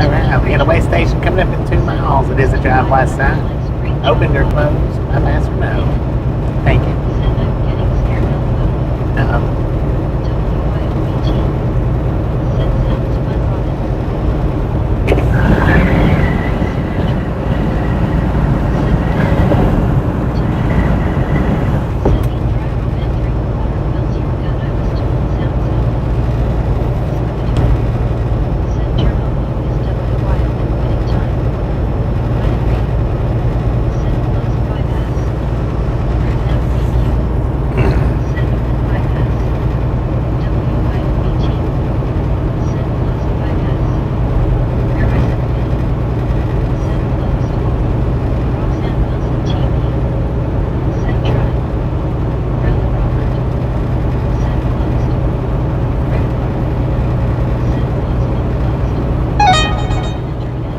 All right, we got a way station coming up in 2 miles. It is a drive west side. Open or closed? I'm asking no. Thank you. Said I'm getting scared LOL. Uh-oh. WYOBT. Said sounds fun Robin.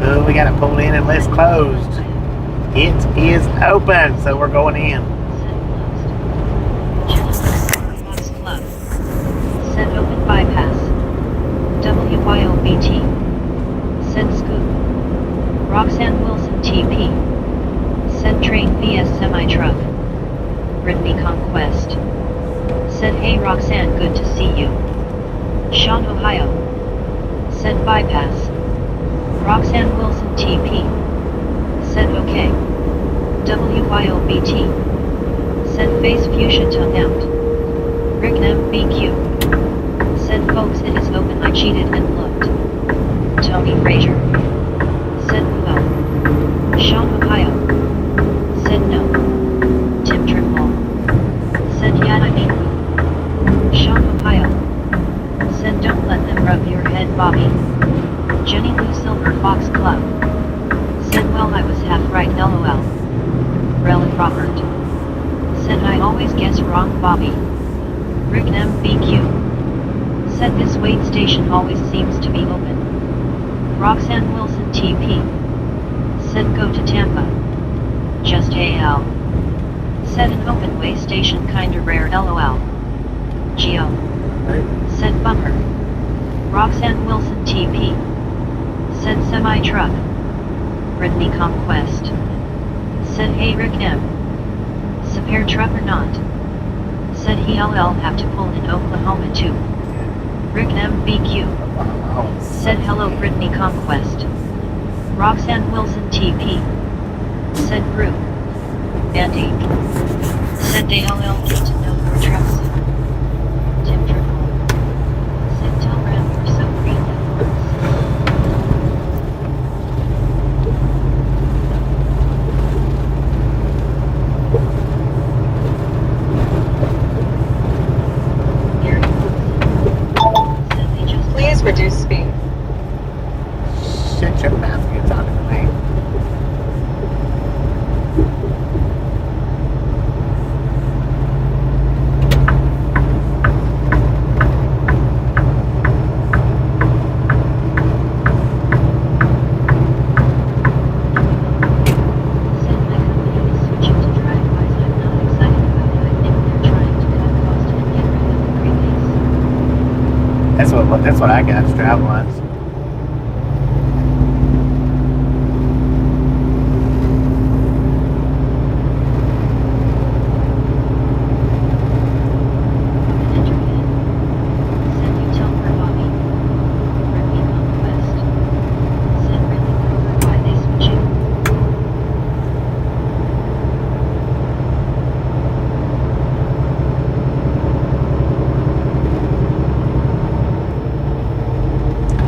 Oh, we got to pull in and list closed. It is open, so we're going in. Box Club. Said open bypass. WYOBT. Said scoop. Roxanne Wilson TP. Said train vs semi-truck. Brittany Conquest. Said hey Roxanne, good to see you. Sean, Ohio. Said bypass. Roxanne Wilson TP. Said okay. WYOBT. Said face fuchsia tongue out. Rick MBQ. Said folks it is open, I cheated and looked. Tony Frazier. Said well. Sean, Ohio. Said no. Tim Trimble. Said yeah I mean. Sean, Ohio. Said don't let them rub your head Bobby. Jenny Lou Silver Fox Club. Said well I was half right LOL. Relic Robert. Said I always guess wrong Bobby. Rick MBQ. Said this wait station always seems to be open. Roxanne Wilson TP. Said go to Tampa. Just AL. Said an open way station kinda rare LOL. Geo. Said bummer. Roxanne Wilson TP. Said semi-truck. Brittany Conquest. Said hey Rick M. Severe truck or not? Said he'll have to pull in Oklahoma too. Rick MBQ. Said hello Brittany Conquest. Roxanne Wilson TP. Said brew. Andy. Said they LL get to know your trucks. Tim Triple. Said tell Ram you're so green. Please reduce speed. Shut your mouth, you're talking to me. Said my company is switching to drive-bys. I'm not excited about it. I think they're trying to cut costs and get rid of the prepays. That's what I got, strap lines. Enter in. Said you tell her Bobby. Brittany Conquest. Said really Kroger why they switching.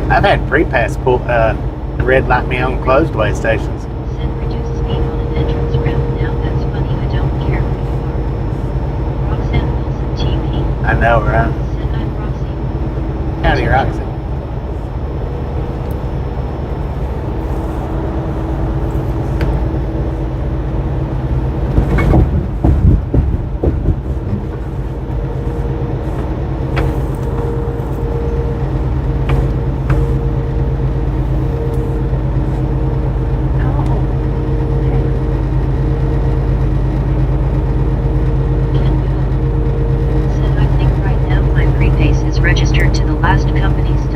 I've had pre-pass pull, red light me on closed way stations. Said reduce speed on an entrance ramp. Now that's funny, I don't care who you are. Roxanne Wilson TP. I know, right? Said I'm Roxy. Howdy, Roxy. Said I think right now my prepace is registered to the last company's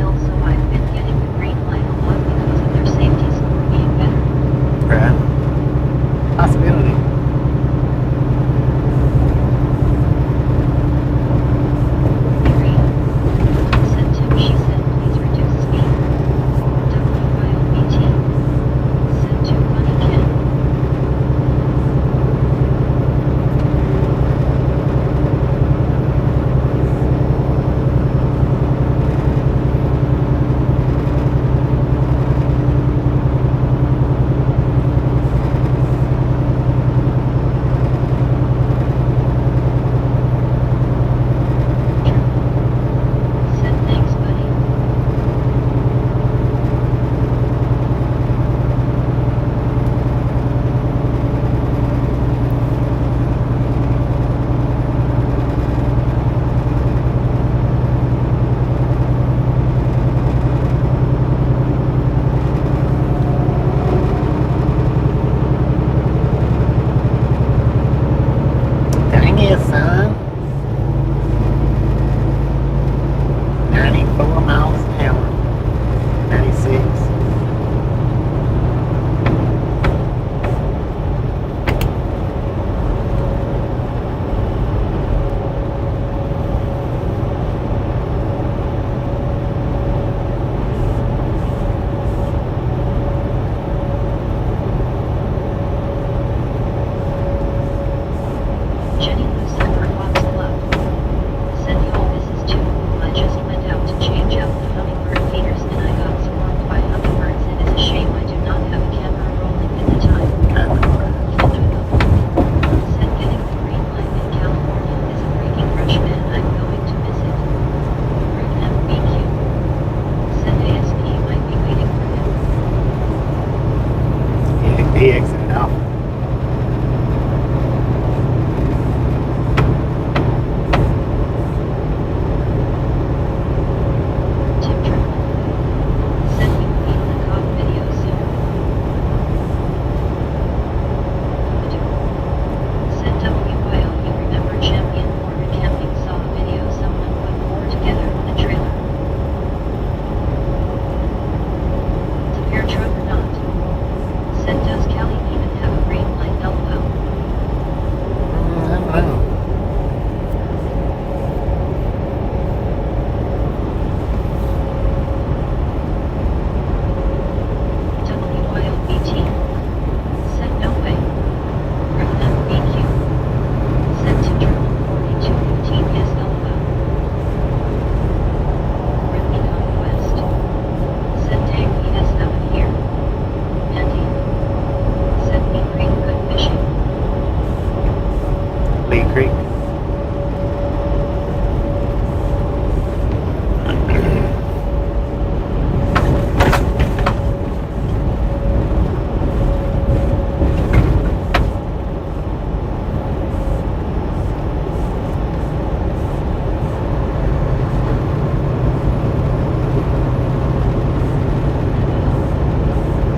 96. Jenny Lucifer Foxglove. Said yo, this is too cool. I just went out to change out the hummingbird feeders and I got swarmed by hummingbirds. It is a shame I do not have a camera rolling at the time. Said getting the green light in California is a freaking rush, man. I'm going to miss it. Rude MBQ. Said ASP might be waiting for him. He exited out. Tim Triplett. Said we will be on a COP video soon. Said WYO, you remember Champion Morgan Camping saw a video someone put four together with a trailer. To pair truck or not? Said does Kelly even have a green light? LOL. I don't know. WYOBT. Said no way. Rude MBQ. Said Tim Triplett 4215 yes LOL. Rhythmy Conquest. Said dang Venus out here. Andy. Said Lee Creek good fishing. Lee Creek.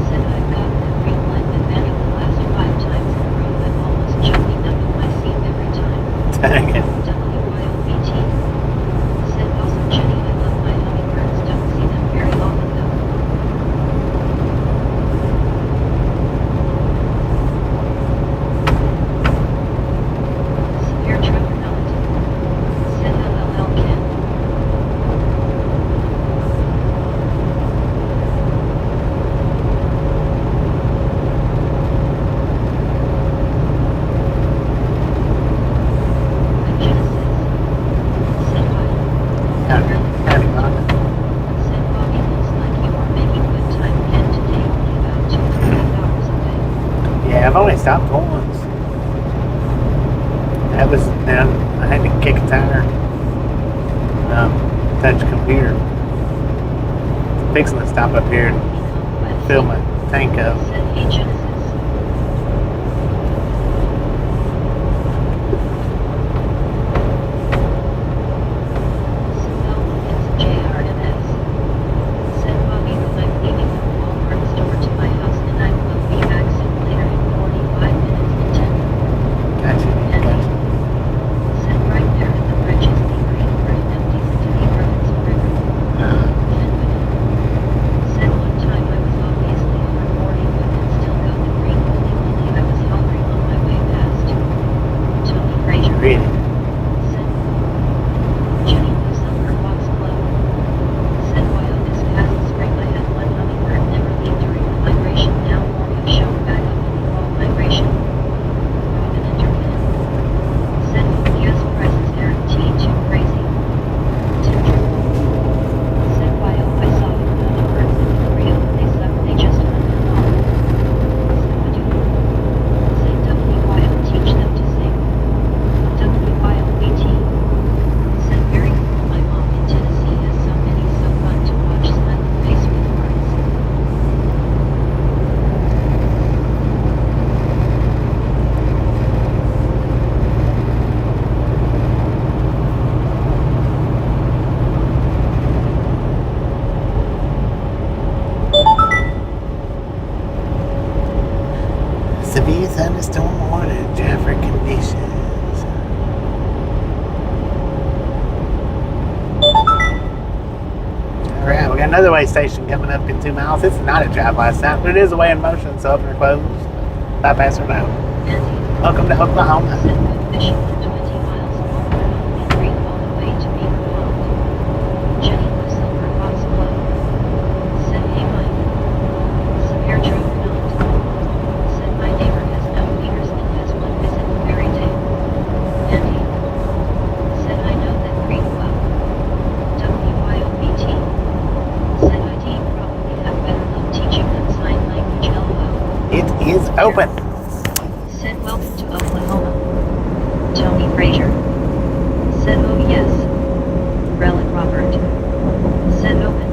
Said I've gotten the green light with Manny the last 5 times in a row. I'm almost jumping up in my seat every time. Dang it. WYOBT. Said also Jenny, I love my hummingbirds. Don't see them very often though. Severe truck or not? Said LLL Ken. Genesis. Said why? Howdy, Rhonda. Said Bobby looks like you are making good time again today, only about 2.5 hours away. Yeah, I've only stopped once. That was, now I had to kick a tire. Touch a computer. Fixing to stop up here and Conquest. fill my tank up. Said hey Genesis. Snow Wilkins JRMS. Said Bobby will I'm leaving the Walmart store to my house and I will be back soon later in 45 minutes intended. Gotcha. Andy. Said right there at the bridge is the green where it empties into the Arkansas River. Kenwood. Said one time I was obviously over 40 but then still got the green only I was hungry on my way past. Tony Frazier. Really? Said Jenny Lucifer Foxglove. Said while this past spring I had one hummingbird never leave during the migration. Now more have shown back up in the fall migration. Robin Enderman. Said gas prices guaranteed too crazy. Tim Triplett. Said while I saw the hummingbirds in Korea when they suck they just uncommon. Snowmadoodle. Said WYO teach them to sing. WYOBT. Said very cool. My mom in Tennessee has so many so fun to watch smiley face with hearts. Severe thunderstorm water, traffic conditions. Alright, we got another way station coming up in 2 miles. It's not a drive by sign, but it is a way in motion, so open or closed. Bypass or no. Welcome to Oklahoma. Said good fishing for 20 miles north of Green all the way to Beaver Pond. Jenny the Silver Fox Club. Said hey Mike. Severe truck not. Said my neighbor has no ears and has one visit every day. Andy. Said I know that Green well. WYOBT. Said ID probably have better luck teaching them sign language LOL. It is open. Said welcome to Oklahoma. Tony Frazier. Said oh yes. Relic Robert. Said open.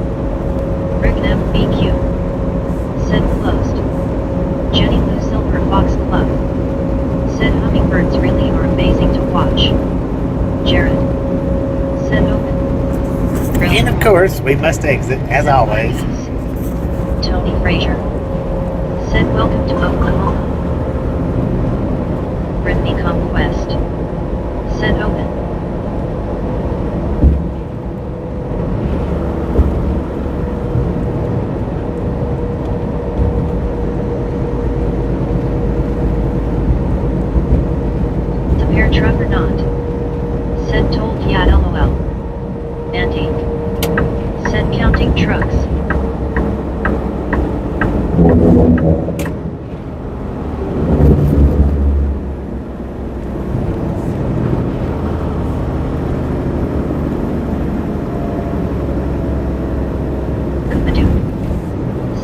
Rick MBQ. Said closed. Jenny Lou Silver Fox Club. Said hummingbirds really are amazing to watch. Jared. Said open. And of course, we must exit, as always. Tony Frazier. Said welcome to Oklahoma. Brittany Conquest. Said open. The pair truck or not. Said told yeah lol. Antique. Said counting trucks.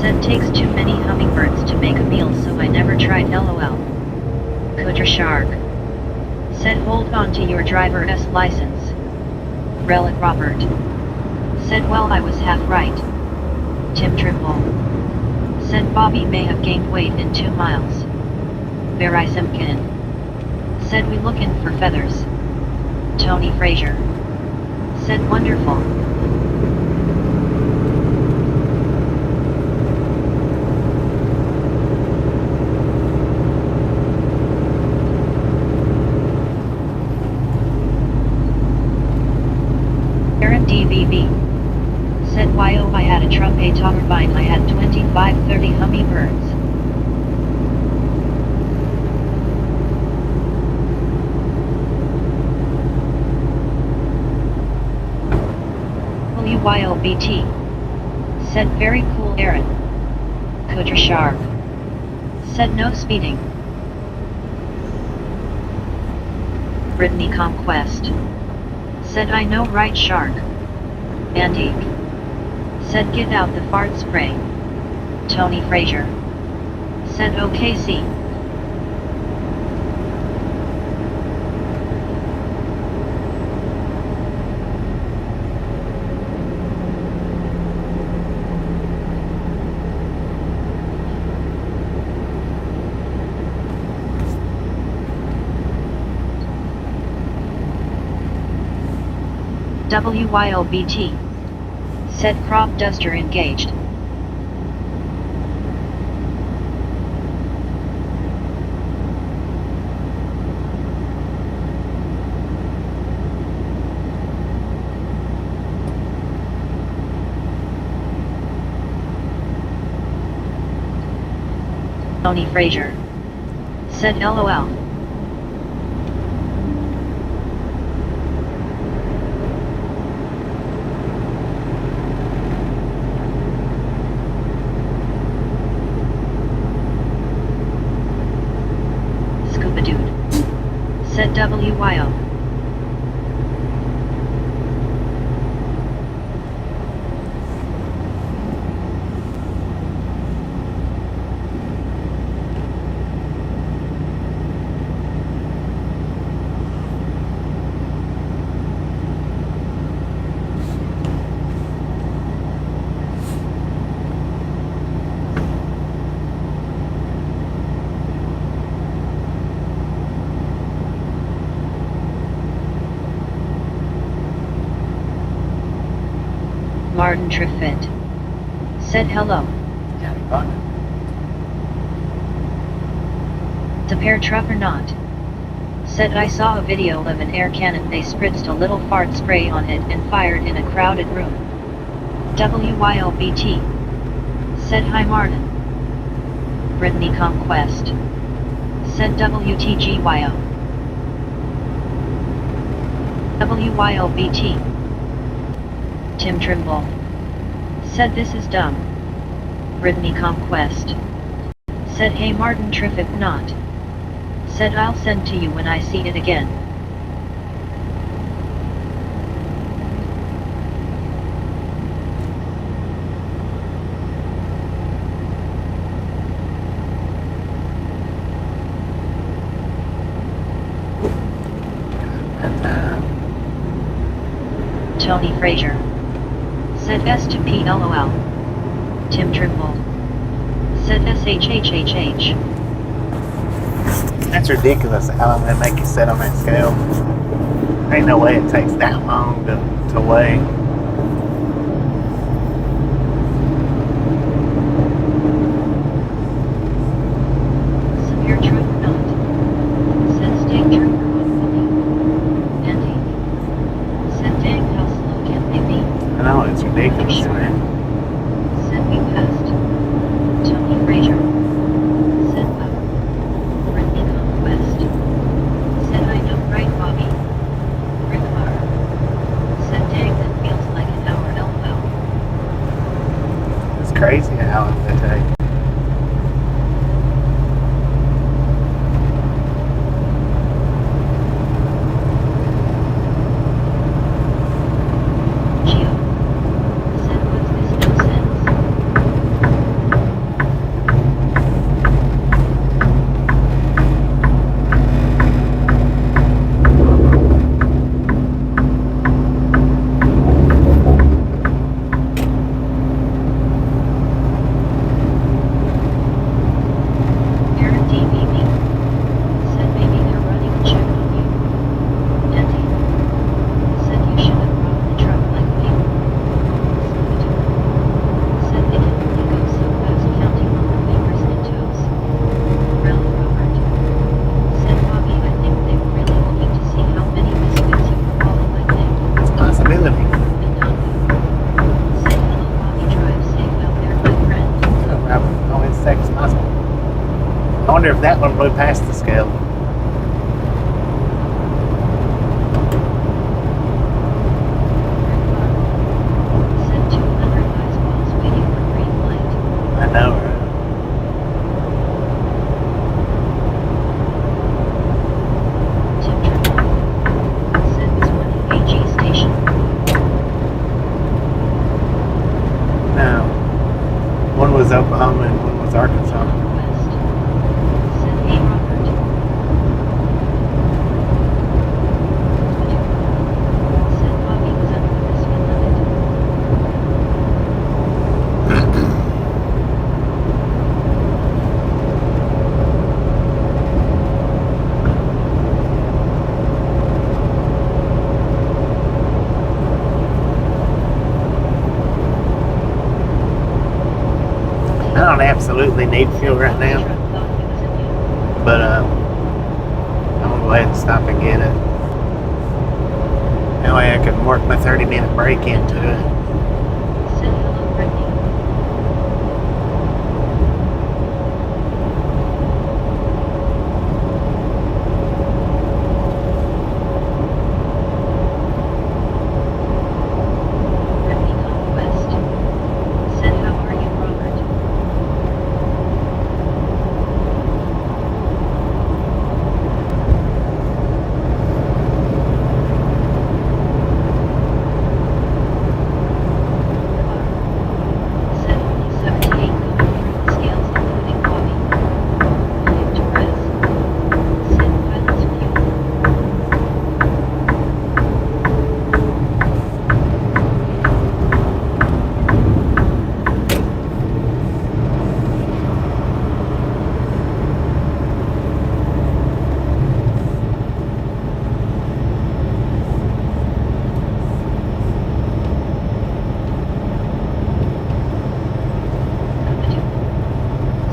Said takes too many hummingbirds to make a meal, so I never tried lol. Kudra Shark. Said hold on to your driver's license. Relic Robert. Said well I was half right. Tim Trimble. Said Bobby may have gained weight in 2 miles. Barry Simpkin. Said we looking for feathers. Tony Frazier. Said wonderful. Aaron DVB. Said yo I had a truck a turbine I had 25-30 hummingbirds. WYOBT. Said very cool Aaron. Kudra Shark. Said no speeding. Brittany Conquest. Said I know right Shark. Antique. Said get out the fart spray. Tony Frazier. Said okay see. WYOBT. Said crop duster engaged. Tony Frazier. Said LOL. Scuba Dude. Said WYO. Martin Triffett. Said hello. The pair truck or not. Said I saw a video of an air cannon, they spritzed a little fart spray on it and fired in a crowded room. WYLBT. Said hi Martin. Brittany Conquest. Said WTGYO. WYLBT. Tim Trimble. Said this is dumb. Brittany Conquest. Said hey Martin Triffic not. Said I'll send to you when I see it again. Tony Frazier. Said S to P LOL. Tim Trimble. Said SHHHH. That's ridiculous how long they make you sit on that scale. Ain't no way it takes that long to weigh. Severe truth not. Said stay true for one fully. Andy. Said dang how slow can they be? I know, it's ridiculous, man. Said we passed. Tony Frazier. Said up. Brittany Conquest. Said I know right Bobby. Rick Bar. Said dang that feels like an hour LOL. It's crazy how long they take. Geo. Said what's this nonsense? Aaron DBB. Said maybe they're running a check on you. Andy. Said you should have brought the truck like me. Said they can only go so fast counting on their fingers and toes. Really Robert. Said Bobby I think they were really looking to see how many misfits you were calling my name. It's a possibility. And Donnie. Said hello Bobby drive safe out there my friend. So, Robert, always sex possible. I wonder if that one blew past the scale. Said 200 guys balls waiting for green light. I know, right? Tim Trimble. Said this one at AG station. No. One was Oklahoma and one was Arkansas. West. Said hey Robert. Said Bobby was up with the speed limit. I don't absolutely need fuel right now, Truck thought he was immune. but I'm gonna go ahead and stop and get it. That way I can work my 30-minute break into it. Said hello Brittany. Brittany Conquest. Said how are you Robert? Said only 78 going through the scales including Bobby. Live to rest. Said pilot's fuel.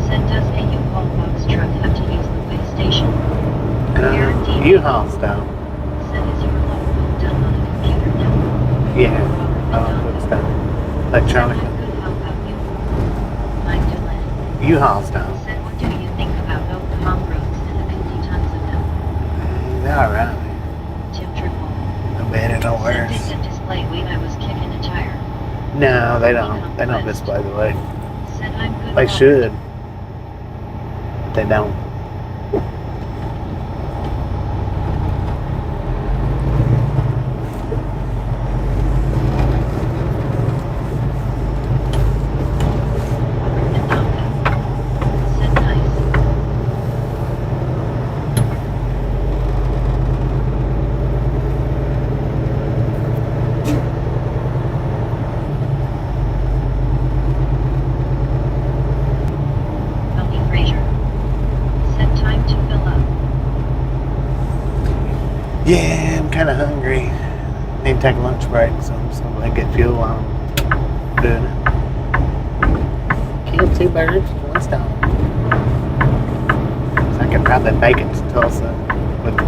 Said does a U-Haul box truck have to use the weigh station? U-Haul stuff. Said is your logbook done on a computer now? Yeah, Robert good McDonald. stuff. electronica. Good, how about you? Mike Deland. U-Haul's down. Said, what do you think about Oklahoma roads and the 50 tons of them? They're alright. Tim Triple. No better, no Said, worse. did the display wait I was kicking a tire? No, they don't. They don't display the way. Said, I'm good. They Robert. should. They don't. Said, nice. Tony Fraser. Said, time to fill up. Yeah, I'm kind of hungry. Need to take a lunch break, so I'm just gonna go ahead and get fuel while I'm doing it. Kill two birds with one stone. So I could probably make it to Tulsa with.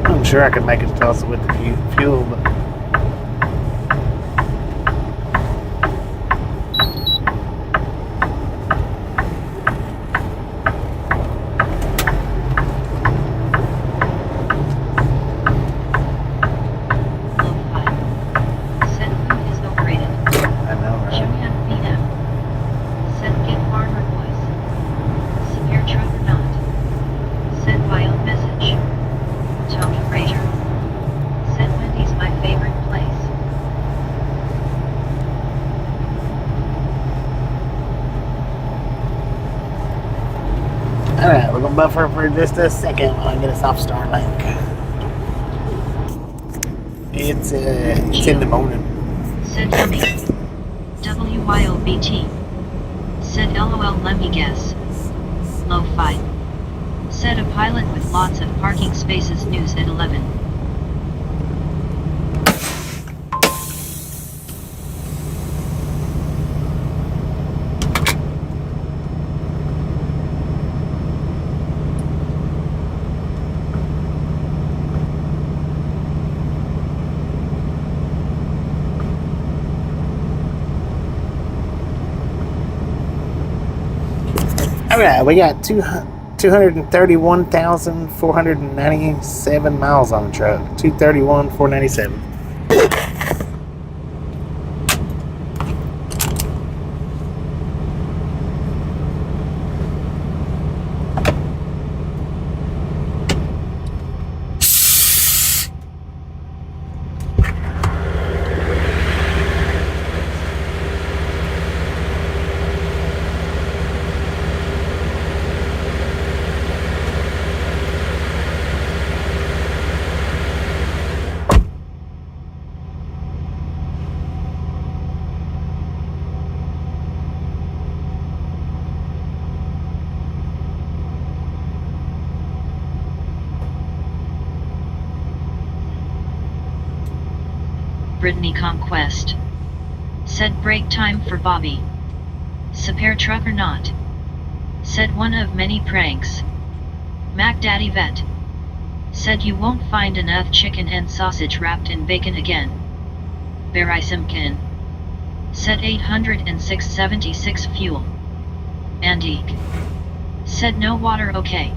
I'm sure I could make it to Tulsa with the fuel, but. Lo-fi. Said, food is overrated. I know, right? Julian Vina. Said, get farmer boys. Severe truck or not. Said, wild message. Tony Fraser. Said, Wendy's my favorite place. Alright, we're gonna buffer for just a second while I get us off Starlink. It's in the morning. Said, yummy. WYOBT. Said, LOL, let me guess. Lo-fi. Said, a pilot with lots of parking spaces, news at 11. Alright, we got 231,497 miles on the truck. 231,497. Brittany Conquest. Said, break time for Bobby. Spare truck or not. Said, one of many pranks. Mac Daddy Vet. Said, you won't find enough chicken and sausage wrapped in bacon again. Barry Simkin. Said, 806.76 fuel. Antique. Said, no water, okay.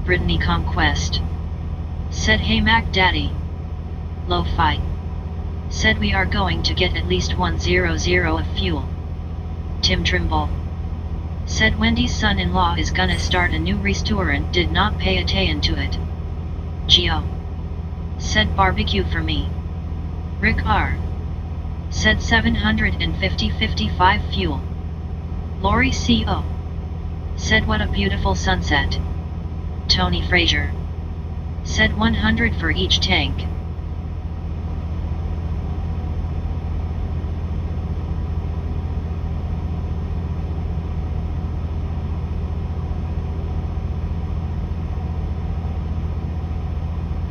Brittany Conquest. Said, hey Mac Daddy. Lo-fi. Said, we are going to get at least 100 of fuel. Tim Trimble. Said, Wendy's son-in-law is gonna start a new restaurant, did not pay attention to it. Geo. Said, barbecue for me. Rick R. Said, 750.55 fuel. Lori C.O. Said, what a beautiful sunset. Tony Fraser. Said, 100 for each tank.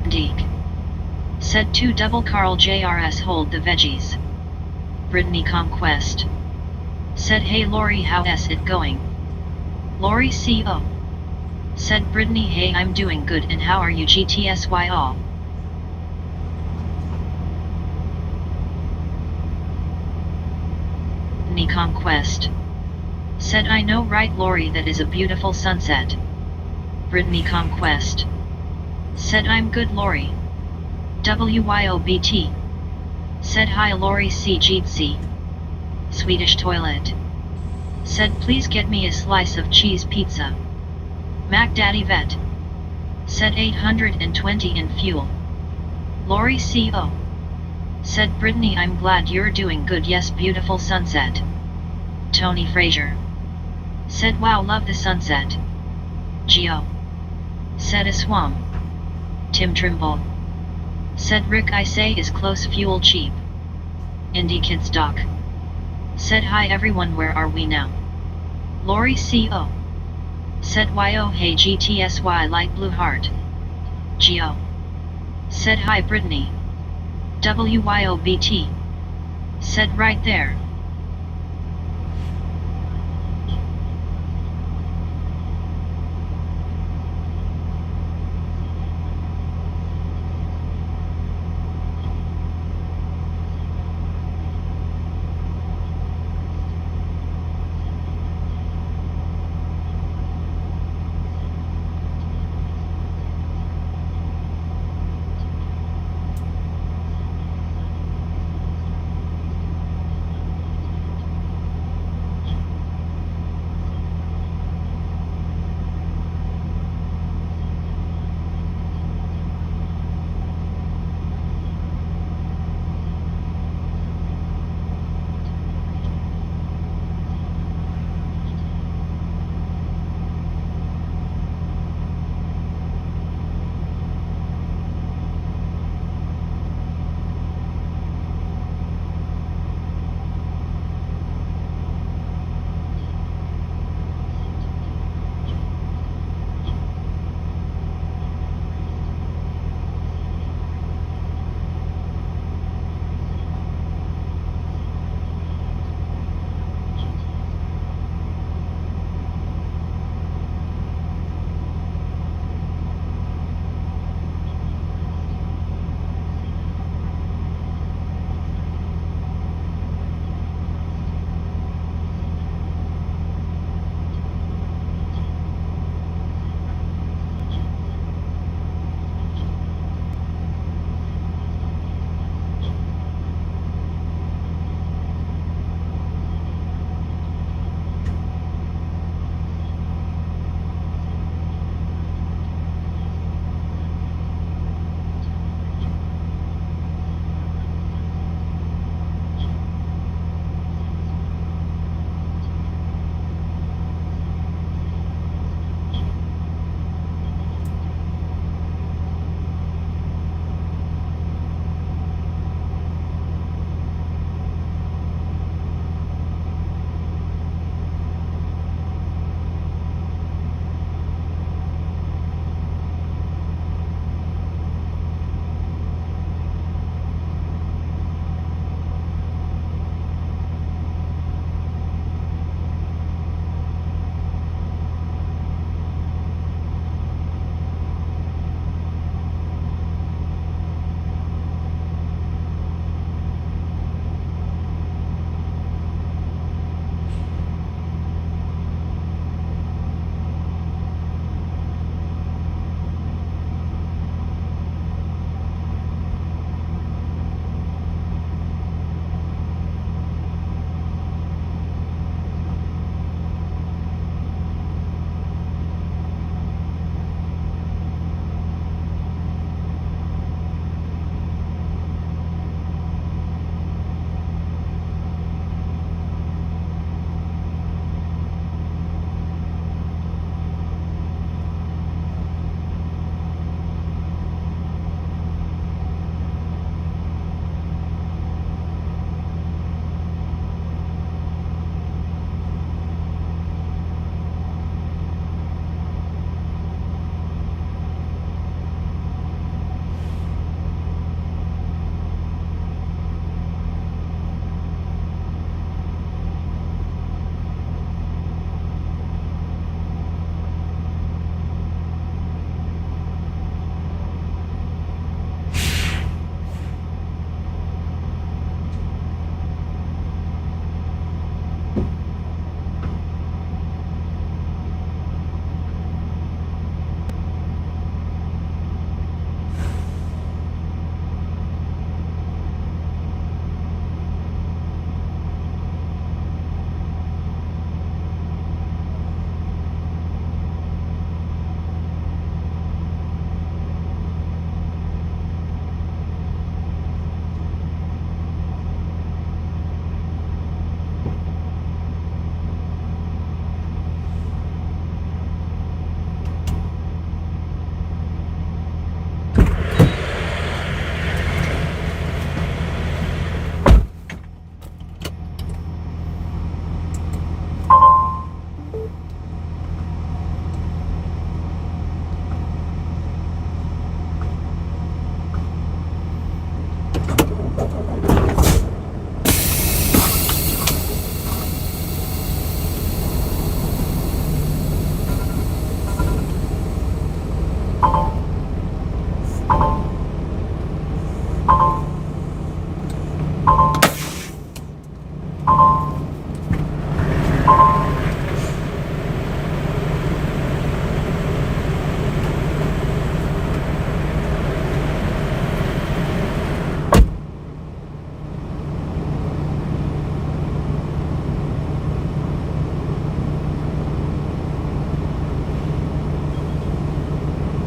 Deke. Said, 2 double Carl JRS hold the veggies. Brittany Conquest. Said, hey Lori, how's it going? Lori C.O. Said, Brittany, hey, I'm doing good, and how are you, GTSY all? Brittany Conquest. Said I know right Lori, that is a beautiful sunset. Brittany Conquest. Said I'm good Lori. WYOBT. Said hi Lori C. Jeetsy. Swedish toilet. Said please get me a slice of cheese pizza. Mac Daddy Vet. Said 820 in fuel. Lori C.O. Said Brittany I'm glad you're doing good, yes beautiful sunset. Tony Frazier. Said wow love the sunset. Geo. Said a swam. Tim Trimble. Said Rick I say is close fuel cheap. Indie Kids Doc. Said hi everyone, where are we now? Lori C.O. Said yo hey GTSY light blue heart. Geo. Said hi Brittany. WYOBT. Said right there.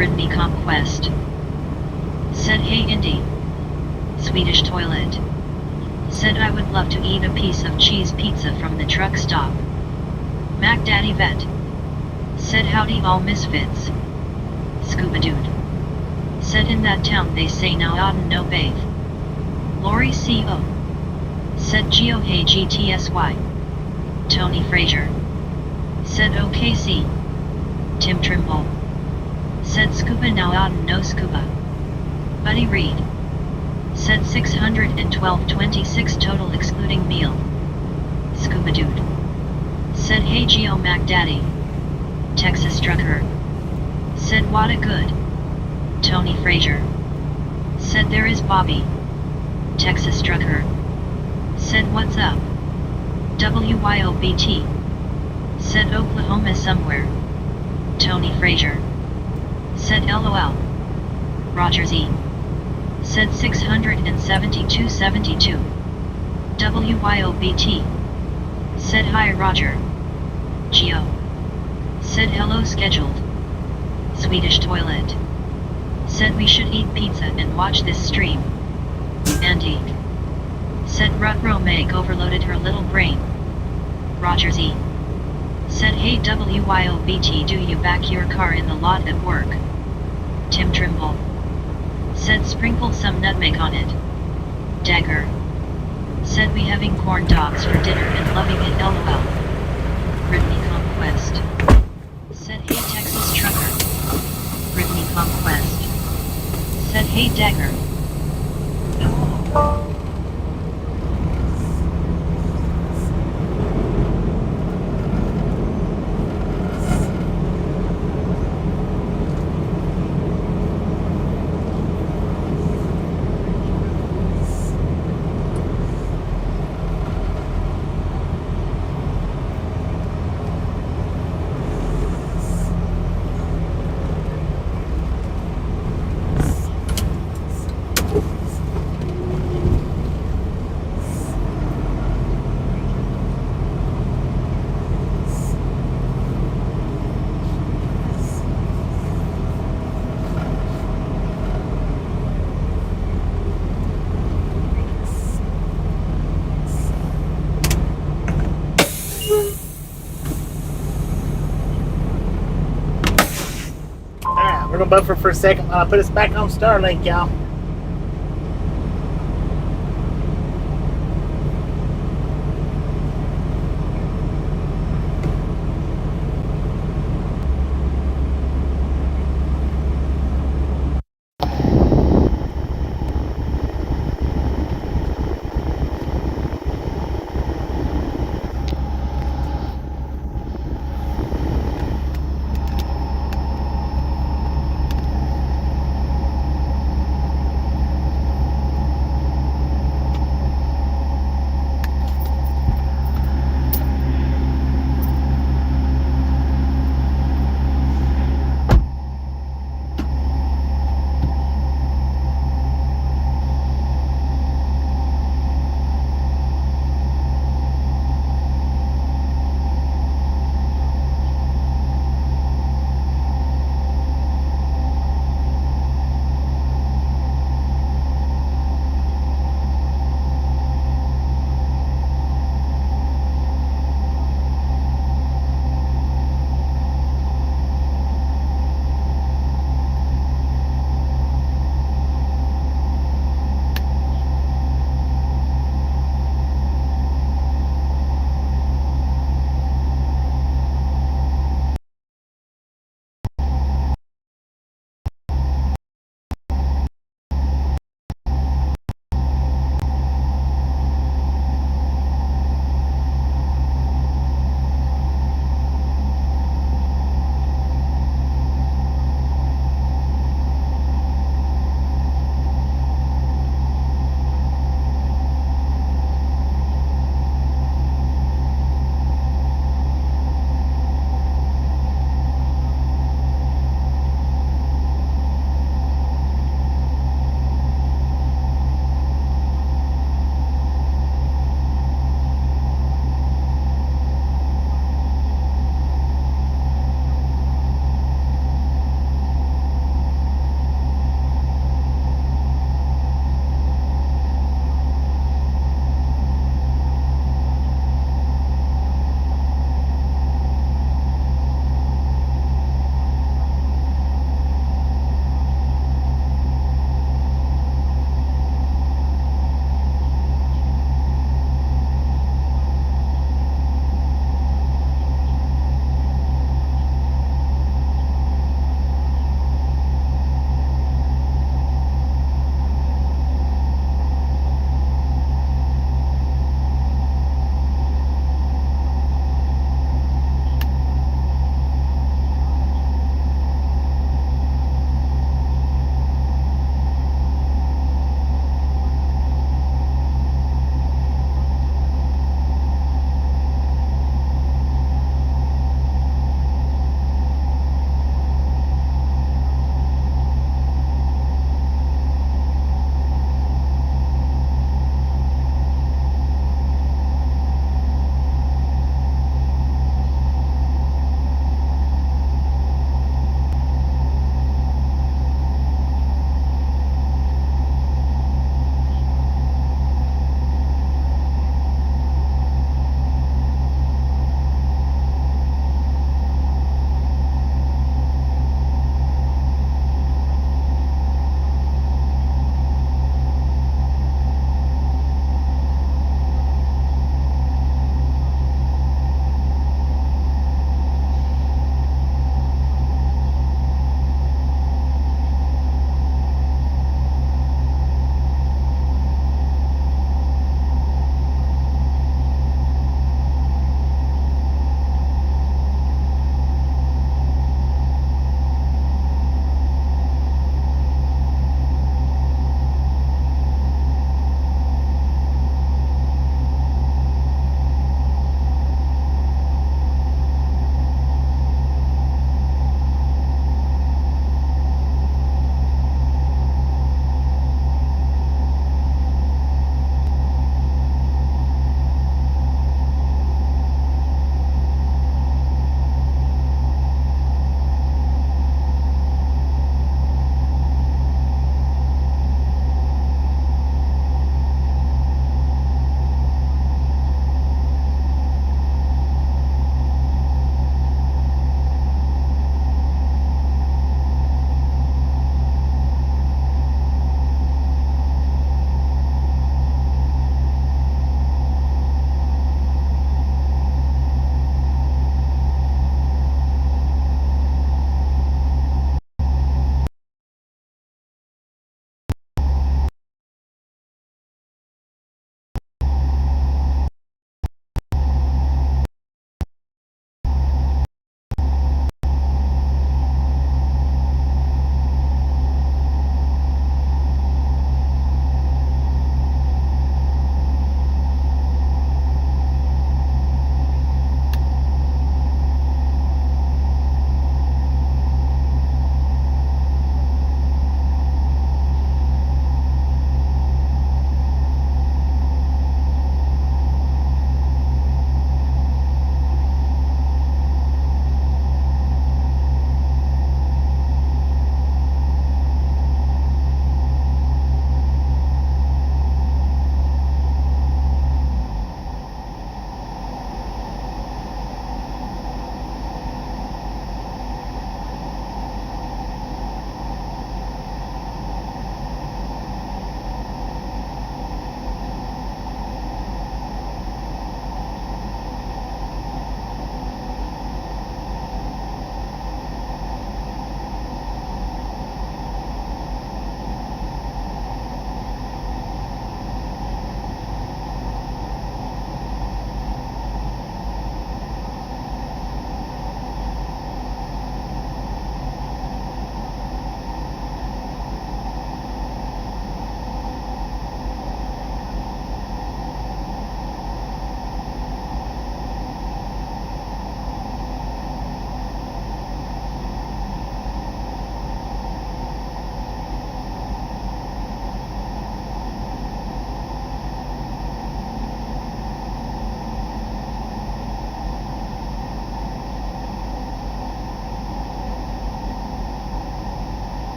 Brittany Conquest. Said hey Indy. Swedish toilet. Said I would love to eat a piece of cheese pizza from the truck stop. Mac Daddy Vet. Said howdy all misfits. Scuba Dude. Said in that town they say now oughtn't no bathe. Lori C.O. Said Geo hey GTSY. Tony Frazier. Said OKC. Tim Trimble. Said scuba now oughtn't no scuba. Buddy Reed. Said 612.26 total excluding meal. Scuba Dude. Said hey Geo Mac Daddy. Texas Trucker. Said what a good. Tony Frazier. Said there is Bobby. Texas Trucker. Said what's up. WYOBT. Said Oklahoma somewhere. Tony Frazier. Said LOL. Roger Z. Said 672.72. WYOBT. Said hi Roger. Geo. Said hello scheduled. Swedish toilet. Said we should eat pizza and watch this stream. Andy. Said Rutro Meg overloaded her little brain. Roger Z. Said hey WYOBT do you back your car in the lot at work? Tim Trimble. Said sprinkle some nutmeg on it. Dagger. Said we having corn dogs for dinner and loving it LOL. Brittany Conquest. Said hey Texas Trucker. Brittany Conquest. Said hey Dagger. Alright, we're gonna buffer for a second while I put us back on Starlink, y'all.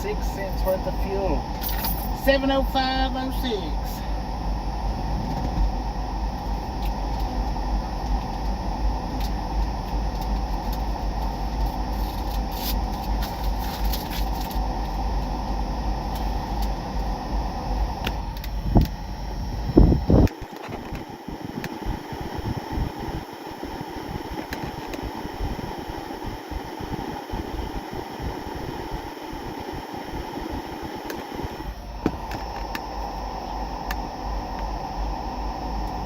6 cents worth of fuel. 70506.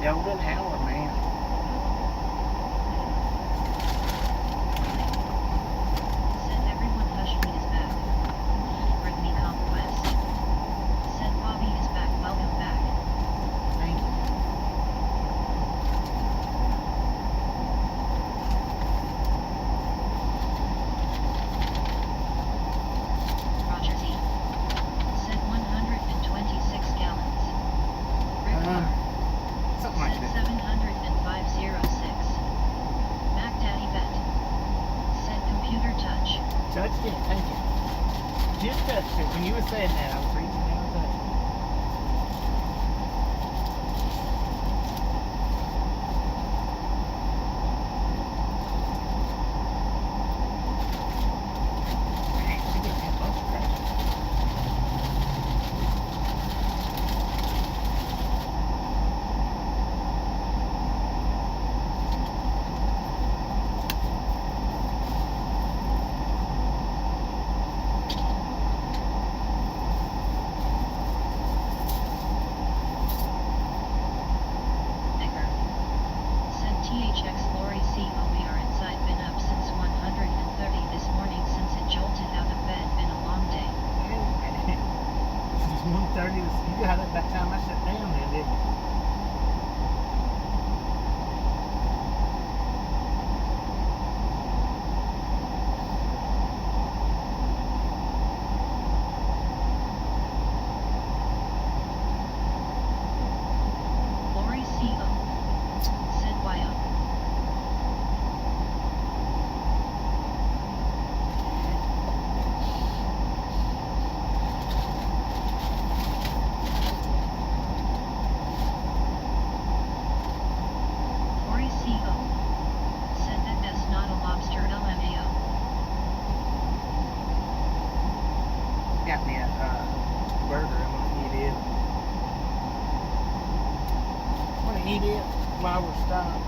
Golden hour, man. Said everyone hush me is back. Brittany Conquest. Said Bobby is back. Welcome back. Thank you. Roger Z. Said 126 gallons. Rick Clark. Something like Said that. 70506. Mac Daddy Bet. Said computer touch. Touched it, thank you. Just touched it. When you were saying that, I was reaching down and touching it. Man, she gave me a bunch of crap. Egger. Said THX Lori CO we are inside been up since 130 this morning since it jolted out of bed been a long day. It's 1:30. You got it by the time I shut down then, didn't you? Lori CO. Said YO. Lori CO. Said that that's not a lobster LMAO. Got me a burger. I'm gonna eat it. I'm gonna eat it while we're stopped.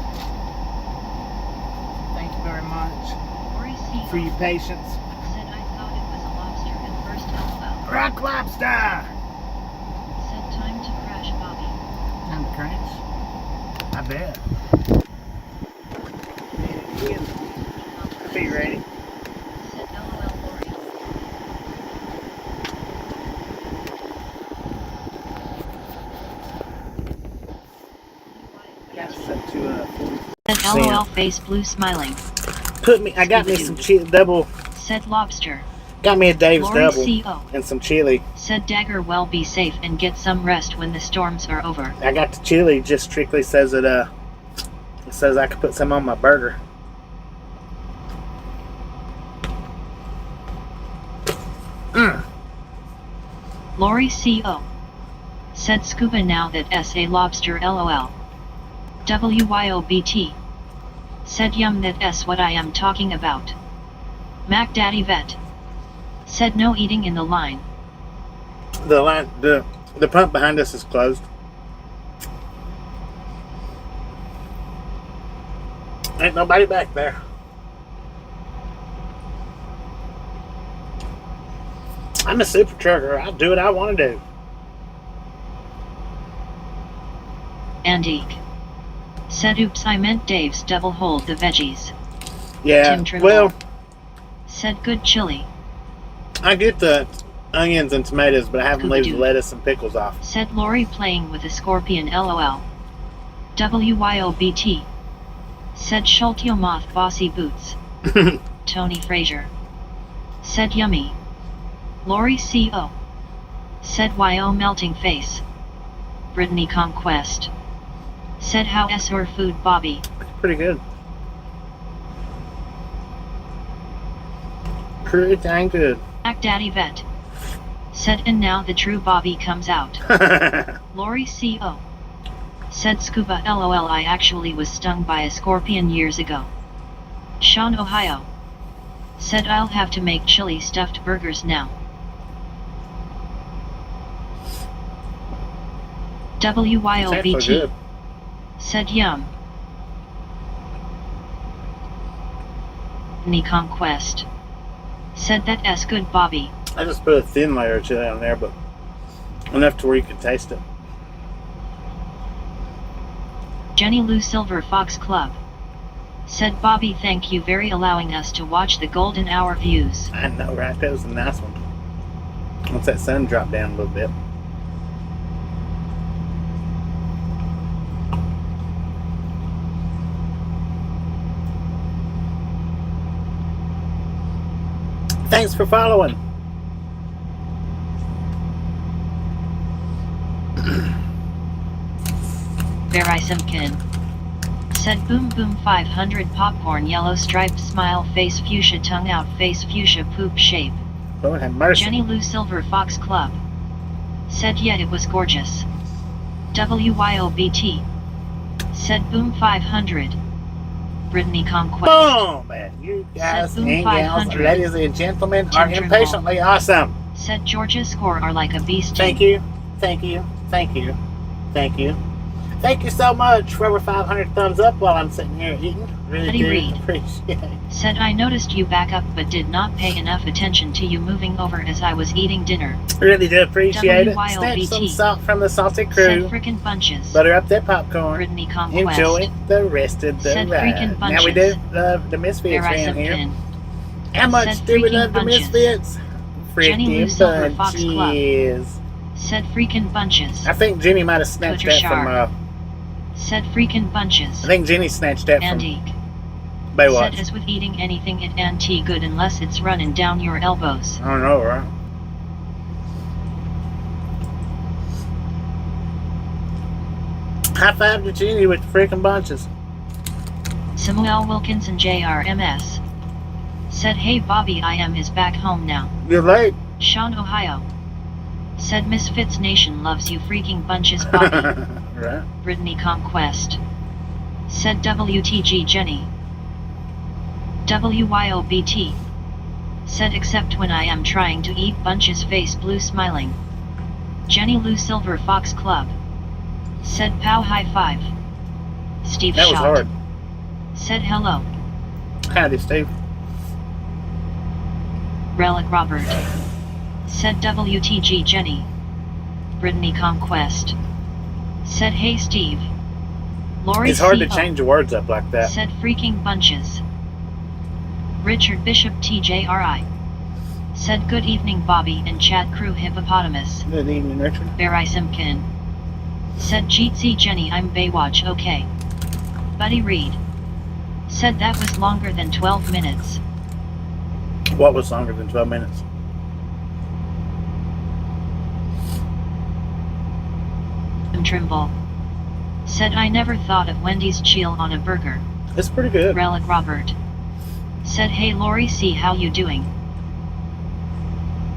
Thank you very much Lori CO. for your patience. Said I thought it was a lobster at first LOL. Rock lobster! Said time to crash Bobby. Time to crash? I bet. Be ready. Said LOL Lori. Got set to 40. Said LOL face blue smiling. I got me some double, Said lobster. got me a Dave's Lori double CO. and some chili. Said Dagger well be safe and get some rest when the storms are over. I got the chili, just strictly says it says I could put some on my burger. Lori CO. Said scuba now that SA lobster LOL. WYOBT. Said yum that S what I am talking about. Mac Daddy Vet. Said no eating in the line. The pump behind us is closed. Ain't nobody back there. I'm a super trucker. I'll do what I want to do. Antique. Said oops I meant Dave's double hold the veggies. Yeah, Tim Trimble. well, Said good chili. I get the onions and tomatoes, but I haven't leave the Scooby-Doo. lettuce and pickles off. Said Lori playing with a scorpion LOL. WYOBT. Said Schultio Moth Bossy Boots. Tony Frazier. Said yummy. Lori CO. Said YO melting face. Brittany Conquest. Said how S or food Bobby. Pretty good. Pretty dang good. Mac Daddy Vet. Said, and now the true Bobby comes out. Lori CO. Said, Scuba LOL, I actually was stung by a scorpion years ago. Sean, Ohio. Said, I'll have to make chili stuffed burgers now. WYOBT. Said, yum. Knee Conquest. Said, that's good, Bobby. I just put a thin layer of chili on there, but enough to where you can taste it. Jenny Lou Silver Fox Club. Said, Bobby, thank you very allowing us to watch the golden hour views. I know, right? That was a nice one. Once that sun dropped down a little bit. Thanks for following. Barry Simpkin. Said, boom boom 500 popcorn yellow striped smile face fuchsia tongue out face fuchsia poop shape. Lord have mercy. Jenny Lou Silver Fox Club. Said, yeah, it was gorgeous. WYOBT. Said, boom 500. Brittany Conquest. Boom! Man, you guys Said, boom, and gals, 500. ladies and gentlemen, are Tim impatiently awesome. Said, Georgia score are like a beast. Thank you, thank you, thank you, thank you. Thank you so much for over 500 thumbs up while I'm sitting here eating. Really Eddie do Reed. appreciate it. Said, I noticed you back up but did not pay enough attention to you moving over as I was eating dinner. Really do appreciate it. WYOBT. Snatch some salt from the salty Said, crew. frickin' bunches. Butter up that popcorn. Brittany Conquest. Enjoy the rest of the Said, ride. freaking Now we do bunches. love the Misfits Barry around here. Simpkin. How much Said, do we freaking love the bunches. Misfits? Jenny Lou Freaking Silver Fox Club. bunches. Said, freaking bunches. I think Jenny might have snatched Twitter that from. shark. Said, freaking bunches. I think Jenny snatched that from Antique. Baywatch. Said, as with eating anything it anti good unless it's running down your elbows. I don't know, right? High five to Jenny with the freaking bunches. Samuel Wilkins and JRMS. Said, hey Bobby, I is back home now. You're late. Sean, Ohio. Said, Misfits Nation loves you freaking bunches, Bobby. Right. Brittany Conquest. Said, WTG Jenny. WYOBT. Said, except when I am trying to eat bunches face blue smiling. Jenny Lou Silver Fox Club. Said, pow high five. Steve That was Schott. hard. Said, hello. Howdy, Steve. Relic Robert. Said, WTG Jenny. Brittany Conquest. Said, hey Steve. Lori It's hard to CO. change the words up like that. Said, freaking bunches. Richard Bishop TJRI. Said, good evening Bobby and chat crew hippopotamus. Good evening, Richard. Barry Simpkin. Said, Jeetsy Jenny, I'm Baywatch, okay. Buddy Reed. Said, that was longer than 12 minutes. What was longer than 12 minutes? Trimble. Said, I never thought of Wendy's chill on a burger. It's pretty good. Relic Robert. Said, hey Lori C, how you doing?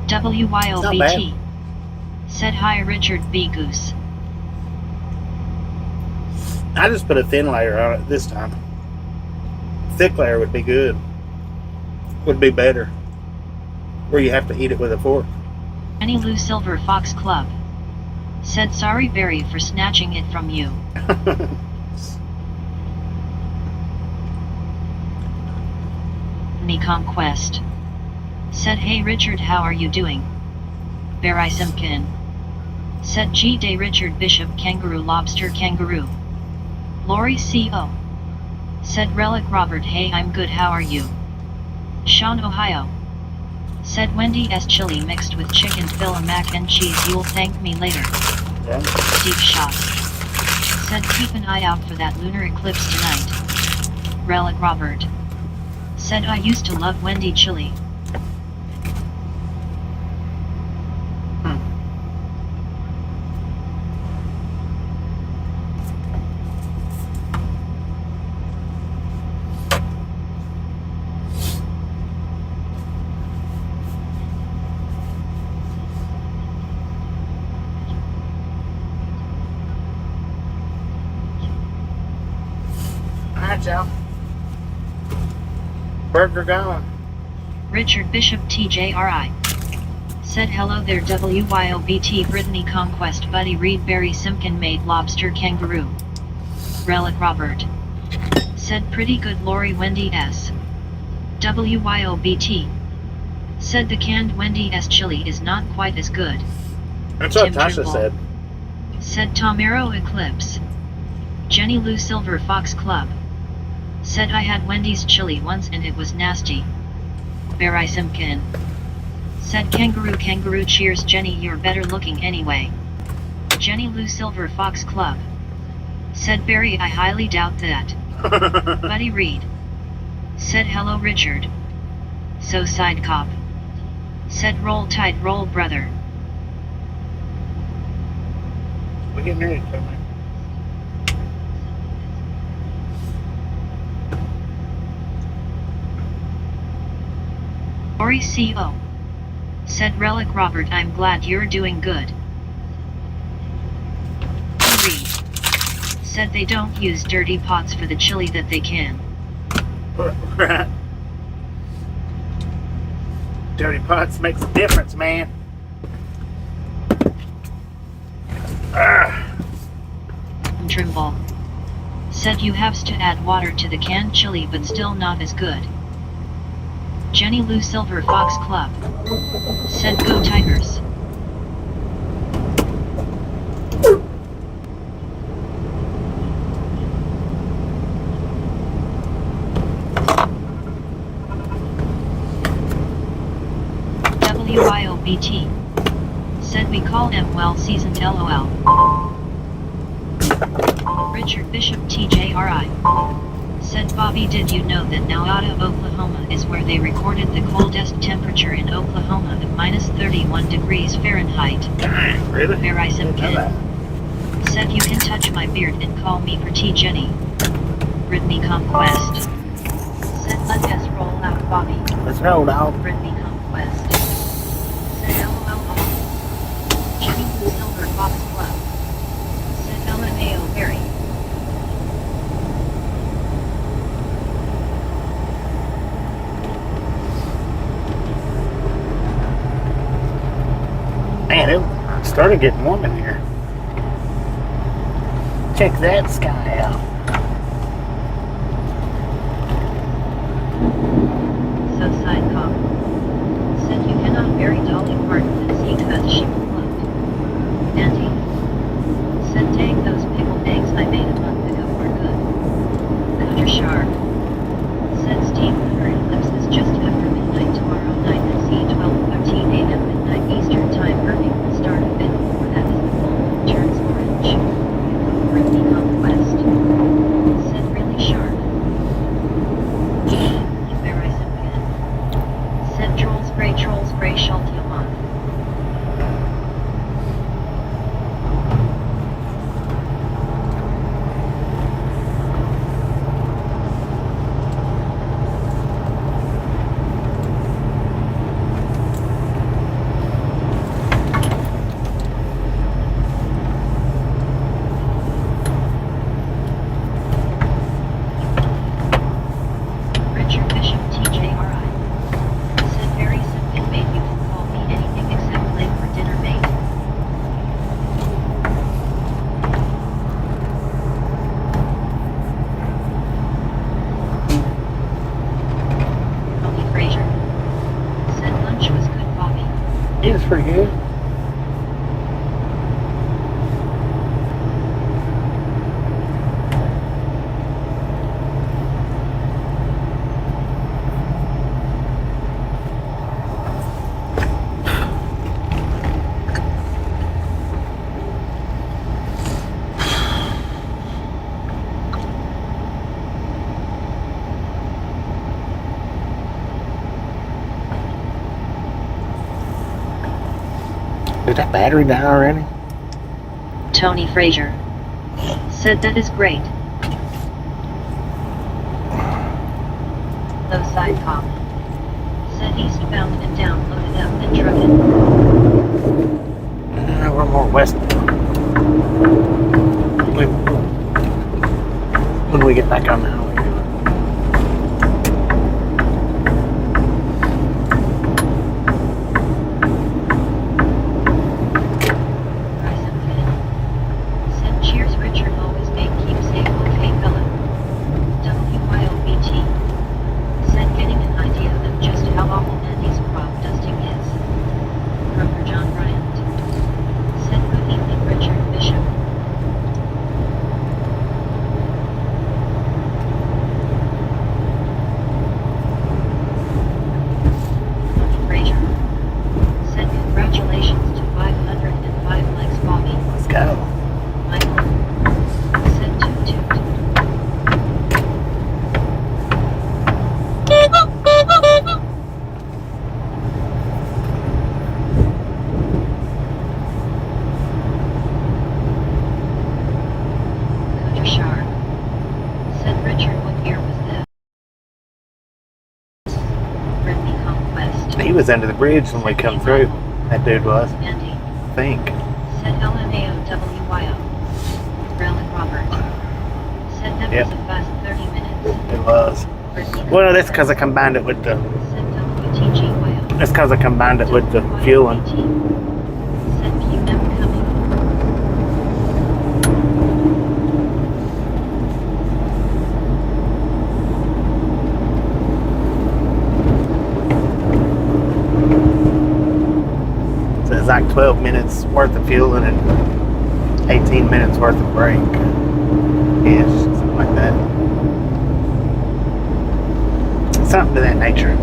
Not WYOBT. bad. Said, hi Richard B. Goose. I just put a thin layer on it this time. Thick layer would be good. Would be better. Where you have to eat it with a fork. Jenny Lou Silver Fox Club. Said, sorry Barry for snatching it from you. Me Conquest. Said, hey Richard, how are you doing? Barry Simpkin. Said, G Day Richard Bishop Kangaroo Lobster Kangaroo. Lori CO. Said, Relic Robert, hey I'm good, how are you? Sean, Ohio. Said, Wendy S chili mixed with chicken fill and mac and cheese, you'll thank me later. Yeah. Steve Schott. Said, keep an eye out for that lunar eclipse tonight. Relic Robert. Said, I used to love Wendy chili. much, y'all. Burger gone. Richard Bishop TJRI. Said hello there WYOBT Brittany Conquest Buddy Reed Barry Simpkin Made Lobster Kangaroo. Relic Robert. Said pretty good Lori Wendy S. WYOBT. Said the canned Wendy S chili is not quite as good. That's what Tim Tasha Trimble. said. Said Tomero Eclipse. Jenny Lou Silver Fox Club. Said I had Wendy's chili once and it was nasty. Barry Simpkin. Said kangaroo cheers Jenny, you're better looking anyway. Jenny Lou Silver Fox Club. Said Barry, I highly doubt that. Buddy Reed. Said hello Richard. So side cop. Said roll tide roll brother. We getting ready to come Ori CO. Said Relic Robert, I'm glad you're doing good. Reed. Said they don't use dirty pots for the chili that they can. Dirty pots makes a difference, man. Trimble. Said you have to add water to the canned chili but still not as good. Jenny Lou Silver Fox Club. Said go Tigers. WYOBT. Said we call him well seasoned LOL. Richard Bishop TJRI. Said Bobby, did you know that Nowata, Oklahoma is where they recorded the coldest temperature in Oklahoma of minus 31 degrees Fahrenheit? Dang, really? Barry Didn't know that. Simpkin. Said you can touch my beard and call me Pretty Jenny. Brittany Conquest. Said let us roll out Bobby. Let's roll, dog. Brittany Conquest. Said LOL. Jenny Lou Silver Fox Club. Said LMAO Barry. Man, it started getting warm in here. Check that sky out. So side cop. Said you cannot bury Dolly Parton and see because she will float. Auntie. Said dang, those pickled eggs I made a month ago were good. Cooter Shark. Said Steve current lips is just after midnight tomorrow night at C12:13 a.m. midnight Eastern time. Irving will start a bit before that as the full moon turns orange. Brittany Conquest. Said really sharp. Barry Simpkin. Said trolls gray Shaltiaman. Richard Bishop TJRI. Said Barry Simpkin made you can call me anything except late for dinner mate. Tony Frazier. Said lunch was good, Bobby. It was pretty good. Did that battery die already? Tony Frazier. Said that is great. Low side cop. Said eastbound and down, loaded up and trucking. We're more west. When we get back on the highway. was under the bridge when we come through. That dude was, Andy. I think. Said LMAOWYO. Relic Robert. Said that Yep. was a fast 30 minutes. It was. Well, that's because I combined it with the. Said WTGYO. That's because I combined it with the fueling. Said QM coming. So it's like 12 minutes worth of fueling and 18 minutes worth of break. Yeah, something like that. Something to that nature.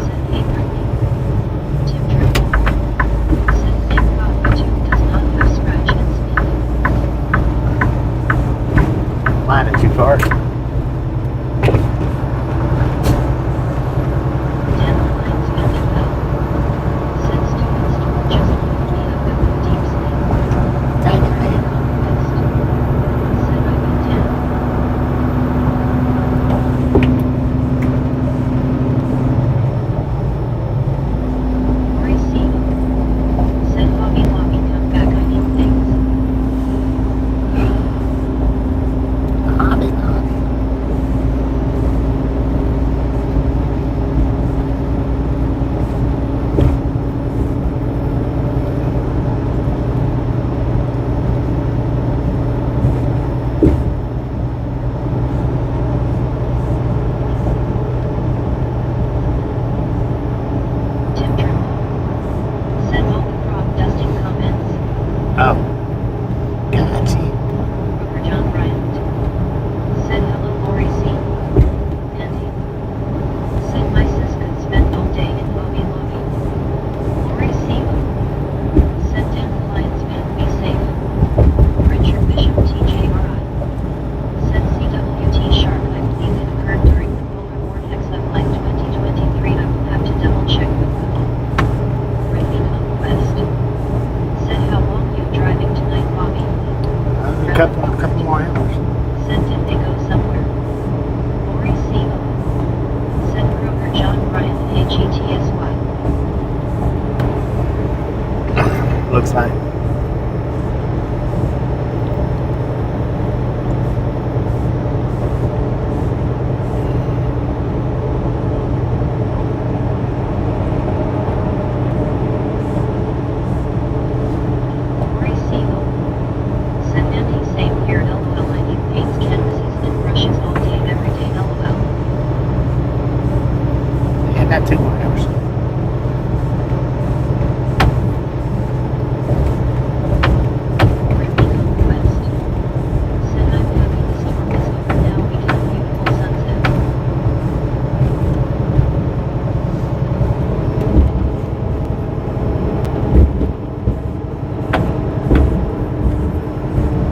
Said hey Brittany. Tim Triple. Said Nick Coffee Tube does not have scratch and sniff. Line it too far. Dan Lines Andy Bell. Said stupid store just woke me up with a deep sleep. Dang it, man. Said I bet Dan. Lori C. Said Hobby Lobby come back I need things. Hobby. Tim Triple. Said all the crop dusting comments. Oh. Gotcha. Broker John Bryant. Said hello Lori C. Andy. Said my sis could spend all day in Hobby Lobby. Lori C. Said Dan Lions man be safe. Richard Bishop TJRI. Said CWT Shark I believe it occurred during the polar vortex of like 2023 I will have to double check with Google. Brittany Conquest. Said how long you driving tonight Bobby? A couple more hours. Said did they go somewhere? Lori C. Said Kroger John Bryan HETSY. Looks like. Lori C. Said Andy same here LOL I need paints canvases and brushes all day every day LOL. Yeah, not 2 more hours. Brittany Conquest. Said I'm happy the storm is over now we can view full sunset.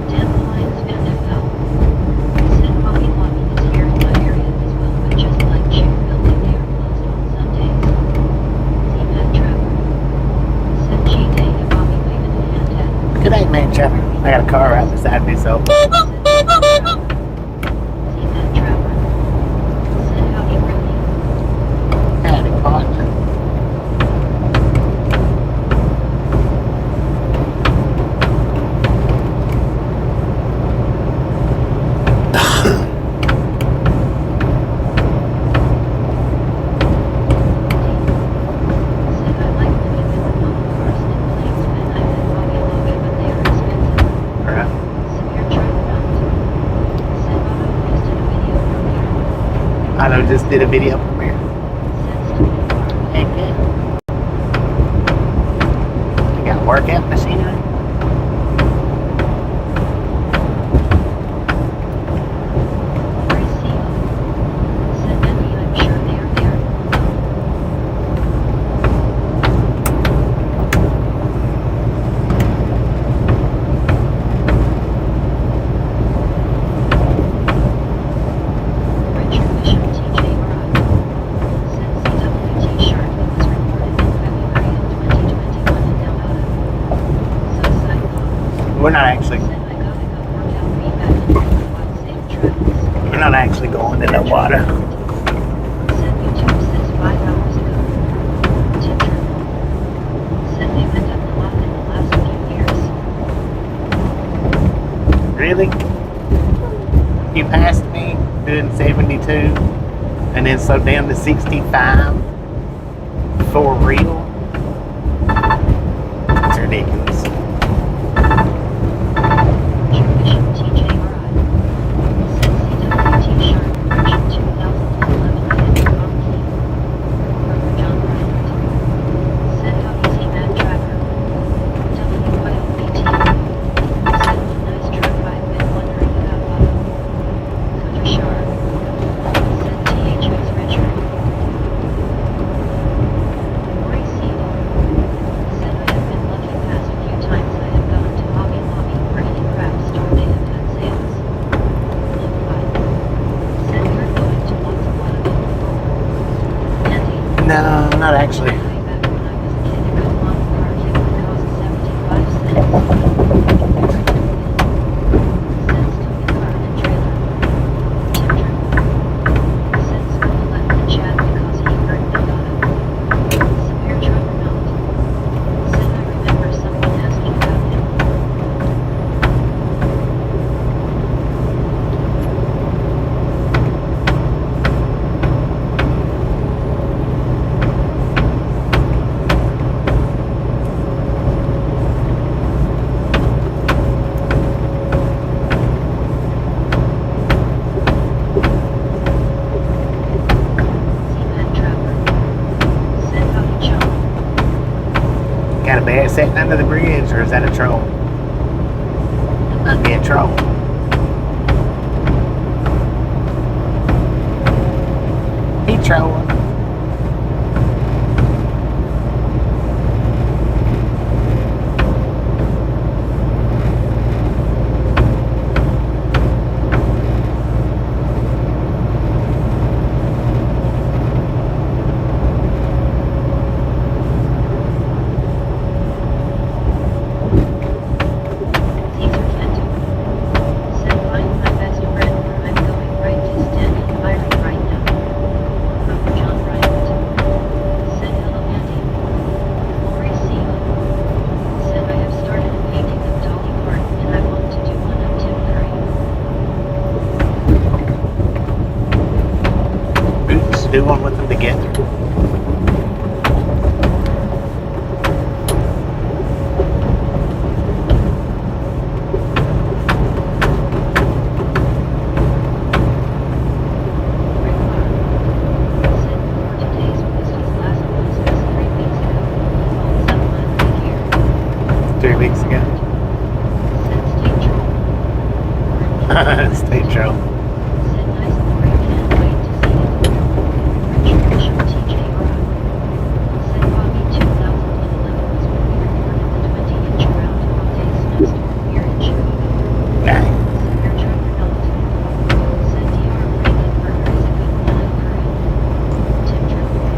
Dan the Lions fan FL. Said Hobby Lobby is here in my area as well but just like Chick building they are closed on Sundays. T-Mac Trevor. Said G-Day to Bobby waving a hand at. Good day, man, Trevor. I got a car right beside me, so. T-Mac Trevor. Said howdy Brittany. Howdy, partner. Said I like living in the model cars and planes when I'm at Hobby Lobby but they are expensive. Right. Severe truck route. Said Otto posted a video from here. I know, just did a video premiere. Said Stony Farm. Heck yeah. You got workout machinery? Lori C. Said Andy I'm sure they are there. Richard Bishop TJRI. Said CWT Shark was reported in February of 2021 and now out of. So side note. We're not actually. Said I gotta go work out be back in a while safe travels. We're not not actually going in the water. Said YouTube says 5 hours ago. Tip triple. Said they went up a lot in the last few years. Really? You passed me doing 72 and then slowed down to 65 for real? It's ridiculous. Tradition TJRI. Said CWT Sharp version 2011 hit on key. From John Bryant. Said how easy man tracker. WYOBT. Said one nice truck I've been wondering about. Cutter Sharp. Said THX Richard. Rory Seagull. Said I have been lucky past few times I have gone to Hobby Lobby or any craft store they have done sales. Love life. Said you're going to want to want to go. Andy. No, not actually. Back when I was a kid, a good model car kit would cost 75 cents. Said stupid car and trailer. Tip triple. Said school left the chat because he heard Nevada. Severe trucker not. Said I remember someone asking about him. Seaman Trapper. Said how you chum. Got a bear sitting under the bridge, or is that a troll? That'd be a troll. He trolling. Caesar Cantu. Said find my best friend where I'm going right to stand in Byron right now. From John Bryant. Said hello Andy. Lori Seal. Said I have started a painting of Dolly Parton and I want to do one of Tim Curry. Oops, do one with them together. Rick Clark. Said before today's post his last post was 3 weeks ago. Someone big here. 3 weeks ago. Said stay troll. Stay troll. Said nice Lori can't wait to see it. Tradition TJRI. Said Bobby 2011 was when we recorded the 20-inch Groundhog Day snowstorm here in Chicago. Nice. Severe trucker not. Said DR Frankenburger is a good one of curry. Tip triple.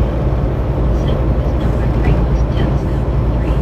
Said who is number 3 most deaths come in 3.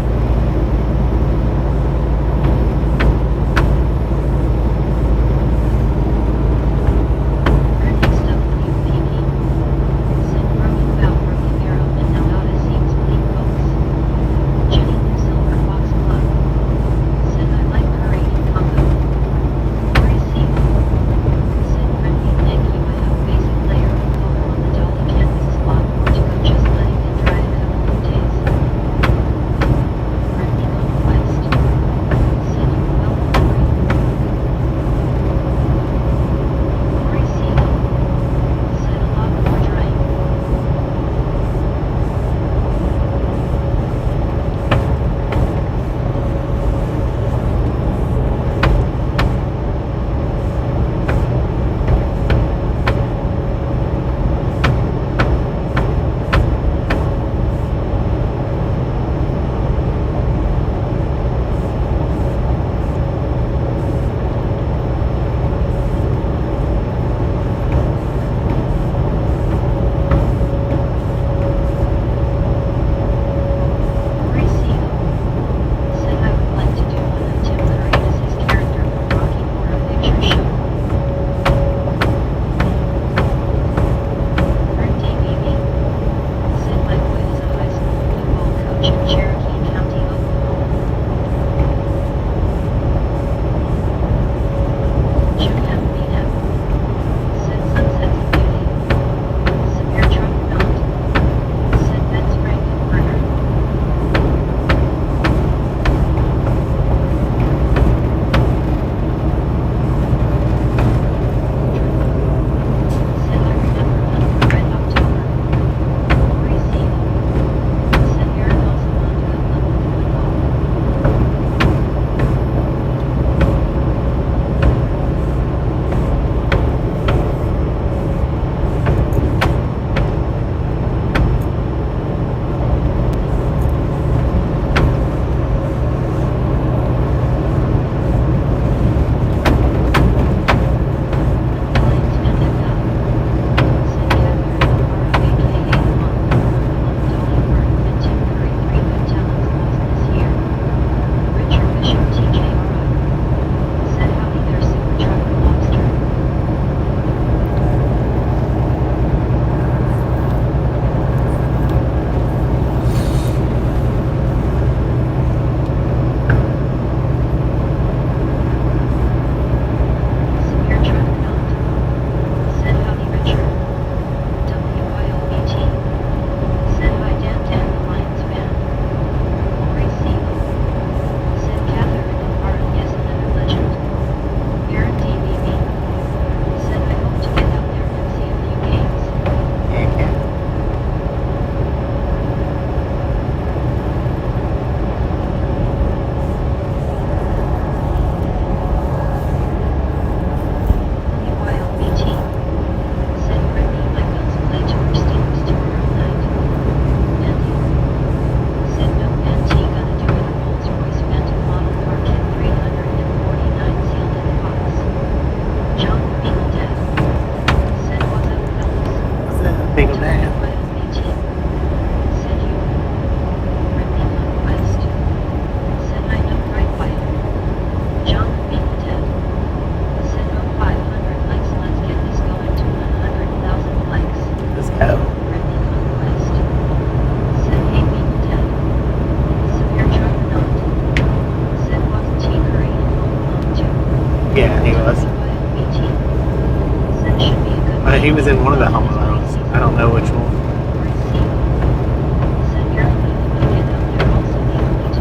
he was in one of the Home Alones. I don't know which one.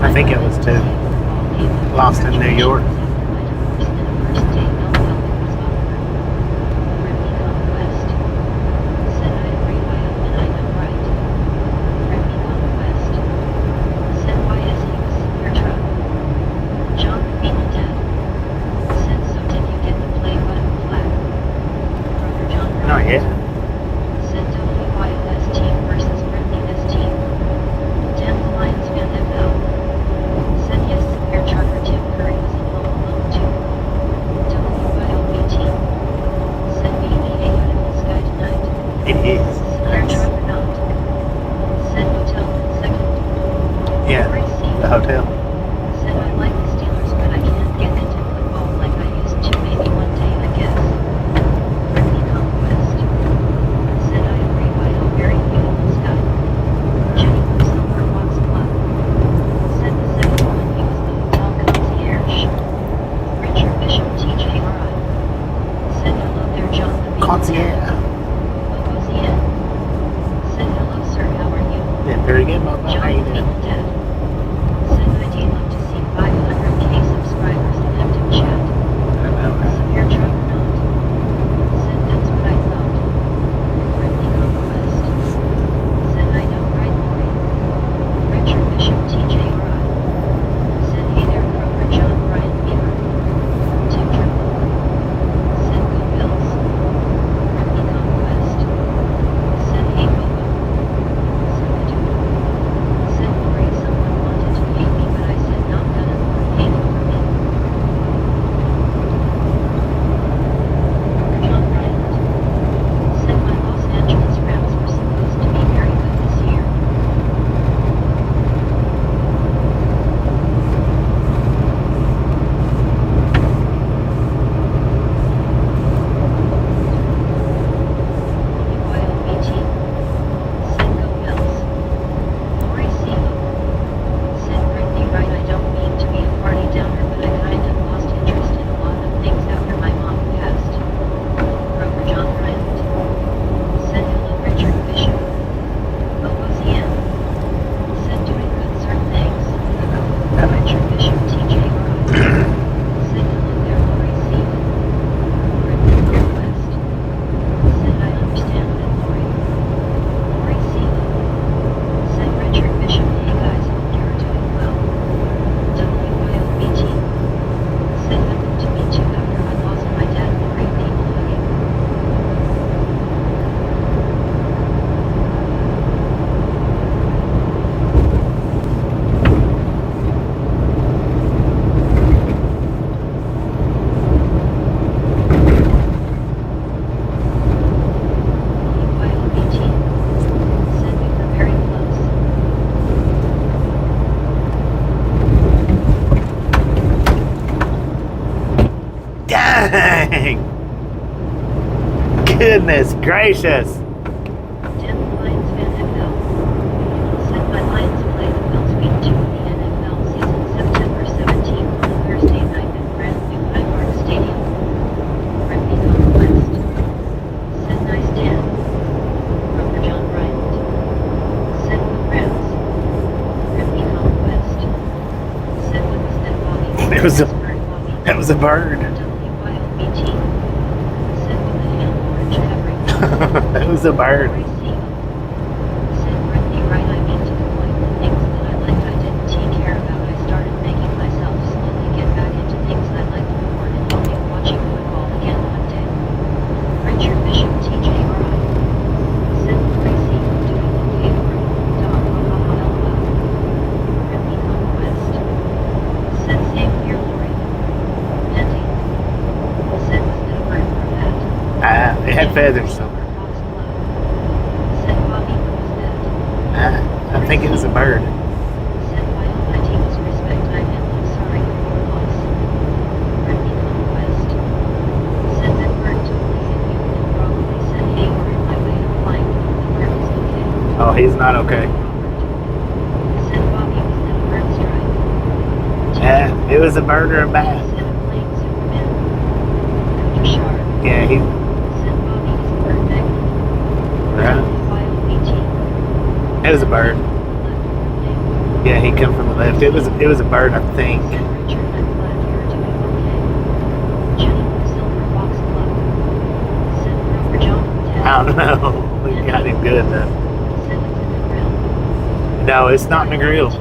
I think it was two. Lost in New York. Not yet. Said WYOS team versus Britney S team. Damn the Lions fan FL. Said yes, Air Trucker Tim Curry was in Home Alone 2. WYOB team. Said maybe a beautiful sky tonight. It is. Air Trucker not. Said hotel in second. Yeah, Corey C. the hotel. Said I like the Steelers but I can't get into football like I used to, maybe one day I guess. Britney Conquest. Said I agree, while very beautiful stuff. Jenny from Silver Fox Club. Said the second one he was the hotel concierge. Richard Bishop TJRI. Said hello there John the Bean. Concierge. Bogosian. Said hello sir, how are you? Yeah, very good, Mama. How John you the doing? Bean Dad. Said I'd love to see 500k subscribers in active chat. I know. Severe truck not. Said that's what I thought. Britney Conquest. Said I know right Lori. Richard Bishop TJRI. Said hey there Kroger John Brian Beaver. Tim Triple. Said go Bills. Britney Conquest. Said hey Bobo. Said the dude. Said Lori someone wanted to hate me but I said not gonna hate for me. John Bryant. Said my Los Angeles Rams were supposed to be very good this year. BYOBT. Said go Bills. Lori CeeLo. Said Britney right, I don't mean to be a party downer but I kind of lost interest in a lot of things after my mom passed. Rover John Bryant. Said hello Richard Bishop. Bogosian. Said doing good sir, thanks. Richard Bishop TJRI. Said hello there Lori CeeLo. Britney Conquest. Said I understand that Lori. Lori CeeLo. Said Richard Bishop, hey guys, hope you're doing well. WYOBT. Said happened to me too after I lost my dad, Lori people hugging. WYOBT. Said we were very close. Dang! Goodness gracious! Damn the Lions fan FL. Said my Lions play the Bills week 2 of the NFL season September 17th on a Thursday night at brand new Highmark Stadium. Britney Conquest. Said nice Dan. Rover John Bryant. Said the Rams. Britney Conquest. Said what was that Bobby? It was a- Bird Bobby. That was a bird. WYOBT. Said with a hand orange covering. That was a bird. Lori CeeLo. Said Britney right, I mean to the point the things that I liked I didn't take care about. I started making myself slowly get back into things I liked before and hoping watching football again one day. Richard Bishop TJRI. Said Lori CeeLo doing okay Lori. Dog LOL. Britney Conquest. Said same here Lori. Andy. Said was it a bird or a bat? It had feathers, so Fox Club. Said Bobby, what was that? I think it was a bird. Said my almighty was respect, I am sorry for your loss. Britney Conquest. Said that bird totally hit you and probably said hey we're in my way of flying with the bird is okay. Oh, he's not okay. Robert. Said Bobby was that a bird strike. Yeah, it was a bird or a bat. Said a plane Superman. After Sharp. Yeah, he. Said Bobby is the bird next Right. It was a bird. Yeah, he come from the left. It was a bird, I think. I don't know. We got him good though. No, it's not in the grill.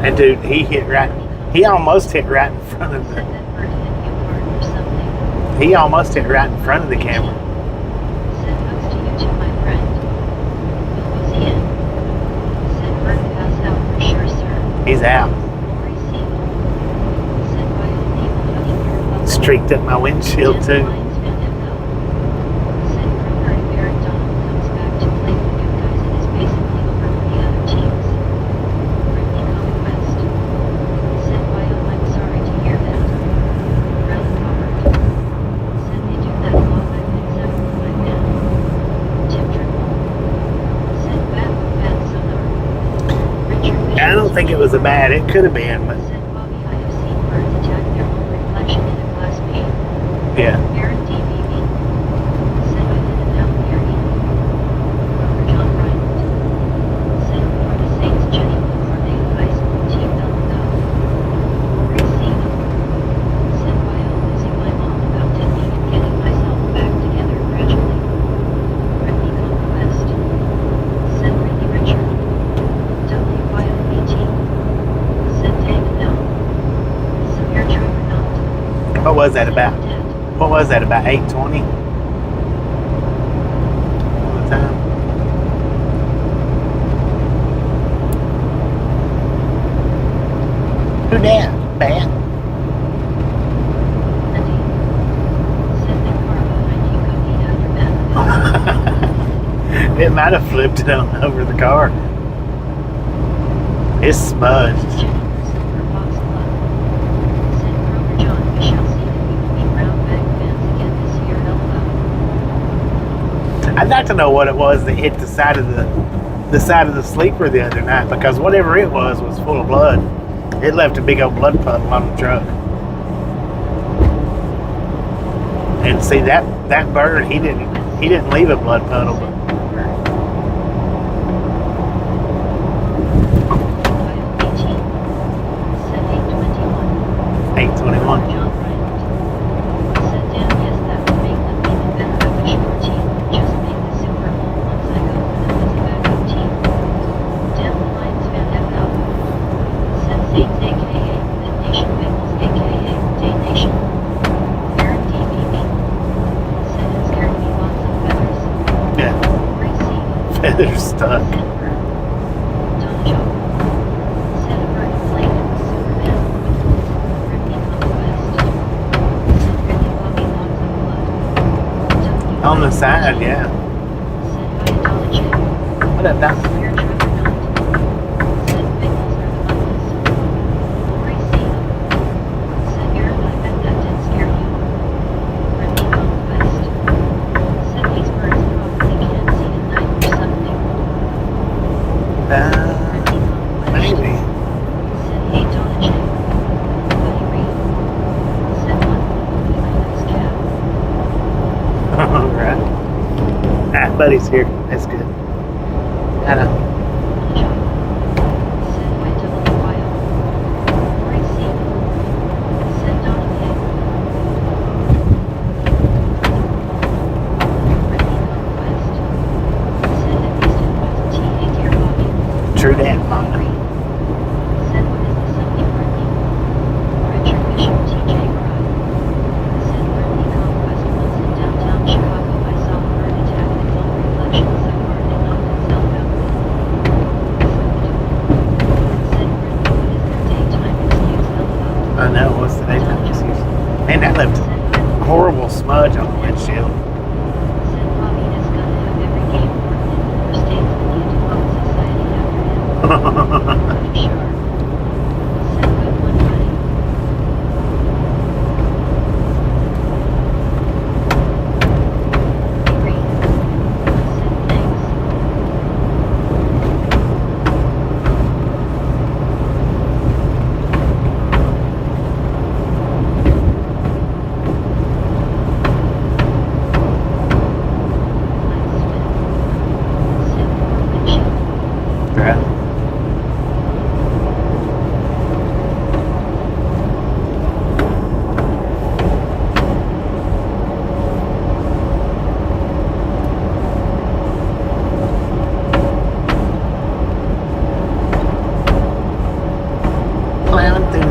And dude, he almost hit right in front of the camera. He's out. Streaked up my windshield too. I don't think it was a bad. It could have been, but yeah. What was that about? What was that about? 8:20? What time? Who that? Bat? It might have flipped it on over the car. It's smudged. I'd like to know what it was that hit the side of the sleeper the other night, because whatever it was full of blood. It left a big old blood puddle on the truck. And see that bird, he didn't leave a blood puddle, but 8:21. They're stuck. On the side, yeah. What up, Doc? Maybe. Alright. Ah, buddy's here. That's good. I know. True that, Mama. I know, what's the daytime excuse? Man, that left a horrible smudge on the windshield.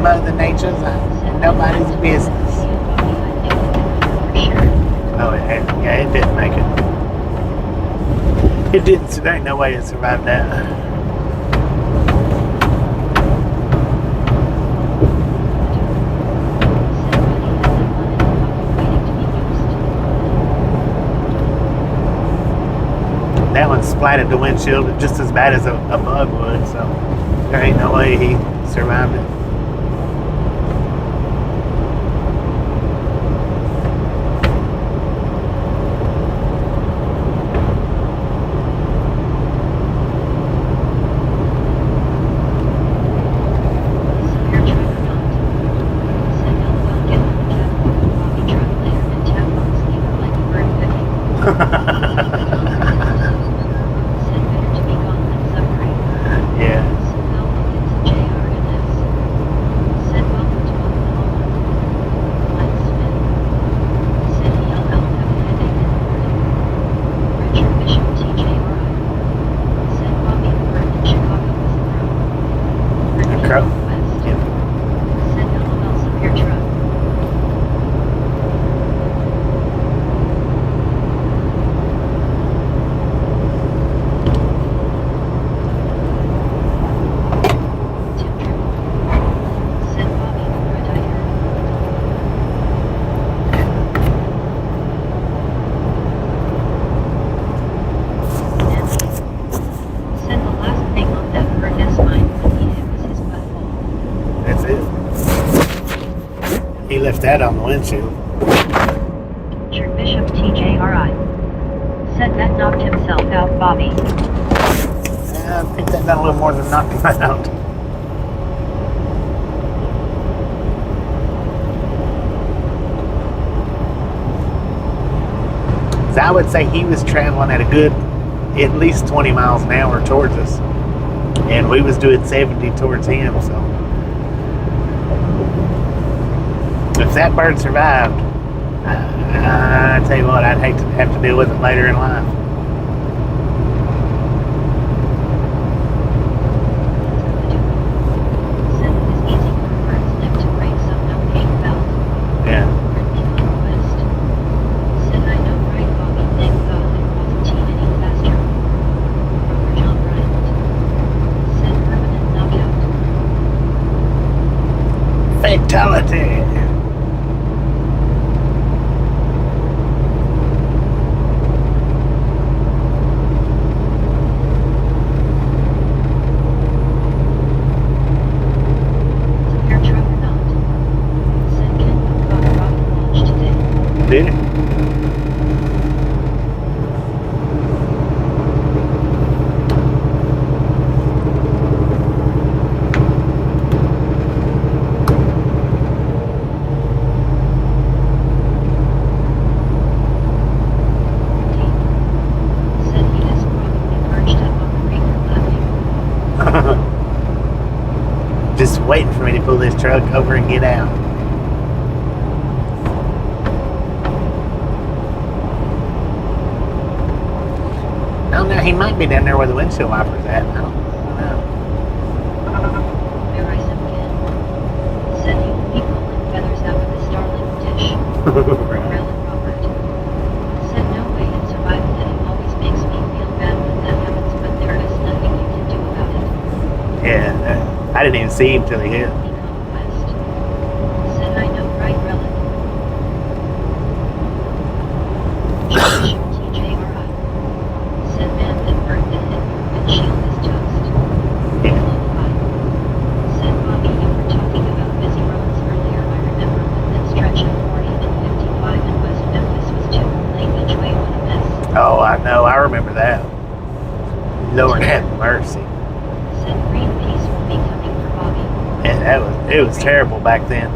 Mother Nature's nobody's business. Oh, yeah, it didn't make it. It didn't. There ain't no way it survived that. That one splattered the windshield just as bad as a bug would, so there ain't no way he survived it. Yeah. Crow. Yeah. That's it. He left that on the windshield. Richard Bishop TJRI. Said that knocked himself out, Bobby. Yeah, I think that done a little more than knocked him out. So I would say he was traveling at a good at least 20 miles an hour towards us. And we was doing 70 towards him, so. If that bird survived, I tell you what, I'd hate to have to deal with it later in life. Yeah. Fatality. Did it? Just waiting for me to pull this truck over and get out. I don't know, he might be down there where the windshield wiper's at. I don't know. Yeah, I didn't even see him till he hit. Oh, I know. I remember that. Lord have mercy. Yeah, it was terrible back then.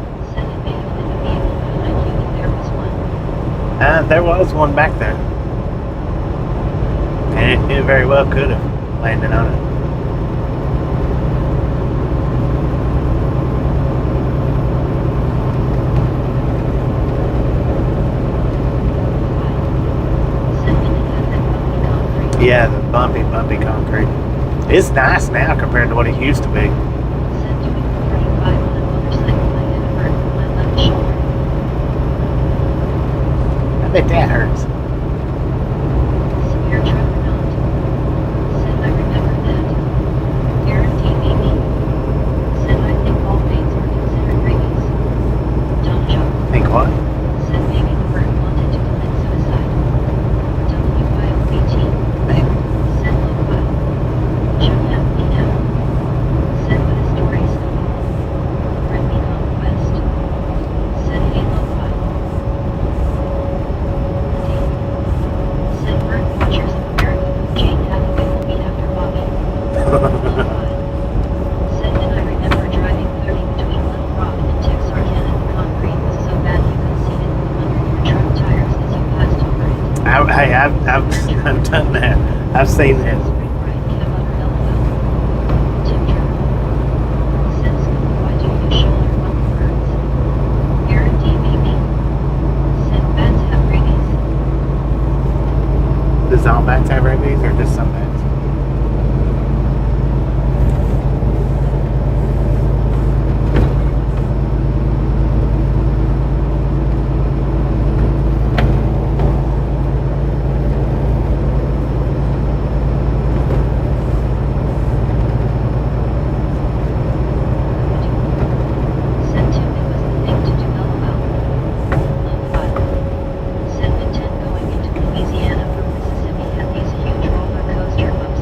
There was one back there. And it very well could have landed on it. Yeah, the bumpy concrete. It's nice now compared to what it used to be. bet that hurts. Severe truck or not? Said I remember that. Guarantee me. Said I think all pains are considered rabies. Don't joke. Think what? Said maybe the bird wanted to commit suicide. WIOBT. Maybe. Said look what? Should have me now. Said what a story Snoopy. Britney Conquest. Said hey look what? Indeed. Said bird watchers of America who Jane Hathaway will meet after Bobby. Look what? Said then I remember driving 30 between Little Rock and Texarkana. The concrete was so bad you could see it under your truck tires as you passed over it. Hey, I've done that. I've seen that. Spring ride cab under LOL. Tim Turner. Said Scoop, why do you shoulder bump birds? Guarantee me. Said bats have rabies. Does all bats have rabies or just some bats? Said Tim it was the thing to do LOL. Look file. Said the 10 going into Louisiana from Mississippi had these huge roller coaster bumpers.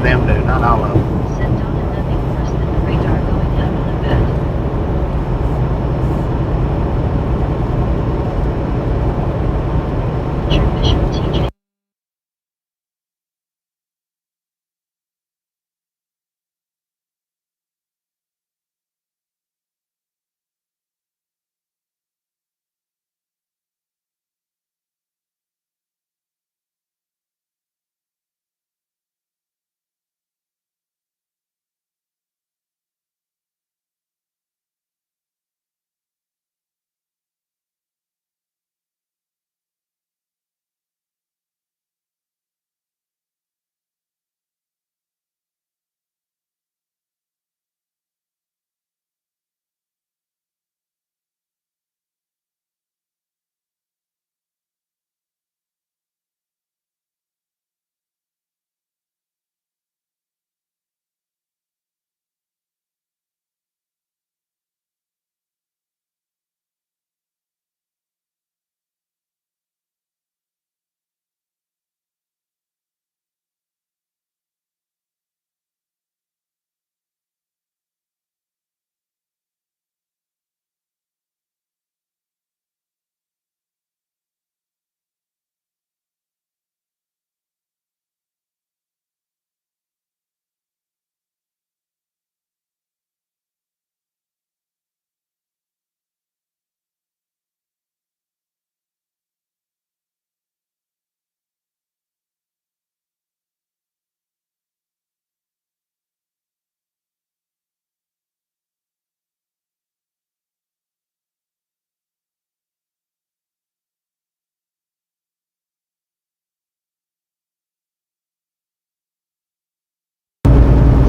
of them do, not all of them. Said Donna nothing worse than the radar going out on a bet. Richard Bishop TJ.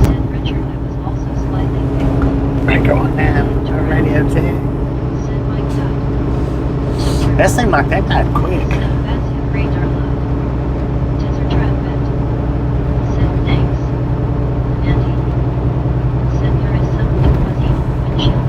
Said Richard that was also slightly thick. Right, going down to radio too. Said Mike died. That seemed like that died quick. Said passive radar load. Desert trap bet. Said thanks. Andy. Said there is something fuzzy on the windshield.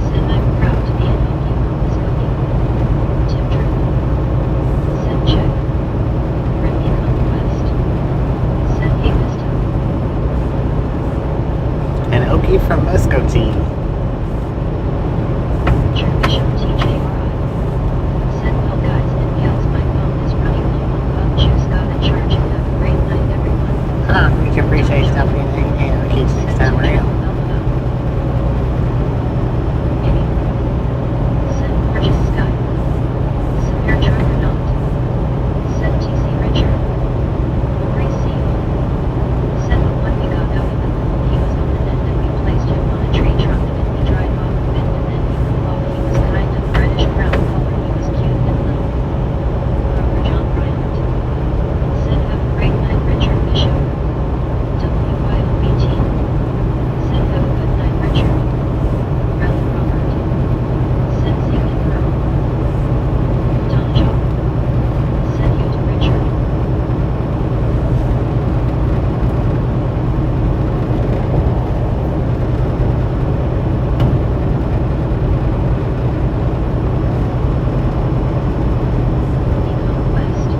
Said I'm proud to be an Okie on this boogie. Tim Triple. Said check. Brittany Conquest. Said hey Vista. And Okie from Muscatine. Richard Bishop TJRI. Said well guys and gals my phone is running low on bug juice gotta charge it. Have a great night everyone. We can appreciate stuff and keeps next time around. Said gorgeous sky. Severe trucker not. Said TC Richard. Lori C. Said but when we got out of it, he was on the net and we placed him on a tree trunk and we dried off a bit and then he flew off. He was kind of reddish brown color. He was cute and little. Robert John Bryant. Said have a great night Richard Bishop. WYOBT. Said have a good night Richard. Rally Robert. Said sing it girl. Don Joe. Said you to Richard. Econ West.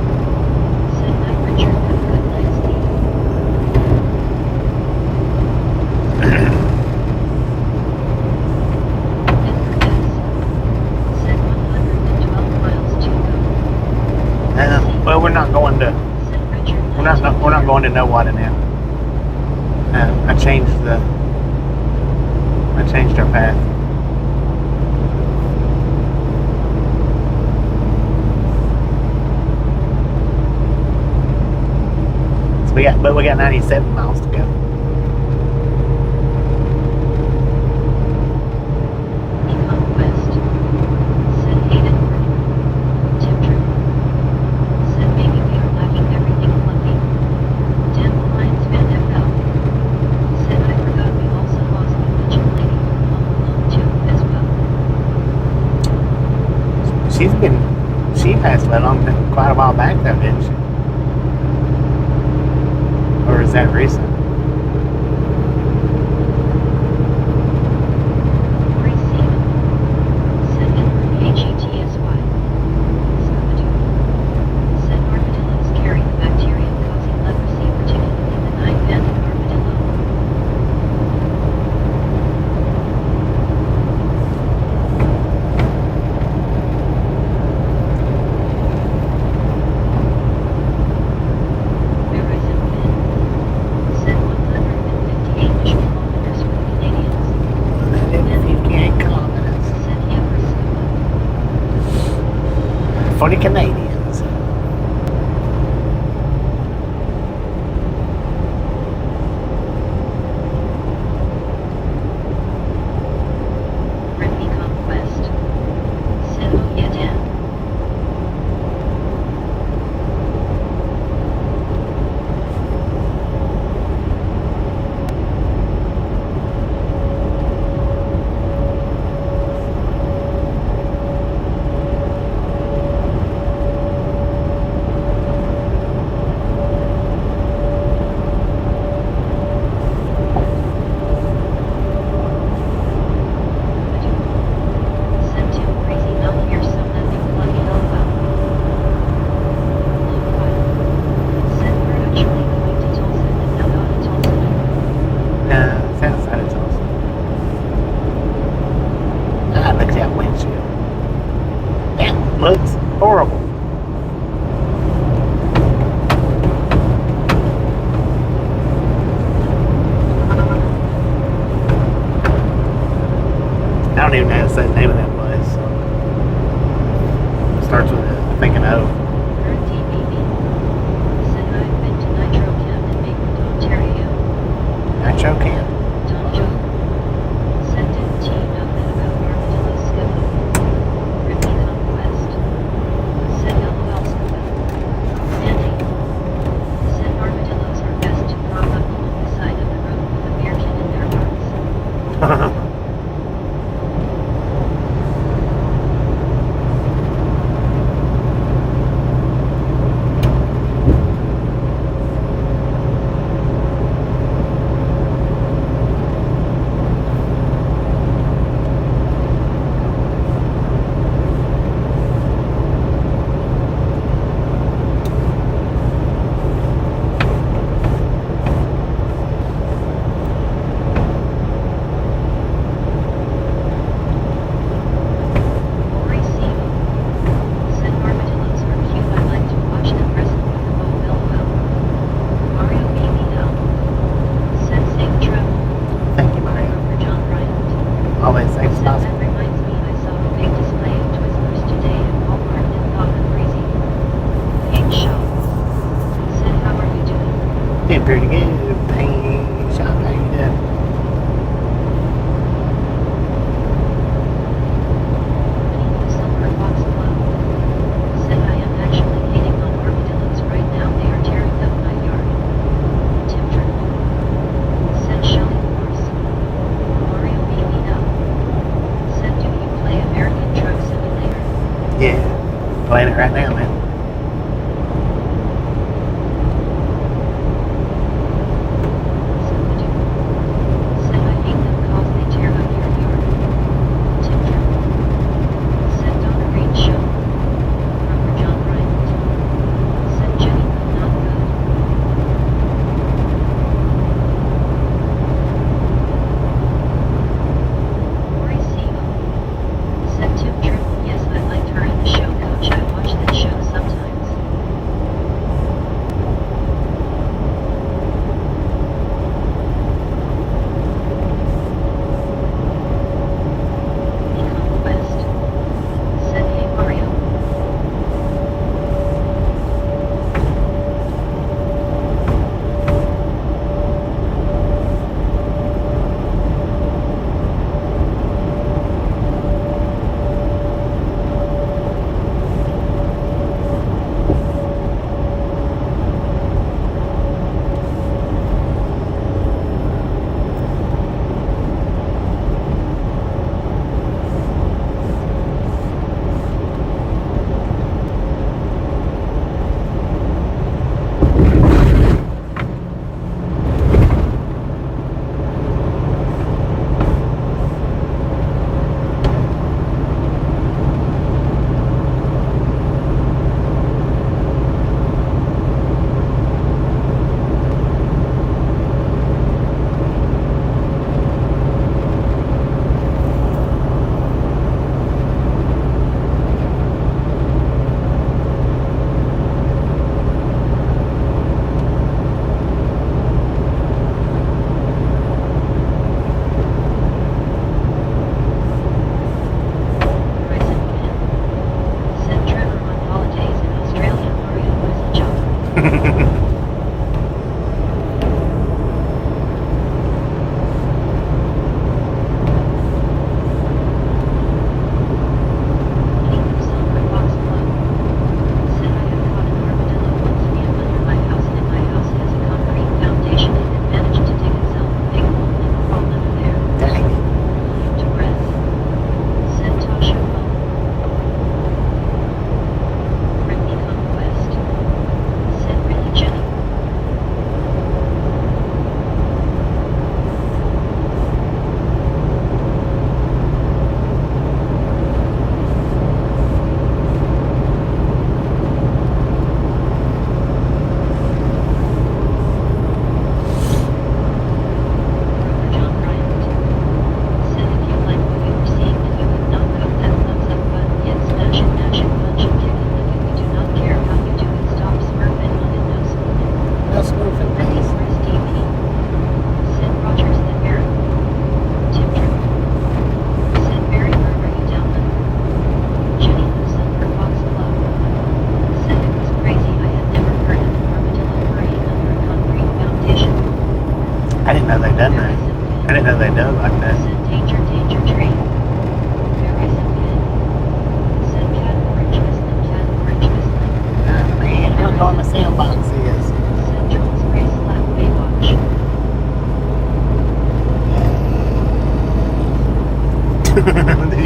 Said night Richard have a good night Steve. Edgar S. Said 112 miles to go. Well, we're not going to. Said Richard. We're not going to know what now. I changed our path. So we got 97 miles to go. Econ West. Said Hayden. Tim Triple. She passed away quite a while back though, didn't she? Or is that recent? For the Canadians. Brittany Conquest. Said oh yeah damn. Looks horrible. I don't even know how to say the name of that place. Starts with a, I think, an O. Said I've been to Nitro Camp in Maitland, Ontario. Nitro Camp. Tom John. Said didn't you know that about armadillo scuba? Brittany Conquest. Said LOL scuba. Sandy. Said armadillos are best to prop up along the side of the road with a beer can in their hearts. Pretty good. Paint shop. How you doing? Yeah, playing it right now, man. Yes, I liked her in the show, Coach. I watched that show.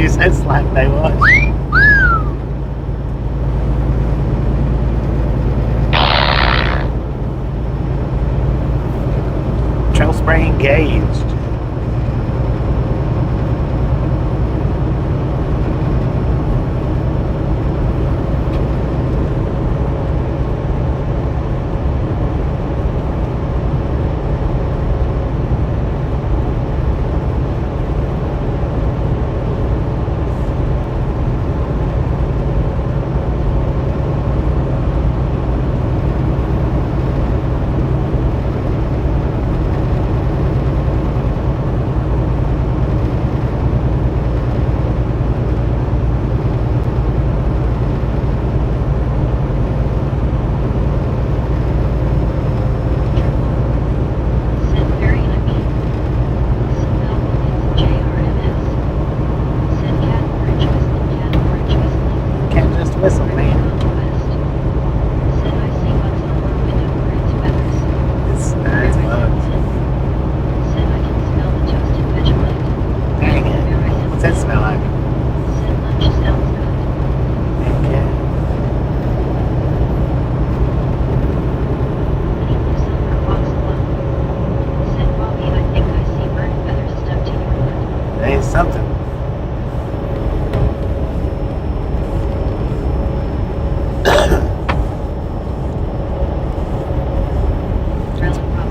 You said slap day was. Trail spray engaged. Said very I mean. Smell it's JRMS. Said cat orange whistling. Can't just whistle, man. West. Said I see bugs on our window or its feathers. It's bugs. Said I can smell the toasted Vegemite. Dang it. What's that smell like? Said lunch sounds good. Okay. Honey blue silver fox alone. Said Bobby I think I see bird feathers stuck to your foot. There's something.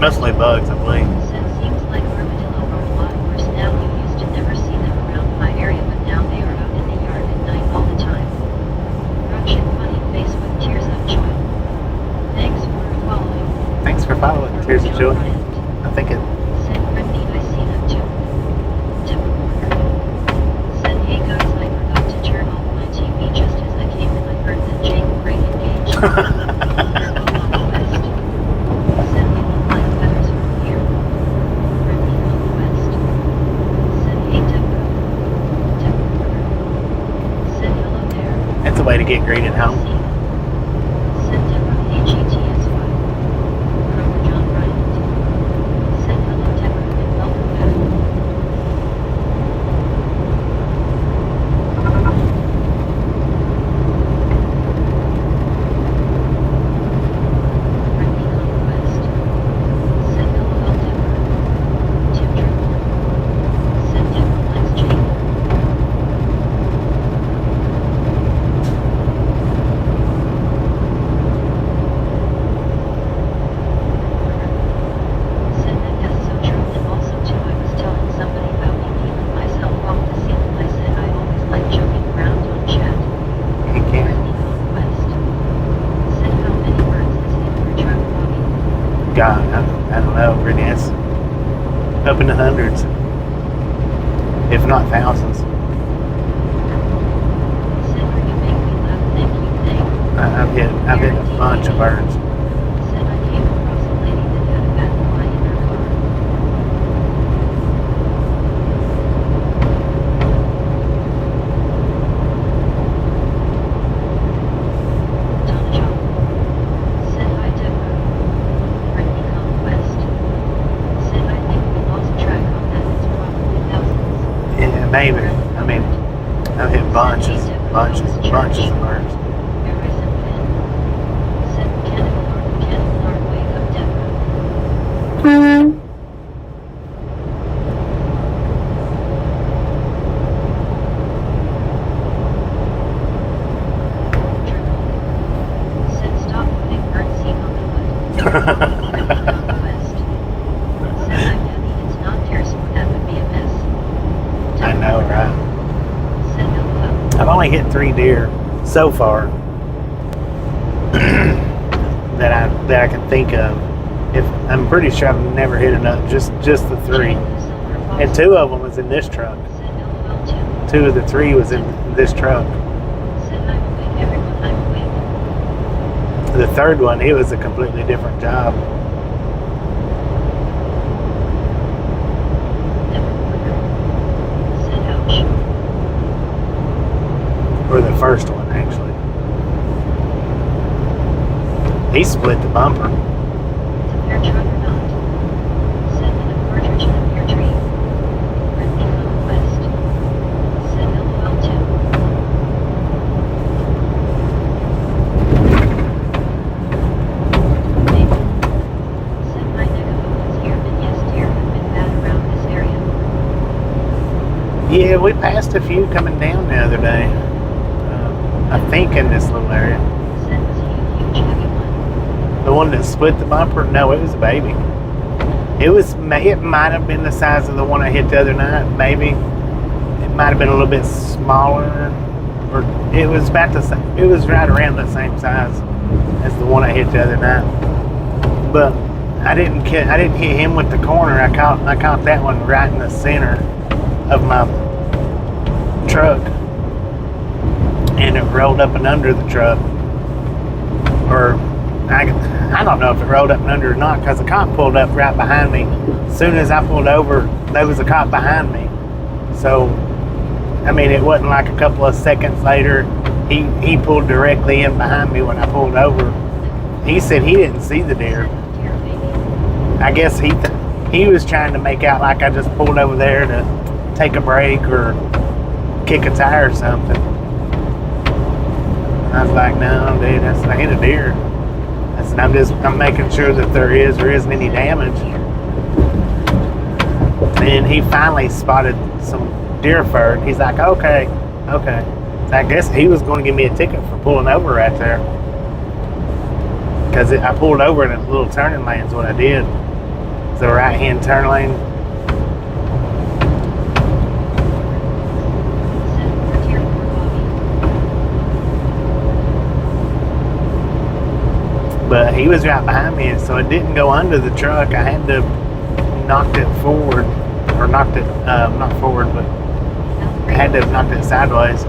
Mostly bugs, I believe. Said seems like armadillo are a lot worse now. You used to never see them around my area, but now they are out in the yard at night all the time. Russian funny face with tears of joy. Thanks for following. Thanks for following. Tears of joy. I think it. Said Brittany I see them too. Tip recorder. Said hey guys I forgot to turn off my TV just as I came in. I heard that Jake Gray engaged. West. Said they look like feathers from here. Brittany West. Said hey Deborah. Tip recorder. Said hello there. It's a way to get greeted home. Said Deborah HETSY. Robert John Bryant. Said hello Deborah and welcome back. Brittany Conquest. Said LOL Deborah. Tim Triple. Said Deborah likes Jake. Said that is so true and also too I was telling somebody about me peeling myself off the ceiling. I said I always like joking around on chat. You can't. Brittany Conquest. Said how many birds is in your truck, Bobby? God, I don't know, Brittany. It's up in the hundreds, if not thousands. Said are you make me laugh, thank you, thank. I've hit a bunch of birds. Said I came across a lady that had a bat fly in her car. Tom John. Said hi Deborah. Brittany Conquest. Said I think we lost track on that. It's probably thousands. Yeah, maybe. I mean, I've hit bunches of birds. Harrison Finn. Said mechanical arm, wake up Deborah. Triple. Said stop putting birdseed on the hood. Conquest. Said I'm happy it's not theirs, for that would be a mess. I know, right? Said LOL. I've only hit 3 deer so far that I can think of. If I'm pretty sure I've never hit enough, just the 3, and 2 of them was in this truck. Said LOL Tim. 2 of the 3 was in this truck. Said I'm awake, everyone, I'm awake. The 3rd one, it was a completely different job. Never wonder. Said ouch. Or the 1st one, actually. He split the bumper. It's a pear truck or not? Said that a partridge in a pear tree. Brittany Conquest. Said LOL passed a few coming down the other day. I think in this little area. Said was he a huge heavy one? The one that split the bumper? No, it was a baby. It might have been the size of the one I hit the other night. Maybe it might have been a little bit smaller, or it was about the same. It was right around the same size as the one I hit the other night. But I didn't hit him with the corner. I caught that one right in the center of my truck, and it rolled up and under the truck, or I don't know if it rolled up and under or not, because the cop pulled up right behind me. As soon as I pulled over, there was a cop behind me. So, I mean, it wasn't like a couple of seconds later, he pulled directly in behind me when I pulled over. He said he didn't see the deer. I guess he was trying to make out like I just pulled over there to take a break or kick a tire or something. I was like, no, dude, I hit a deer. I said, I'm making sure that there is or isn't any damage. And he finally spotted some deer fur. He's like, okay. So I guess he was going to give me a ticket for pulling over right there. Because I pulled over in a little turning lane is what I did. It's a right-hand turn lane. But he was right behind me, and so it didn't go under the truck. I had to knocked it forward, or knocked it, not forward, but I had to have knocked it sideways.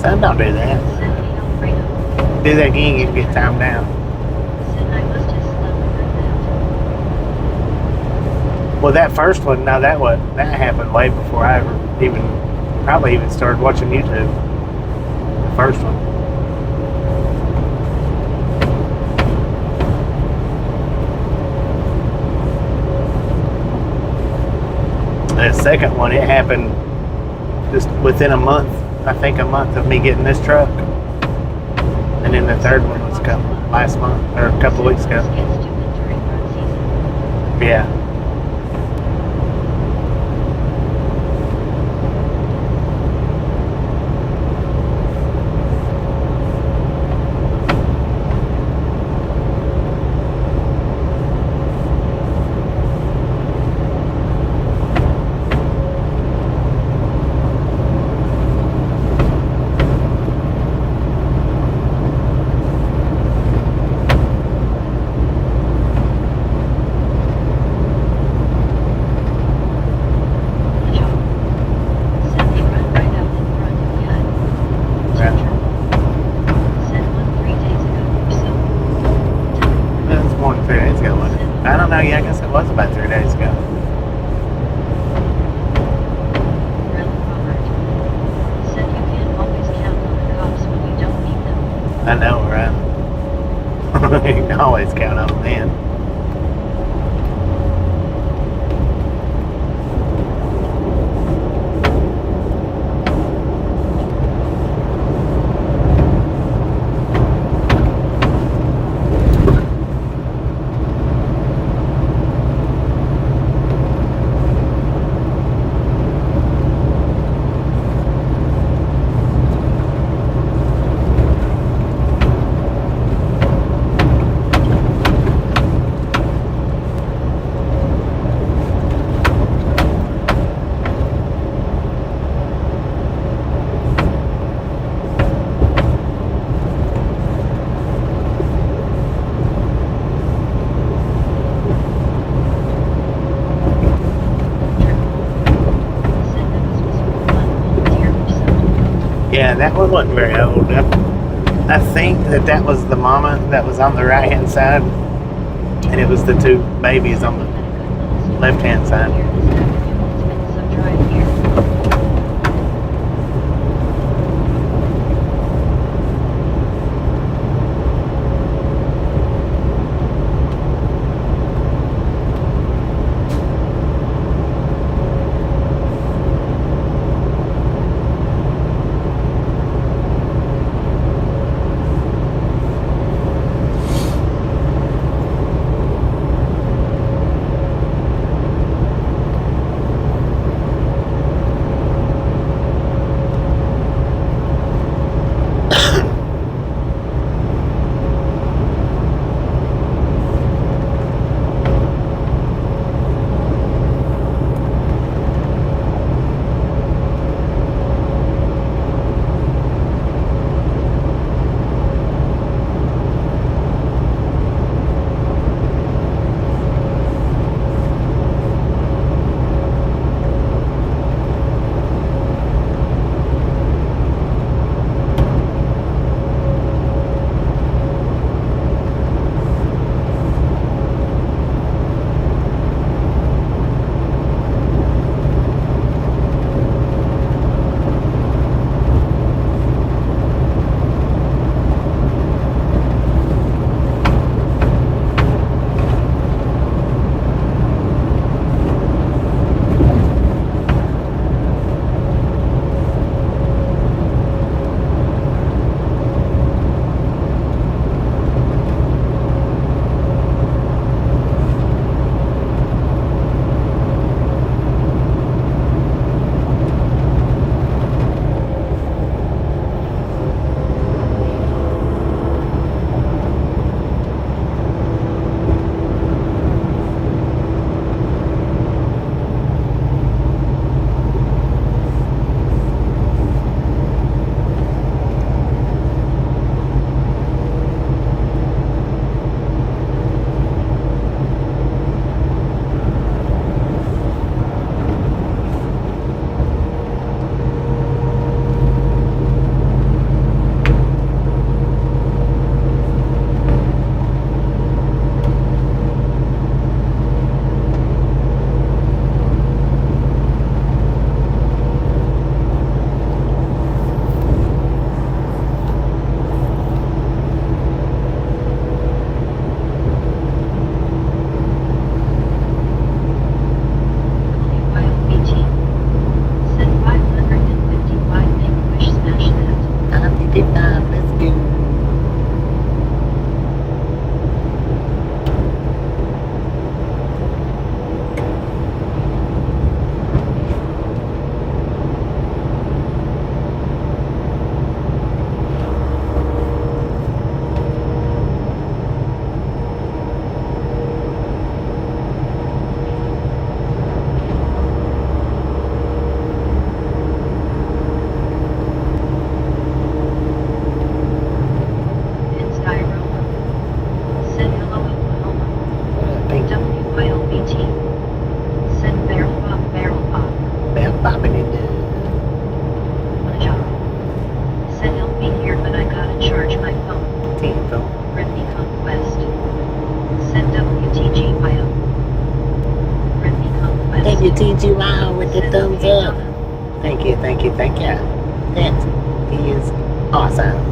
Son, don't do that. Do that again, you can get timed down. Well, that first one, no, that happened way before I ever probably even started watching YouTube. The first one. The second one, it happened just within a month. I think a month of me getting this truck. And then the third one was last month, or a couple of weeks ago. Yeah. Yeah, I guess it was about 3 days ago. Said you can't always count on the cops when you don't need them. I know, right? You can always count on them then. Yeah, that one wasn't very old. I think that was the mama that was on the right-hand side, and it was the two babies on the left-hand side. You TGY with the thumbs up. Thank you, thank you, thank you. That is awesome.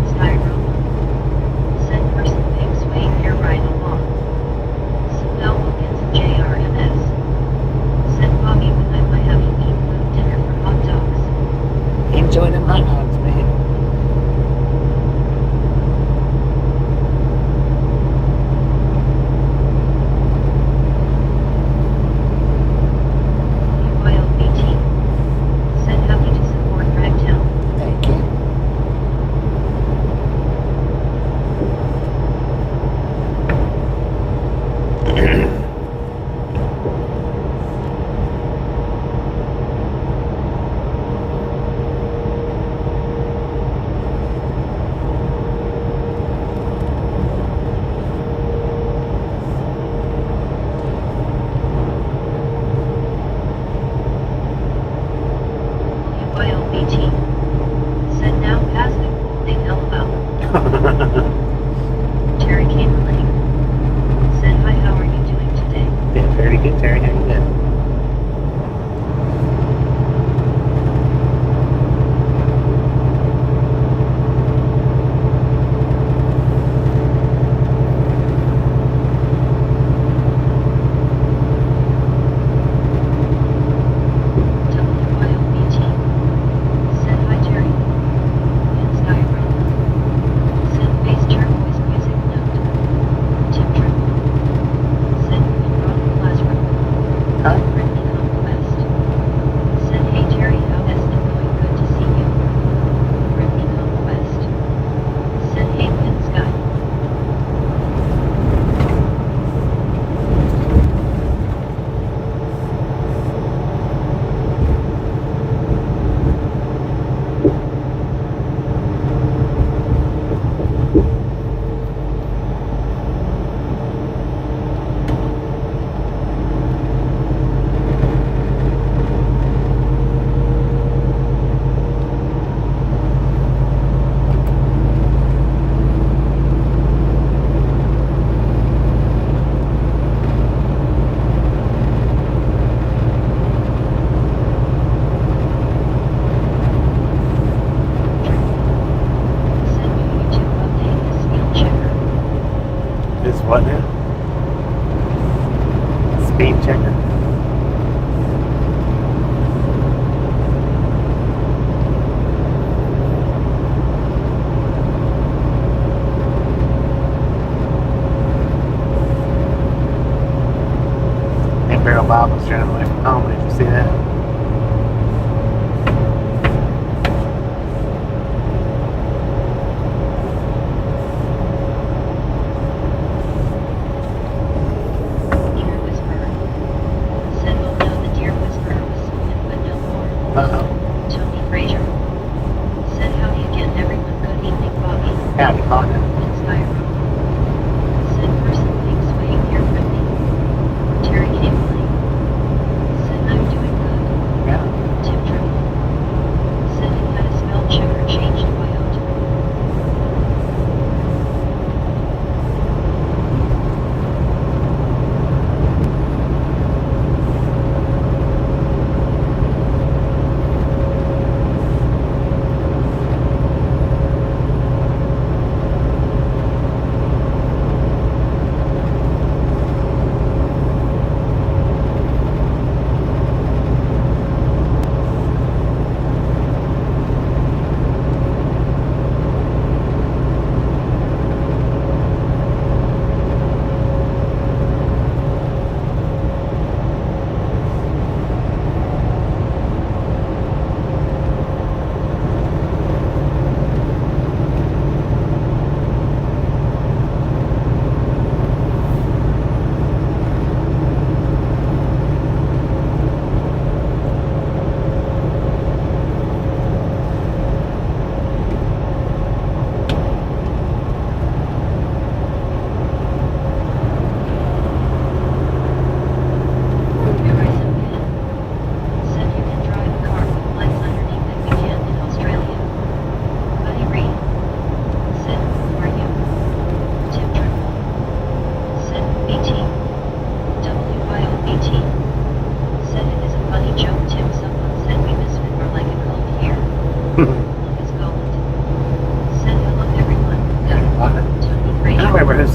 Styro. Said person pigs wait here right along. Smell Wilkins JRMS. Said Bobby when I have you eat food dinner for hot dogs. Enjoy them hot dogs, man. UYLBT. Said happy to support Ragtown. Thank you. UYLBT. Said now pass the cool thing LOL. Terry Camerling. Said hi, how are you doing today? Yeah, very good, Terry. How you doing? WYLBT. Said hi, Terry. And Styro. Said bass turquoise music note. Tim Triple. Said we brought the classroom. Huh? Brittany Conquest. Said hey Terry, how is it going? Good to see you. Brittany Conquest. Said hey Pin Sky. Said new YouTube update is skill checker. This what now? Speed checker. And Barrel Bob was running away from home. Did you see that? Deer Whisperer. Said oh no, the Deer Whisperer was Sylvan but no more. Uh-oh. Tony Frazier. Said howdy again everyone, good evening Bobby. Howdy, partner. And Styro. Said person pig swaying here Brittany. Terry Camerling. Said I'm doing good. Yeah. Tim Triple. Said it had a spell checker changed by out.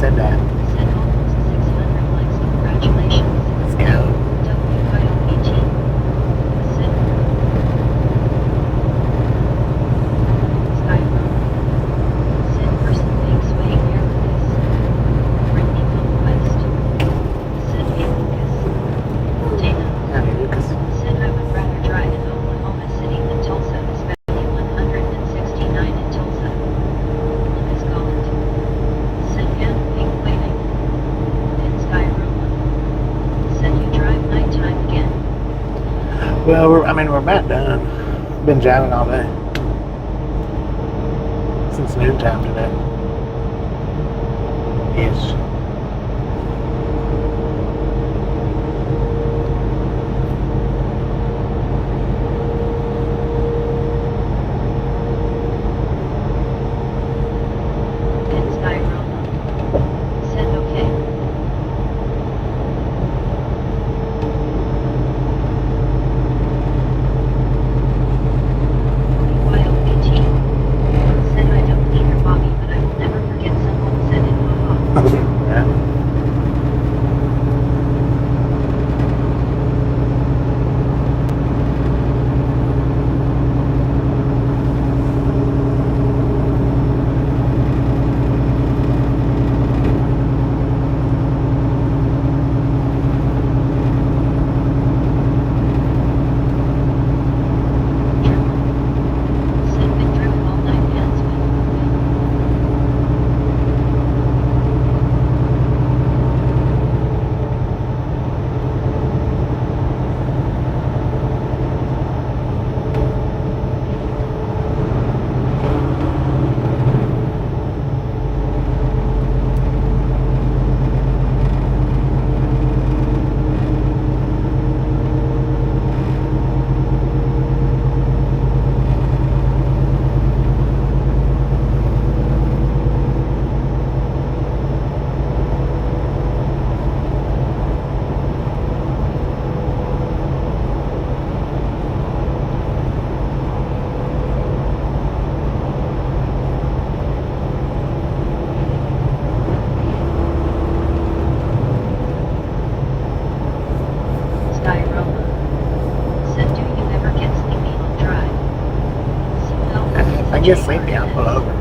said that. Said almost 600 likes. Congratulations. Let's go. WIOPT. Said Sky Road. Said person makes way near Lucas. Brittany Conquest. Said hey Lucas. Dana. Howdy, Lucas. Said I would rather drive in Oklahoma City than Tulsa, especially 169 in Tulsa. Lucas Golland. Said hand pink waving. Then Sky Roma. Said you drive nighttime again. Well, we're about done. Been driving all day. Since noontime today. Ish. Then Sky Roma. Said okay. YOPT. Said I don't need your Bobby, but I will never forget someone said it. Haha. Yeah. Said been driven all night hands with. Sky Roma. Said do you ever get sleepy on drive? So I get sleepy, I'll pull over.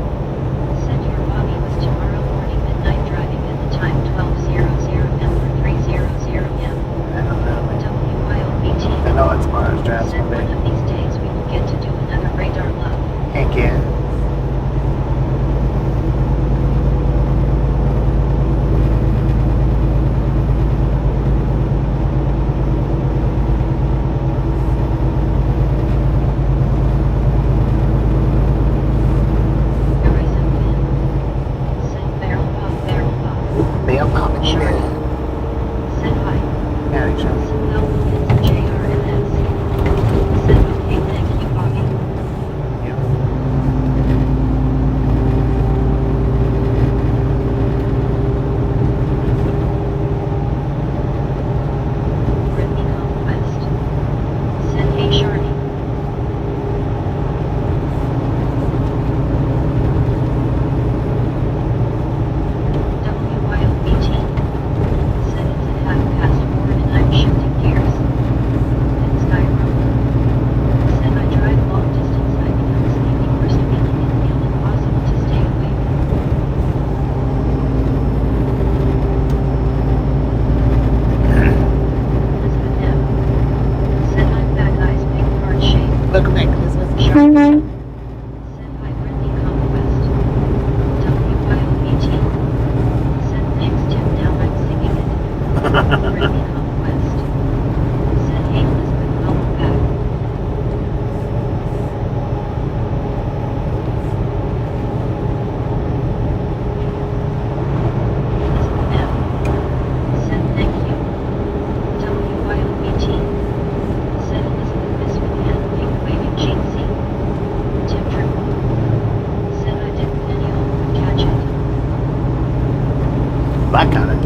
Said your Bobby was tomorrow morning midnight driving at the time 12:00 m or 3:00 m. I don't know. WIOPT. I know it's tomorrow's drive's Said gonna one be. of these days we will get to do another radar love. Heck yeah. Horizon Fin. Said barrel pop. Bill popping in there. Said hi. Howdy, Sean. Said no it's JRNS. Said okay thank you Bobby. Yep. Brittany Conquest. Said hey Shardy. WIOPT. Said it's at 4:30 and I'm shifting gears. Then Sky Roma. Said I drive long distance I become sleepy worst feeling and feel impossible to stay awake. Elizabeth M. Said I'm back eyes big heart shape. Welcome back to this was Said hi Brittany Conquest. WIOPT. Said thanks Tim now I'm singing it. Brittany Conquest. Said hey Elizabeth welcome back. Elizabeth M. Said thank you. WIOPT. Said Elizabeth miss with hand pink waving Jeansy. Tim Triple. Said I didn't any all would catch it. I got it.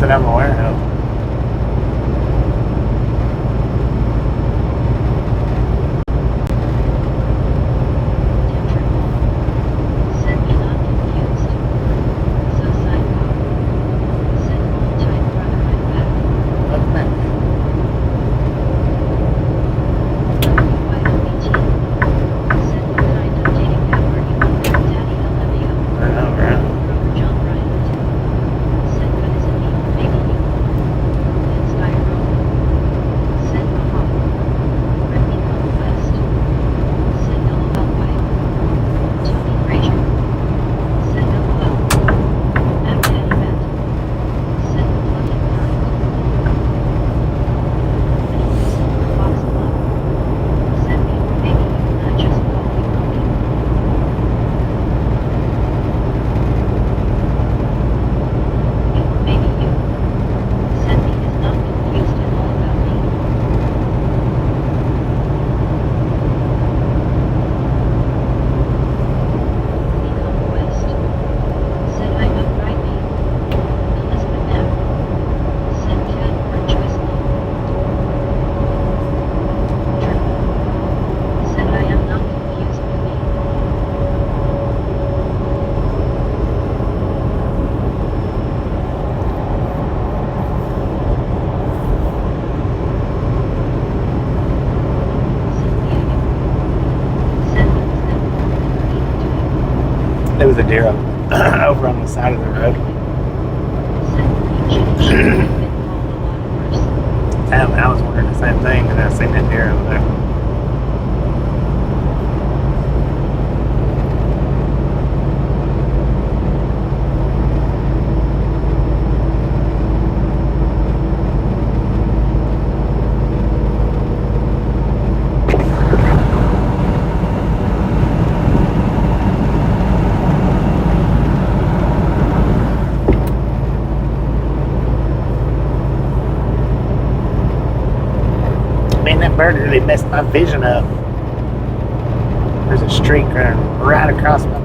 that I'm aware of. Said me not confused. So side code. Said hold tight brother I'm back. Look back. WYOBT. Said what kind of dating app are you on there daddy LMAO. Right. Robert John Bryant. Said good as it be, maybe you. And Skyro. Said Romona. Redmi Conquest. Said LOL White. Tony Frazier. Said LOL. App Daddy Bet. Said the plugging kind. Anyway Silver Fox Club. Said me, maybe you and I just call you mommy. Me or maybe you. Said me is not confused at all about me. Me Conquest. Said I'm upright me. Elizabeth M. Said cat or choice law. Triple. Said I am not confused with me. Cynthia you. Said what was that woman even doing? There was a deer over on the side of the road. Said Green Chili should have been called a lot worse. I was wondering the same thing, and I seen that deer over there. Man, that bird really messed my vision up. There's a streak running right across my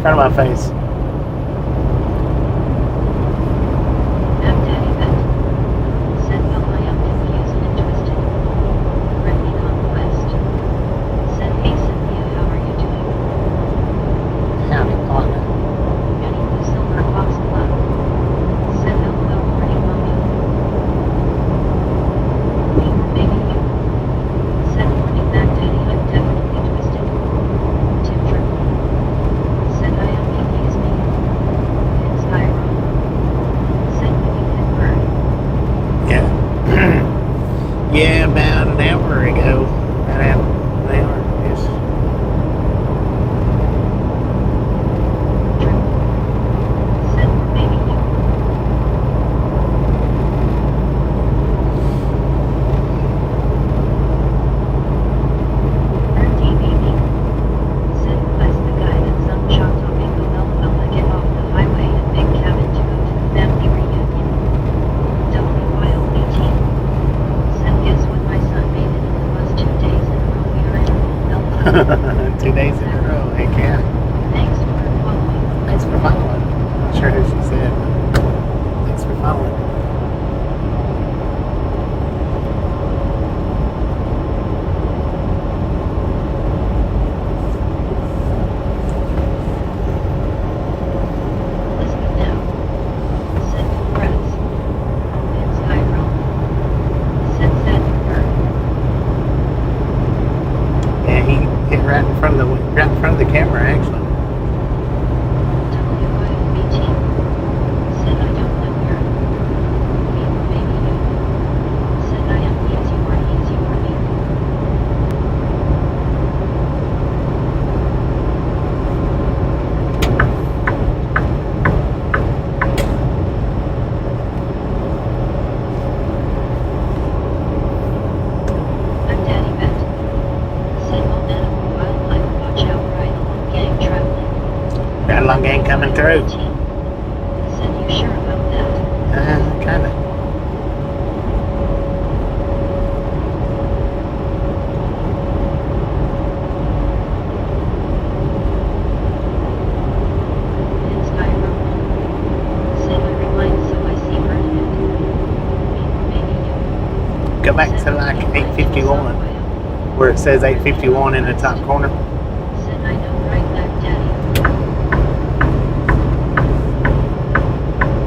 front of my face. App Daddy Bet. Said well I am confused and twisted. Redmi Conquest. Said hey Cynthia how are you doing? Howdy, partner. Anywho Silver Fox Club. Said LOL morning mommy. Me or maybe you. Said morning back daddy I'm definitely twisted. Tim Triple. Said I am confused me. And Skyro. Said when you hit bird. Yeah. Yeah, about an hour ago. About an hour, yes. Triple. Said or maybe you. Bird DBB. Said request the guy that some Choctaw Bingo Bella get off the highway and big cabin to go to the family reunion. WYOBT. Said guess what my son made it in the bus 2 days in a row we are in Bella. 2 days in a row. Heck yeah. Thanks for following. Thanks for following. Not sure who she said, but thanks for following. Elizabeth now. Said congrats. And Skyro. Said sad bird. Yeah, he hit right in front of the camera, actually. WYOBT. Said I don't know her. Me or maybe you. Said I am easy or me. I'm Daddy Bet. Said all animal wildlife watch out ride along gang traveling. Got a long gang coming through. Said you sure about that? Kinda. And Skyro. Said I rewind so I see bird head. back to like 851, where it says 851 in the top corner. Said I know right back, Daddy.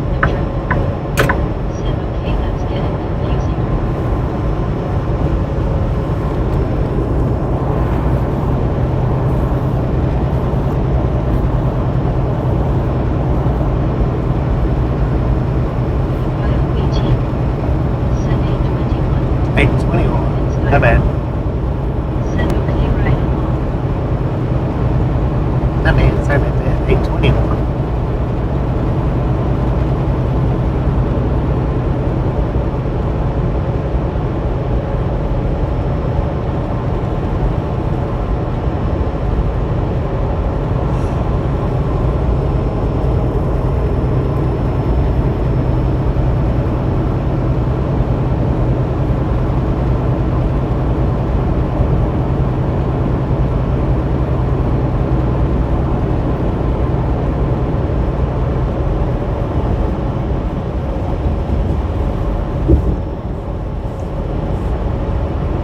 No trouble. Said okay, that's getting confusing. YO18. Said 821. 821. Not bad. Said okay, right along. Not bad. Sorry about that. 821.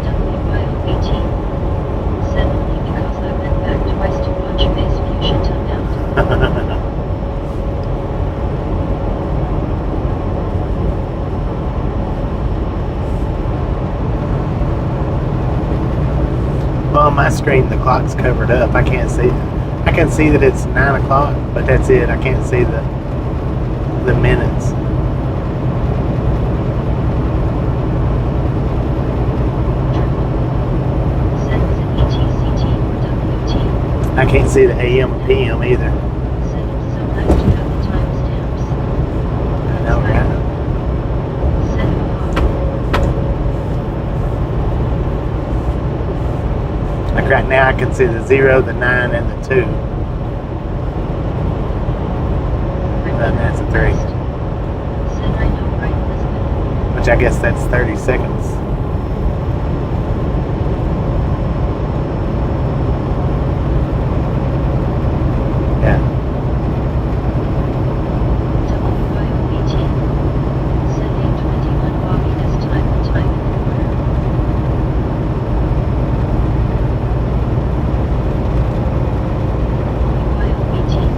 WYO18. Said only because I went back twice to watch Face Fuchsia tongue out. Well, on my screen, the clock's covered up. I can't see. I can see that it's 9 o'clock, but that's it. I can't see the minutes. Said was it ETCT or WT? I can't see the AM or PM either. Said it's so nice to have the timestamps. I know, right? Said Like right now, I can see the 0, the 9, and the 2. And that's a 3. Said I know right, Elizabeth. Which I guess that's 30 seconds. Yeah. WYO18. Said 821 Bobby this time and time in the corner. WYO18.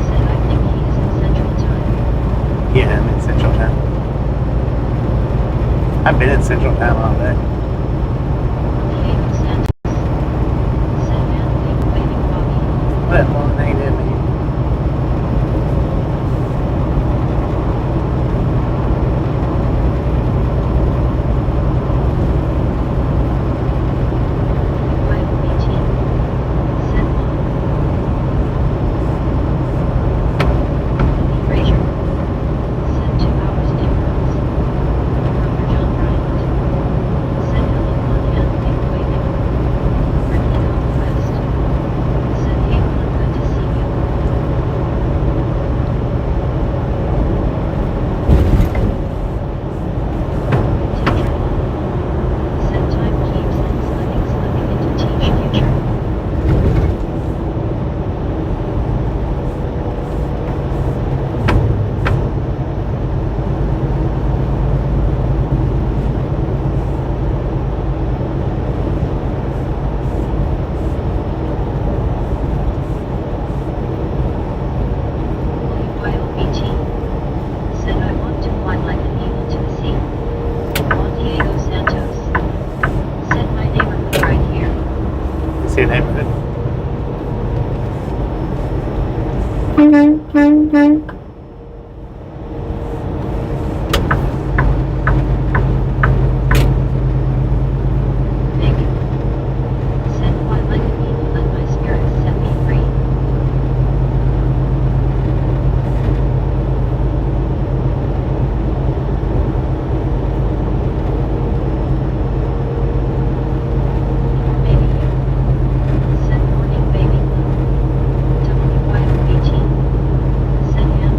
Said I think he is in Central Time. Yeah, I'm in Central Time. I've been in Central Time all day. Diego Santos. Said man waving Bobby. What? Well, they did me. WYO18. Said mom. Erasure. Said 2 hours difference. Brother John Bryant. Said Helen one hand wave waving. Brittany Conquest. Said hey Juan, good to see you. Teacher. Said time keeps and slipping into teach future. WYO18. Said I want to fly like an eagle to the sea. Juan Diego Santos. Said my neighborhood right here. You see a neighborhood? Big. Said fly like an eagle, let my spirit set me free. Or maybe you. Said morning baby blue. WYO18. Said hand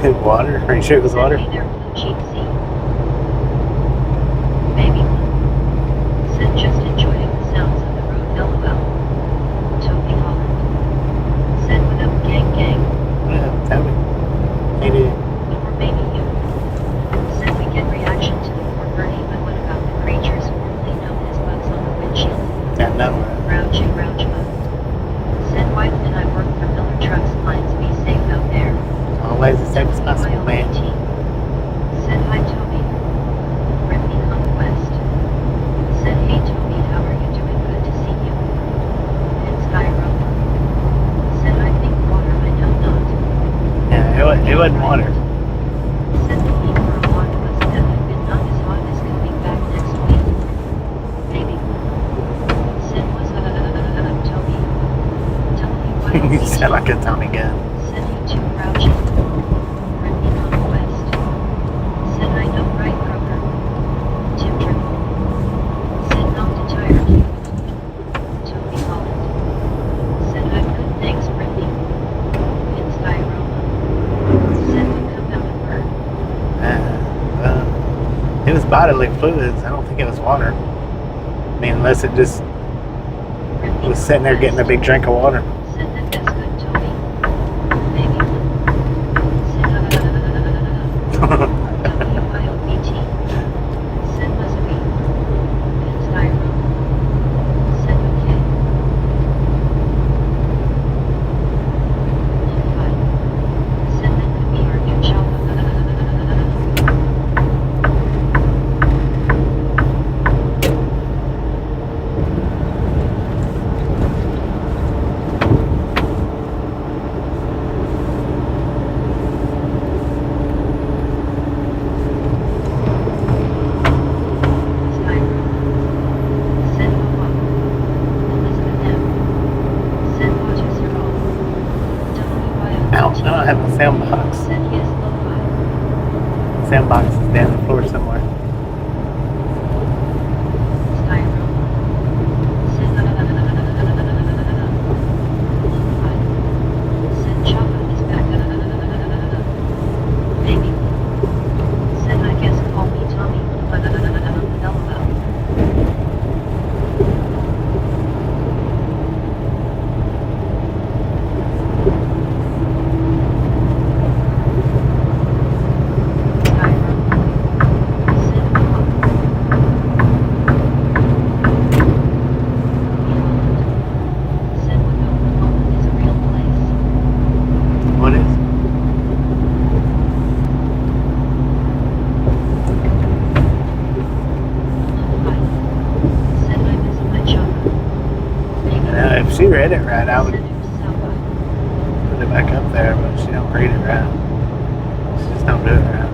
Good water? Are you sure it was Said water? hey there, blue cheap sea. Baby blue. Said just enjoying the sounds of the road, LOL. Toby hollered. Said what up, gang gang. Yeah, tell me. He did. Or maybe you. Said we get reaction to the poor birdie, but what about the creatures formerly known as bugs on the windshield? That number. Grouchy grouch bug. Said why didn't I work for Miller Trucks? Lines be safe out there. Always the same as possible, man. Said hi Toby. Brittany Conquest. Said hey Toby, how are you doing? Good to see you. And Skyro. Said I think water, I know not. Yeah, it wasn't water. Said the heat for a lot of us that have been not as hot as coming back next week. Maybe. Said was Toby. Tell me why. You sound like a Tommy gun. Said you too grouchy. Brittany Conquest. Said I know right Kroger. Tim Triple. Said not to tire you. Toby Holland. Said I'm good thanks Brittany. In Skyroma. Said we come out and burn. It was bodily fluids. I don't think it was water. I mean, unless it just Brittany was sitting there getting a big drink of water. Said that that's good Toby. Baby blue. Said WIOBT. Said must be. In Skyroma. Said okay. Lo-fi. Said that could be our new job. I don't have a sound box. Sound box is down on the floor somewhere. What is? If she read it right, I would put it back up there, but she don't read it right. She just don't do it right.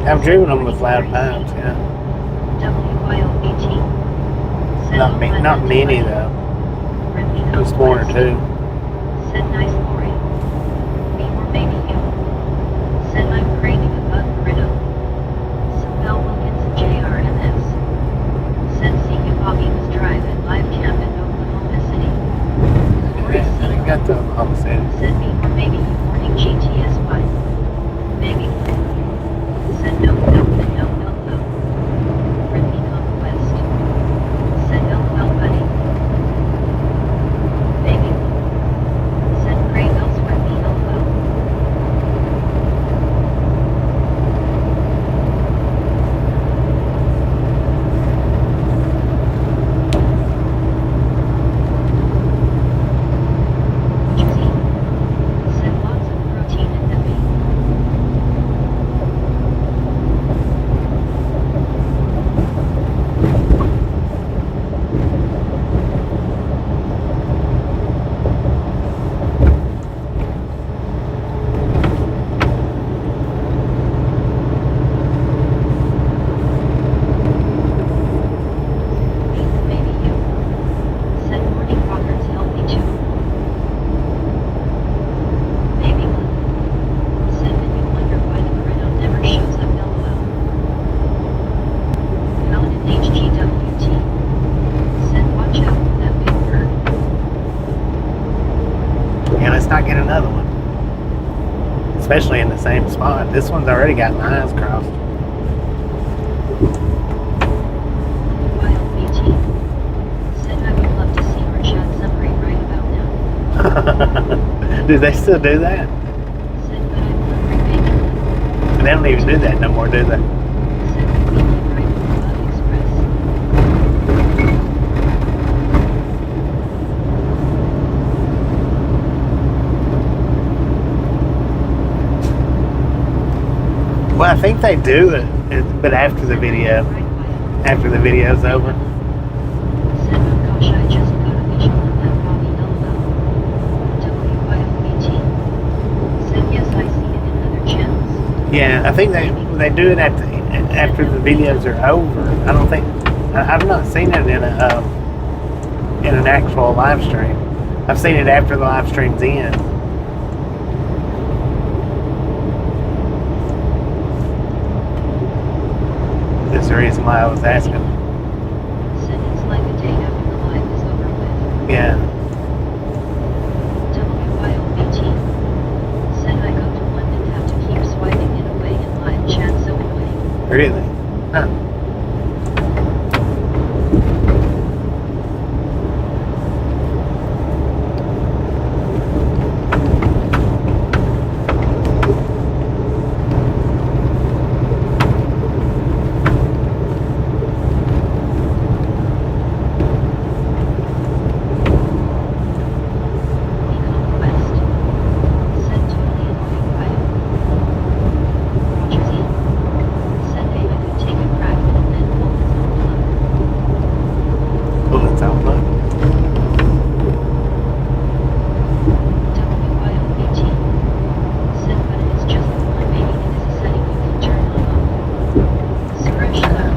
I've driven them with loud pipes, yeah. WYOBT. Not many though. Just one or two. Said nice Lori. Me or maybe you. Said I'm craving a bug burrito. Some Bell Wilkins and JRMS. Said CU Bobby was driving live camp in Oklahoma City. Lori I got the Oklahoma City. said me or maybe you morning GTSY. Maybe. Said no. Brittany Conquest. Said LOL buddy. Maybe. Said Gray Bells with me LOL. Juicy. Said lots of protein in the meat. Maybe you. Said morning rockers help me too. Maybe. Said then you wonder why the burrito never shows up LOL. Paladin HGWT. Said watch out for that big bird. Yeah, let's not get another one. Especially in the same spot. This one's already got lines crossed. WYLBT. Said I would love to see Rashad summary right about now. Do they still do that? Said but I'm hungry baby. They don't even do that no more, do they? Said we can ride the Bug Express. Well, I think they do it, but after the video, Right by. after the video's over. Said oh gosh I just got a visual of that Bobby LOL. WYLBT. Said yes I see it in other channels. Yeah, I think they do it after the videos are over. I don't think I've not seen it in an actual live stream. I've seen it after the live stream's end. That's the reason why I was asking. Said it's like a day after the live is over with. Yeah. WYLBT. Said I go to London have to keep swiping it away in live chat so annoying. Really? Huh. Conquest. Said totally annoying vibe. Roger Z. Said hey I could take a crack and then pull its own plug. Pull its own plug. WYLBT. Said but it is just the one maybe it is a setting you can turn on off. Suresh though.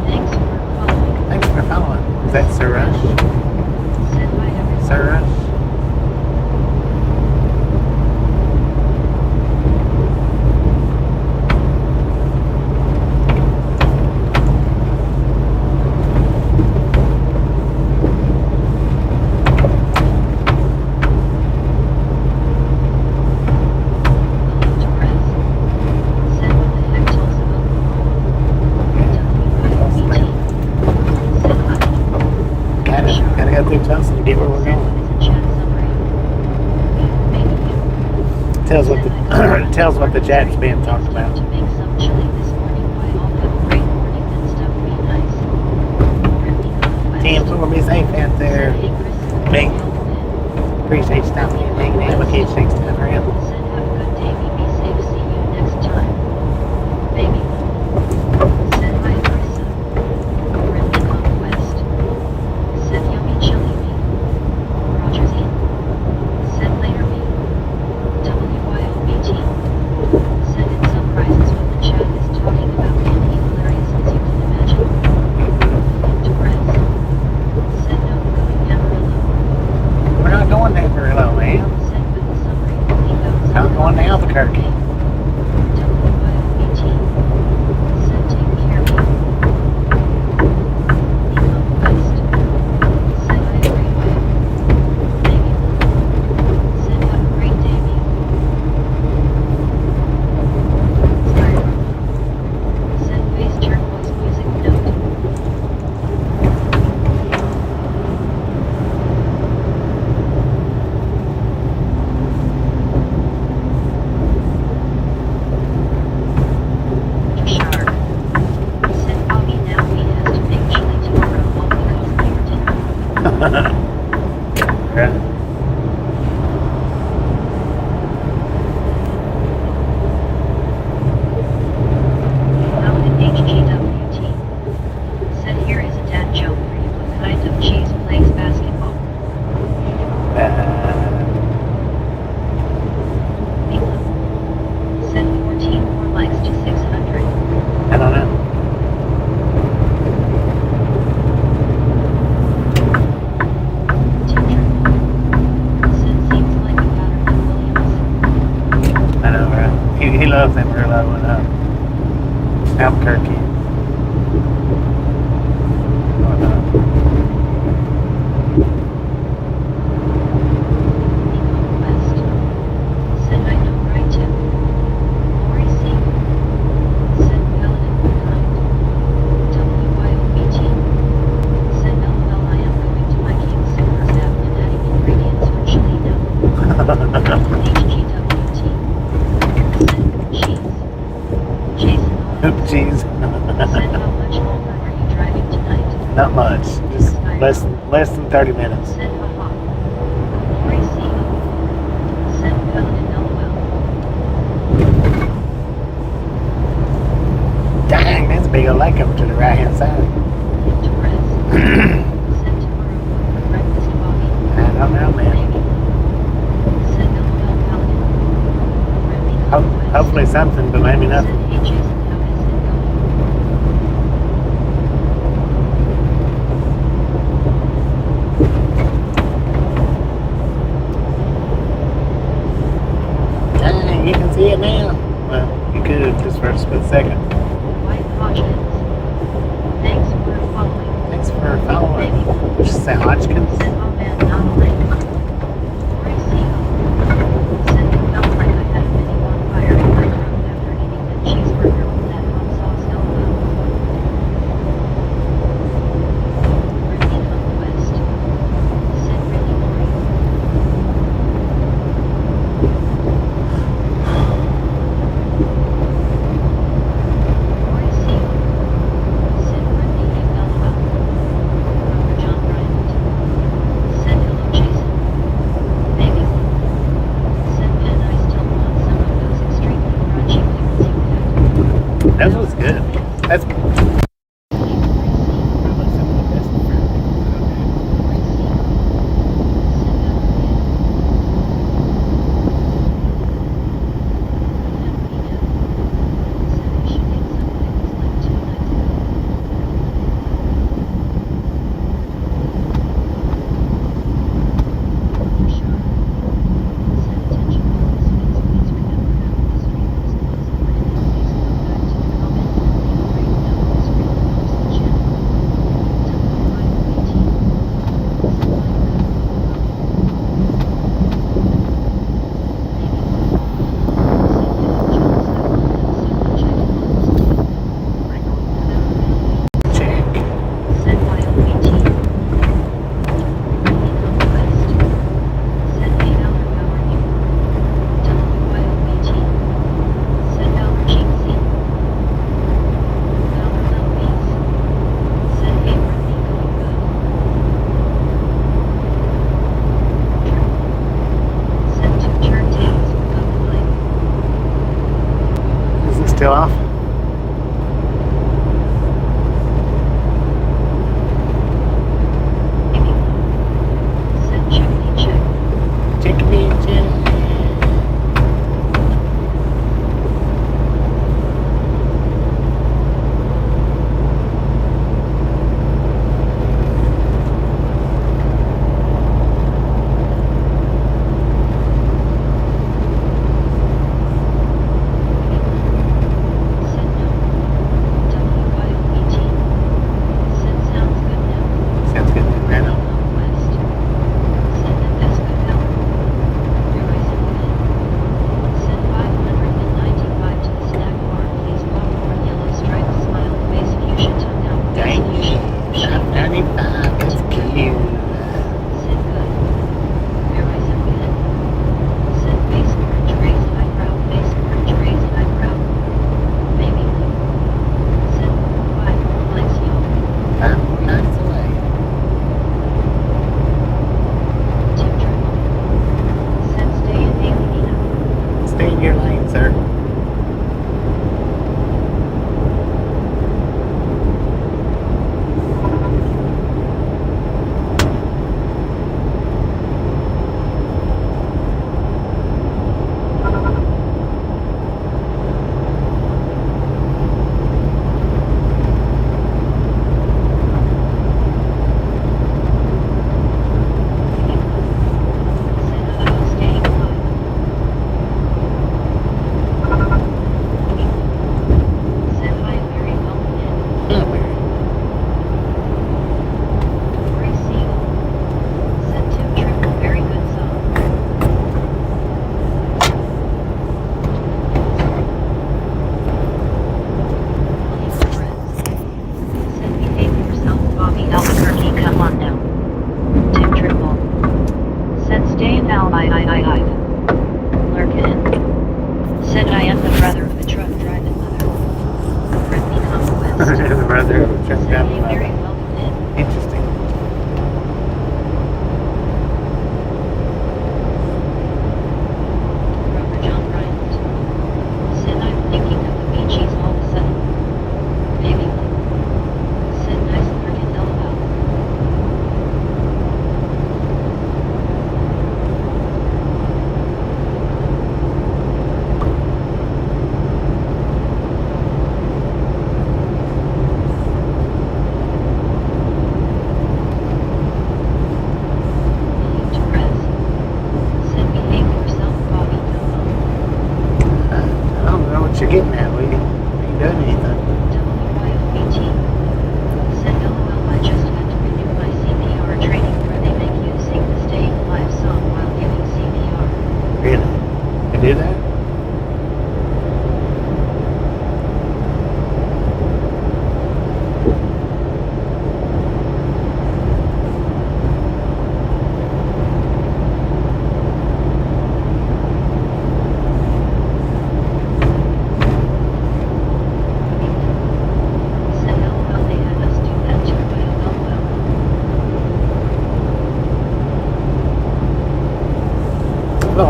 Thanks for following. Thanks for following. Is that Suresh? Said bye everyone. Suresh? Hello to Prez. Said what the heck tells about WYLBT. Said hi. Gotta go through Tulsa to get where we're Said going. what is a chat summary? Maybe you. Tells what the chat's being talked about. To make some chili this morning. Why all have a great morning and stuff be nice. Brittany Conquest. Team, we'll be safe out there. Said hey Chris. Me. Well, man. Appreciate you stopping in and hanging out with kids next time around. Said have a good day. Be safe. See you next time. Baby. Said hi Marissa. Brittany Conquest. Said yummy chili me. Roger Z. Said later me. WYLBT. Said it surprises with the chat Right. Paladin HGWT. Said here is a dad joke for you. What kind of cheese plays basketball? Mila. Said 14 more likes to 600. I don't know. Teacher. Said seems like a pattern of Williams. I know, right? He loves them real low in Albuquerque. Whatnot. West. Said I know right too. Lori C. Said Paladin what kind? WYOBT. Said LOL I am going to my King Soopers app and adding ingredients for chili now. HGWT. Said cheese. Jason Hoop cheese. said how much longer are you driving tonight? Not much. Just less than 30 minutes. Said haha. Lori C. Said Paladin LOL. Dang, that's a big old lake up to the right hand side. Torres. Said tomorrow what for breakfast, Bobby? I don't know, man. Maybe. Said LOL Paladin. Remy Conquest. Hopefully something, but maybe Said nothing. hey Jason, how is it going? Dang, you can see it now. Well, you could just for a split second. White Hodgkins. Thanks for following. Thanks for following. Maybe. Did you say Hodgkins? Said oh man not a link. Lori C. Said it felt like I had a mini bonfire in my throat after eating that cheeseburger with that hot sauce LOL. Remy Conquest. Said really Lori. Lori C. Said Brittany LOL. Robert John Bryant. Said hello Jason.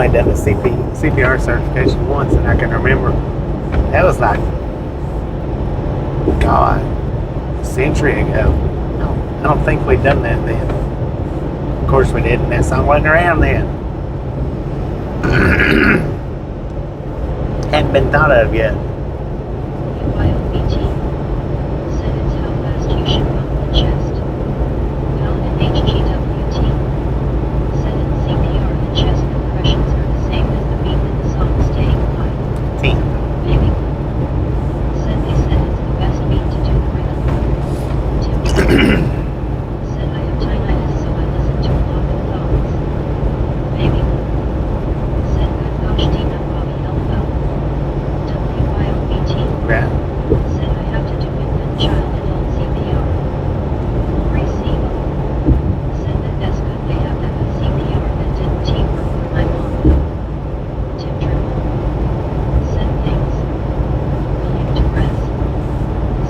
only done the CPR certification once, and I can remember that was like, God, a century ago. I don't think we'd done that then. Of course we didn't. That song wasn't around then. Hadn't been thought of yet. YOBT said it's how fast you should bump the chest. Paladin HGWT said in CPR the chest compressions are the same as the beat in the song Staying Alive. Team. Baby said they said it's the best beat to do the rhythm. Tim said I have tinnitus so I listen to a lot of thoughts. Baby said good gosh Dina Bobby LL. WYOBT Right. said I have to do infant child adult CPR. Lori Sebo said that that's good they have that with CPR that didn't teamwork for my mom though. Tim Triple said thanks. William Torres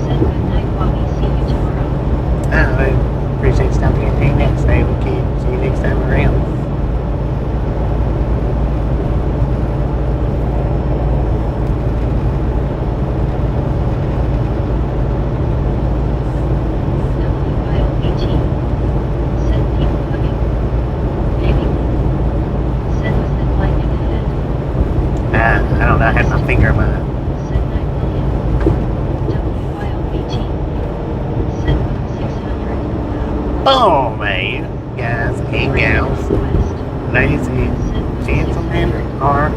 said good night Bobby, see you tomorrow. I appreciate stopping in here next day. We can see you next time around. WYOBT said people hugging. Baby said was that lightning ahead. I don't know. I had my finger in my Said night William. WYOBT said 600. boom, man. Guys and gals, ladies and gentlemen are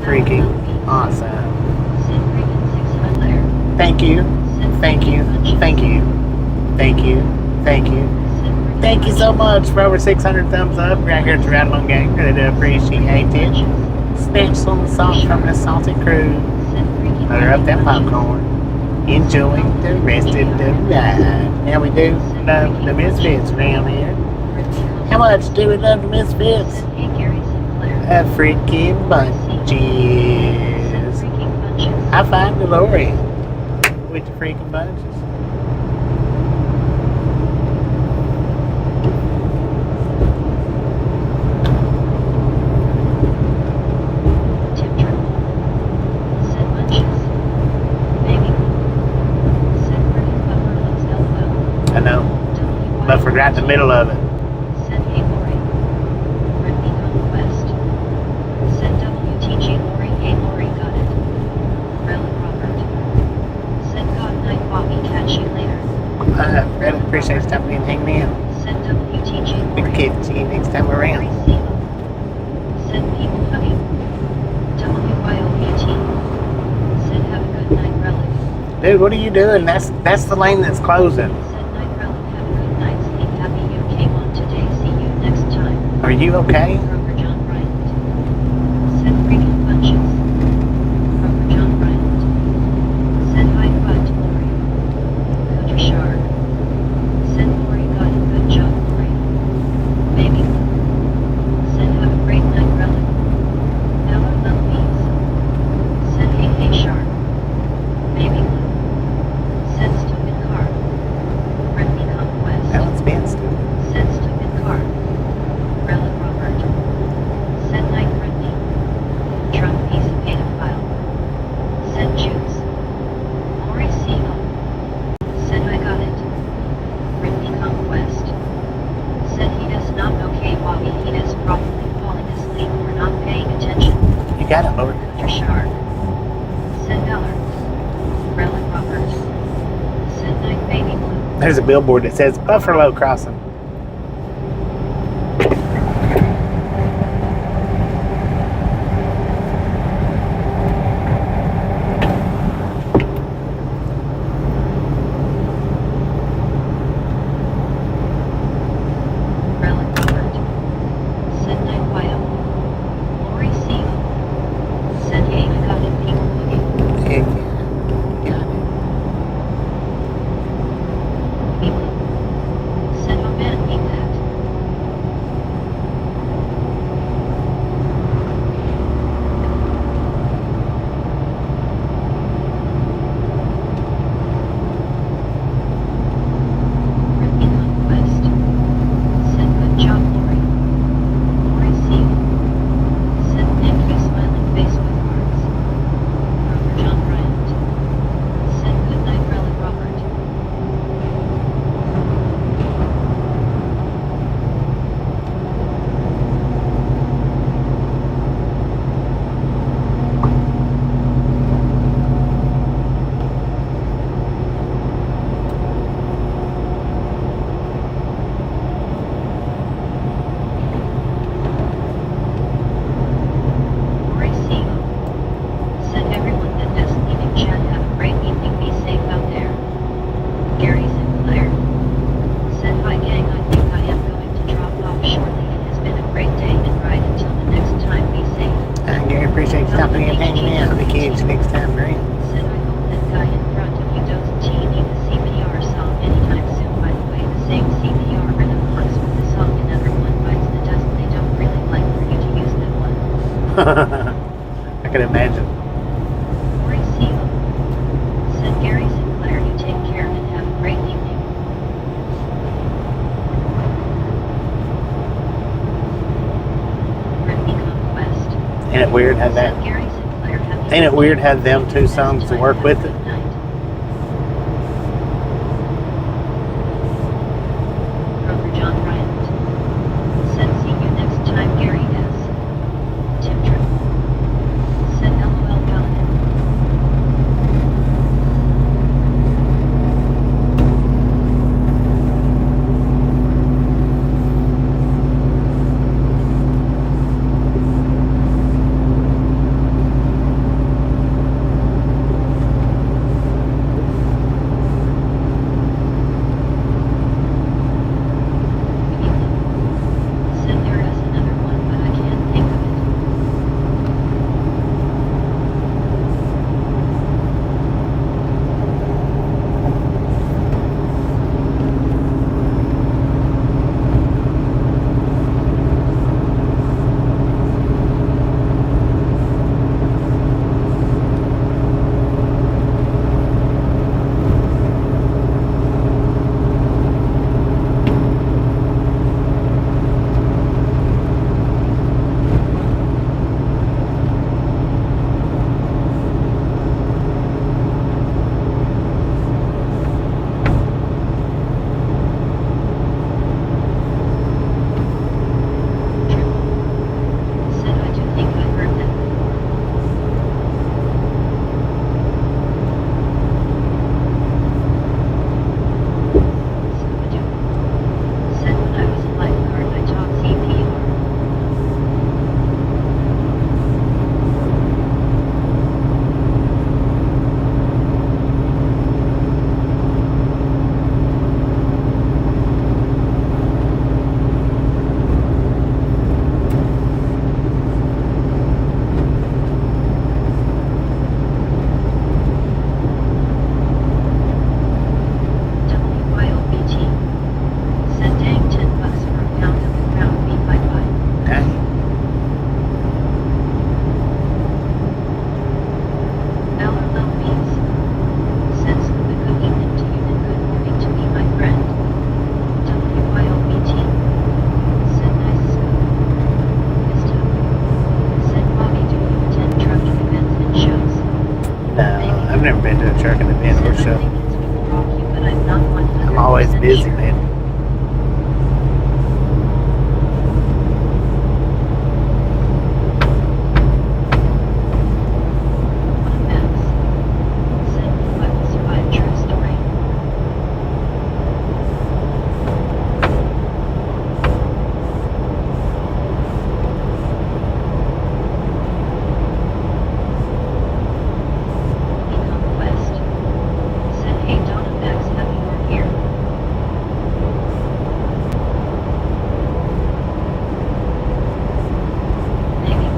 freaking awesome. Said Reagan 600. Thank you. Thank you. Thank you. Thank you. Thank you. Thank you so much for over 600 thumbs up right here at the Ride Along Gang. Really do appreciate it. Snatch some salt from the salted crew. Butter up that popcorn. Enjoy the rest of the ride. How we do love the Misfits around here. How much do we love the Misfits? Hey Gary Sinclair. A freaking bunches. Freaking bunches. I find Glory with the freaking bunches. Tim Triple said bunches. Baby said freaking buffer looks LOL. I know, but we're right in the middle of it. Said hey Lori. Brittany Conquest. Said WTG Lori, hey Lori, got it. Relic Robert. Said God night Bobby, catch you later. I really appreciate stopping in and hanging out. Said WTG We Lori. can see you next time Lori around. Sebo. Said people hugging. WYOBT. Said have a good night Relic. Dude, what are you doing? That's the lane that's closing. Said night Relic, have a good night, sleep happy you came on today, see you next time. Are you okay? Rover John Bryant. Said freaking bunches. Rover John Bryant. Said hi but Lori. Coach Shark. Said Lori got it, good job Lori. Baby. Said have a great night Relic. Ella love bees. Said hey hey Shark. Baby. Said stupid car. Brittany Conquest. That one's been stupid. Said stupid car. Relic Robert. Said night Brittany. Drunk piece of pedophile. Said Juice. Lori Siegel. Said I got it. Brittany Conquest. Said he does not okay Bobby, he does probably falling asleep or not paying attention. You got it, Lord. Dr. Shark. Said Beller. Relic Robert. Said night baby blue. There's a billboard that says Buffalo Crossing. Relic Robert. Said night Wyo. Lori Siegel. Said hey I got it people looking. Heck yeah. Got it. People. Said man hanging out on the kids next time around. Said I hope that guy in front of you doesn't need the CPR song anytime soon. By the way, the same CPR rhythm works with the song Another One Bites the Dust. They don't really like for you to use that one. I can imagine. Corey Seal. Said Gary Sinclair, you take care and have a great evening. Brittany Conquest. Ain't it weird how that? Said Gary Sinclair, happy Ain't it weird how birthday. them two songs to work with it? Brother John Bryant. Said see you next time, Gary S. Tim Tripp. Said LOL Paladin. Said there is another one, but I can't think of it. Said I do think I heard that before. Scooby-Doo. Said when I was a lifeguard I taught CPR. WYOBT. Said dang $10 for a pound of the ground beef I buy. Dang. LOL Beats. Said Scuba good evening to you and good morning to me my friend. WYOBT. Said nice scoop. Missed up. Said Bobby do you attend trucking events and shows? No, I've never been to a trucking event or Said I show. think it's will rock you, but I'm not 100% I'm always busy, sure. man. What a mess. Said Blue I will survive, true story. Conquest. Said hey Donna Max, happy you're here. Maybe.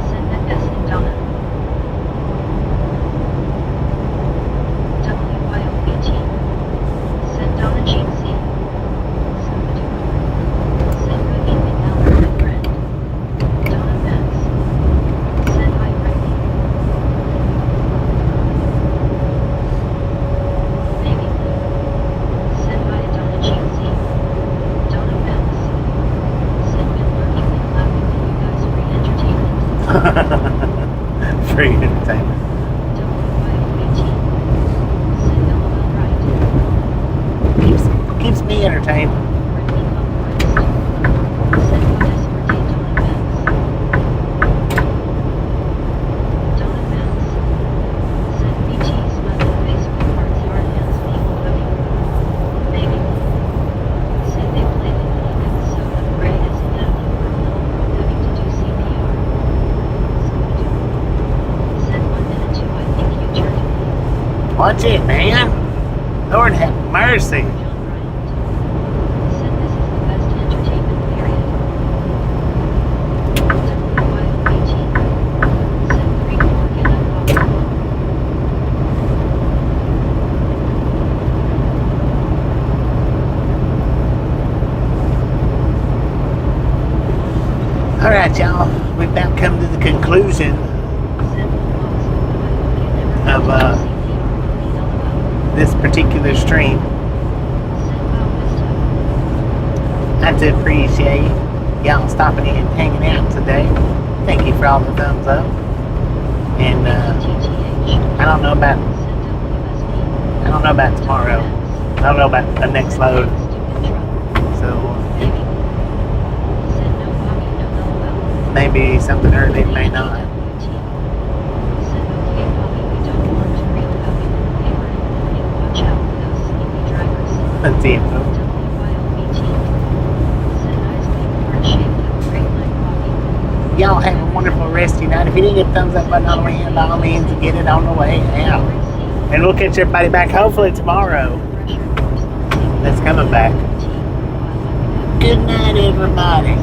Said that S and Donna. WYOBT. Said Donna Jean C. Scooby-Doo. Said good evening Albert my friend. Donna Max. Said hi Brittany. Maybe. Said hi to Donna Jean C. Donna Max. Said been lurking and laughing at you guys free entertainment. Free entertainment. WYOBT. Said LOL right. Keeps me entertained. Brittany Conquest. Said you desperate Donna Max. Donna Max. Said BT smiling face with hearts hard hands being hugging. Maybe. Said they played in the episode of Grey as Natalie were a little girl having to do CPR. Scooby-Doo. Said 1 minute 2 I think you turned me. Watch it, man. Lord have mercy. John Bryant. Said this is the best entertainment period. WYOBT. All right, y'all. We've about come to the conclusion of this particular stream. I do appreciate y'all stopping in and hanging out today. Thank you for all the thumbs up. And I don't know about tomorrow. I don't know about the next load. So maybe something early, may not. Let's see. Y'all have a wonderful rest of your night. If you didn't get the thumbs up button on the way in, by all means, get it on the way out. And we'll catch everybody back hopefully tomorrow. That's coming back. Good night, everybody.